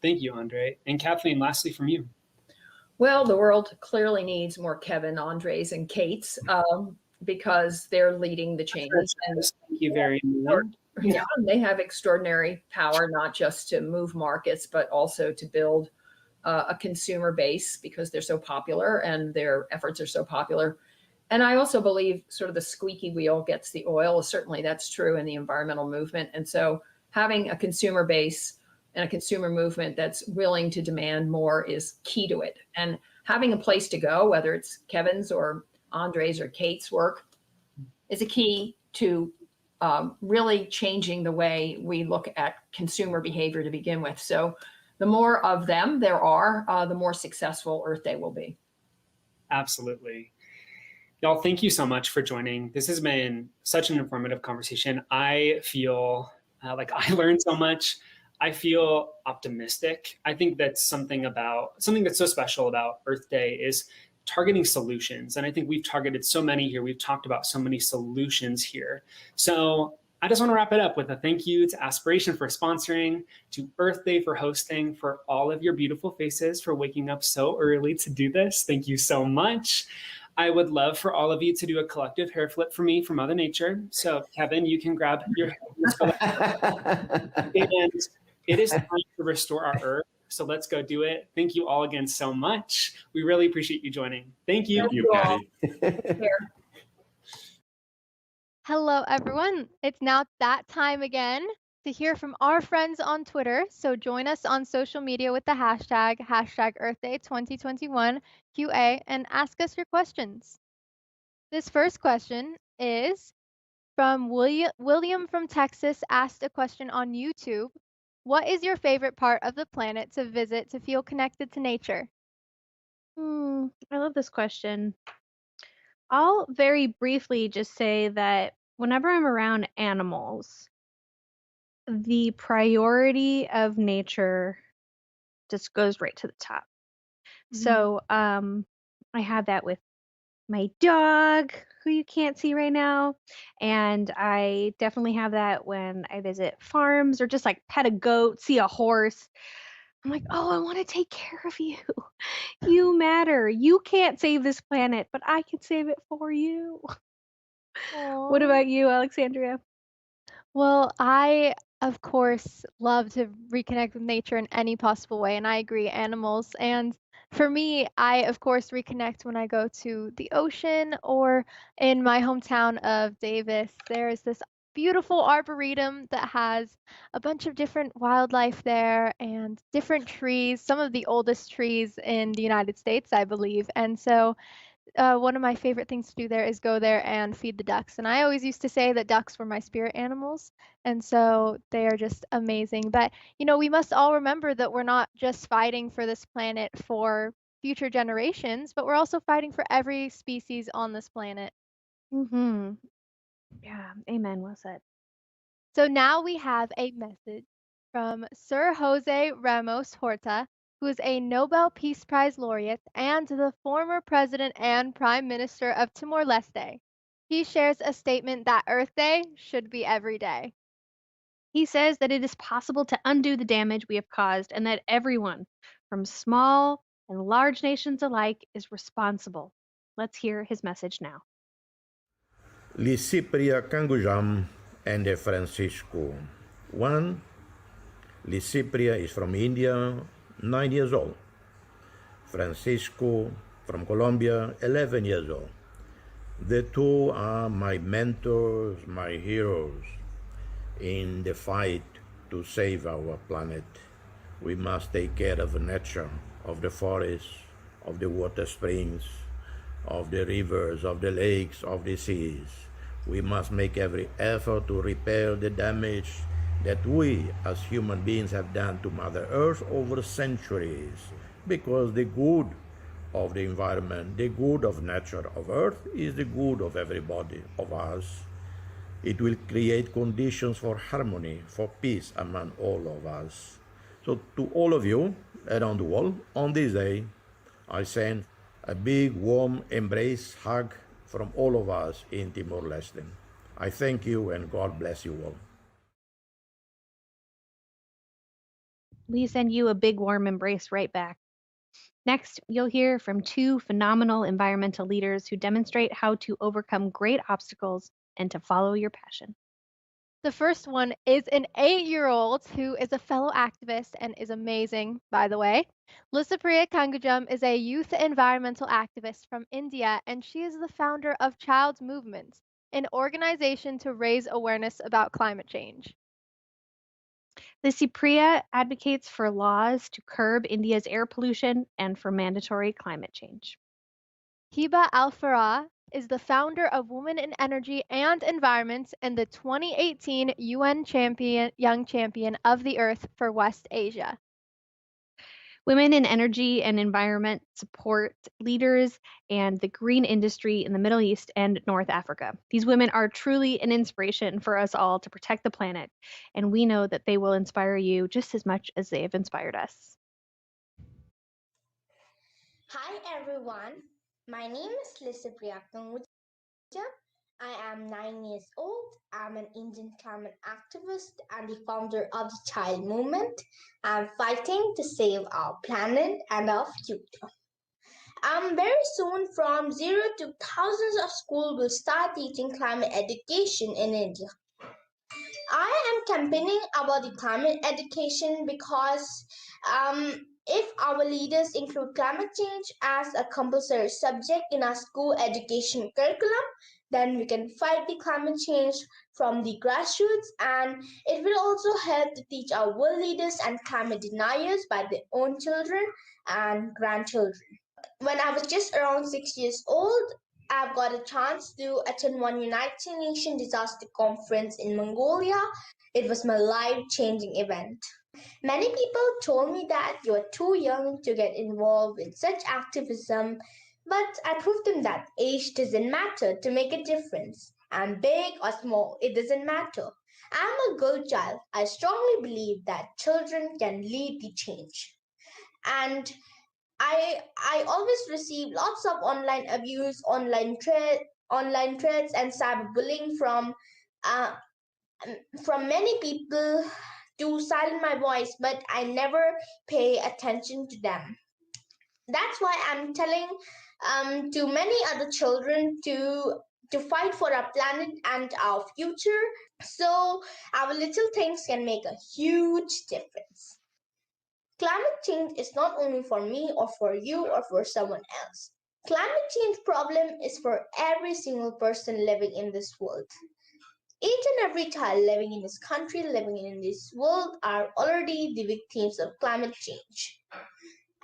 Speaker 9: Thank you, Andre. And Kathleen, lastly from you.
Speaker 21: Well, the world clearly needs more Kevin, Andres, and Kates because they're leading the change.
Speaker 9: Thank you very much.
Speaker 21: Yeah, they have extraordinary power, not just to move markets, but also to build a consumer base because they're so popular and their efforts are so popular. And I also believe sort of the squeaky wheel gets the oil. Certainly that's true in the environmental movement. And so having a consumer base and a consumer movement that's willing to demand more is key to it. And having a place to go, whether it's Kevin's or Andre's or Kate's work, is a key to really changing the way we look at consumer behavior to begin with. So the more of them there are, the more successful Earth Day will be.
Speaker 9: Absolutely. Y'all, thank you so much for joining. This has been such an informative conversation. I feel like I learned so much. I feel optimistic. I think that's something that's so special about Earth Day is targeting solutions. And I think we've targeted so many here. We've talked about so many solutions here. So I just want to wrap it up with a thank you to Aspiration for sponsoring, to Earth Day for hosting, for all of your beautiful faces for waking up so early to do this. Thank you so much. I would love for all of you to do a collective hair flip for me for Mother Nature. So Kevin, you can grab your hair. And it is time to restore our Earth. So let's go do it. Thank you all again so much. We really appreciate you joining. Thank you.
Speaker 11: Thank you, Patty.
Speaker 6: Hello, everyone. It's now that time again to hear from our friends on Twitter. So join us on social media with the hashtag #EarthDay2021QA and ask us your questions. This first question is from William from Texas asked a question on YouTube. What is your favorite part of the planet to visit to feel connected to nature?
Speaker 5: I love this question. I'll very briefly just say that whenever I'm around animals, the priority of nature just goes right to the top. So I have that with my dog, who you can't see right now. And I definitely have that when I visit farms or just like pet a goat, see a horse. I'm like, oh, I want to take care of you. You matter. You can't save this planet, but I can save it for you. What about you, Alexandria?
Speaker 6: Well, I, of course, love to reconnect with nature in any possible way, and I agree, animals. And for me, I, of course, reconnect when I go to the ocean or in my hometown of Davis. There's this beautiful arboretum that has a bunch of different wildlife there and different trees, some of the oldest trees in the United States, I believe. And so one of my favorite things to do there is go there and feed the ducks. And I always used to say that ducks were my spirit animals. And so they are just amazing. But, we must all remember that we're not just fighting for this planet for future generations, but we're also fighting for every species on this planet.
Speaker 5: Yeah, amen. Well said.
Speaker 6: So now we have a message from Sir Jose Ramos Horta, who is a Nobel Peace Prize laureate and the former president and prime minister of Timor-Leste. He shares a statement that Earth Day should be every day.
Speaker 5: He says that it is possible to undo the damage we have caused and that everyone, from small and large nations alike, is responsible. Let's hear his message now.
Speaker 8: Lisipria Kangujam and Francisco. One, Lisipria is from India, 9 years old. Francisco from Colombia, 11 years old. The two are my mentors, my heroes in the fight to save our planet. We must take care of the nature, of the forests, of the water springs, of the rivers, of the lakes, of the seas. We must make every effort to repair the damage that we as human beings have done to Mother Earth over centuries, because the good of the environment, the good of nature, of Earth, is the good of everybody, of us. It will create conditions for harmony, for peace among all of us. So to all of you around the world, on this day, I send a big, warm embrace, hug from all of us in Timor-Leste. I thank you and God bless you all.
Speaker 5: We send you a big warm embrace right back. Next, you'll hear from two phenomenal environmental leaders who demonstrate how to overcome great obstacles and to follow your passion.
Speaker 6: The first one is an 8-year-old who is a fellow activist and is amazing, by the way. Lisapriya Kangujam is a youth environmental activist from India, and she is the founder of Child's Movement, an organization to raise awareness about climate change.
Speaker 5: Lisapriya advocates for laws to curb India's air pollution and for mandatory climate change.
Speaker 6: Hiba Al-Farah is the founder of Women in Energy and Environment and the 2018 UN Young Champion of the Earth for West Asia.
Speaker 5: Women in energy and environment support leaders and the green industry in the Middle East and North Africa. These women are truly an inspiration for us all to protect the planet, and we know that they will inspire you just as much as they have inspired us.
Speaker 12: Hi everyone, My name is Lissapriya Kanguja. I am 9 years old. I'm an Indian climate activist and the founder of the Child Movement. I'm fighting to save our planet and our future. Very soon, from zero to thousands of schools will start teaching climate education in India. I am campaigning about the climate education because if our leaders include climate change as a compulsory subject in our school education curriculum, then we can fight the climate change from the grassroots, and it will also help to teach our world leaders and climate deniers by their own children and grandchildren. When I was just around 6 years old, I've got a chance to attend one United Nations disaster conference in Mongolia. It was my life-changing event. Many people told me that you're too young to get involved in such activism, but I proved them that age doesn't matter to make a difference. And big or small, it doesn't matter. I'm a girl child. I strongly believe that children can lead the change. And I always receive lots of online abuse, online threats, and cyberbullying from many people to silence my voice, but I never pay attention to them. That's why I'm telling to many other children to fight for our planet and our future, so our little things can make a huge difference. Climate change is not only for me or for you or for someone else. Climate change problem is for every single person living in this world. Each and every child living in this country, living in this world, are already the victims of climate change.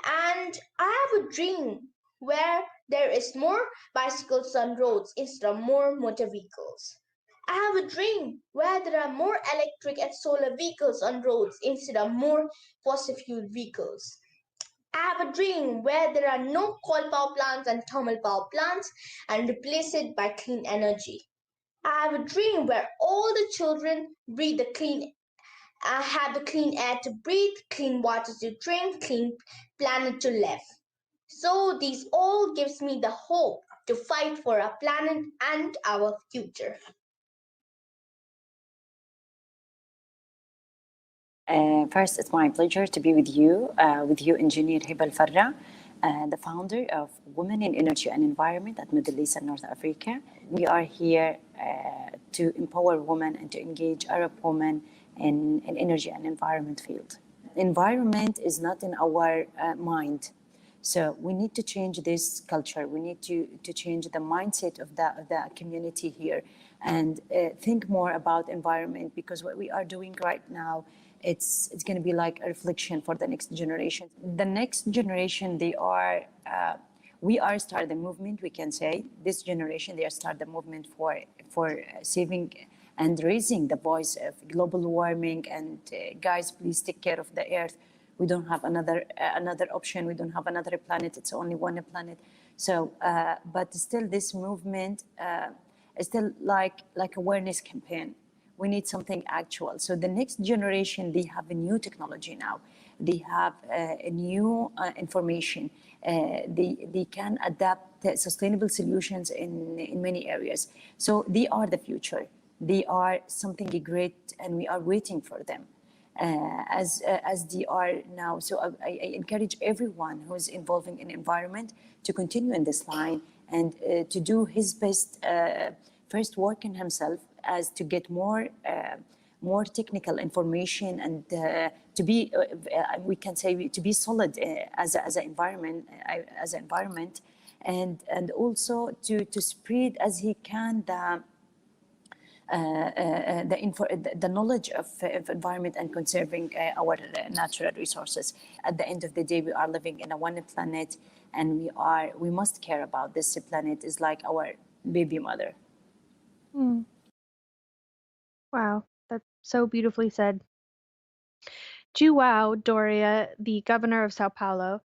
Speaker 12: And I have a dream where there is more bicycles on roads instead of more motor vehicles. I have a dream where there are more electric and solar vehicles on roads instead of more fossil fuel vehicles. I have a dream where there are no coal power plants and thermal power plants and replace it by clean energy. I have a dream where all the children breathe the clean, have the clean air to breathe, clean water to drink, clean planet to live. So these all gives me the hope to fight for our planet and our future.
Speaker 13: First, it's my pleasure to be with you, Engineer Hiba Al-Farra, the founder of Women in Energy and Environment at Middle East and North Africa. We are here to empower women and to engage Arab women in energy and environment field. Environment is not in our mind. So we need to change this culture. We need to change the mindset of the community here and think more about environment, because what we are doing right now, it's going to be like a reflection for the next generation. The next generation, we are starting the movement, we can say. This generation, they are starting the movement for saving and raising the voice of global warming and guys, please take care of the earth. We don't have another option. We don't have another planet. It's only one planet. So, but still, this movement is still like awareness campaign. We need something actual. So the next generation, they have a new technology now. They have a new information. They can adapt sustainable solutions in many areas. So they are the future. They are something great, and we are waiting for them. As they are now. So I encourage everyone who is involving in environment to continue in this line and to do his best, first work in himself as to get more technical information and to be, we can say, to be solid as an environment, and also to spread as he can the knowledge of environment and conserving our natural resources. At the end of the day, we are living in a one planet, and we must care about this planet. Is like our baby mother.
Speaker 5: Wow, that's so beautifully said. João Doria, the governor of Sao Paulo,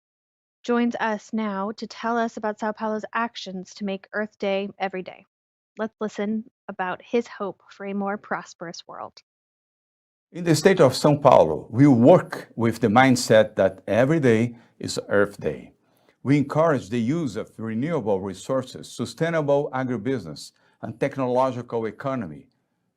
Speaker 5: joins us now to tell us about Sao Paulo's actions to make Earth Day every day. Let's listen about his hope for a more prosperous world.
Speaker 14: In the state of São Paulo, we work with the mindset that every day is Earth Day. We encourage the use of renewable resources, sustainable agribusiness, and technological economy.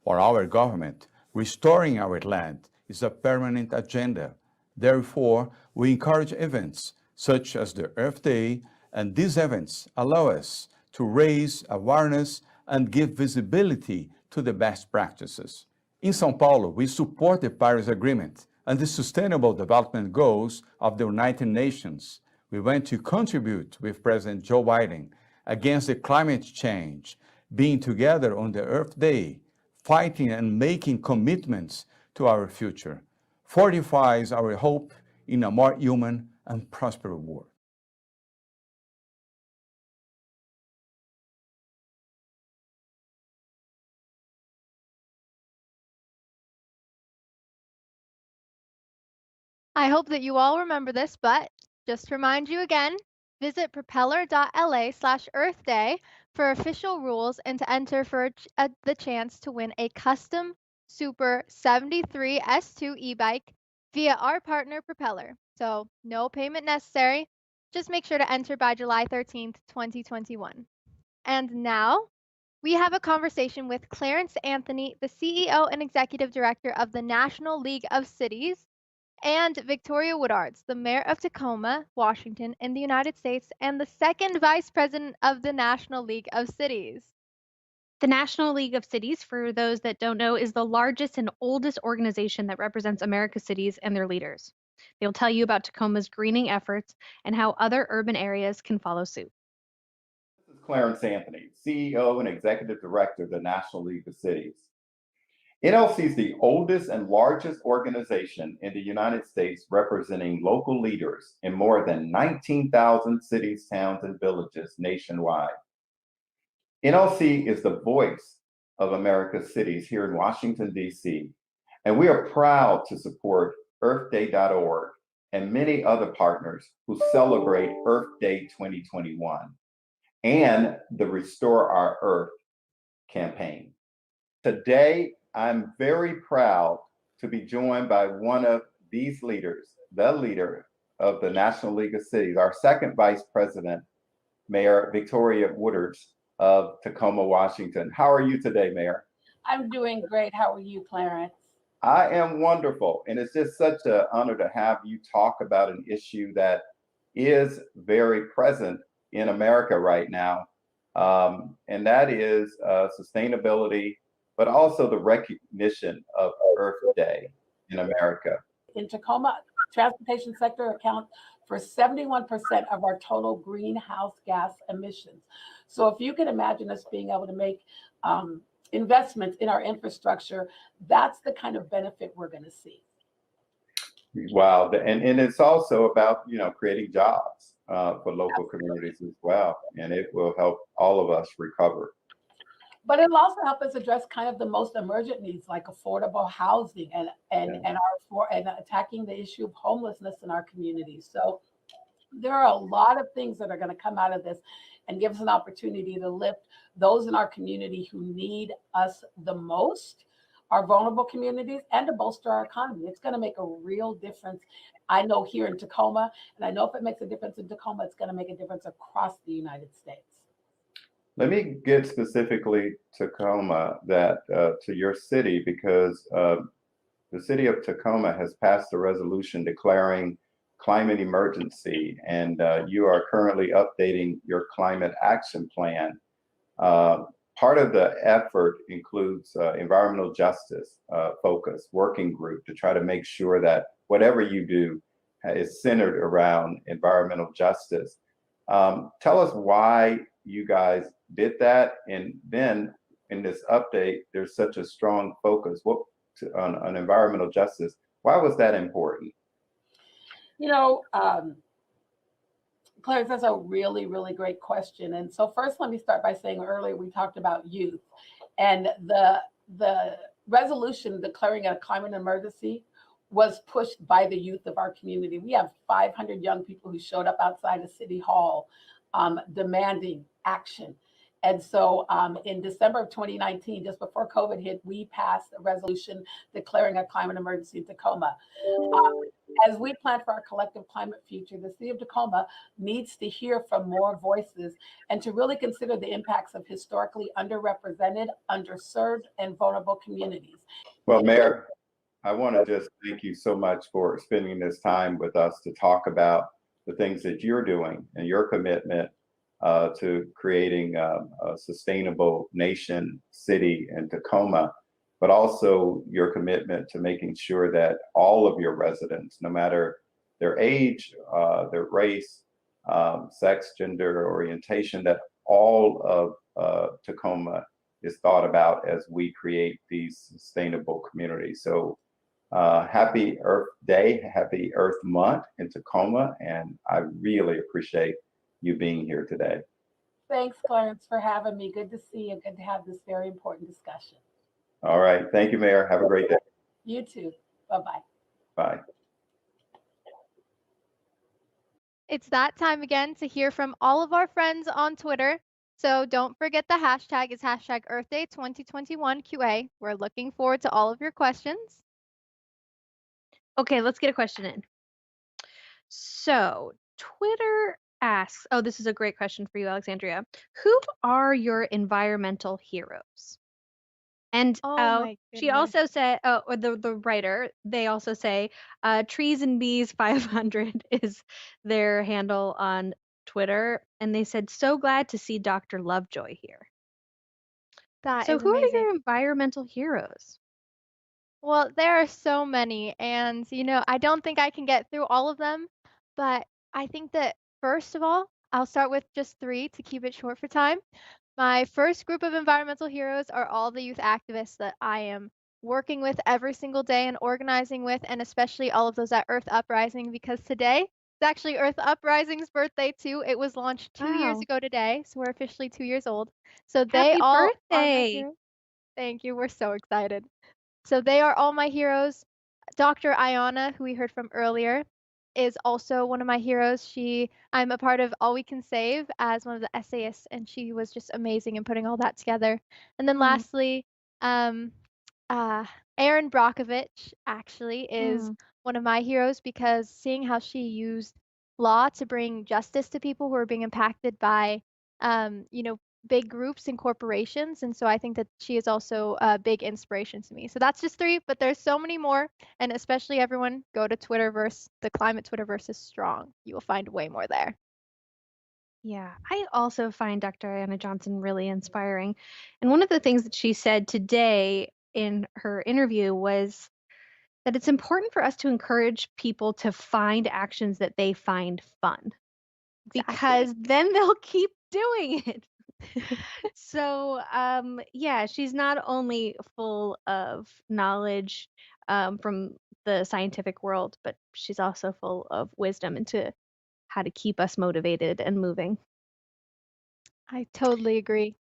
Speaker 14: For our government, restoring our land is a permanent agenda. Therefore, we encourage events such as the Earth Day, and these events allow us to raise awareness and give visibility to the best practices. In São Paulo, we support the Paris Agreement and the Sustainable Development Goals of the United Nations. We want to contribute with President Joe Biden against the climate change, being together on the Earth Day, fighting and making commitments to our future, fortifies our hope in a more human and prosperous world.
Speaker 6: I hope that you all remember this, but just to remind you again, visit propeller.la/Earth Day for official rules and to enter for the chance to win a custom Super 73 S2 e-bike via our partner Propeller. So no payment necessary. Just make sure to enter by July 13th, 2021. And now we have a conversation with Clarence Anthony, the CEO and Executive Director of the National League of Cities, and Victoria Woodards, the Mayor of Tacoma, Washington, in the United States, and the second Vice President of the National League of Cities.
Speaker 5: The National League of Cities, for those that don't know, is the largest and oldest organization that represents America's cities and their leaders. They'll tell you about Tacoma's greening efforts and how other urban areas can follow suit.
Speaker 15: This is Clarence Anthony, CEO and Executive Director of the National League of Cities. NLC is the oldest and largest organization in the United States representing local leaders in more than 19,000 cities, towns, and villages nationwide. NLC is the voice of America's cities here in Washington, D.C., and we are proud to support EarthDay.org and many other partners who celebrate Earth Day 2021 and the Restore Our Earth campaign. Today, I'm very proud to be joined by one of these leaders, the leader of the National League of Cities, our second Vice President, Mayor Victoria Woodards of Tacoma, Washington. How are you today, Mayor?
Speaker 19: I'm doing great. How are you, Clarence?
Speaker 15: I am wonderful. And it's just such an honor to have you talk about an issue that is very present in America right now. And that is sustainability, but also the recognition of Earth Day in America.
Speaker 19: In Tacoma, transportation sector accounts for 71% of our total greenhouse gas emissions. So if you can imagine us being able to make investments in our infrastructure, that's the kind of benefit we're going to see.
Speaker 15: Wow. And it's also about, creating jobs for local communities as well. And it will help all of us recover.
Speaker 19: But it'll also help us address kind of the most emergent needs like affordable housing and attacking the issue of homelessness in our communities. So there are a lot of things that are going to come out of this and give us an opportunity to lift those in our community who need us the most, our vulnerable communities, and to bolster our economy. It's going to make a real difference. I know here in Tacoma, and I know if it makes a difference in Tacoma, it's going to make a difference across the United States.
Speaker 15: Let me get specifically Tacoma, to your city, because the city of Tacoma has passed a resolution declaring climate emergency, and you are currently updating your climate action plan. Part of the effort includes environmental justice focus working group to try to make sure that whatever you do is centered around environmental justice. Tell us why you guys did that, and then in this update, there's such a strong focus on environmental justice. Why was that important?
Speaker 19: Clarence, that's a really, really great question. And so first, let me start by saying earlier we talked about youth, and the resolution declaring a climate emergency was pushed by the youth of our community. We have 500 young people who showed up outside of City Hall demanding action. And so in December of 2019, just before COVID hit, we passed a resolution declaring a climate emergency in Tacoma. As we plan for our collective climate future, the city of Tacoma needs to hear from more voices and to really consider the impacts of historically underrepresented, underserved, and vulnerable communities.
Speaker 15: Well, Mayor, I want to just thank you so much for spending this time with us to talk about the things that you're doing and your commitment to creating a sustainable nation, city in Tacoma, but also your commitment to making sure that all of your residents, no matter their age, their race, sex, gender, orientation, that all of Tacoma is thought about as we create these sustainable communities. So happy Earth Day, happy Earth Month in Tacoma, and I really appreciate you being here today.
Speaker 19: Thanks, Clarence, for having me. Good to see you. Good to have this very important discussion.
Speaker 15: All right. Thank you, Mayor. Have a great day.
Speaker 19: You too. Bye-bye.
Speaker 15: Bye.
Speaker 6: It's that time again to hear from all of our friends on Twitter. So don't forget the hashtag is hashtag Earth Day 2021 QA. We're looking forward to all of your questions.
Speaker 5: Okay, let's get a question in. So Twitter asks, oh, this is a great question for you, Alexandria. Who are your environmental heroes? And
Speaker 6: my
Speaker 5: she
Speaker 6: goodness.
Speaker 5: also said, or the writer, they also say, Trees and Bees 500 is their handle on Twitter. And they said, so glad to see Dr. Lovejoy here.
Speaker 6: That
Speaker 5: So
Speaker 6: is
Speaker 5: who
Speaker 6: amazing.
Speaker 5: are your environmental heroes?
Speaker 6: Well, there are so many, and I don't think I can get through all of them, but I think that first of all, I'll start with just 3 to keep it short for time. My first group of environmental heroes are all the youth activists that I am working with every single day and organizing with, and especially all of those at Earth Uprising, because today is actually Earth Uprising's birthday too. It was launched 2 years
Speaker 5: Wow.
Speaker 6: ago today, so we're officially 2 years old. So they
Speaker 5: Happy
Speaker 6: all are my
Speaker 5: birthday.
Speaker 6: heroes. Thank you. We're so excited. So they are all my heroes. Dr. Ayana, who we heard from earlier, is also one of my heroes. I'm a part of All We Can Save as one of the essayists, and she was just amazing in putting all that together. And then lastly, Erin Brockovich actually is one of my heroes because seeing how she used law to bring justice to people who are being impacted by, big groups and corporations. And so I think that she is also a big inspiration to me. So that's just 3, but there's so many more. And especially everyone go to Twitterverse. The climate Twitterverse is strong. You will find way more there.
Speaker 5: Yeah, I also find Dr. Ayana Johnson really inspiring. And one of the things that she said today in her interview was that it's important for us to encourage people to find actions that they find fun. Because then they'll keep doing it. So, yeah, she's not only full of knowledge from the scientific world, but she's also full of wisdom into how to keep us motivated and moving.
Speaker 6: I totally agree.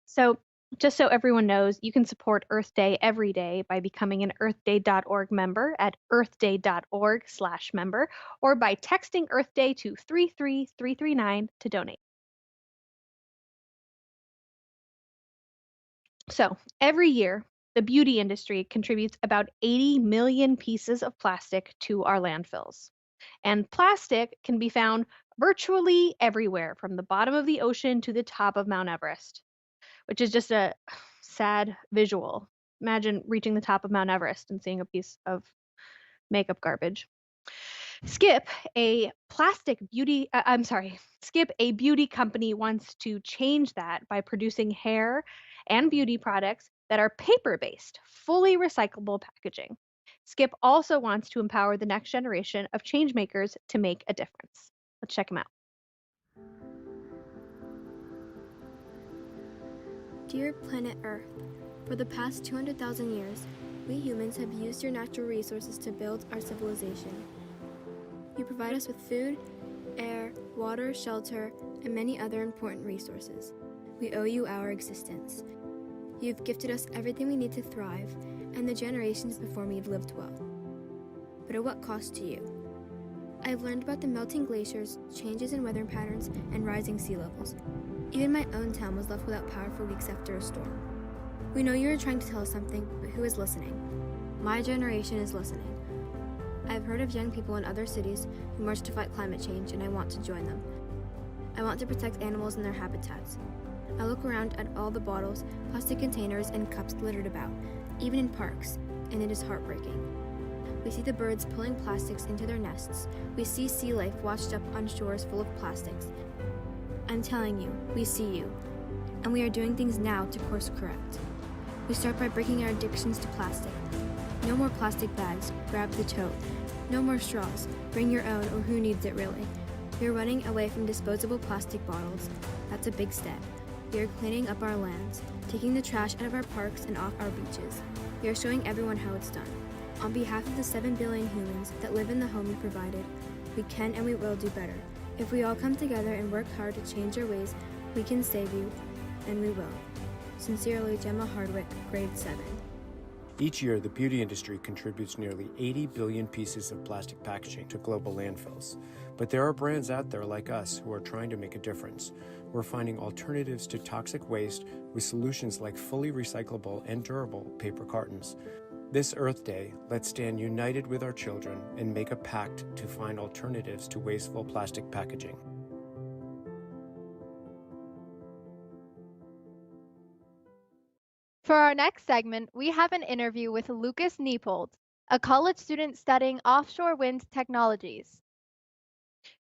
Speaker 5: So, just so everyone knows, you can support Earth Day every day by becoming an earthday.org member at earthday.org/member or by texting Earth Day to 33339 to donate. So, every year, the beauty industry contributes about 80 million pieces of plastic to our landfills. And plastic can be found virtually everywhere, from the bottom of the ocean to the top of Mount Everest, which is just a sad visual. Imagine reaching the top of Mount Everest and seeing a piece of makeup garbage. Skip, a beauty company wants to change that by producing hair and beauty products that are paper-based, fully recyclable packaging. Skip also wants to empower the next generation of change makers to make a difference. Let's check them out.
Speaker 1: Dear planet Earth, for the past 200,000 years, we humans have used your natural resources to build our civilization. You provide us with food, air, water, shelter, and many other important resources. We owe you our existence. You've gifted us everything we need to thrive, and the generations before me have lived well. But at what cost to you? I've learned about the melting glaciers, changes in weather patterns, and rising sea levels. Even my own town was left without power for weeks after a storm. We know you are trying to tell us something, but who is listening? My generation is listening. I've heard of young people in other cities who march to fight climate change, and I want to join them. I want to protect animals and their habitats. I look around at all the bottles, plastic containers, and cups littered about, even in parks, and it is heartbreaking. We see the birds pulling plastics into their nests. We see sea life washed up on shores full of plastics. I'm telling you, we see you. And we are doing things now to course correct. We start by breaking our addictions to plastic. No more plastic bags, grab the tote. No more straws, bring your own, or who needs it really. We are running away from disposable plastic bottles. That's a big step. We are cleaning up our lands, taking the trash out of our parks and off our beaches. We are showing everyone how it's done. On behalf of the 7 billion humans that live in the home you provided, we can and we will do better. If we all come together and work hard to change our ways, we can save you, and we will. Sincerely, Gemma Hardwick, grade 7.
Speaker 16: Each year, the beauty industry contributes nearly 80 billion pieces of plastic packaging to global landfills. But there are brands out there like us who are trying to make a difference. We're finding alternatives to toxic waste with solutions like fully recyclable and durable paper cartons. This Earth Day, let's stand united with our children and make a pact to find alternatives to wasteful plastic packaging.
Speaker 6: For our next segment, we have an interview with Lucas Niepold, a college student studying offshore wind technologies.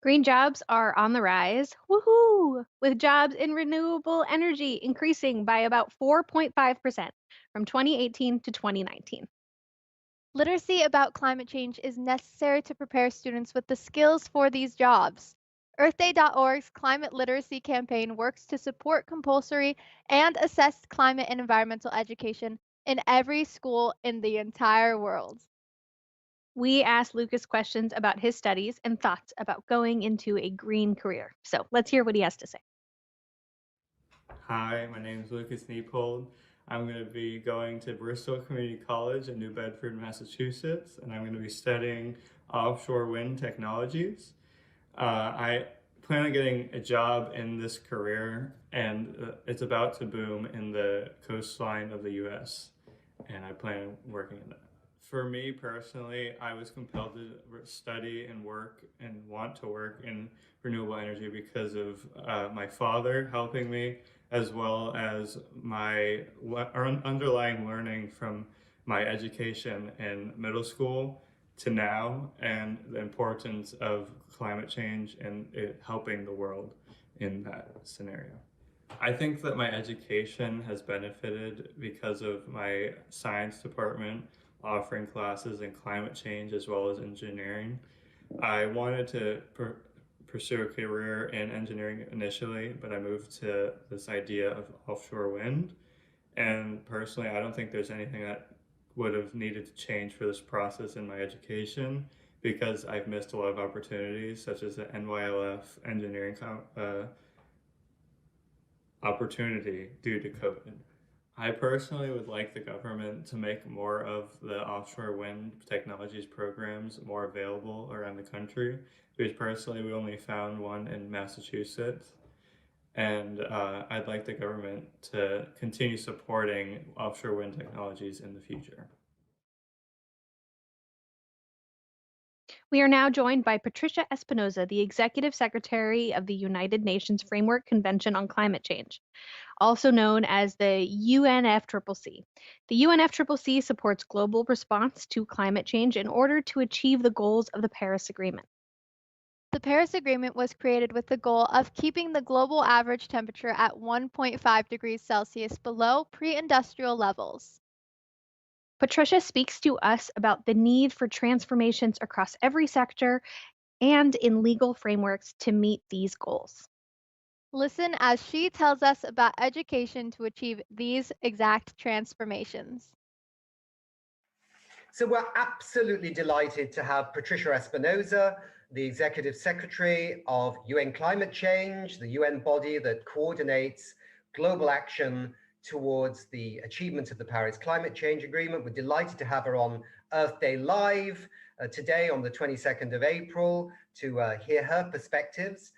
Speaker 5: Green jobs are on the rise, woohoo! With jobs in renewable energy increasing by about 4.5% from 2018 to 2019.
Speaker 6: Literacy about climate change is necessary to prepare students with the skills for these jobs. EarthDay.org's climate literacy campaign works to support compulsory and assessed climate and environmental education in every school in the entire world.
Speaker 5: We asked Lucas questions about his studies and thoughts about going into a green career. So let's hear what he has to say.
Speaker 18: Hi, my name is Lucas Niepold. I'm going to be going to Bristol Community College in New Bedford, Massachusetts, and I'm going to be studying offshore wind technologies. I plan on getting a job in this career, and it's about to boom in the coastline of the US, and I plan on working in that. For me personally, I was compelled to study and work and want to work in renewable energy because of my father helping me, as well as my underlying learning from my education in middle school to now, and the importance of climate change and it helping the world in that scenario. I think that my education has benefited because of my science department offering classes in climate change as well as engineering. I wanted to pursue a career in engineering initially, but I moved to this idea of offshore wind. And personally, I don't think there's anything that would have needed to change for this process in my education, because I've missed a lot of opportunities, such as the NYLF engineering opportunity due to COVID. I personally would like the government to make more of the offshore wind technologies programs more available around the country, because personally we only found one in Massachusetts, and I'd like the government to continue supporting offshore wind technologies in the future.
Speaker 5: We are now joined by Patricia Espinosa, the Executive Secretary of the United Nations Framework Convention on Climate Change, also known as the UNFCCC. The UNFCCC supports global response to climate change in order to achieve the goals of the Paris Agreement.
Speaker 6: The Paris Agreement was created with the goal of keeping the global average temperature at 1.5 degrees Celsius below pre-industrial levels.
Speaker 5: Patricia speaks to us about the need for transformations across every sector and in legal frameworks to meet these goals.
Speaker 6: Listen as she tells us about education to achieve these exact transformations.
Speaker 20: So we're absolutely delighted to have Patricia Espinosa, the Executive Secretary of UN Climate Change, the UN body that coordinates global action towards the achievement of the Paris Climate Change Agreement. We're delighted to have her on Earth Day Live today on the 22nd of April to hear her perspectives.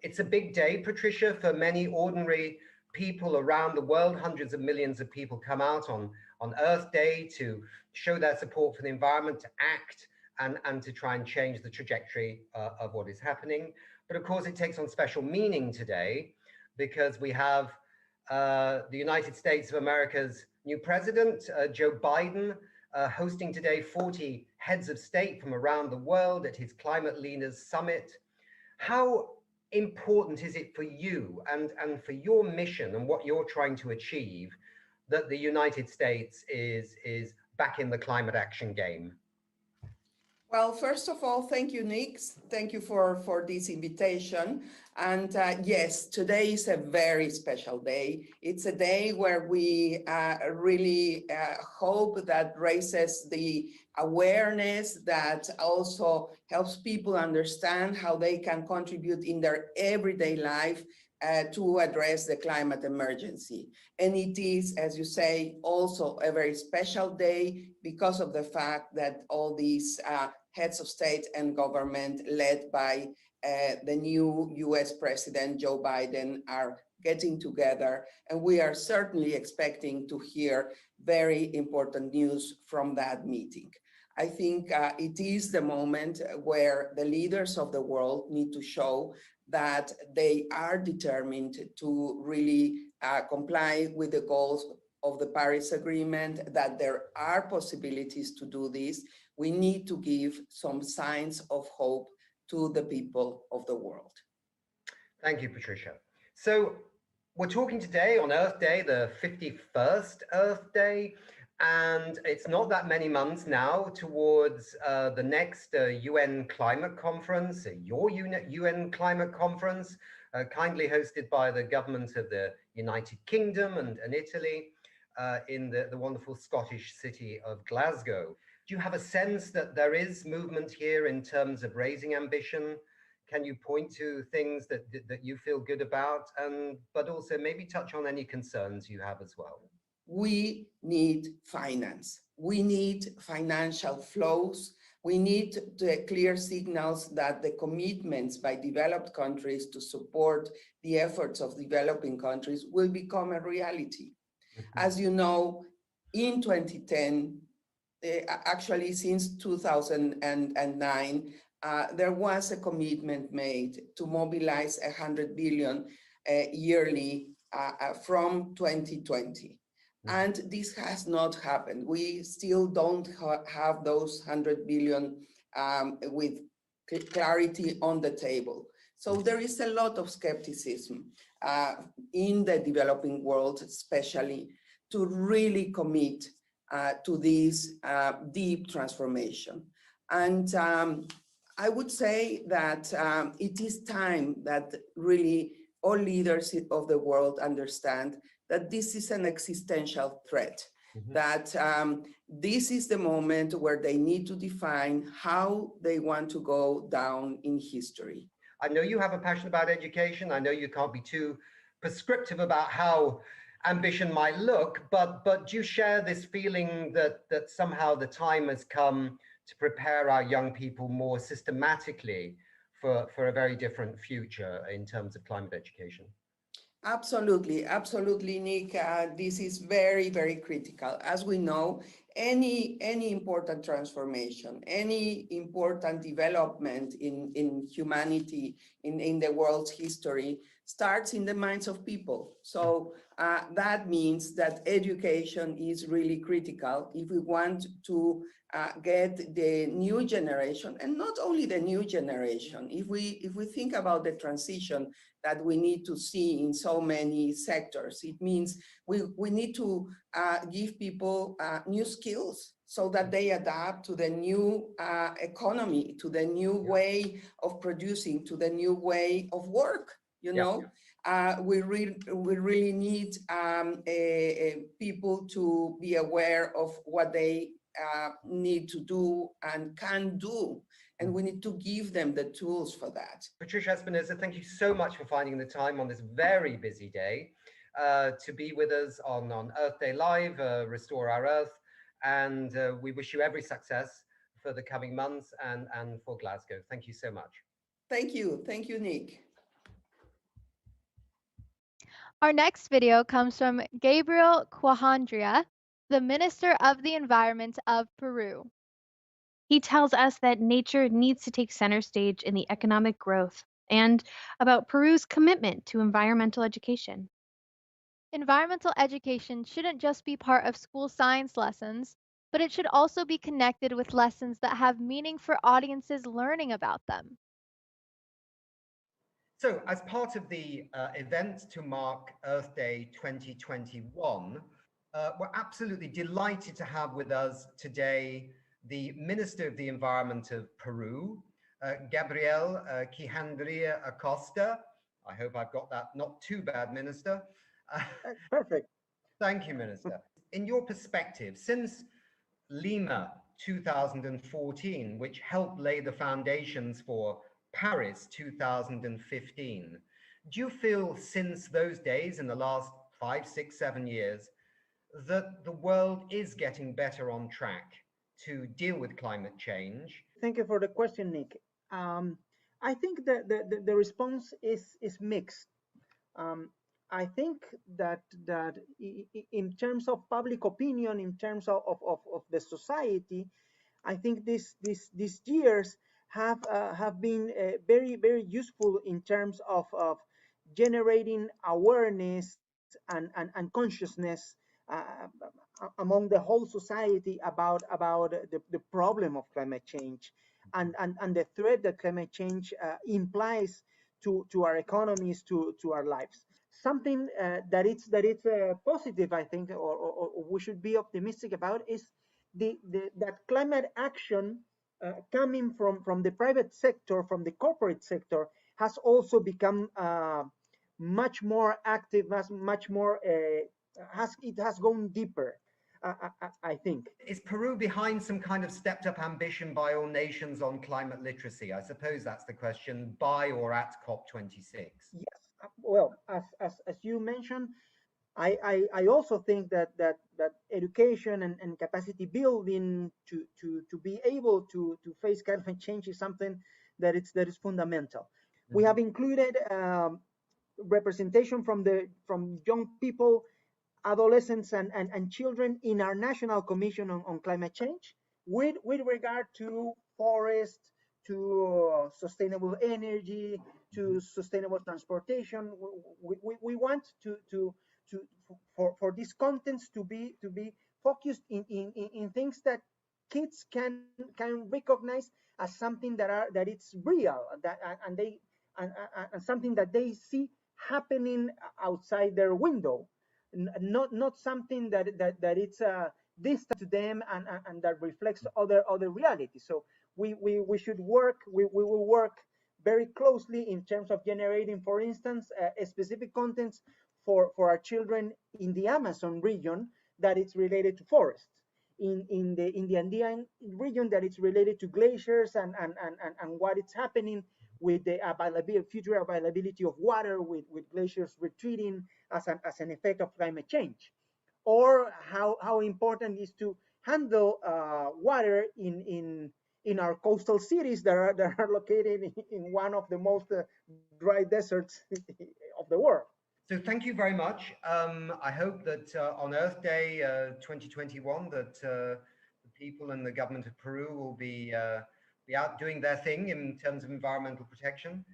Speaker 20: It's a big day, Patricia, for many ordinary people around the world. Hundreds of millions of people come out on Earth Day to show their support for the environment, to act, and to try and change the trajectory of what is happening. But of course, it takes on special meaning today because we have the United States of America's new president, Joe Biden, hosting today 40 heads of state from around the world at his Climate Leaders Summit. How important is it for you and for your mission and what you're trying to achieve that the United States is back in the climate action game?
Speaker 2: Well, first of all, thank you, Nick. Thank you for this invitation. And yes, today is a very special day. It's a day where we really hope that raises the awareness, that also helps people understand how they can contribute in their everyday life to address the climate emergency. And it is, as you say, also a very special day because of the fact that all these heads of state and government led by the new US President, Joe Biden, are getting together. And we are certainly expecting to hear very important news from that meeting. I think it is the moment where the leaders of the world need to show that they are determined to really comply with the goals of the Paris Agreement, that there are possibilities to do this. We need to give some signs of hope to the people of the world.
Speaker 20: Thank you, Patricia. So we're talking today on Earth Day, the 51st Earth Day, and it's not that many months now towards the next UN climate conference, your UN climate conference, kindly hosted by the government of the United Kingdom and Italy in the wonderful Scottish city of Glasgow. Do you have a sense that there is movement here in terms of raising ambition? Can you point to things that you feel good about, but also maybe touch on any concerns you have as well?
Speaker 2: We need finance. We need financial flows. We need clear signals that the commitments by developed countries to support the efforts of developing countries will become a reality. As you know, in 2010, actually since 2009, there was a commitment made to mobilize 100 billion yearly from 2020. And this has not happened. We still don't have those 100 billion with clarity on the table. So there is a lot of skepticism in the developing world, especially, to really commit to this deep transformation. And I would say that it is time that really all leaders of the world understand that this is an existential threat, that this is the moment where they need to define how they want to go down in history.
Speaker 20: I know you have a passion about education. I know you can't be too prescriptive about how ambition might look, but do you share this feeling that somehow the time has come to prepare our young people more systematically for a very different future in terms of climate education?
Speaker 2: Absolutely, absolutely, Nick. This is very, very critical. As we know, any important transformation, any important development in humanity, in the world's history, starts in the minds of people. So that means that education is really critical if we want to get the new generation, and not only the new generation. If we think about the transition that we need to see in so many sectors, it means we need to give people new skills so that they adapt to the new economy, to the new way of producing, to the new way of work. You know, we really need people to be aware of what they need to do and can do, and we need to give them the tools for that.
Speaker 20: Patricia Espinosa, thank you so much for finding the time on this very busy day to be with us on Earth Day Live, Restore Our Earth, and we wish you every success for the coming months and for Glasgow. Thank you so much.
Speaker 2: Thank you, Nick.
Speaker 6: Our next video comes from Gabriel Cuajandria, the Minister of the Environment of Peru.
Speaker 5: He tells us that nature needs to take center stage in the economic growth and about Peru's commitment to environmental education.
Speaker 6: Environmental education shouldn't just be part of school science lessons, but it should also be connected with lessons that have meaning for audiences learning about them.
Speaker 20: So, as part of the event to mark Earth Day 2021, we're absolutely delighted to have with us today the Minister of the Environment of Peru, Gabriel Quijandria Acosta. I hope I've got that not too bad, Minister.
Speaker 3: Perfect.
Speaker 20: Thank you, Minister. In your perspective, since Lima 2014, which helped lay the foundations for Paris 2015, do you feel since those days, in the last 5, 6, 7 years, that the world is getting better on track to deal with climate change?
Speaker 3: Thank you for the question, Nick. I think that the response is mixed. I think that in terms of public opinion, in terms of the society, I think these years have been very useful in terms of generating awareness and consciousness among the whole society about the problem of climate change and the threat that climate change implies to our economies, to our lives. Something that it's positive, I think, or we should be optimistic about is that climate action coming from the private sector, from the corporate sector, has also become much more active, it has gone deeper. I think.
Speaker 20: Is Peru behind some kind of stepped up ambition by all nations on climate literacy? I suppose that's the question, by or at COP26.
Speaker 3: Yes, well, as you mentioned, I also think that education and capacity building to be able to face climate change is something that is fundamental. Mm-hmm. We have included representation from young people, adolescents and children in our National Commission on Climate Change with regard to forests, to sustainable energy, to sustainable transportation. We want for these contents to be focused in things that kids can recognize as something that it's real, and something that they see happening outside their window, not something that it's distant to them and that reflects other realities. So we should work. We will work very closely in terms of generating, for instance, specific contents for our children in the Amazon region that it's related to forests, in the Andean region that it's related to glaciers and what is happening with the future availability of water, with glaciers retreating as an effect of climate change, or how important it is to handle water in our coastal cities that are located in one of the most dry deserts of the world.
Speaker 20: So thank you very much. I hope that on Earth Day 2021 that the people and the government of Peru will be out doing their thing in terms of environmental protection.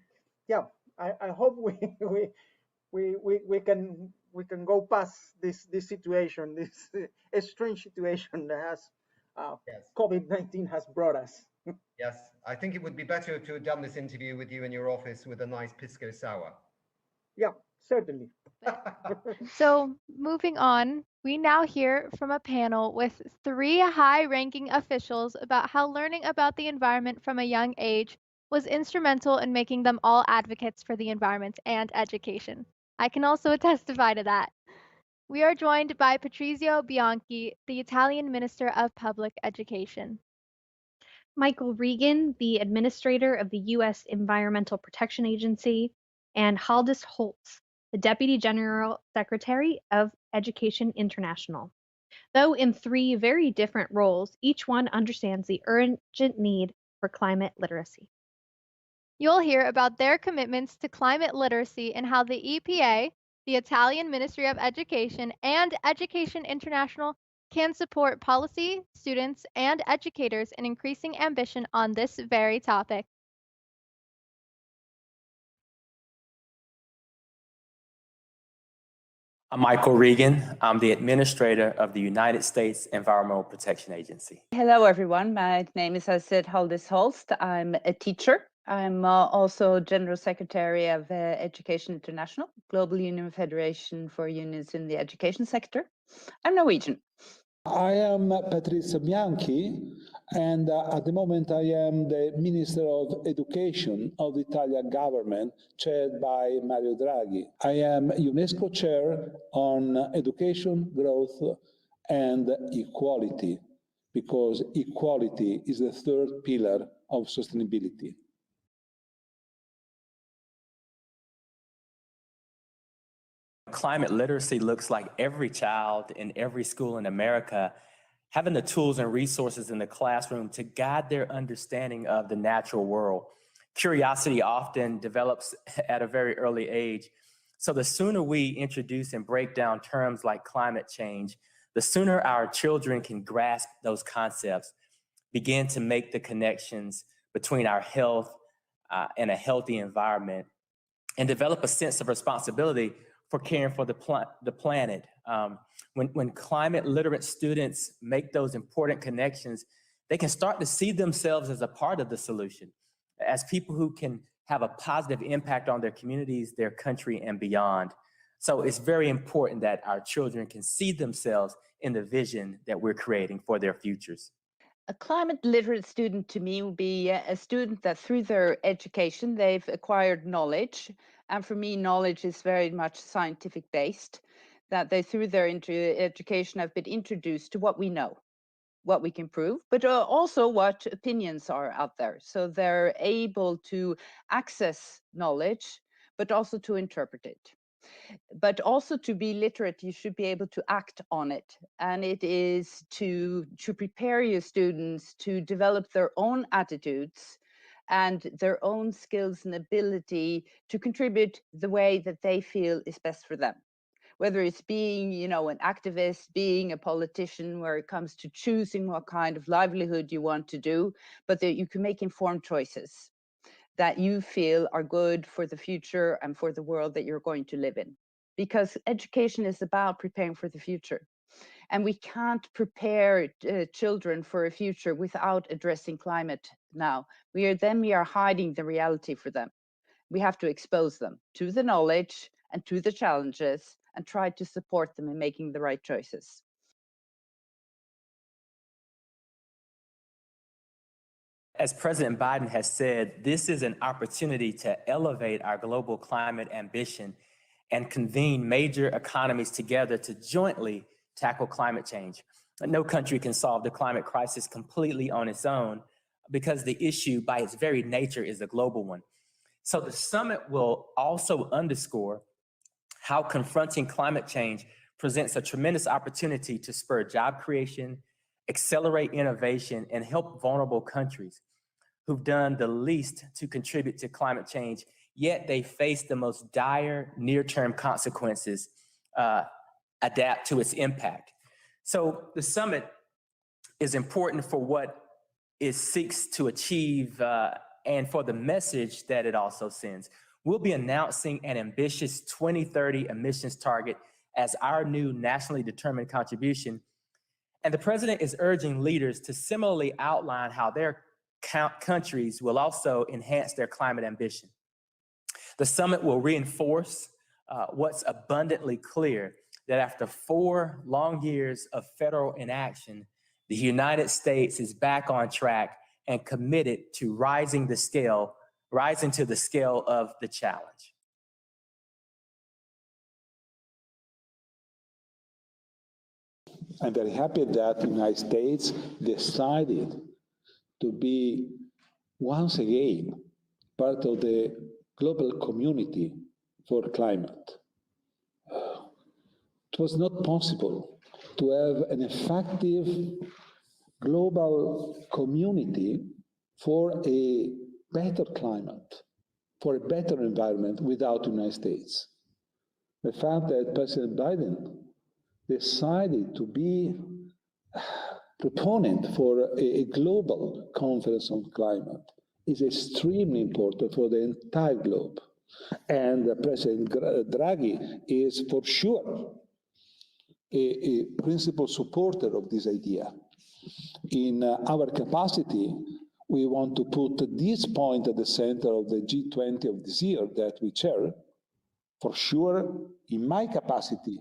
Speaker 3: Yeah, I hope we can go past this situation, this strange situation that has yes. COVID-19 has brought us.
Speaker 20: Yes, I think it would be better to have done this interview with you in your office with a nice pisco sour.
Speaker 3: Yeah, certainly.
Speaker 6: So moving on, we now hear from a panel with 3 high-ranking officials about how learning about the environment from a young age was instrumental in making them all advocates for the environment and education. I can also testify to that. We are joined by Patrizio Bianchi, the Italian Minister of Public Education.
Speaker 5: Michael Regan, the administrator of the U.S. Environmental Protection Agency, and Haldis Holtz, the Deputy General Secretary of Education International. Though in 3 very different roles, each one understands the urgent need for climate literacy.
Speaker 6: You'll hear about their commitments to climate literacy and how the EPA, the Italian Ministry of Education, and Education International can support policy, students, and educators in increasing ambition on this very topic.
Speaker 4: I'm Michael Regan. I'm the administrator of the United States Environmental Protection Agency.
Speaker 17: Hello, everyone. My name is Astrid Haldis Holst. I'm a teacher. I'm also General Secretary of Education International, Global Union Federation for Unions in the Education Sector. I'm Norwegian.
Speaker 22: I am Patrizia Bianchi, and at the moment I am the Minister of Education of the Italian government, chaired by Mario Draghi. I am UNESCO Chair on Education, Growth and Equality, because equality is the third pillar of sustainability.
Speaker 4: Climate literacy looks like every child in every school in America having the tools and resources in the classroom to guide their understanding of the natural world. Curiosity often develops at a very early age. So the sooner we introduce and break down terms like climate change, the sooner our children can grasp those concepts, begin to make the connections between our health and a healthy environment, and develop a sense of responsibility for caring for the planet. When climate literate students make those important connections, they can start to see themselves as a part of the solution, as people who can have a positive impact on their communities, their country, and beyond. So it's very important that our children can see themselves in the vision that we're creating for their futures.
Speaker 17: A climate literate student to me would be a student that through their education, they've acquired knowledge. And for me, knowledge is very much scientific based, that they through their education have been introduced to what we know, what we can prove, but also what opinions are out there. So they're able to access knowledge, but also to interpret it. But also to be literate, you should be able to act on it. And it is to prepare your students to develop their own attitudes and their own skills and ability to contribute the way that they feel is best for them. Whether it's being, an activist, being a politician, where it comes to choosing what kind of livelihood you want to do, but that you can make informed choices that you feel are good for the future and for the world that you're going to live in. Because education is about preparing for the future. And we can't prepare children for a future without addressing climate now. We are hiding the reality for them. We have to expose them to the knowledge and to the challenges and try to support them in making the right choices.
Speaker 4: As President Biden has said, this is an opportunity to elevate our global climate ambition and convene major economies together to jointly tackle climate change. No country can solve the climate crisis completely on its own because the issue by its very nature is a global one. So the summit will also underscore how confronting climate change presents a tremendous opportunity to spur job creation, accelerate innovation, and help vulnerable countries who've done the least to contribute to climate change, yet they face the most dire near-term consequences, adapt to its impact. So the summit is important for what it seeks to achieve and for the message that it also sends. We'll be announcing an ambitious 2030 emissions target as our new nationally determined contribution. And the president is urging leaders to similarly outline how their countries will also enhance their climate ambition. The summit will reinforce what's abundantly clear, that after 4 long years of federal inaction, the United States is back on track and committed to rising to the scale of the challenge.
Speaker 22: I'm very happy that the United States decided to be once again part of the global community for climate. It was not possible to have an effective global community for a better climate, for a better environment without the United States. the fact that President Biden decided to be proponent for a global conference on climate is extremely important for the entire globe. And President Draghi is for sure a principal supporter of this idea. In our capacity, we want to put this point at the center of the G20 of this year that we chair. For sure, in my capacity,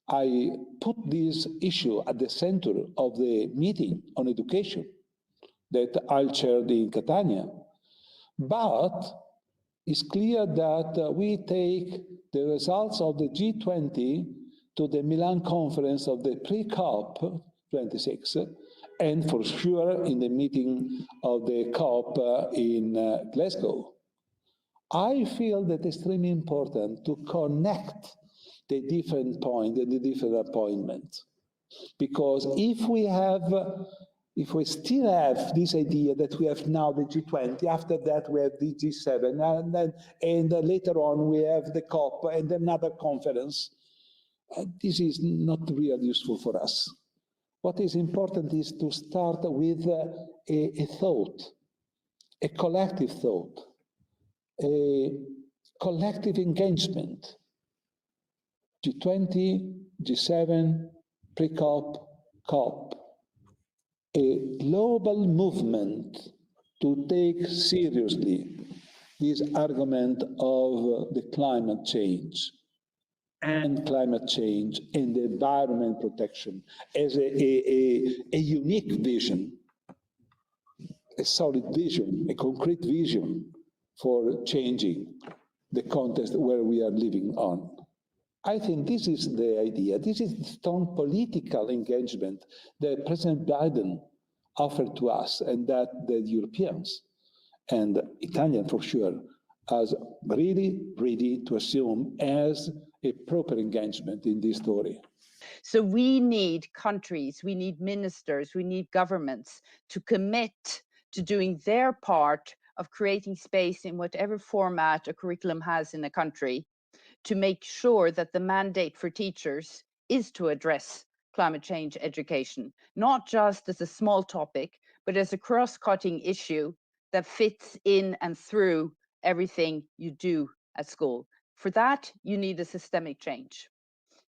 Speaker 22: I put this issue at the center of the meeting on education that I'll chair in Catania. But it's clear that we take the results of the G20 to the Milan conference of the pre-COP 26, and for sure in the meeting of the COP in Glasgow. I feel that it's extremely important to connect the different points and the different appointments. Because if we still have this idea that we have now the G20, after that we have the G7, and later on we have the COP and another conference, this is not really useful for us. What is important is to start with a thought, a collective thought, a collective engagement. G20, G7, pre-COP, COP. A global movement to take seriously this argument of the climate change and the environment protection as a unique vision, a solid vision, a concrete vision for changing the context where we are living on. I think this is the idea. This is the strong political engagement that President Biden offered to us and that the Europeans and Italian for sure are really ready to assume as a proper engagement in this story.
Speaker 17: So we need countries, we need ministers, we need governments to commit to doing their part of creating space in whatever format a curriculum has in a country to make sure that the mandate for teachers is to address climate change education, not just as a small topic, but as a cross-cutting issue that fits in and through everything you do at school. For that, you need a systemic change.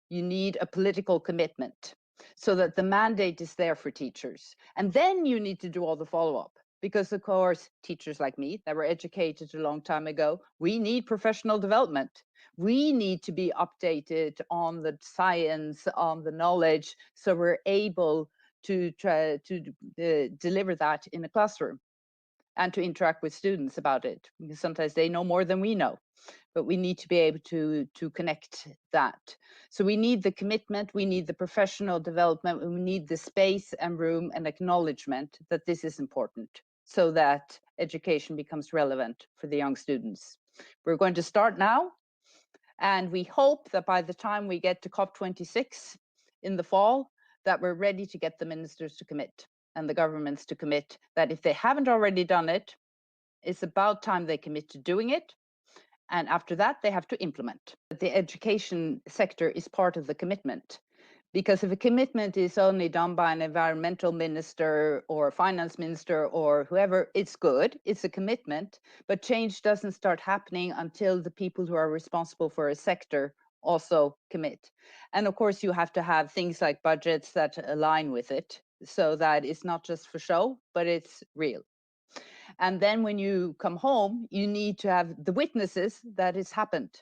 Speaker 17: You need a political commitment so that the mandate is there for teachers. And then you need to do all the follow-up. Because of course, teachers like me that were educated a long time ago, we need professional development. We need to be updated on the science, on the knowledge, so we're able to try to deliver that in a classroom and to interact with students about it. Because sometimes they know more than we know, but we need to be able to connect that. So we need the commitment, we need the professional development, we need the space and room and acknowledgement that this is important so that education becomes relevant for the young students. We're going to start now, and we hope that by the time we get to COP26 in the fall, that we're ready to get the ministers to commit and the governments to commit that if they haven't already done it, it's about time they commit to doing it. And after that, they have to implement. The education sector is part of the commitment. Because if a commitment is only done by an environmental minister or finance minister or whoever, it's good, it's a commitment, but change doesn't start happening until the people who are responsible for a sector also commit. And of course, you have to have things like budgets that align with it so that it's not just for show, but it's real. And then when you come home, you need to have the witnesses that it's happened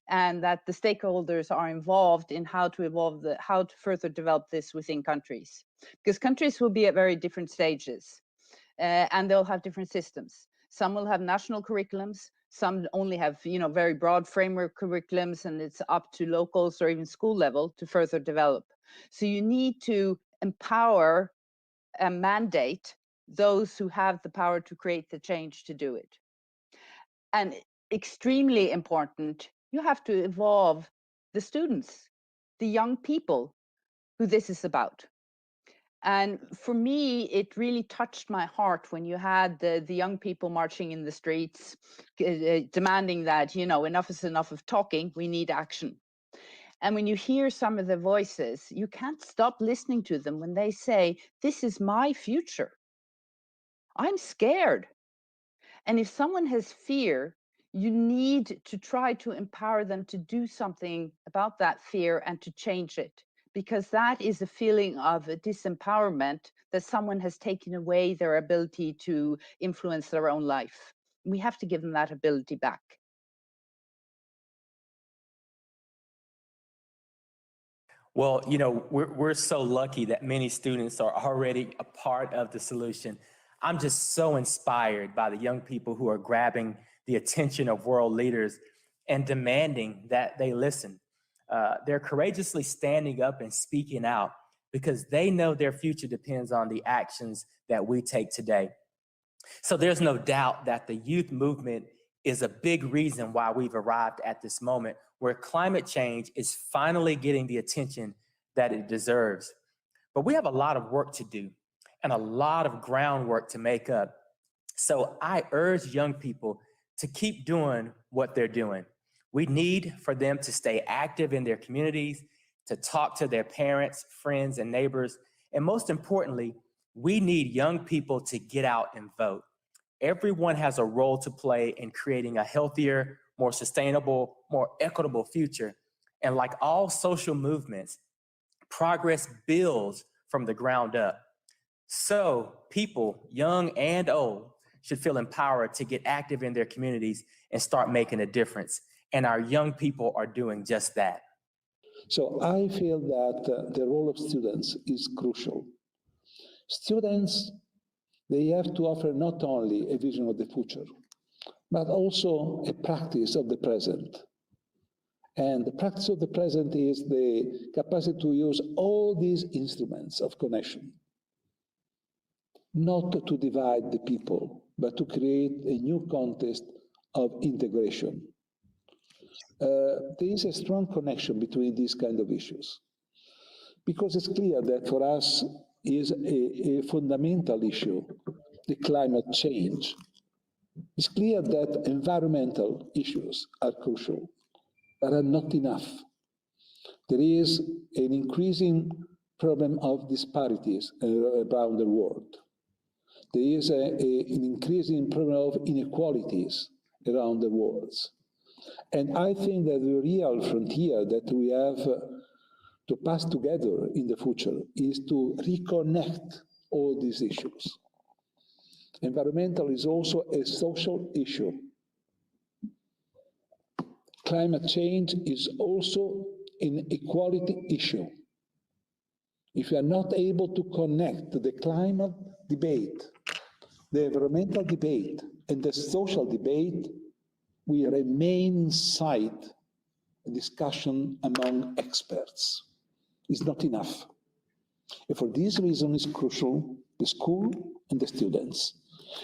Speaker 17: and that the stakeholders are involved in how to further develop this within countries. Because countries will be at very different stages and they'll have different systems. Some will have national curriculums, some only have very broad framework curriculums, and it's up to locals or even school level to further develop. So you need to empower and mandate those who have the power to create the change to do it. And extremely important, you have to involve the students, the young people who this is about. And for me, it really touched my heart when you had the young people marching in the streets, demanding that, enough is enough of talking, we need action. And when you hear some of the voices, you can't stop listening to them when they say, this is my future. I'm scared. And if someone has fear, you need to try to empower them to do something about that fear and to change it, because that is a feeling of a disempowerment, that someone has taken away their ability to influence their own life. We have to give them that ability back.
Speaker 4: Well, we're so lucky that many students are already a part of the solution. I'm just so inspired by the young people who are grabbing the attention of world leaders and demanding that they listen. They're courageously standing up and speaking out because they know their future depends on the actions that we take today. So there's no doubt that the youth movement is a big reason why we've arrived at this moment where climate change is finally getting the attention that it deserves. But we have a lot of work to do and a lot of groundwork to make up. So I urge young people to keep doing what they're doing. We need for them to stay active in their communities, to talk to their parents, friends, and neighbors. And most importantly, we need young people to get out and vote. Everyone has a role to play in creating a healthier, more sustainable, more equitable future. And like all social movements, progress builds from the ground up. So people, young and old, should feel empowered to get active in their communities and start making a difference. And our young people are doing just that.
Speaker 22: So I feel that the role of students is crucial. Students, they have to offer not only a vision of the future, but also a practice of the present. And the practice of the present is the capacity to use all these instruments of connection, not to divide the people, but to create a new context of integration. There is a strong connection between these kind of issues, because it's clear that for us is a fundamental issue, the climate change. It's clear that environmental issues are crucial, but are not enough. There is an increasing problem of disparities around the world. There is an increasing problem of inequalities around the world. And I think that the real frontier that we have to pass together in the future is to reconnect all these issues. Environmental is also a social issue. Climate change is also an equality issue. If we are not able to connect the climate debate, the environmental debate, and the social debate, we remain inside a discussion among experts. It's not enough. And for this reason, it's crucial, the school and the students.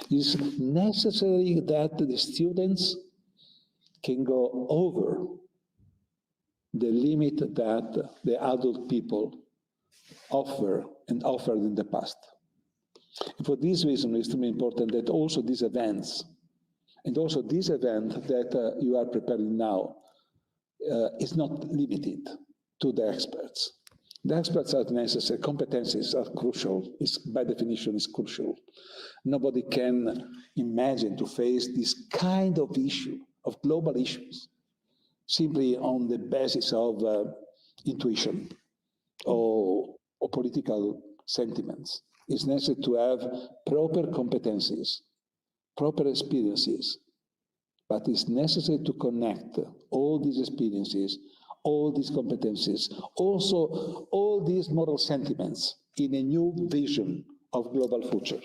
Speaker 22: It's necessary that the students can go over the limit that the adult people offer and offered in the past. And for this reason, it's extremely important that also these events, and also this event that you are preparing now, is not limited to the experts. The experts are necessary, competencies are crucial, by definition is crucial. Nobody can imagine to face this kind of issue, of global issues, simply on the basis of intuition or political sentiments. It's necessary to have proper competencies, proper experiences, but it's necessary to connect all these experiences, all these competencies, also all these moral sentiments in a new vision of global future.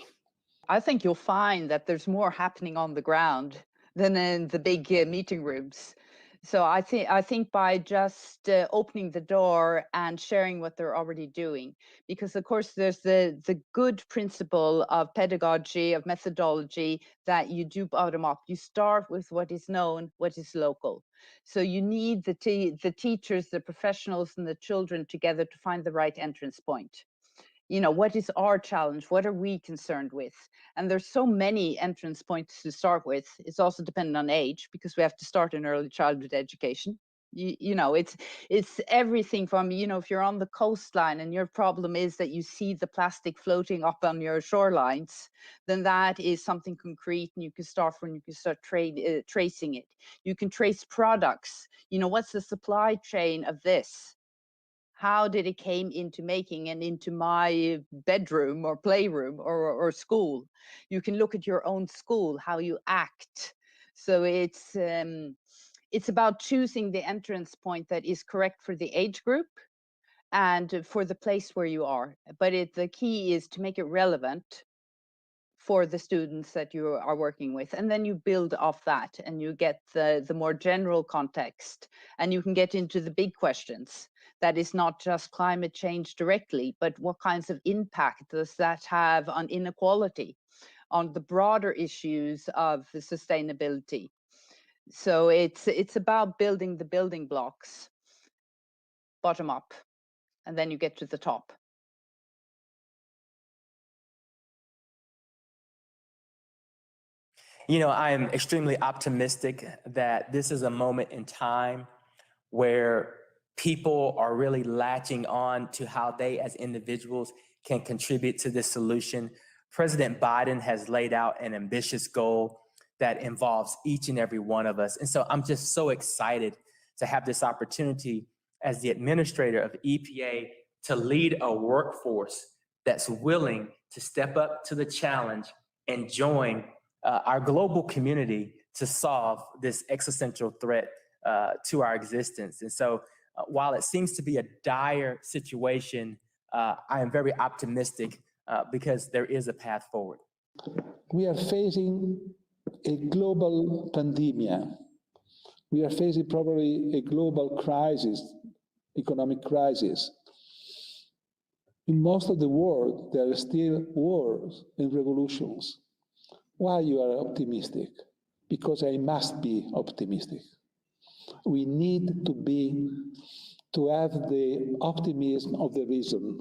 Speaker 17: I think you'll find that there's more happening on the ground than in the big meeting rooms. So I think by just opening the door and sharing what they're already doing, because of course there's the good principle of pedagogy, of methodology, that you do bottom up. You start with what is known, what is local. So you need the teachers, the professionals, and the children together to find the right entrance point. You know, what is our challenge? What are we concerned with? And there's so many entrance points to start with. It's also dependent on age, because we have to start in early childhood education. You know, it's everything from, you know, if you're on the coastline and your problem is that you see the plastic floating up on your shorelines, then that is something concrete, and you can start tracing it. You can trace products. You know, what's the supply chain of this? How did it came into making and into my bedroom or playroom or school? You can look at your own school, how you act. So it's about choosing the entrance point that is correct for the age group and for the place where you are. But the key is to make it relevant for the students that you are working with. And then you build off that and you get the more general context, and you can get into the big questions. That is not just climate change directly, but what kinds of impact does that have on inequality, on the broader issues of sustainability? So it's about building the building blocks bottom up, and then you get to the top.
Speaker 4: You know, I am extremely optimistic that this is a moment in time where people are really latching on to how they as individuals can contribute to this solution. President Biden has laid out an ambitious goal that involves each and every one of us. And so I'm just so excited to have this opportunity as the administrator of EPA to lead a workforce that's willing to step up to the challenge and join our global community to solve this existential threat to our existence. And so while it seems to be a dire situation, I am very optimistic because there is a path forward.
Speaker 22: We are facing a global pandemic. We are facing probably a global crisis, economic crisis. In most of the world, there are still wars and revolutions. Why you are optimistic? Because I must be optimistic. We need to have the optimism of the reason,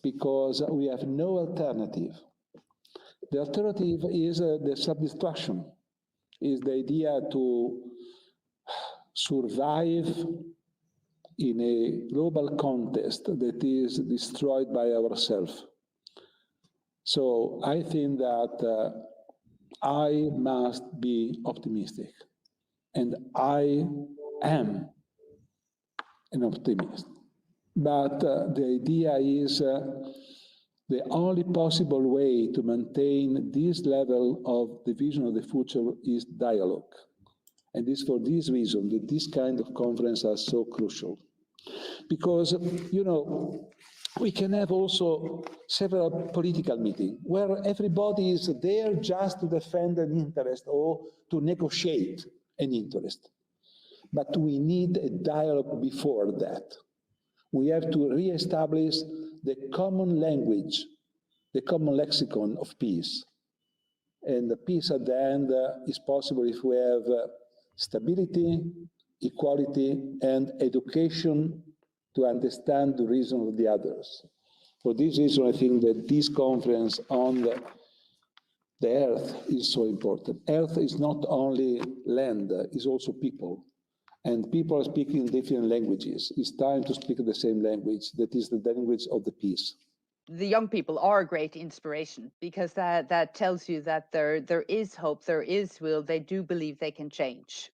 Speaker 22: because we have no alternative. The alternative is the self-destruction, is the idea to survive in a global context that is destroyed by ourselves. So I think that I must be optimistic, and I am an optimist. But the idea is the only possible way to maintain this level of the vision of the future is dialogue. And it's for this reason that this kind of conference are so crucial. Because, you know, we can have also several political meetings where everybody is there just to defend an interest or to negotiate an interest. But we need a dialogue before that. We have to re-establish the common language, the common lexicon of peace. And the peace at the end is possible if we have stability, equality, and education to understand the reason of the others. For this reason, I think that this conference on the earth is so important. Earth is not only land, it's also people. And people are speaking different languages. It's time to speak the same language, that is the language of the peace.
Speaker 17: The young people are a great inspiration, because that tells you that there is hope, there is will, they do believe they can change.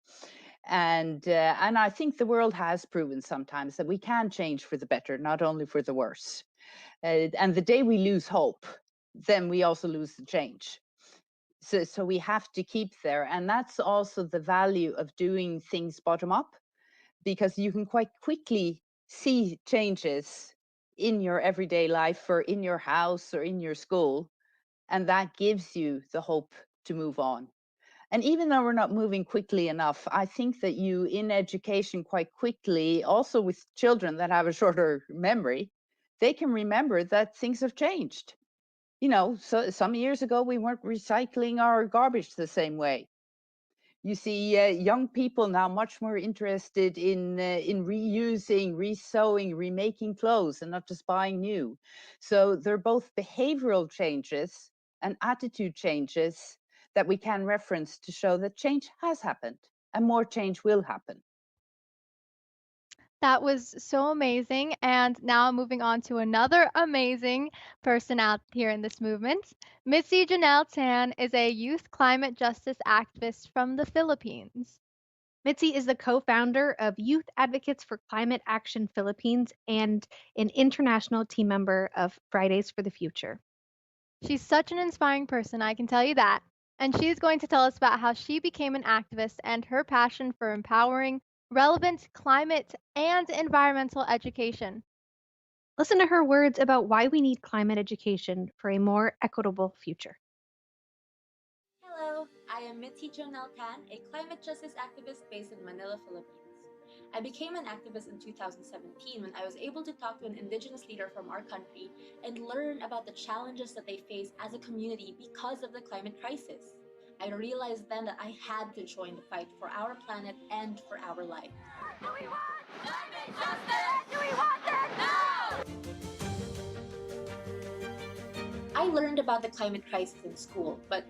Speaker 17: And I think the world has proven sometimes that we can change for the better, not only for the worse. And the day we lose hope, then we also lose the change. So we have to keep there. And that's also the value of doing things bottom up, because you can quite quickly see changes in your everyday life or in your house or in your school. And that gives you the hope to move on. And even though we're not moving quickly enough, I think that you in education quite quickly, also with children that have a shorter memory, they can remember that things have changed. You know, so some years ago, we weren't recycling our garbage the same way. You see young people now much more interested in reusing, resewing, remaking clothes, and not just buying new. So they're both behavioral changes and attitude changes that we can reference to show that change has happened and more change will happen.
Speaker 6: That was so amazing. And now moving on to another amazing person out here in this movement. Mitzi Janelle Tan is a youth climate justice activist from the Philippines.
Speaker 5: Mitzi is the co-founder of Youth Advocates for Climate Action Philippines and an international team member of Fridays for the Future.
Speaker 6: She's such an inspiring person, I can tell you that. And she's going to tell us about how she became an activist and her passion for empowering relevant climate and environmental education.
Speaker 5: Listen to her words about why we need climate education for a more equitable future.
Speaker 7: Hello, I am Mitzi Jonel Tan, a climate justice activist based in Manila, Philippines. I became an activist in 2017 when I was able to talk to an indigenous leader from our country and learn about the challenges that they face as a community because of the climate crisis. I realized then that I had to join the fight for our planet and for our life. Do we want climate justice? Do we want it now? I learned about the climate crisis in school, but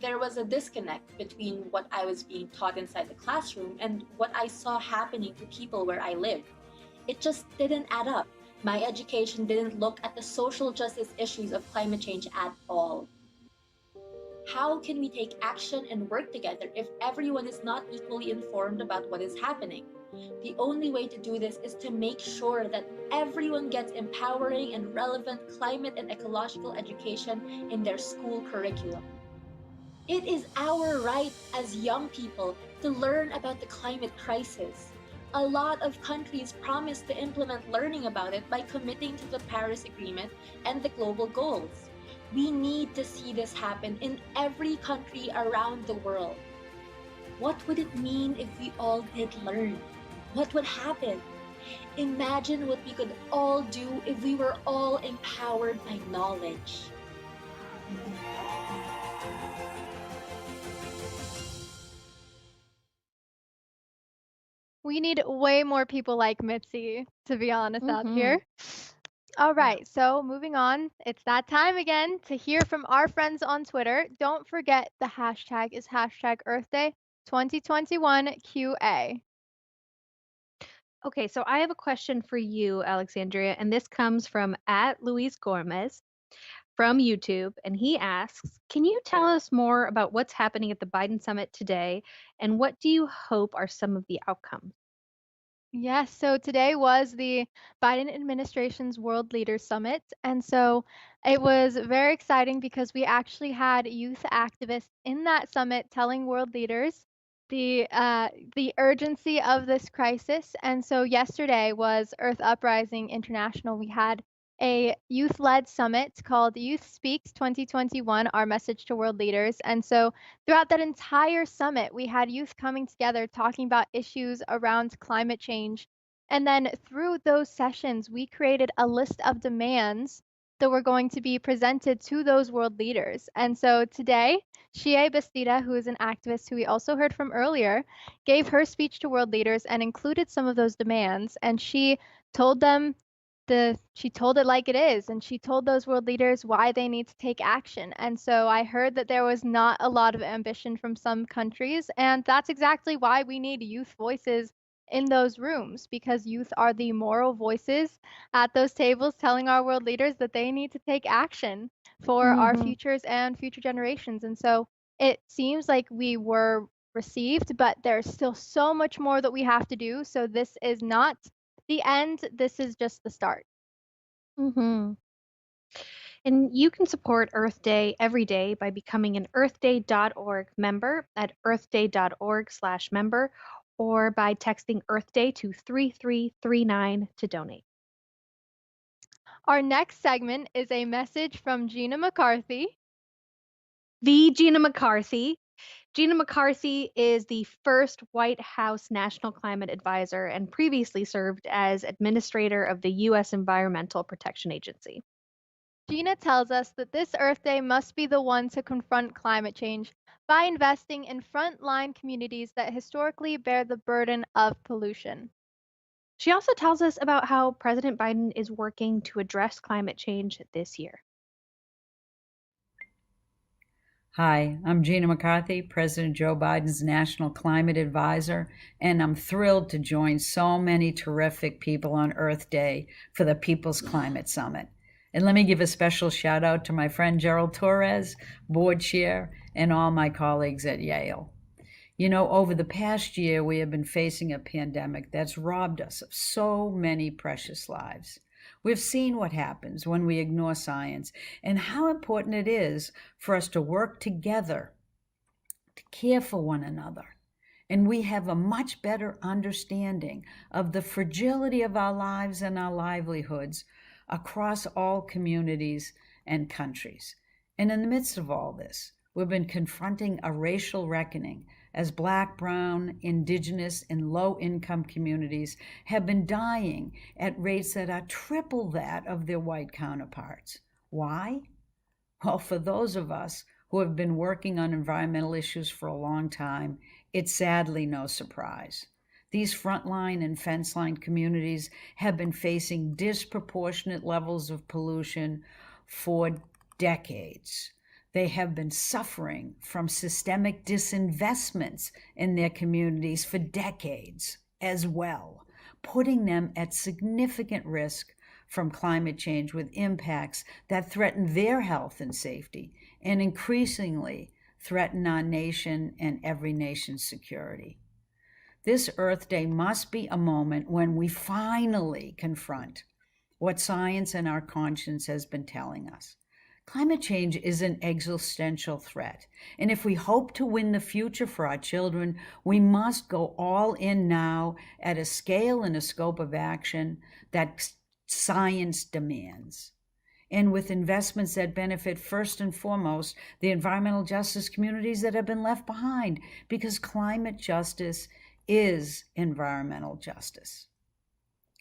Speaker 7: there was a disconnect between what I was being taught inside the classroom and what I saw happening to people where I live. It just didn't add up. My education didn't look at the social justice issues of climate change at all. How can we take action and work together if everyone is not equally informed about what is happening? The only way to do this is to make sure that everyone gets empowering and relevant climate and ecological education in their school curriculum. It is our right as young people to learn about the climate crisis. A lot of countries promise to implement learning about it by committing to the Paris Agreement and the global goals. We need to see this happen in every country around the world. What would it mean if we all did learn? What would happen? Imagine what we could all do if we were all empowered by knowledge.
Speaker 6: We need way more people like Mitzi, to be honest, out here. All right, so moving on, it's that time again to hear from our friends on Twitter. Don't forget the hashtag is hashtag Earth Day 2021 QA.
Speaker 5: Okay, so I have a question for you, Alexandria, and this comes from @Luis Gomez from YouTube, and he asks, can you tell us more about what's happening at the Biden summit today, and what do you hope are some of the outcomes?
Speaker 6: Yes, so today was the Biden administration's World Leaders Summit. And so it was very exciting because we actually had youth activists in that summit telling world leaders the urgency of this crisis. And so yesterday was Earth Uprising International. We had a youth-led summit called Youth Speaks 2021, Our Message to World Leaders. And so throughout that entire summit, we had youth coming together talking about issues around climate change. And then through those sessions, we created a list of demands that were going to be presented to those world leaders. And so today, Shea Bastida, who is an activist who we also heard from earlier, gave her speech to world leaders and included some of those demands. And she told them she told it like it is, and she told those world leaders why they need to take action. And so I heard that there was not a lot of ambition from some countries, and that's exactly why we need youth voices in those rooms, because youth are the moral voices at those tables telling our world leaders that they need to take action for our futures and future generations. And so it seems like we were received, but there's still so much more that we have to do. So this is not the end, this is just the start.
Speaker 5: And you can support Earth Day every day by becoming an earthday.org member at earthday.org/member or by texting Earth Day to 3339 to donate.
Speaker 6: Our next segment is a message from Gina McCarthy.
Speaker 5: The Gina McCarthy. Gina McCarthy is the first White House National Climate Advisor and previously served as administrator of the U.S. Environmental Protection Agency.
Speaker 6: Gina tells us that this Earth Day must be the one to confront climate change by investing in frontline communities that historically bear the burden of pollution.
Speaker 5: She also tells us about how President Biden is working to address climate change this year.
Speaker 10: Hi, I'm Gina McCarthy, President Joe Biden's National Climate Advisor, and I'm thrilled to join so many terrific people on Earth Day for the People's Climate Summit. And let me give a special shout out to my friend Gerald Torres, board chair, and all my colleagues at Yale. You know, over the past year, we have been facing a pandemic that's robbed us of so many precious lives. We've seen what happens when we ignore science and how important it is for us to work together to care for one another. And we have a much better understanding of the fragility of our lives and our livelihoods across all communities and countries. And in the midst of all this, we've been confronting a racial reckoning as Black, Brown, Indigenous, and low-income communities have been dying at rates that are triple that of their white counterparts. Why? Well, for those of us who have been working on environmental issues for a long time, it's sadly no surprise. These frontline and fence-line communities have been facing disproportionate levels of pollution for decades. They have been suffering from systemic disinvestments in their communities for decades as well, putting them at significant risk from climate change with impacts that threaten their health and safety and increasingly threaten our nation and every nation's security. This Earth Day must be a moment when we finally confront what science and our conscience has been telling us. Climate change is an existential threat, and if we hope to win the future for our children, we must go all in now at a scale and a scope of action that science demands. And with investments that benefit first and foremost the environmental justice communities that have been left behind, because climate justice is environmental justice.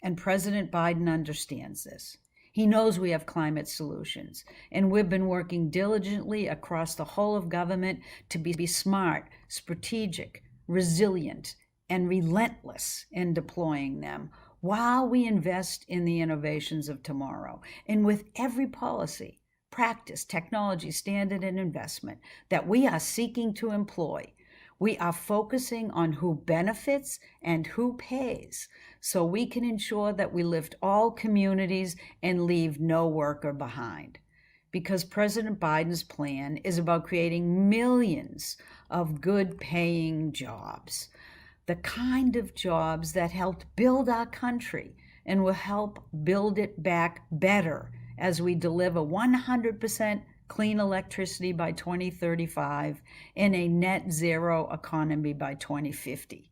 Speaker 10: And President Biden understands this. He knows we have climate solutions, and we've been working diligently across the whole of government to be smart, strategic, resilient, and relentless in deploying them while we invest in the innovations of tomorrow. And with every policy, practice, technology, standard, and investment that we are seeking to employ, we are focusing on who benefits and who pays, so we can ensure that we lift all communities and leave no worker behind. Because President Biden's plan is about creating millions of good-paying jobs, the kind of jobs that helped build our country and will help build it back better as we deliver 100% clean electricity by 2035 and a net zero economy by 2050.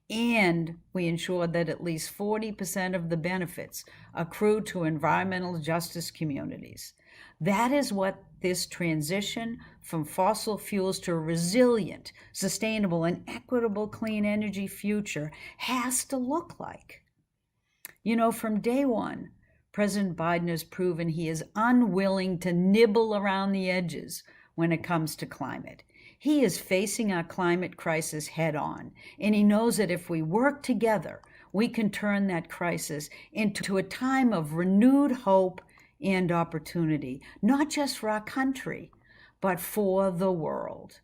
Speaker 10: And we ensure that at least 40% of the benefits accrue to environmental justice communities. That is what this transition from fossil fuels to a resilient, sustainable, and equitable clean energy future has to look like. You know, from day one, President Biden has proven he is unwilling to nibble around the edges when it comes to climate. He is facing our climate crisis head on, and he knows that if we work together, we can turn that crisis into a time of renewed hope and opportunity, not just for our country, but for the world.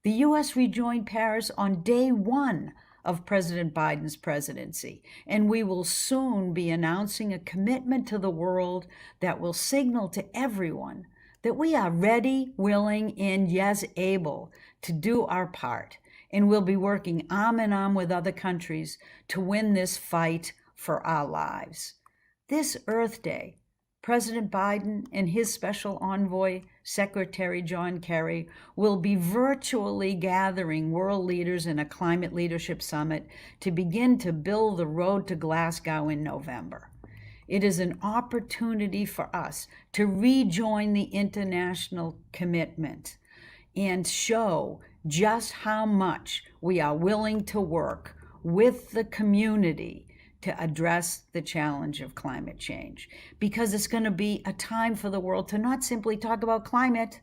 Speaker 10: The U.S. rejoined Paris on day one of President Biden's presidency, and we will soon be announcing a commitment to the world that will signal to everyone that we are ready, willing, and yes, able to do our part, and we'll be working arm in arm with other countries to win this fight for our lives. This Earth Day, President Biden and his special envoy, Secretary John Kerry, will be virtually gathering world leaders in a climate leadership summit to begin to build the road to Glasgow in November. It is an opportunity for us to rejoin the international commitment and show just how much we are willing to work with the community to address the challenge of climate change, because it's going to be a time for the world to not simply talk about climate,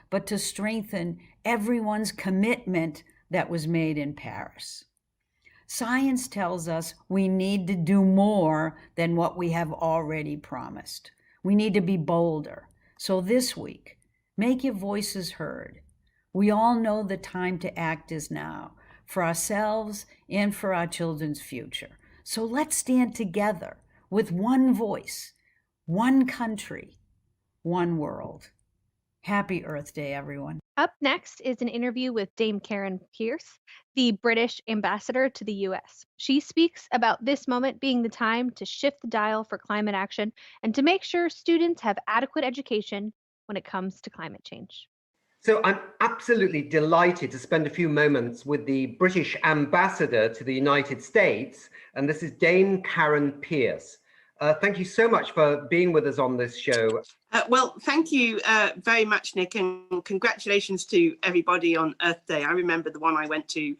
Speaker 10: but to strengthen everyone's commitment that was made in Paris. Science tells us we need to do more than what we have already promised. We need to be bolder. So this week, make your voices heard. We all know the time to act is now, for ourselves and for our children's future. So let's stand together with one voice, one country, one world. Happy Earth Day, everyone.
Speaker 5: Up next is an interview with Dame Karen Pierce, the British ambassador to the US. She speaks about this moment being the time to shift the dial for climate action and to make sure students have adequate education when it comes to climate change.
Speaker 20: So I'm absolutely delighted to spend a few moments with the British ambassador to the United States, and this is Dame Karen Pierce. Thank you so much for being with us on this show.
Speaker 9: Well, thank you very much, Nick, and congratulations to everybody on Earth Day. I remember the one I went to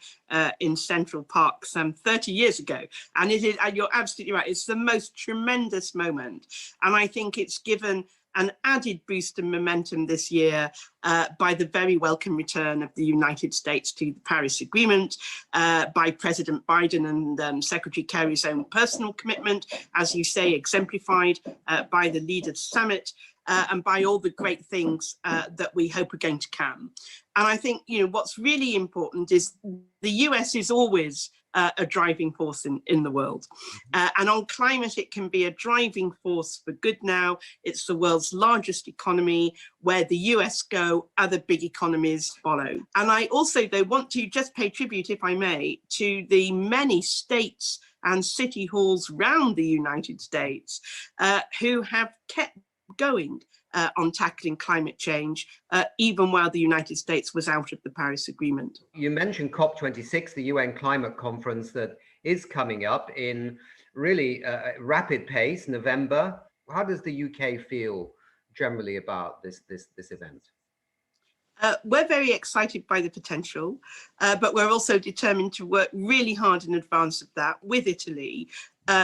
Speaker 9: in Central Park some 30 years ago, and it is, and you're absolutely right, it's the most tremendous moment, and I think it's given an added boost in momentum this year by the very welcome return of the United States to the Paris Agreement, by President Biden and Secretary Kerry's own personal commitment, as you say, exemplified by the Leaders Summit, and by all the great things that we hope are going to come. And I think, you know, what's really important is the US is always a driving force in the world. And on climate, it can be a driving force for good now. It's the world's largest economy. Where the US go, other big economies follow. And I also, though, want to just pay tribute, if I may, to the many states and city halls around the United States who have kept going on tackling climate change, even while the United States was out of the Paris Agreement.
Speaker 20: You mentioned COP26, the UN climate conference that is coming up in really rapid pace, November. How does the UK feel generally about this event?
Speaker 9: We're very excited by the potential, but we're also determined to work really hard in advance of that with Italy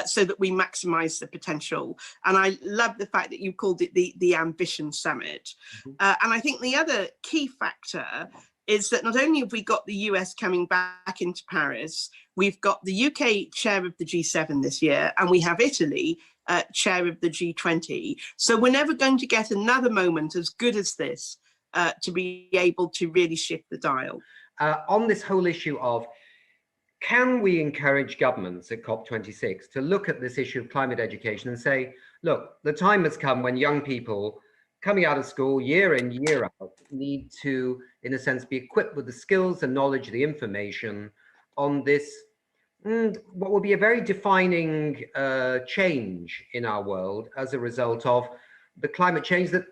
Speaker 9: so that we maximize the potential. And I love the fact that you called it the Ambition Summit. And I think the other key factor is that not only have we got the US coming back into Paris, we've got the UK chair of the G7 this year, and we have Italy chair of the G20. So we're never going to get another moment as good as this to be able to really shift the dial.
Speaker 20: On this whole issue of, can we encourage governments at COP26 to look at this issue of climate education and say, look, the time has come when young people coming out of school year in, year out need to, in a sense, be equipped with the skills, the knowledge, the information on this, what will be a very defining change in our world as a result of the climate change that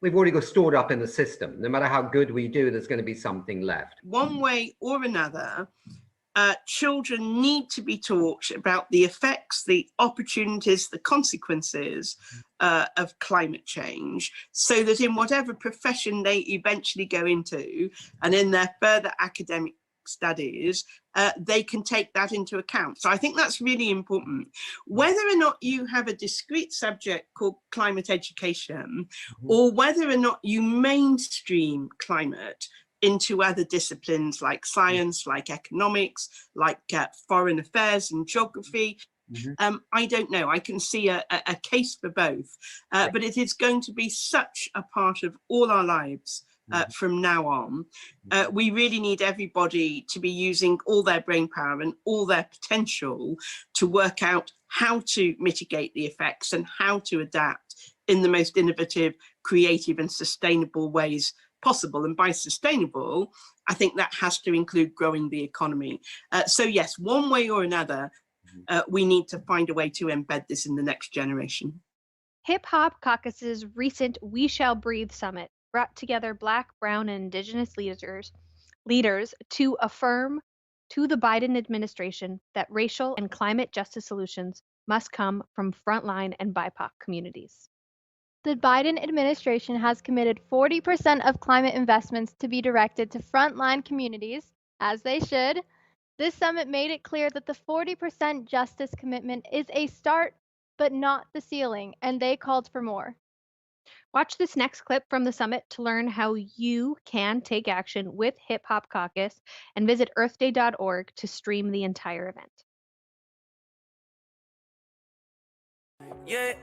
Speaker 20: we've already got stored up in the system. No matter how good we do, there's going to be something left.
Speaker 9: One way or another, children need to be taught about the effects, the opportunities, the consequences of climate change, so that in whatever profession they eventually go into and in their further academic studies, they can take that into account. So I think that's really important. Whether or not you have a discrete subject called climate education, or whether or not you mainstream climate into other disciplines like science, like economics, like foreign affairs and geography, I don't know. I can see a case for both, but it is going to be such a part of all our lives from now on. We really need everybody to be using all their brain power and all their potential to work out how to mitigate the effects and how to adapt in the most innovative, creative and sustainable ways possible. And by sustainable, I think that has to include growing the economy. So yes, one way or another, we need to find a way to embed this in the next generation.
Speaker 5: Hip Hop Caucus's recent We Shall Breathe summit brought together Black, Brown, and Indigenous leaders to affirm to the Biden administration that racial and climate justice solutions must come from frontline and BIPOC communities.
Speaker 6: The Biden administration has committed 40% of climate investments to be directed to frontline communities, as they should. This summit made it clear that the 40% justice commitment is a start, but not the ceiling, and they called for more.
Speaker 5: Watch this next clip from the summit to learn how you can take action with Hip Hop Caucus, and visit earthday.org to stream the entire event.
Speaker 21: Yeah,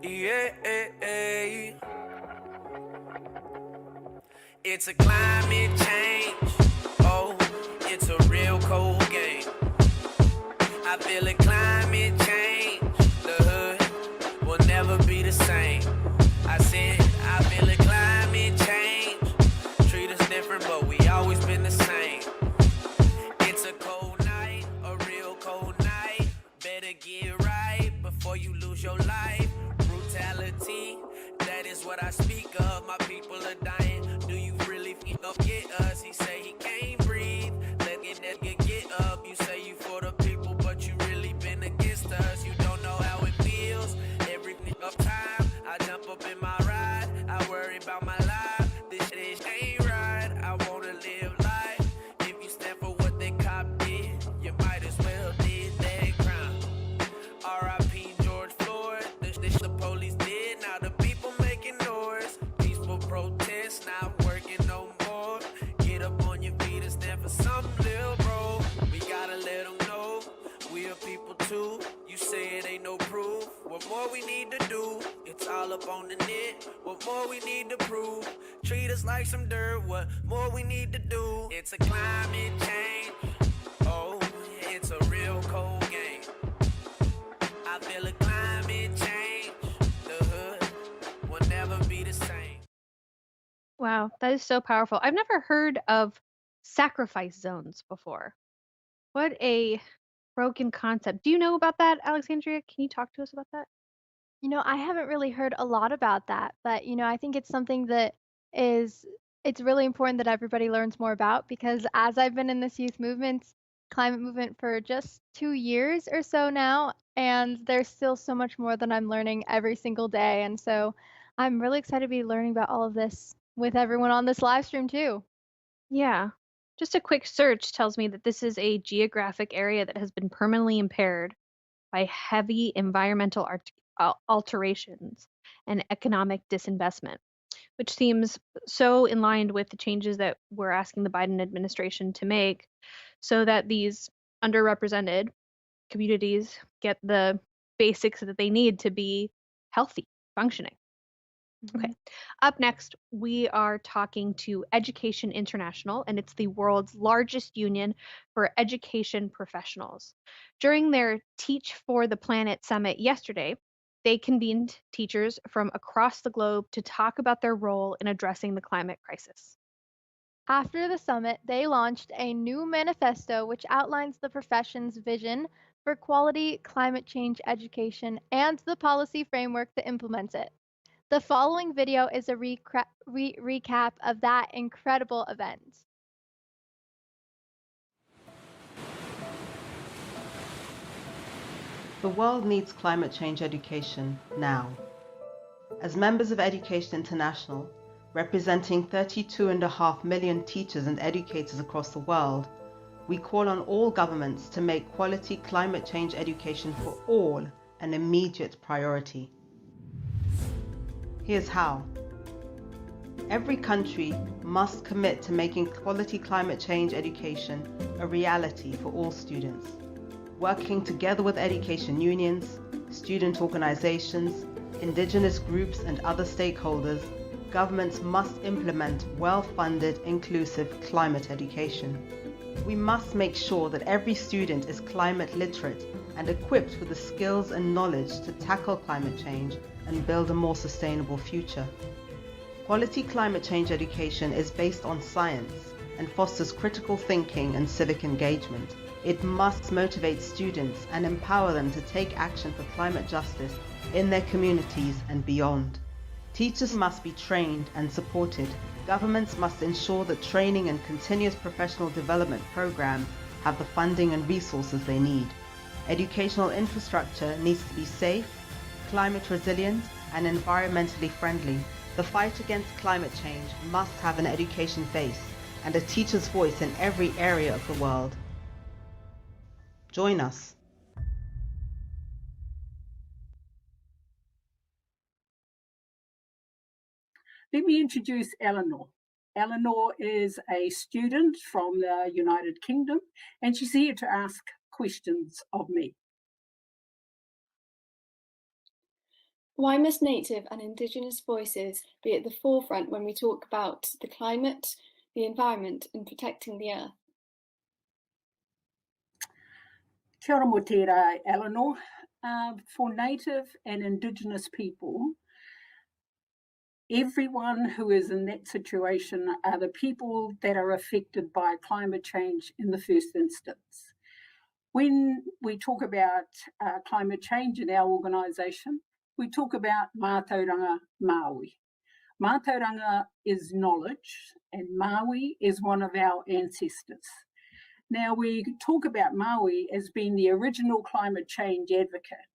Speaker 11: Yeah, it's a climate change. Oh, it's a real cold game. I feel a climate change. The hood will never be the same. I said, I feel a climate change. Treat us different, but we always been the same. It's a cold night, a real cold night. Better get right before you lose your life. Brutality, that is what I speak of. My people are dying. Do you really think up get us? He say he can't breathe. Let's get up. You say you for the people, but you really been against us. You don't know how it feels. Everything up time, I jump up in my ride. I worry about my life. This shit ain't right. I wanna live life. If you stand for what they cop did, you might as well did that crime. R.I.P. George Floyd. This the police did. Now the people making noise. Peaceful protests not working no more. Get up on your feet and stand for something, little bro. We gotta let them know we are people too. You say it ain't no proof. What more we need to do? It's all up on the net. What more we need to prove? Treat us like some dirt. What more we need to do? It's a climate change. Oh, it's a real cold game. I feel a climate change. The hood will never be the same.
Speaker 5: Wow, that is so powerful. I've never heard of sacrifice zones before. What a broken concept. Do you know about that, Alexandria? Can you talk to us about that?
Speaker 6: You know, I haven't really heard a lot about that, but I think it's something that is it's really important that everybody learns more about because as I've been in this climate movement for just 2 years or so now, and there's still so much more that I'm learning every single day. And so I'm really excited to be learning about all of this with everyone on this live stream too.
Speaker 5: Yeah. Just a quick search tells me that this is a geographic area that has been permanently impaired by heavy environmental alterations and economic disinvestment, which seems so in line with the changes that we're asking the Biden administration to make so that these underrepresented communities get the basics that they need to be healthy, functioning. Okay. Up next, we are talking to Education International, and it's the world's largest union for education professionals. During their Teach for the Planet summit yesterday, they convened teachers from across the globe to talk about their role in addressing the climate crisis.
Speaker 6: After the summit, they launched a new manifesto which outlines the profession's vision for quality climate change education and the policy framework that implements it. The following video is a recap of that incredible event.
Speaker 21: The world needs climate change education now. As members of Education International, representing 32.5 million teachers and educators across the world, we call on all governments to make quality climate change education for all an immediate priority. Here's how. Every country must commit to making quality climate change education a reality for all students. Working together with education unions, student organizations, indigenous groups and other stakeholders, governments must implement well-funded, inclusive climate education. We must make sure that every student is climate literate and equipped with the skills and knowledge to tackle climate change and build a more sustainable future. Quality climate change education is based on science and fosters critical thinking and civic engagement. It must motivate students and empower them to take action for climate justice in their communities and beyond. Teachers must be trained and supported. Governments must ensure that training and continuous professional development programs have the funding and resources they need. Educational infrastructure needs to be safe, climate resilient, and environmentally friendly. The fight against climate change must have an education face and a teacher's voice in every area of the world. Join us.
Speaker 19: Let me introduce Eleanor. Eleanor is a student from the United Kingdom, and she's here to ask questions of me.
Speaker 1: Why must Native and Indigenous voices be at the forefront when we talk about the climate, the environment, and protecting the earth?
Speaker 19: Kia ora mo tērā, Eleanor. For Native and Indigenous people, everyone who is in that situation are the people that are affected by climate change in the first instance. When we talk about climate change in our organisation, we talk about mātauranga Māui. Mātauranga is knowledge, and Māui is one of our ancestors. Now, we talk about Māui as being the original climate change advocate.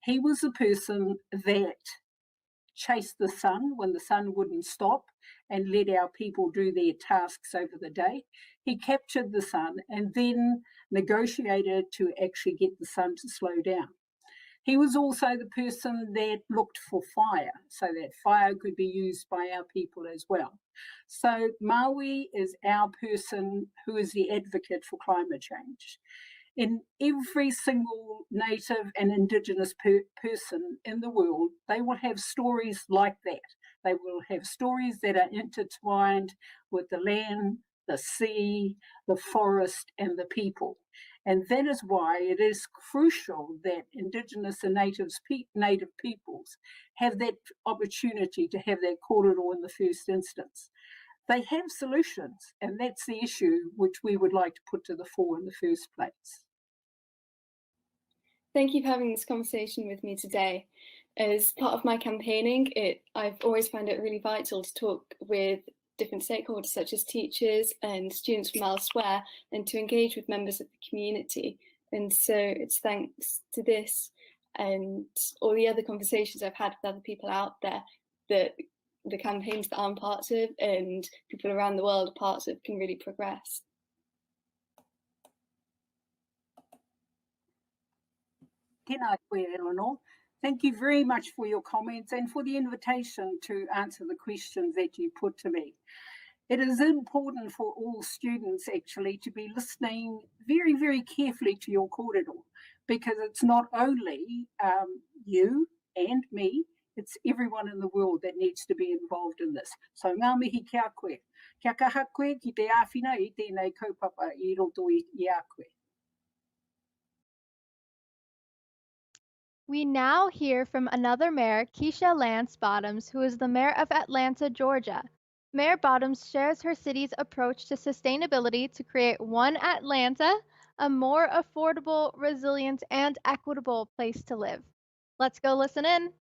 Speaker 19: He was the person that chased the sun when the sun wouldn't stop and let our people do their tasks over the day. He captured the sun and then negotiated to actually get the sun to slow down. He was also the person that looked for fire, so that fire could be used by our people as well. So Māui is our person who is the advocate for climate change. In every single Native and Indigenous person in the world, they will have stories like that. They will have stories that are intertwined with the land, the sea, the forest, and the people. And that is why it is crucial that Indigenous and Native peoples have that opportunity to have that kōrero in the first instance. They have solutions, and that's the issue which we would like to put to the fore in the first place.
Speaker 1: Thank you for having this conversation with me today. As part of my campaigning, I've always found it really vital to talk with different stakeholders such as teachers and students from elsewhere, and to engage with members of the community. And so it's thanks to this and all the other conversations I've had with other people out there that the campaigns that I'm part of and people around the world are part of can really progress.
Speaker 19: Tēnā koe, Eleanor. Thank you very much for your comments and for the invitation to answer the questions that you put to me. It is important for all students actually to be listening very, very carefully to your kōrero, because it's not only you and me, it's everyone in the world that needs to be involved in this. So ngā mihi kia koe. Kia kaha koe ki te āwhina I tēnei kaupapa I roto I a koe.
Speaker 6: We now hear from another mayor, Keisha Lance Bottoms, who is the mayor of Atlanta, Georgia. Mayor Bottoms shares her city's approach to sustainability to create one Atlanta, a more affordable, resilient, and equitable place to live. Let's go listen in.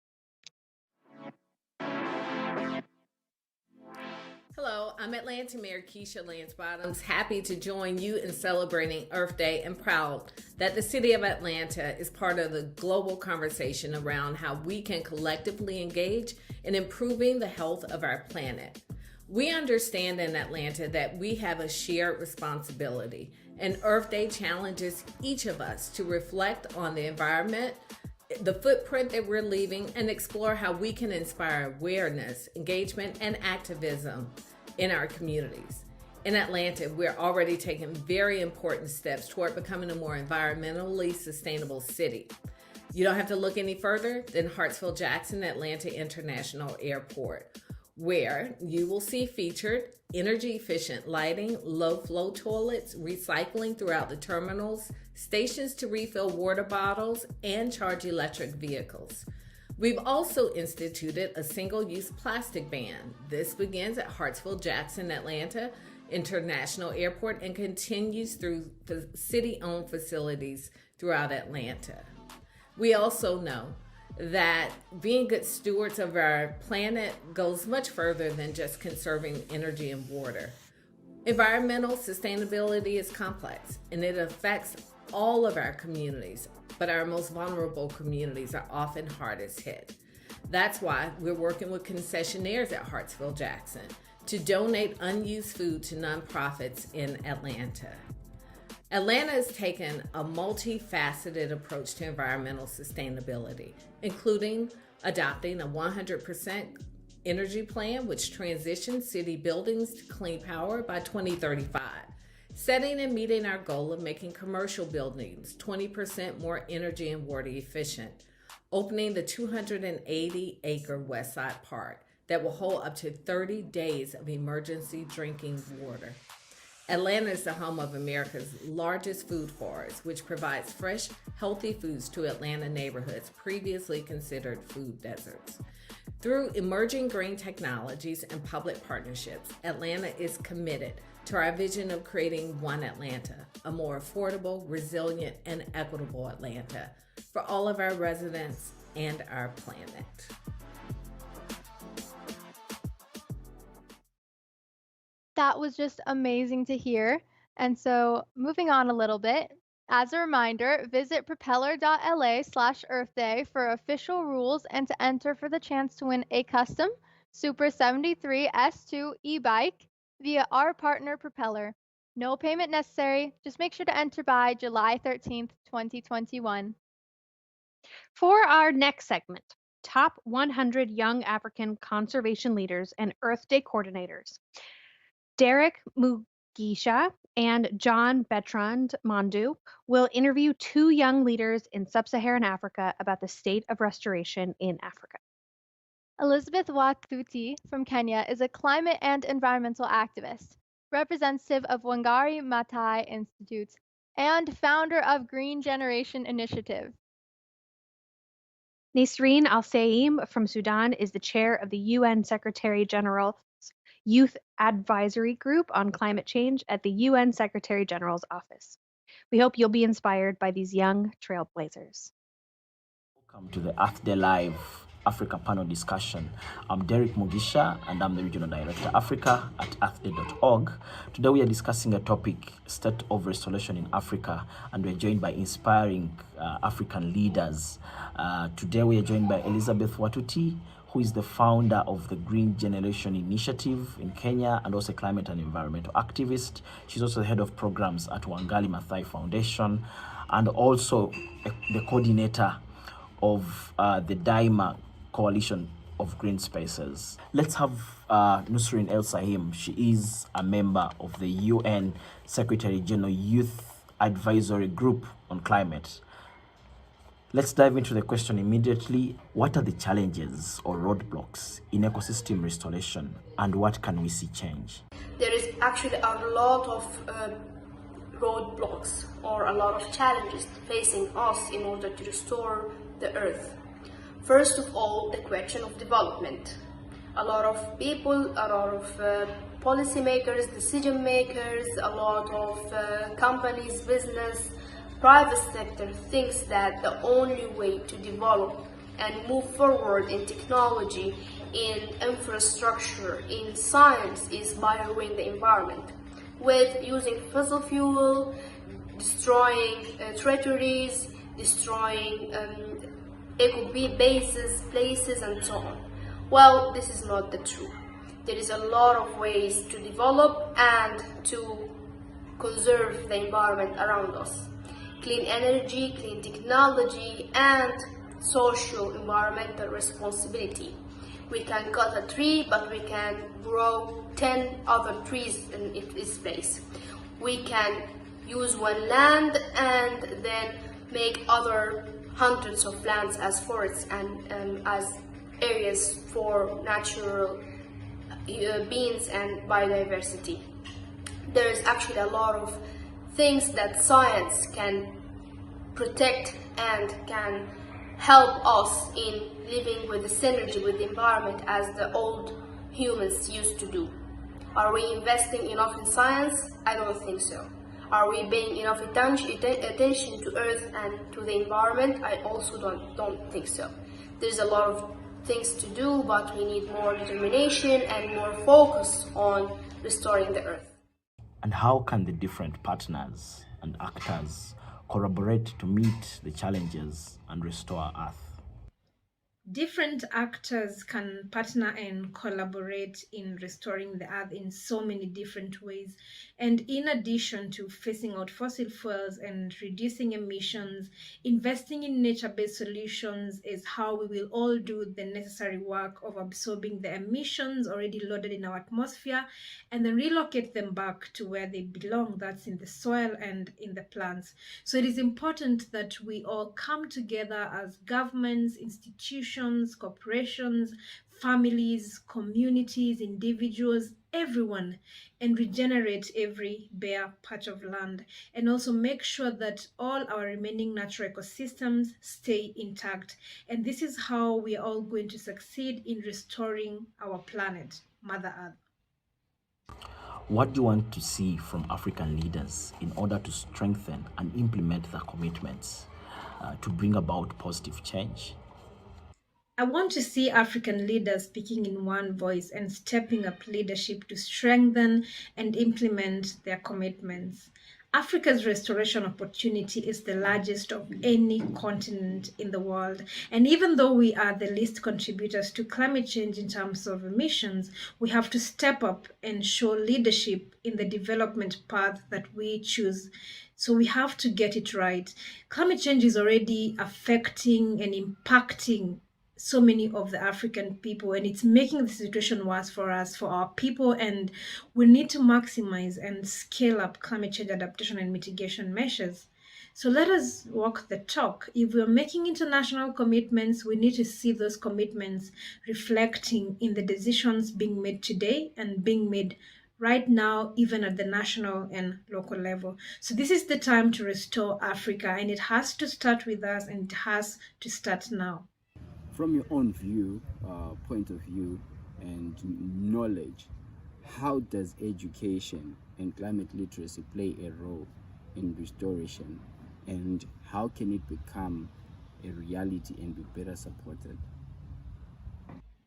Speaker 8: Hello, I'm Atlanta Mayor Keisha Lance Bottoms, happy to join you in celebrating Earth Day and proud that the city of Atlanta is part of the global conversation around how we can collectively engage in improving the health of our planet. We understand in Atlanta that we have a shared responsibility, and Earth Day challenges each of us to reflect on the environment, the footprint that we're leaving, and explore how we can inspire awareness, engagement, and activism in our communities. In Atlanta, we're already taking very important steps toward becoming a more environmentally sustainable city. You don't have to look any further than Hartsfield-Jackson Atlanta International Airport, where you will see featured energy-efficient lighting, low-flow toilets, recycling throughout the terminals, stations to refill water bottles, and charge electric vehicles. We've also instituted a single-use plastic ban. This begins at Hartsfield-Jackson Atlanta International Airport and continues through city-owned facilities throughout Atlanta. We also know that being good stewards of our planet goes much further than just conserving energy and water. Environmental sustainability is complex, and it affects all of our communities, but our most vulnerable communities are often hardest hit. That's why we're working with concessionaires at Hartsfield-Jackson to donate unused food to nonprofits in Atlanta. Atlanta has taken a multifaceted approach to environmental sustainability, including adopting a 100% energy plan, which transitions city buildings to clean power by 2035, setting and meeting our goal of making commercial buildings 20% more energy and water efficient, opening the 280-acre Westside Park that will hold up to 30 days of emergency drinking water. Atlanta is the home of America's largest food forest, which provides fresh, healthy foods to Atlanta neighborhoods previously considered food deserts. Through emerging green technologies and public partnerships, Atlanta is committed to our vision of creating one Atlanta, a more affordable, resilient, and equitable Atlanta for all of our residents and our planet.
Speaker 6: That was just amazing to hear. And so, moving on a little bit, as a reminder, visit propeller.la/Earth Day for official rules and to enter for the chance to win a custom Super 73 S2 e-bike via our partner Propeller. No payment necessary. Just make sure to enter by July 13th, 2021.
Speaker 5: For our next segment, Top 100 Young African Conservation Leaders and Earth Day Coordinators, Derek Mugisha and John Bertrand Mondu will interview two young leaders in sub-Saharan Africa about the state of restoration in Africa.
Speaker 6: Elizabeth Watuti from Kenya is a climate and environmental activist, representative of Wangari Maathai Institute, and founder of Green Generation Initiative.
Speaker 5: Nasreen Al-Saim from Sudan is the chair of the UN Secretary General's Youth Advisory Group on Climate Change at the UN Secretary General's Office. We hope you'll be inspired by these young trailblazers.
Speaker 12: Welcome to the Earth Day Live Africa panel discussion. I'm Derek Mugisha and I'm the Regional Director Africa at earthday.org. Today we are discussing a topic, State of Restoration in Africa, and we're joined by inspiring African leaders. Today we are joined by Elizabeth Watuti, who is the founder of the Green Generation Initiative in Kenya and also a climate and environmental activist. She's also the head of programs at Wangari Maathai Foundation and also the coordinator of the Daima Coalition of Green Spaces. Let's have Nasreen El-Saim. She is a member of the UN Secretary General Youth Advisory Group on Climate. Let's dive into the question immediately. What are the challenges or roadblocks in ecosystem restoration, and what can we see change?
Speaker 13: There is actually a lot of roadblocks or a lot of challenges facing us in order to restore the earth. First of all, the question of development. A lot of people, a lot of policymakers, decision makers, a lot of companies, business, private sector thinks that the only way to develop and move forward in technology, in infrastructure, in science is by ruining the environment with using fossil fuel, destroying territories, destroying eco-bases, places, and so on. Well, this is not the truth. There is a lot of ways to develop and to conserve the environment around us. Clean energy, clean technology, and social environmental responsibility. We can cut a tree, but we can grow 10 other trees in its place. We can use one land and then make other hundreds of lands as forests and as areas for natural beings and biodiversity. There is actually a lot of things that science can protect and can help us in living with the synergy with the environment as the old humans used to do. Are we investing enough in science? I don't think so. Are we paying enough attention to Earth and to the environment? I also don't think so. There's a lot of things to do, but we need more determination and more focus on restoring the Earth.
Speaker 12: And how can the different partners and actors collaborate to meet the challenges and restore Earth?
Speaker 14: Different actors can partner and collaborate in restoring the earth in so many different ways. And in addition to phasing out fossil fuels and reducing emissions, investing in nature-based solutions is how we will all do the necessary work of absorbing the emissions already loaded in our atmosphere and then relocate them back to where they belong, that's in the soil and in the plants. So it is important that we all come together as governments, institutions, corporations, families, communities, individuals, everyone, and regenerate every bare patch of land, and also make sure that all our remaining natural ecosystems stay intact. And this is how we are all going to succeed in restoring our planet, Mother Earth.
Speaker 12: What do you want to see from African leaders in order to strengthen and implement their commitments to bring about positive change?
Speaker 14: I want to see African leaders speaking in one voice and stepping up leadership to strengthen and implement their commitments. Africa's restoration opportunity is the largest of any continent in the world. And even though we are the least contributors to climate change in terms of emissions, we have to step up and show leadership in the development path that we choose. So we have to get it right. Climate change is already affecting and impacting so many of the African people, and it's making the situation worse for us, for our people, and we need to maximize and scale up climate change adaptation and mitigation measures. So let us walk the talk. If we're making international commitments, we need to see those commitments reflecting in the decisions being made today and being made right now, even at the national and local level. So this is the time to restore Africa, and it has to start with us, and it has to start now.
Speaker 15: From your own view, point of view, and knowledge, how does education and climate literacy play a role in restoration, and how can it become a reality and be better supported?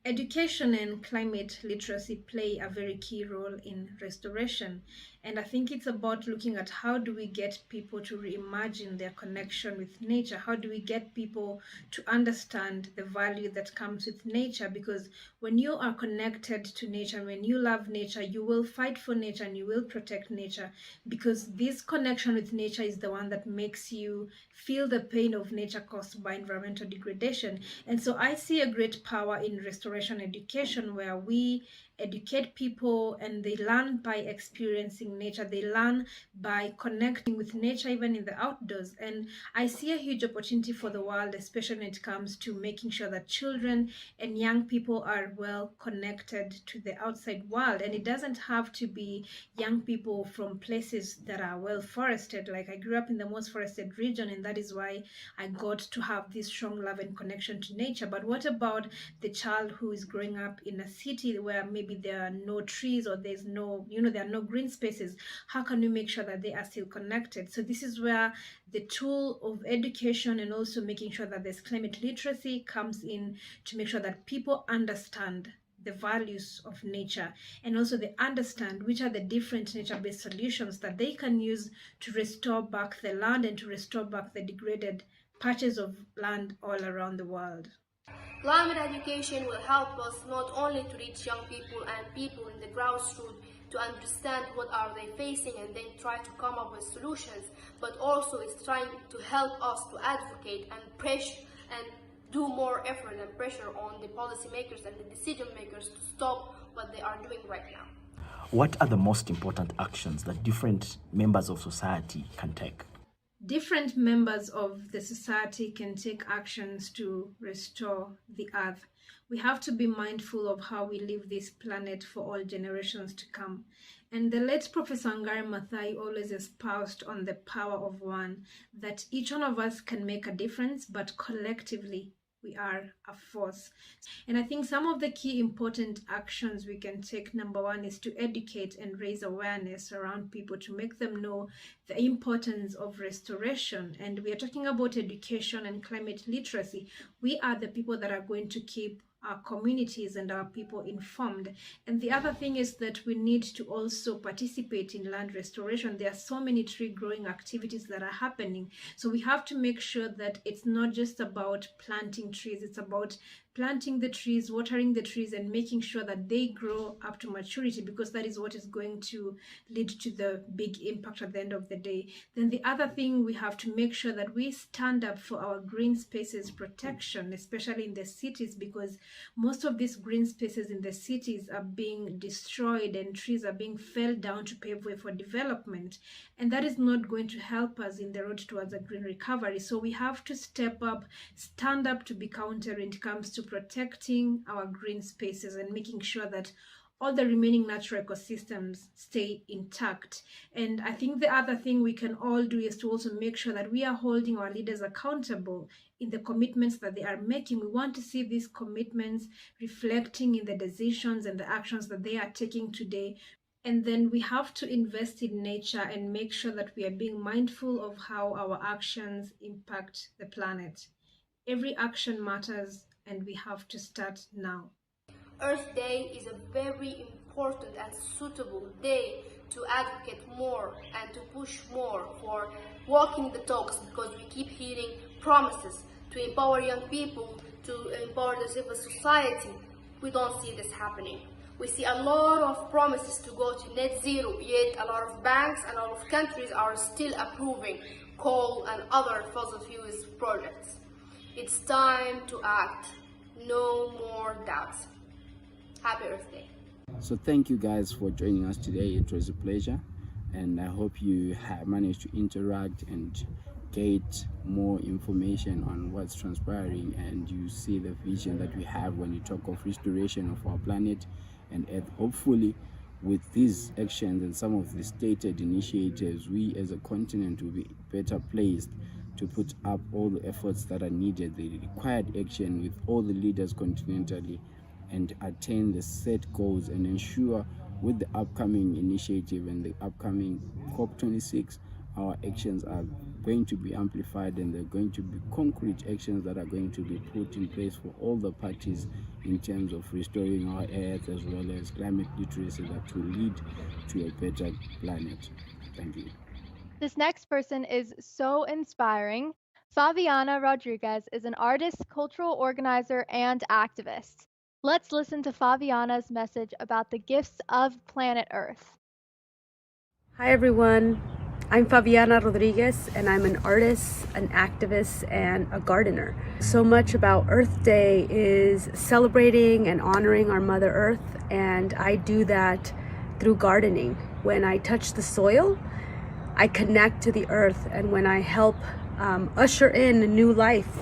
Speaker 14: Education and climate literacy play a very key role in restoration. And I think it's about looking at how do we get people to reimagine their connection with nature? How do we get people to understand the value that comes with nature? Because when you are connected to nature, when you love nature, you will fight for nature and you will protect nature, because this connection with nature is the one that makes you feel the pain of nature caused by environmental degradation. And so I see a great power in restoration education, where we educate people and they learn by experiencing nature. They learn by connecting with nature, even in the outdoors. And I see a huge opportunity for the world, especially when it comes to making sure that children and young people are well connected to the outside world. And it doesn't have to be young people from places that are well forested. Like, I grew up in the most forested region, and that is why I got to have this strong love and connection to nature. But what about the child who is growing up in a city where maybe there are no trees, or there's no, there are no green spaces? How can we make sure that they are still connected? So this is where the tool of education and also making sure that there's climate literacy comes in, to make sure that people understand the values of nature, and also they understand which are the different nature-based solutions that they can use to restore back the land and to restore back the degraded patches of land all around the world.
Speaker 13: Climate education will help us not only to reach young people and people in the grassroots to understand what are they facing and then try to come up with solutions, but also it's trying to help us to advocate and push and do more effort and pressure on the policymakers and the decision makers to stop what they are doing right now.
Speaker 12: What are the most important actions that different members of society can take?
Speaker 14: Different members of the society can take actions to restore the earth. We have to be mindful of how we leave this planet for all generations to come. And the late Professor Wangari Maathai always espoused on the power of one, that each one of us can make a difference, but collectively we are a force. And I think some of the key important actions we can take, number one, is to educate and raise awareness around people, to make them know the importance of restoration. And we are talking about education and climate literacy. We are the people that are going to keep our communities and our people informed. And the other thing is that we need to also participate in land restoration. There are so many tree growing activities that are happening. So we have to make sure that it's not just about planting trees, it's about planting the trees, watering the trees, and making sure that they grow up to maturity, because that is what is going to lead to the big impact at the end of the day. Then the other thing, we have to make sure that we stand up for our green spaces protection, especially in the cities, because most of these green spaces in the cities are being destroyed and trees are being felled down to pave way for development. And that is not going to help us in the road towards a green recovery. So we have to step up, stand up to be counted when it comes to protecting our green spaces and making sure that all the remaining natural ecosystems stay intact. And I think the other thing we can all do is to also make sure that we are holding our leaders accountable in the commitments that they are making. We want to see these commitments reflecting in the decisions and the actions that they are taking today. And then we have to invest in nature and make sure that we are being mindful of how our actions impact the planet. Every action matters, and we have to start now.
Speaker 13: Earth Day is a very important and suitable day to advocate more and to push more for walking the talks, because we keep hearing promises to empower young people, to empower the civil society. We don't see this happening. We see a lot of promises to go to net zero, yet a lot of banks and a lot of countries are still approving coal and other fossil fuels projects. It's time to act. No more doubts. Happy Earth Day.
Speaker 15: So thank you guys for joining us today. It was a pleasure, and I hope you have managed to interact and get more information on what's transpiring, and you see the vision that we have when we talk of restoration of our planet and Earth. Hopefully, with these actions and some of the stated initiatives, we as a continent will be better placed to put up all the efforts that are needed, the required action with all the leaders continentally, and attain the set goals, and ensure with the upcoming initiative and the upcoming COP26, our actions are going to be amplified, and they're going to be concrete actions that are going to be put in place for all the parties in terms of restoring our Earth, as well as climate literacy that will lead to a better planet. Thank you.
Speaker 6: This next person is so inspiring. Fabiana Rodriguez is an artist, cultural organizer, and activist. Let's listen to Fabiana's message about the gifts of planet Earth.
Speaker 16: Hi everyone, I'm Fabiana Rodriguez, and I'm an artist, an activist, and a gardener. So much about Earth Day is celebrating and honoring our Mother Earth, and I do that through gardening. When I touch the soil, I connect to the earth, and when I help usher in a new life,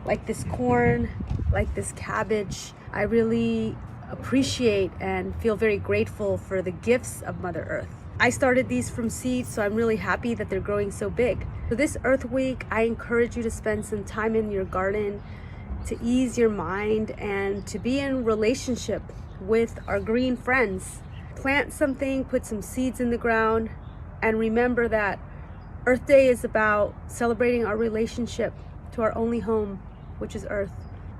Speaker 16: like this corn, like this cabbage, I really appreciate and feel very grateful for the gifts of Mother Earth. I started these from seeds, so I'm really happy that they're growing so big. So this Earth Week, I encourage you to spend some time in your garden to ease your mind and to be in relationship with our green friends. Plant something, put some seeds in the ground, and remember that Earth Day is about celebrating our relationship to our only home, which is Earth.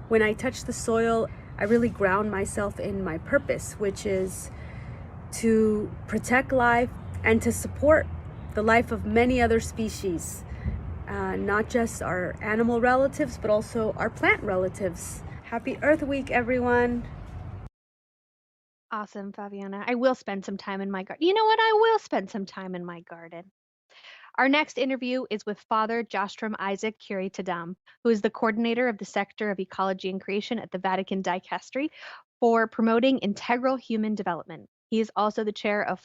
Speaker 16: When I touch the soil, I really ground myself in my purpose, which is to protect life and to support the life of many other species, not just our animal relatives, but also our plant relatives. Happy Earth Week, everyone.
Speaker 5: Awesome, Fabiana. I will spend some time in my garden. You know what? I will spend some time in my garden. Our next interview is with Father Jostrom Isaac Curie-Tadam, who is the coordinator of the Sector of Ecology and Creation at the Vatican Dicastery for promoting integral human development. He is also the chair of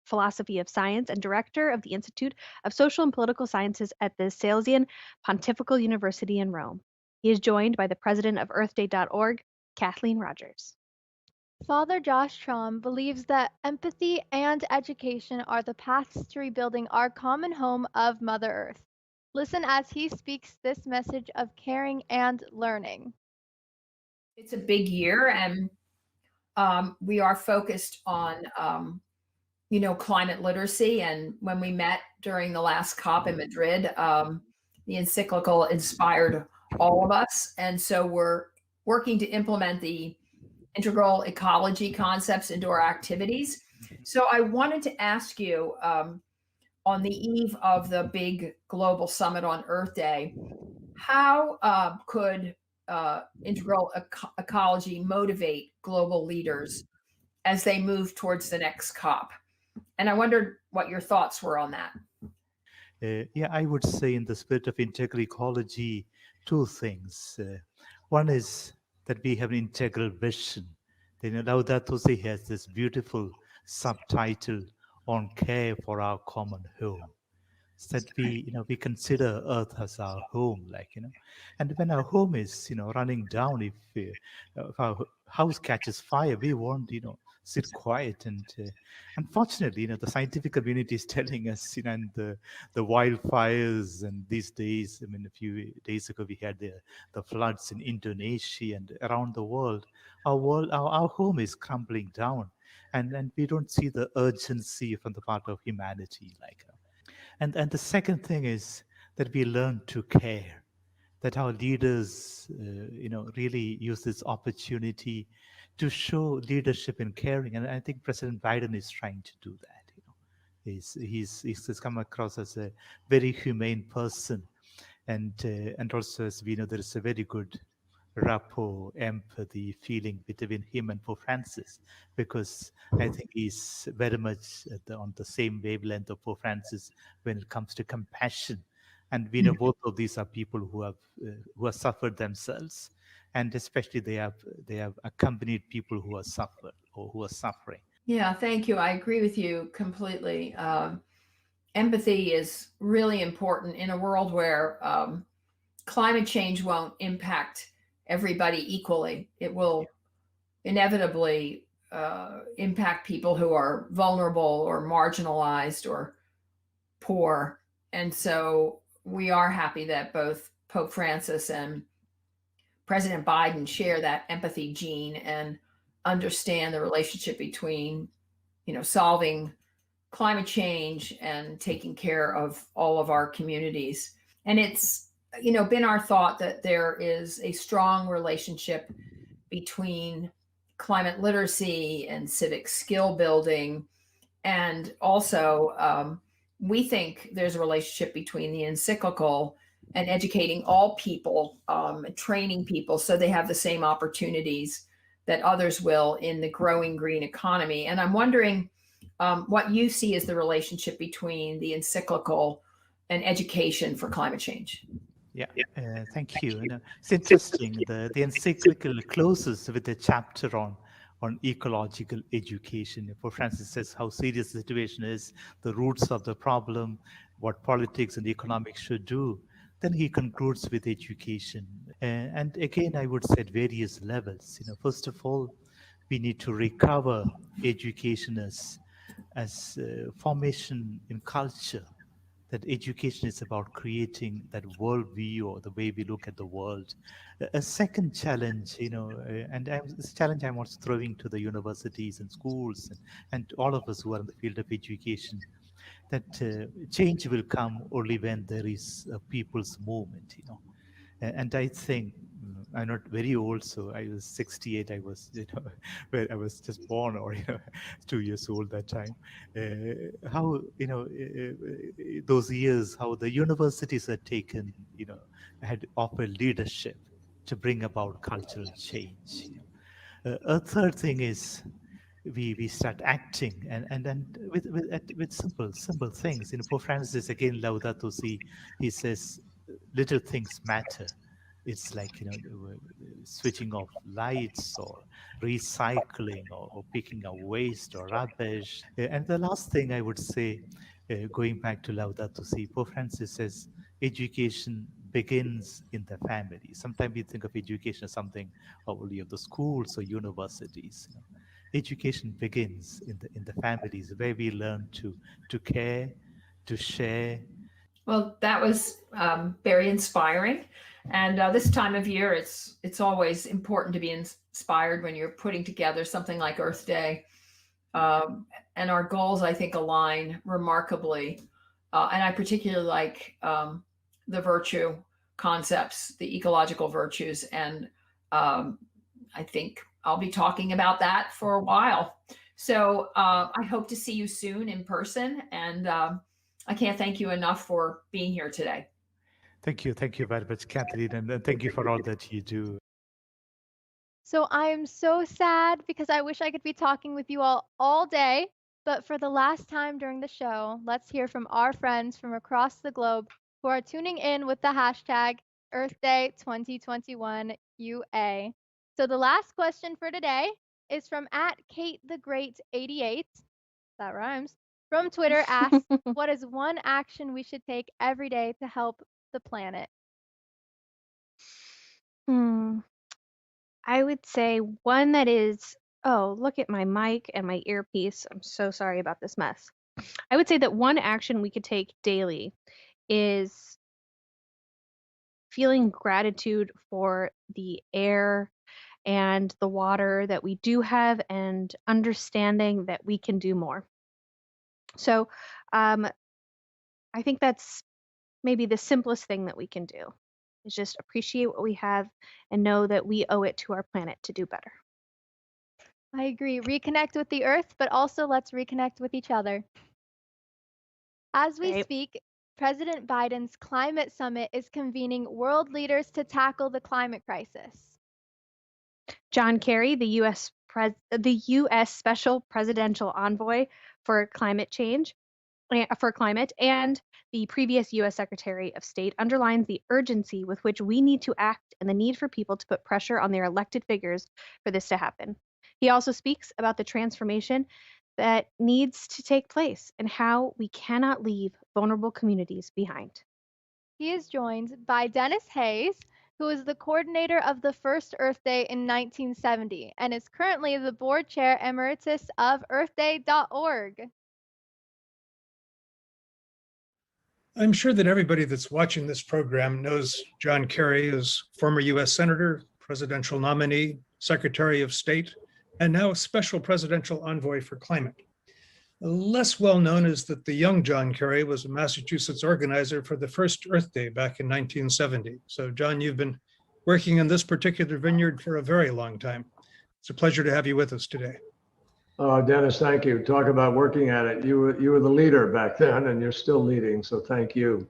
Speaker 5: Philosophy of Science and director of the Institute of Social and Political Sciences at the Salesian Pontifical University in Rome. He is joined by the president of earthday.org, Kathleen Rogers.
Speaker 6: Father Jostrom believes that empathy and education are the paths to rebuilding our common home of Mother Earth. Listen as he speaks this message of caring and learning.
Speaker 18: It's a big year, and we are focused on, climate literacy. And when we met during the last COP in Madrid, the encyclical inspired all of us. And so we're working to implement the integral ecology concepts into our activities. So I wanted to ask you, on the eve of the big global summit on Earth Day, how could integral ecology motivate global leaders as they move towards the next COP? And I wondered what your thoughts were on that.
Speaker 2: Yeah, I would say in the spirit of integral ecology, two things. One is that we have an integral vision. Laudato Si has this beautiful subtitle on care for our common home. That we consider Earth as our home, and when our home is running down, if our house catches fire, we won't sit quiet. And unfortunately, the scientific community is telling us, and the wildfires, and these days, I mean, a few days ago, we had the floods in Indonesia and around the world. Our home is crumbling down, and we don't see the urgency from the part of humanity, And the second thing is that we learn to care, that our leaders, really use this opportunity to show leadership in caring. And I think President Biden is trying to do that. He's come across as a very humane person. And also, as we know, there is a very good rapport, empathy, feeling between him and Pope Francis, because I think he's very much on the same wavelength of Pope Francis when it comes to compassion. And we know both of these are people who have suffered themselves, and especially they have accompanied people who have suffered or who are suffering.
Speaker 18: Yeah, thank you. I agree with you completely. Empathy is really important in a world where climate change won't impact everybody equally. It will inevitably impact people who are vulnerable or marginalized or poor. And so we are happy that both Pope Francis and President Biden share that empathy gene and understand the relationship between, solving climate change and taking care of all of our communities. And it's, been our thought that there is a strong relationship between climate literacy and civic skill building. And also, we think there's a relationship between the encyclical and educating all people, training people so they have the same opportunities that others will in the growing green economy. And I'm wondering what you see as the relationship between the encyclical and education for climate change.
Speaker 2: Yeah, thank you. It's interesting. The encyclical closes with a chapter on ecological education. Pope Francis says how serious the situation is, the roots of the problem, what politics and economics should do. Then he concludes with education. And again, I would say at various levels. First of all, we need to recover education as formation in culture. That education is about creating that worldview or the way we look at the world. A second challenge, this challenge I'm also throwing to the universities and schools and all of us who are in the field of education, that change will come only when there is a people's movement, And I think I'm not very old, so I was 68. I was, where I was just born, or 2 years old that time. How those years, how the universities had taken, had offered leadership to bring about cultural change. A third thing is we start acting and with simple things. Pope Francis again, Laudato Si, he says little things matter. It's like switching off lights or recycling or picking up waste or rubbish. And the last thing I would say, going back to Laudato Si, Pope Francis says education begins in the family. Sometimes we think of education as something only of the schools or universities. Education begins in the families, where we learn to care, to share.
Speaker 18: Well, that was very inspiring. And this time of year, it's always important to be inspired when you're putting together something like Earth Day. And our goals, I think, align remarkably. And I particularly like the virtue concepts, the ecological virtues, and I think I'll be talking about that for a while. So I hope to see you soon in person, and I can't thank you enough for being here today.
Speaker 2: Thank you very much, Catherine, and thank you for all that you do.
Speaker 6: So I am so sad because I wish I could be talking with you all day. But for the last time during the show, let's hear from our friends from across the globe who are tuning in with the hashtag Earth Day 2021 UA. So the last question for today is from @KateTheGreat88. That rhymes. From Twitter asks, what is one action we should take every day to help the planet?
Speaker 5: I would say one that is, oh, look at my mic and my earpiece. I'm so sorry about this mess. I would say that one action we could take daily is feeling gratitude for the air and the water that we do have and understanding that we can do more. So I think that's maybe the simplest thing that we can do is just appreciate what we have and know that we owe it to our planet to do better.
Speaker 6: I agree. Reconnect with the earth, but also let's reconnect with each other. As we speak, President Biden's climate summit is convening world leaders to tackle the climate crisis.
Speaker 5: John Kerry, the U.S. Special Presidential Envoy for Climate Change, for climate, and the previous U.S. Secretary of State underlines the urgency with which we need to act and the need for people to put pressure on their elected figures for this to happen. He also speaks about the transformation that needs to take place and how we cannot leave vulnerable communities behind.
Speaker 6: He is joined by Dennis Hayes, who is the coordinator of the first Earth Day in 1970 and is currently the board chair emeritus of earthday.org.
Speaker 3: I'm sure that everybody that's watching this program knows John Kerry as former U.S. Senator, presidential nominee, Secretary of State, and now Special Presidential Envoy for Climate. Less well known is that the young John Kerry was a Massachusetts organizer for the first Earth Day back in 1970. So John, you've been working in this particular vineyard for a very long time. It's a pleasure to have you with us today.
Speaker 4: Oh, Dennis, thank you. Talk about working at it. You were the leader back then, and you're still leading, so thank you.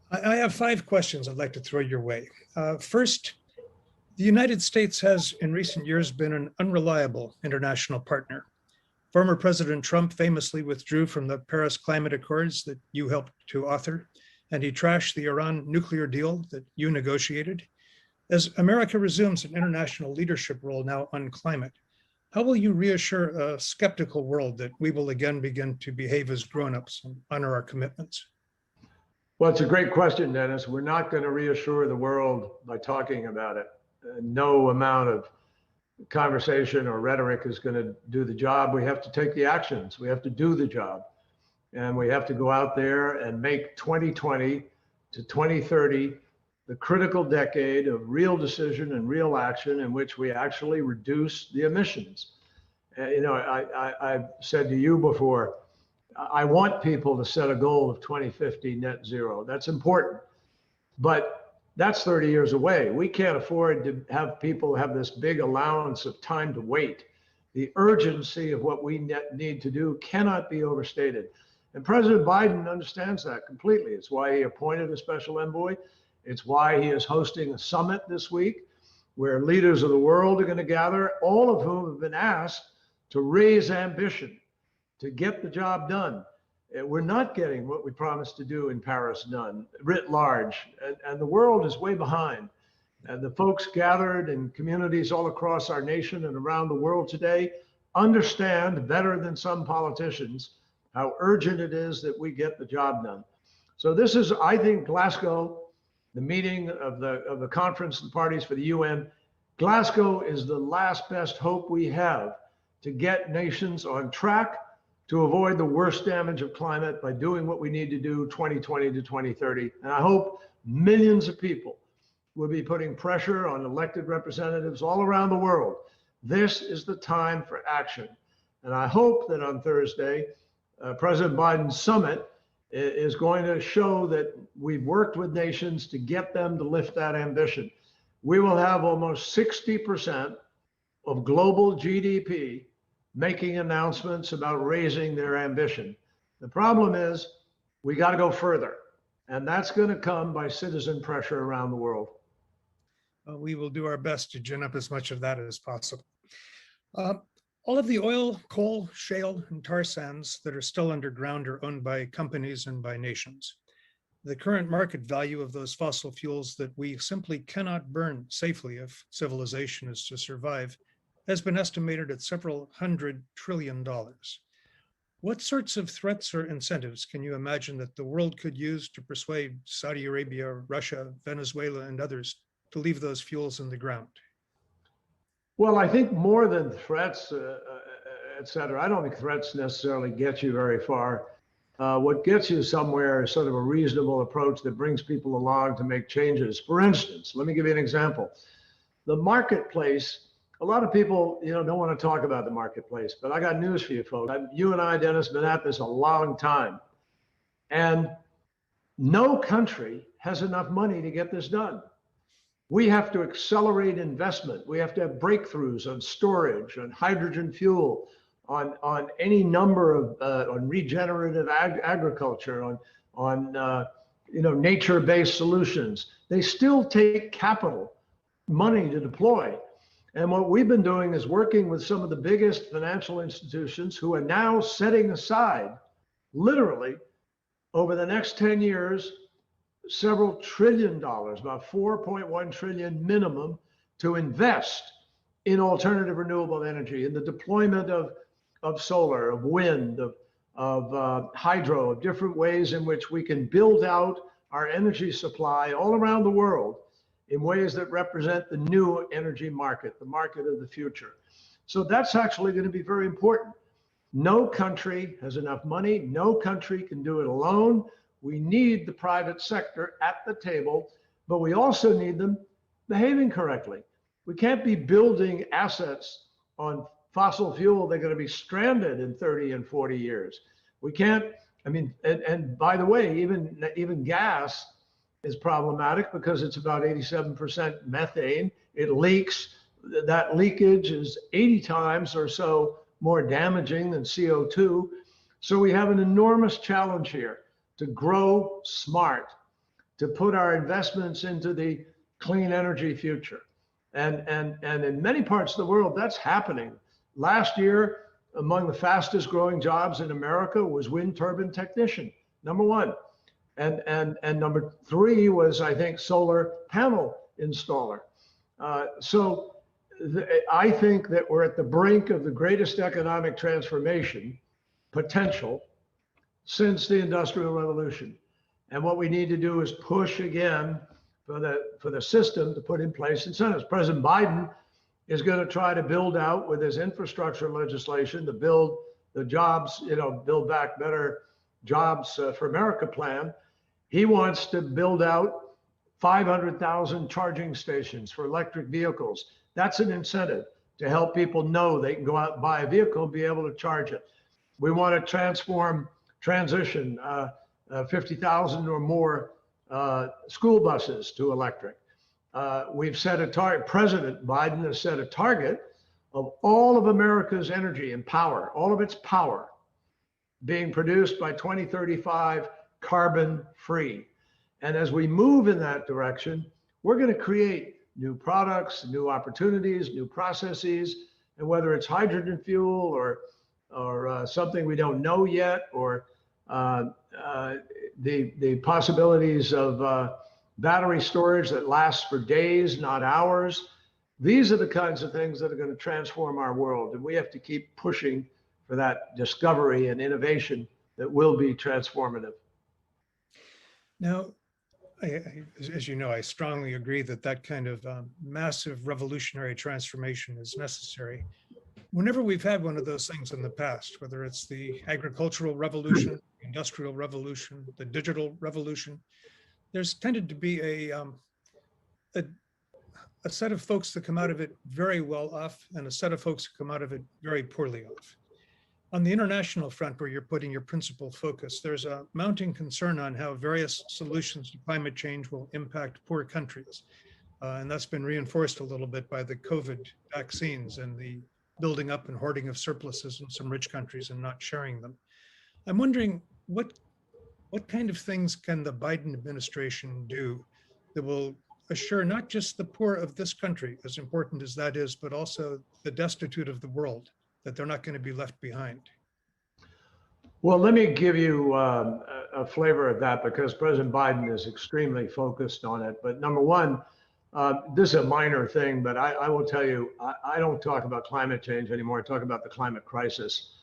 Speaker 3: I have 5 questions I'd like to throw your way. First, the United States has in recent years been an unreliable international partner. Former President Trump famously withdrew from the Paris Climate Accords that you helped to author, and he trashed the Iran nuclear deal that you negotiated. As America resumes an international leadership role now on climate, how will you reassure a skeptical world that we will again begin to behave as grown-ups and honor our commitments?
Speaker 4: Well, it's a great question, Dennis. We're not going to reassure the world by talking about it. No amount of conversation or rhetoric is going to do the job. We have to take the actions. We have to do the job. And we have to go out there and make 2020 to 2030 the critical decade of real decision and real action in which we actually reduce the emissions. I've said to you before, I want people to set a goal of 2050 net zero. That's important, but that's 30 years away. We can't afford to have people have this big allowance of time to wait. The urgency of what we need to do cannot be overstated. And President Biden understands that completely. It's why he appointed a special envoy. It's why he is hosting a summit this week where leaders of the world are going to gather, all of whom have been asked to raise ambition, to get the job done. We're not getting what we promised to do in Paris done, writ large, and the world is way behind. And the folks gathered in communities all across our nation and around the world today understand better than some politicians how urgent it is that we get the job done. So this is, I think, Glasgow, the meeting of the conference and parties for the UN. Glasgow is the last best hope we have to get nations on track to avoid the worst damage of climate by doing what we need to do 2020 to 2030. And I hope millions of people will be putting pressure on elected representatives all around the world. This is the time for action. And I hope that on Thursday, President Biden's summit is going to show that we've worked with nations to get them to lift that ambition. we will have almost 60% of global GDP making announcements about raising their ambition. The problem is we got to go further, and that's going to come by citizen pressure around the world.
Speaker 3: We will do our best to gin up as much of that as possible. All of the oil, coal, shale, and tar sands that are still underground are owned by companies and by nations. The current market value of those fossil fuels that we simply cannot burn safely if civilization is to survive has been estimated at several $100 trillion. What sorts of threats or incentives can you imagine that the world could use to persuade Saudi Arabia, Russia, Venezuela, and others to leave those fuels in the ground?
Speaker 4: Well, I think more than threats, et cetera, I don't think threats necessarily get you very far. What gets you somewhere is sort of a reasonable approach that brings people along to make changes. For instance, let me give you an example. The marketplace, a lot of people, don't want to talk about the marketplace, but I got news for you folks. You and I, Dennis, been at this a long time. And no country has enough money to get this done. We have to accelerate investment. We have to have breakthroughs on storage, on hydrogen fuel, on any number of on regenerative agriculture, on nature-based solutions. They still take capital, money to deploy. And what we've been doing is working with some of the biggest financial institutions who are now setting aside, literally, over the next 10 years, several trillion dollars, about 4.1 trillion minimum, to invest in alternative renewable energy, in the deployment of solar, of wind, of hydro, of different ways in which we can build out our energy supply all around the world in ways that represent the new energy market, the market of the future. So that's actually going to be very important. No country has enough money. No country can do it alone. We need the private sector at the table, but we also need them behaving correctly. We can't be building assets on fossil fuel. They're going to be stranded in 30 and 40 years. We can't, and by the way, even gas is problematic because it's about 87% methane. It leaks. That leakage is 80 times or so more damaging than CO2. So we have an enormous challenge here to grow smart, to put our investments into the clean energy future. And in many parts of the world, that's happening. Last year, among the fastest growing jobs in America was wind turbine technician, number one. And number three was, I think, solar panel installer. I think that we're at the brink of the greatest economic transformation potential since the Industrial Revolution. And what we need to do is push again for the system to put in place incentives. President Biden is going to try to build out with his infrastructure legislation to build the jobs, Build Back Better Jobs for America plan. He wants to build out 500,000 charging stations for electric vehicles. That's an incentive to help people know they can go out and buy a vehicle and be able to charge it. We want to transition 50,000 or more school buses to electric. We've set a target. President Biden has set a target of all of America's energy and power, all of its power being produced by 2035 carbon free. And as we move in that direction, we're going to create new products, new opportunities, new processes, and whether it's hydrogen fuel or something we don't know yet, or the possibilities of battery storage that lasts for days, not hours. These are the kinds of things that are going to transform our world. And we have to keep pushing for that discovery and innovation that will be transformative.
Speaker 3: Now, as you know, I strongly agree that kind of massive revolutionary transformation is necessary. Whenever we've had one of those things in the past, whether it's the agricultural revolution, industrial revolution, the digital revolution, there's tended to be a set of folks that come out of it very well off and a set of folks who come out of it very poorly off. On the international front, where you're putting your principal focus, there's a mounting concern on how various solutions to climate change will impact poor countries. And that's been reinforced a little bit by the COVID vaccines and the building up and hoarding of surpluses in some rich countries and not sharing them. I'm wondering what kind of things can the Biden administration do that will assure not just the poor of this country, as important as that is, but also the destitute of the world, that they're not going to be left behind?
Speaker 4: Well, let me give you a flavor of that because President Biden is extremely focused on it. But number one, this is a minor thing, but I will tell you, I don't talk about climate change anymore. I talk about the climate crisis.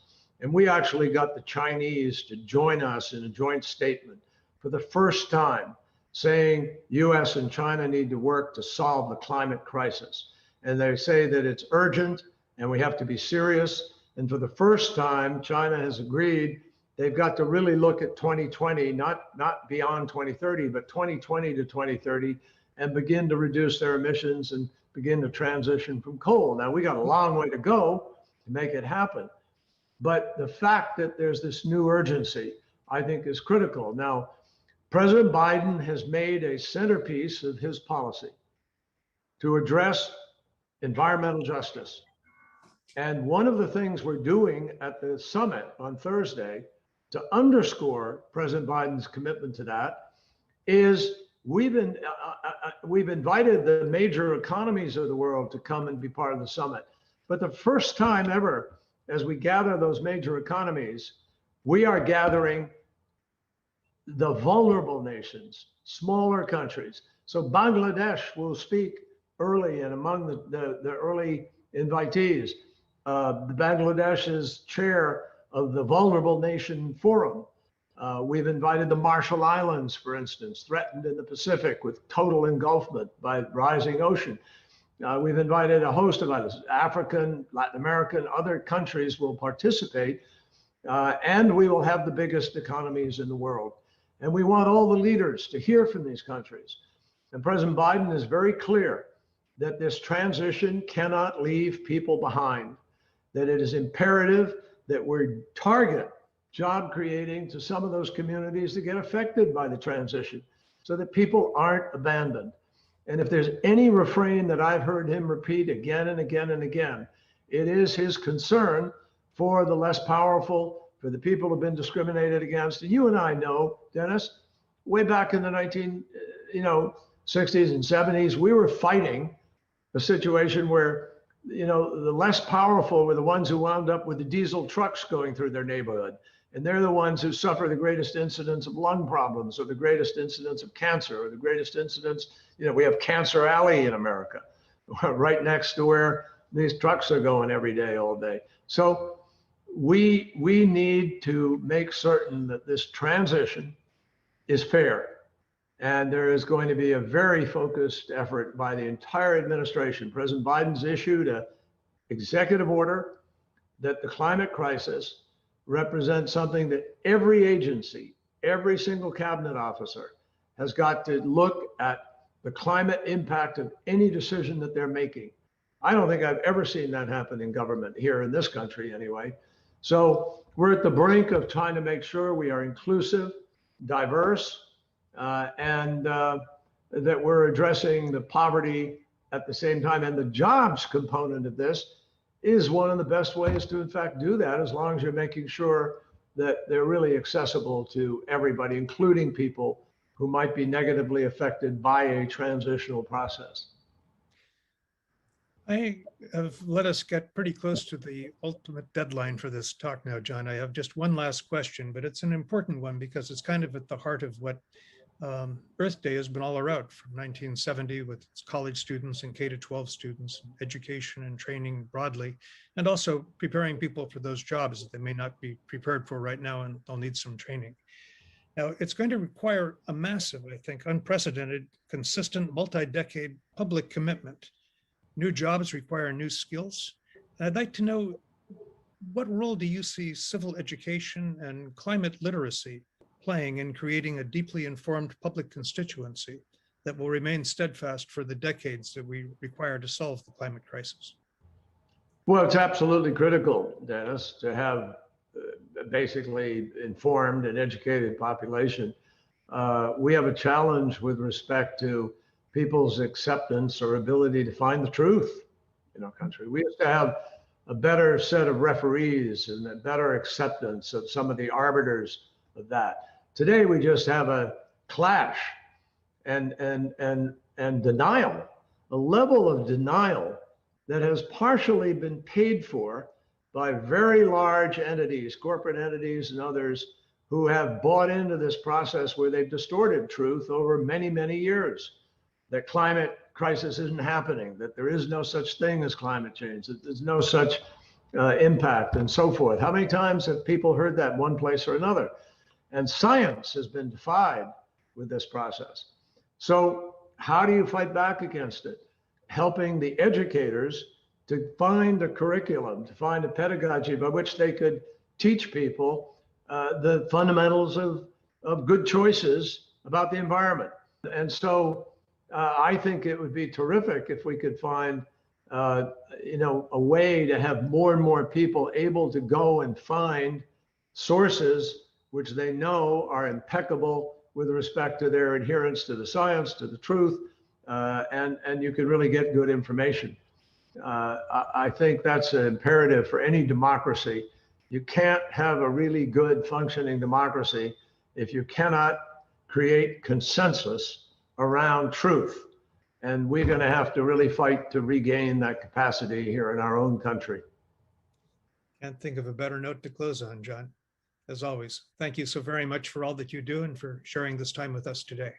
Speaker 4: And we actually got the Chinese to join us in a joint statement for the first time saying US and China need to work to solve the climate crisis. And they say that it's urgent and we have to be serious. And for the first time, China has agreed they've got to really look at 2020, not beyond 2030, but 2020 to 2030, and begin to reduce their emissions and begin to transition from coal. Now, we got a long way to go to make it happen. But the fact that there's this new urgency, I think, is critical. Now, President Biden has made a centerpiece of his policy to address environmental justice. And one of the things we're doing at the summit on Thursday to underscore President Biden's commitment to that is we've invited the major economies of the world to come and be part of the summit. But the first time ever, as we gather those major economies, we are gathering the vulnerable nations, smaller countries. So Bangladesh will speak early and among the early invitees. Bangladesh is chair of the Vulnerable Nation Forum. We've invited the Marshall Islands, for instance, threatened in the Pacific with total engulfment by rising ocean. We've invited a host of others, African, Latin American, other countries will participate, and we will have the biggest economies in the world. And we want all the leaders to hear from these countries. And President Biden is very clear that this transition cannot leave people behind, that it is imperative that we target job creating to some of those communities that get affected by the transition so that people aren't abandoned. And if there's any refrain that I've heard him repeat again and again and again, it is his concern for the less powerful, for the people who've been discriminated against. And you and I know, Dennis, way back in the 60s and 70s, we were fighting a situation where, the less powerful were the ones who wound up with the diesel trucks going through their neighborhood. And they're the ones who suffer the greatest incidence of lung problems or the greatest incidence of cancer or the greatest incidence. We have Cancer Alley in America, right next to where these trucks are going every day, all day. So we need to make certain that this transition is fair. And there is going to be a very focused effort by the entire administration. President Biden's issued an executive order that the climate crisis represents something that every agency, every single cabinet officer has got to look at the climate impact of any decision that they're making. I don't think I've ever seen that happen in government here in this country anyway. So we're at the brink of trying to make sure we are inclusive, diverse, and that we're addressing the poverty at the same time. And the jobs component of this is one of the best ways to, in fact, do that, as long as you're making sure that they're really accessible to everybody, including people who might be negatively affected by a transitional process.
Speaker 3: I have let us get pretty close to the ultimate deadline for this talk now, John. I have just one last question, but it's an important one because it's kind of at the heart of what Earth Day has been all around from 1970 with its college students and K-12 students, education and training broadly, and also preparing people for those jobs that they may not be prepared for right now and they'll need some training. Now, it's going to require a massive, I think, unprecedented, consistent, multi-decade public commitment. New jobs require new skills. And I'd like to know, what role do you see civil education and climate literacy playing in creating a deeply informed public constituency that will remain steadfast for the decades that we require to solve the climate crisis?
Speaker 4: Well, it's absolutely critical, Dennis, to have basically informed and educated population. We have a challenge with respect to people's acceptance or ability to find the truth in our country. We used to have a better set of referees and a better acceptance of some of the arbiters of that. Today, we just have a clash and denial, a level of denial that has partially been paid for by very large entities, corporate entities and others who have bought into this process where they've distorted truth over many, many years. That climate crisis isn't happening, that there is no such thing as climate change, that there's no such impact and so forth. How many times have people heard that one place or another? And science has been defied with this process. So how do you fight back against it? Helping the educators to find a curriculum, to find a pedagogy by which they could teach people the fundamentals of good choices about the environment. And so I think it would be terrific if we could find a way to have more and more people able to go and find sources which they know are impeccable with respect to their adherence to the science, to the truth, and you can really get good information. I think that's an imperative for any democracy. You can't have a really good functioning democracy if you cannot create consensus around truth. And we're going to have to really fight to regain that capacity here in our own country.
Speaker 3: Can't think of a better note to close on, John. As always, thank you so very much for all that you do and for sharing this time with us today.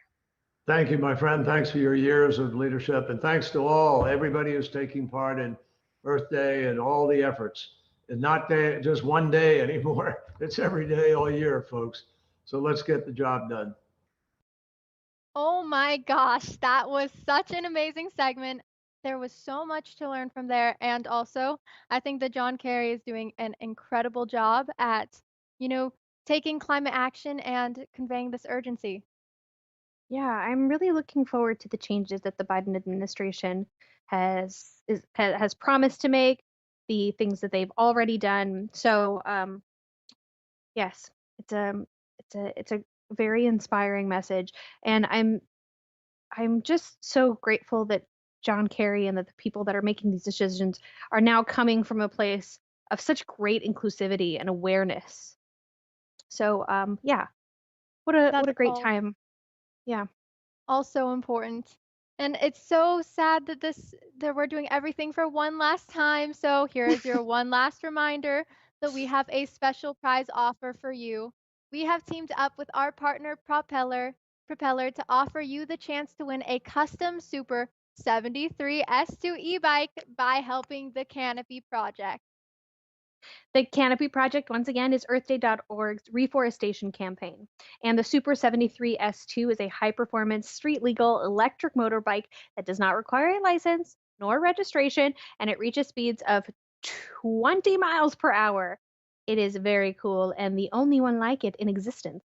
Speaker 4: Thank you, my friend. Thanks for your years of leadership. And thanks to everybody who's taking part in Earth Day and all the efforts. It's not just one day anymore. It's every day, all year, folks. So let's get the job done.
Speaker 6: Oh my gosh, that was such an amazing segment. There was so much to learn from there. And also, I think that John Kerry is doing an incredible job at, taking climate action and conveying this urgency.
Speaker 5: Yeah, I'm really looking forward to the changes that the Biden administration has promised to make, the things that they've already done. So, yes, it's a very inspiring message, and I'm just so grateful that John Kerry and that the people that are making these decisions are now coming from a place of such great inclusivity and awareness. So, yeah, what a great time. Yeah.
Speaker 6: Also important. And it's so sad that we're doing everything for one last time. So here is your one last reminder that we have a special prize offer for you. We have teamed up with our partner Propeller to offer you the chance to win a custom Super 73 S2 e-bike by helping the Canopy Project.
Speaker 5: The Canopy Project, once again, is EarthDay.org's reforestation campaign. And the Super 73 S2 is a high-performance, street-legal electric motorbike that does not require a license nor registration, and it reaches speeds of 20 miles per hour. It is very cool and the only one like it in existence.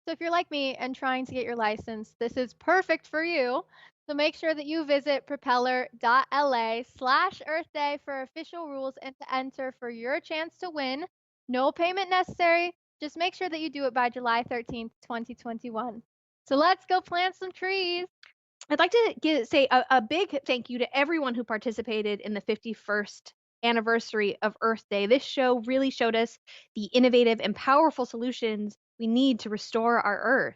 Speaker 6: So if you're like me and trying to get your license, this is perfect for you. So make sure that you visit propeller.la/Earth Day for official rules and to enter for your chance to win. No payment necessary. Just make sure that you do it by July 13th, 2021. So let's go plant some trees.
Speaker 5: I'd like to say a big thank you to everyone who participated in the 51st anniversary of Earth Day. This show really showed us the innovative and powerful solutions we need to restore our Earth.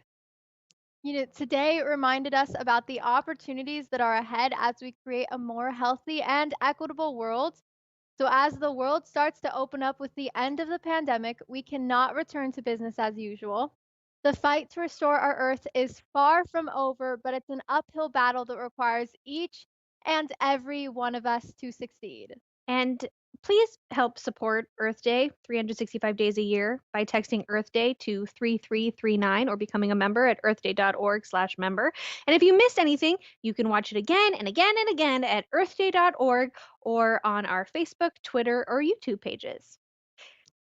Speaker 6: Today it reminded us about the opportunities that are ahead as we create a more healthy and equitable world. So as the world starts to open up with the end of the pandemic, we cannot return to business as usual. The fight to restore our Earth is far from over, but it's an uphill battle that requires each and every one of us to succeed.
Speaker 5: And please help support Earth Day 365 days a year by texting Earth Day to 3339 or becoming a member at earthday.org/member. And if you missed anything, you can watch it again and again and again at earthday.org or on our Facebook, Twitter, or YouTube pages.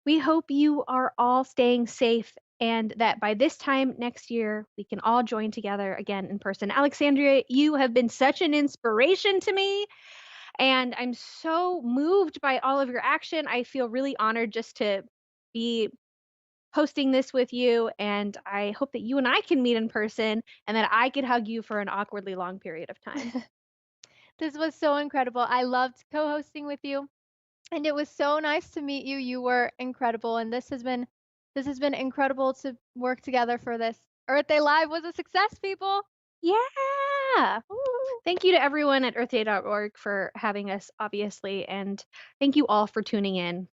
Speaker 5: We hope you are all staying safe and that by this time next year, we can all join together again in person. Alexandria, you have been such an inspiration to me. And I'm so moved by all of your action. I feel really honored just to be hosting this with you, and I hope that you and I can meet in person and that I could hug you for an awkwardly long period of time.
Speaker 6: This was so incredible. I loved co-hosting with you, and it was so nice to meet you. You were incredible, and this has been incredible to work together for this. Earth Day Live was a success, people.
Speaker 5: Yeah. Thank you to everyone at earthday.org for having us, obviously, and thank you all for tuning in.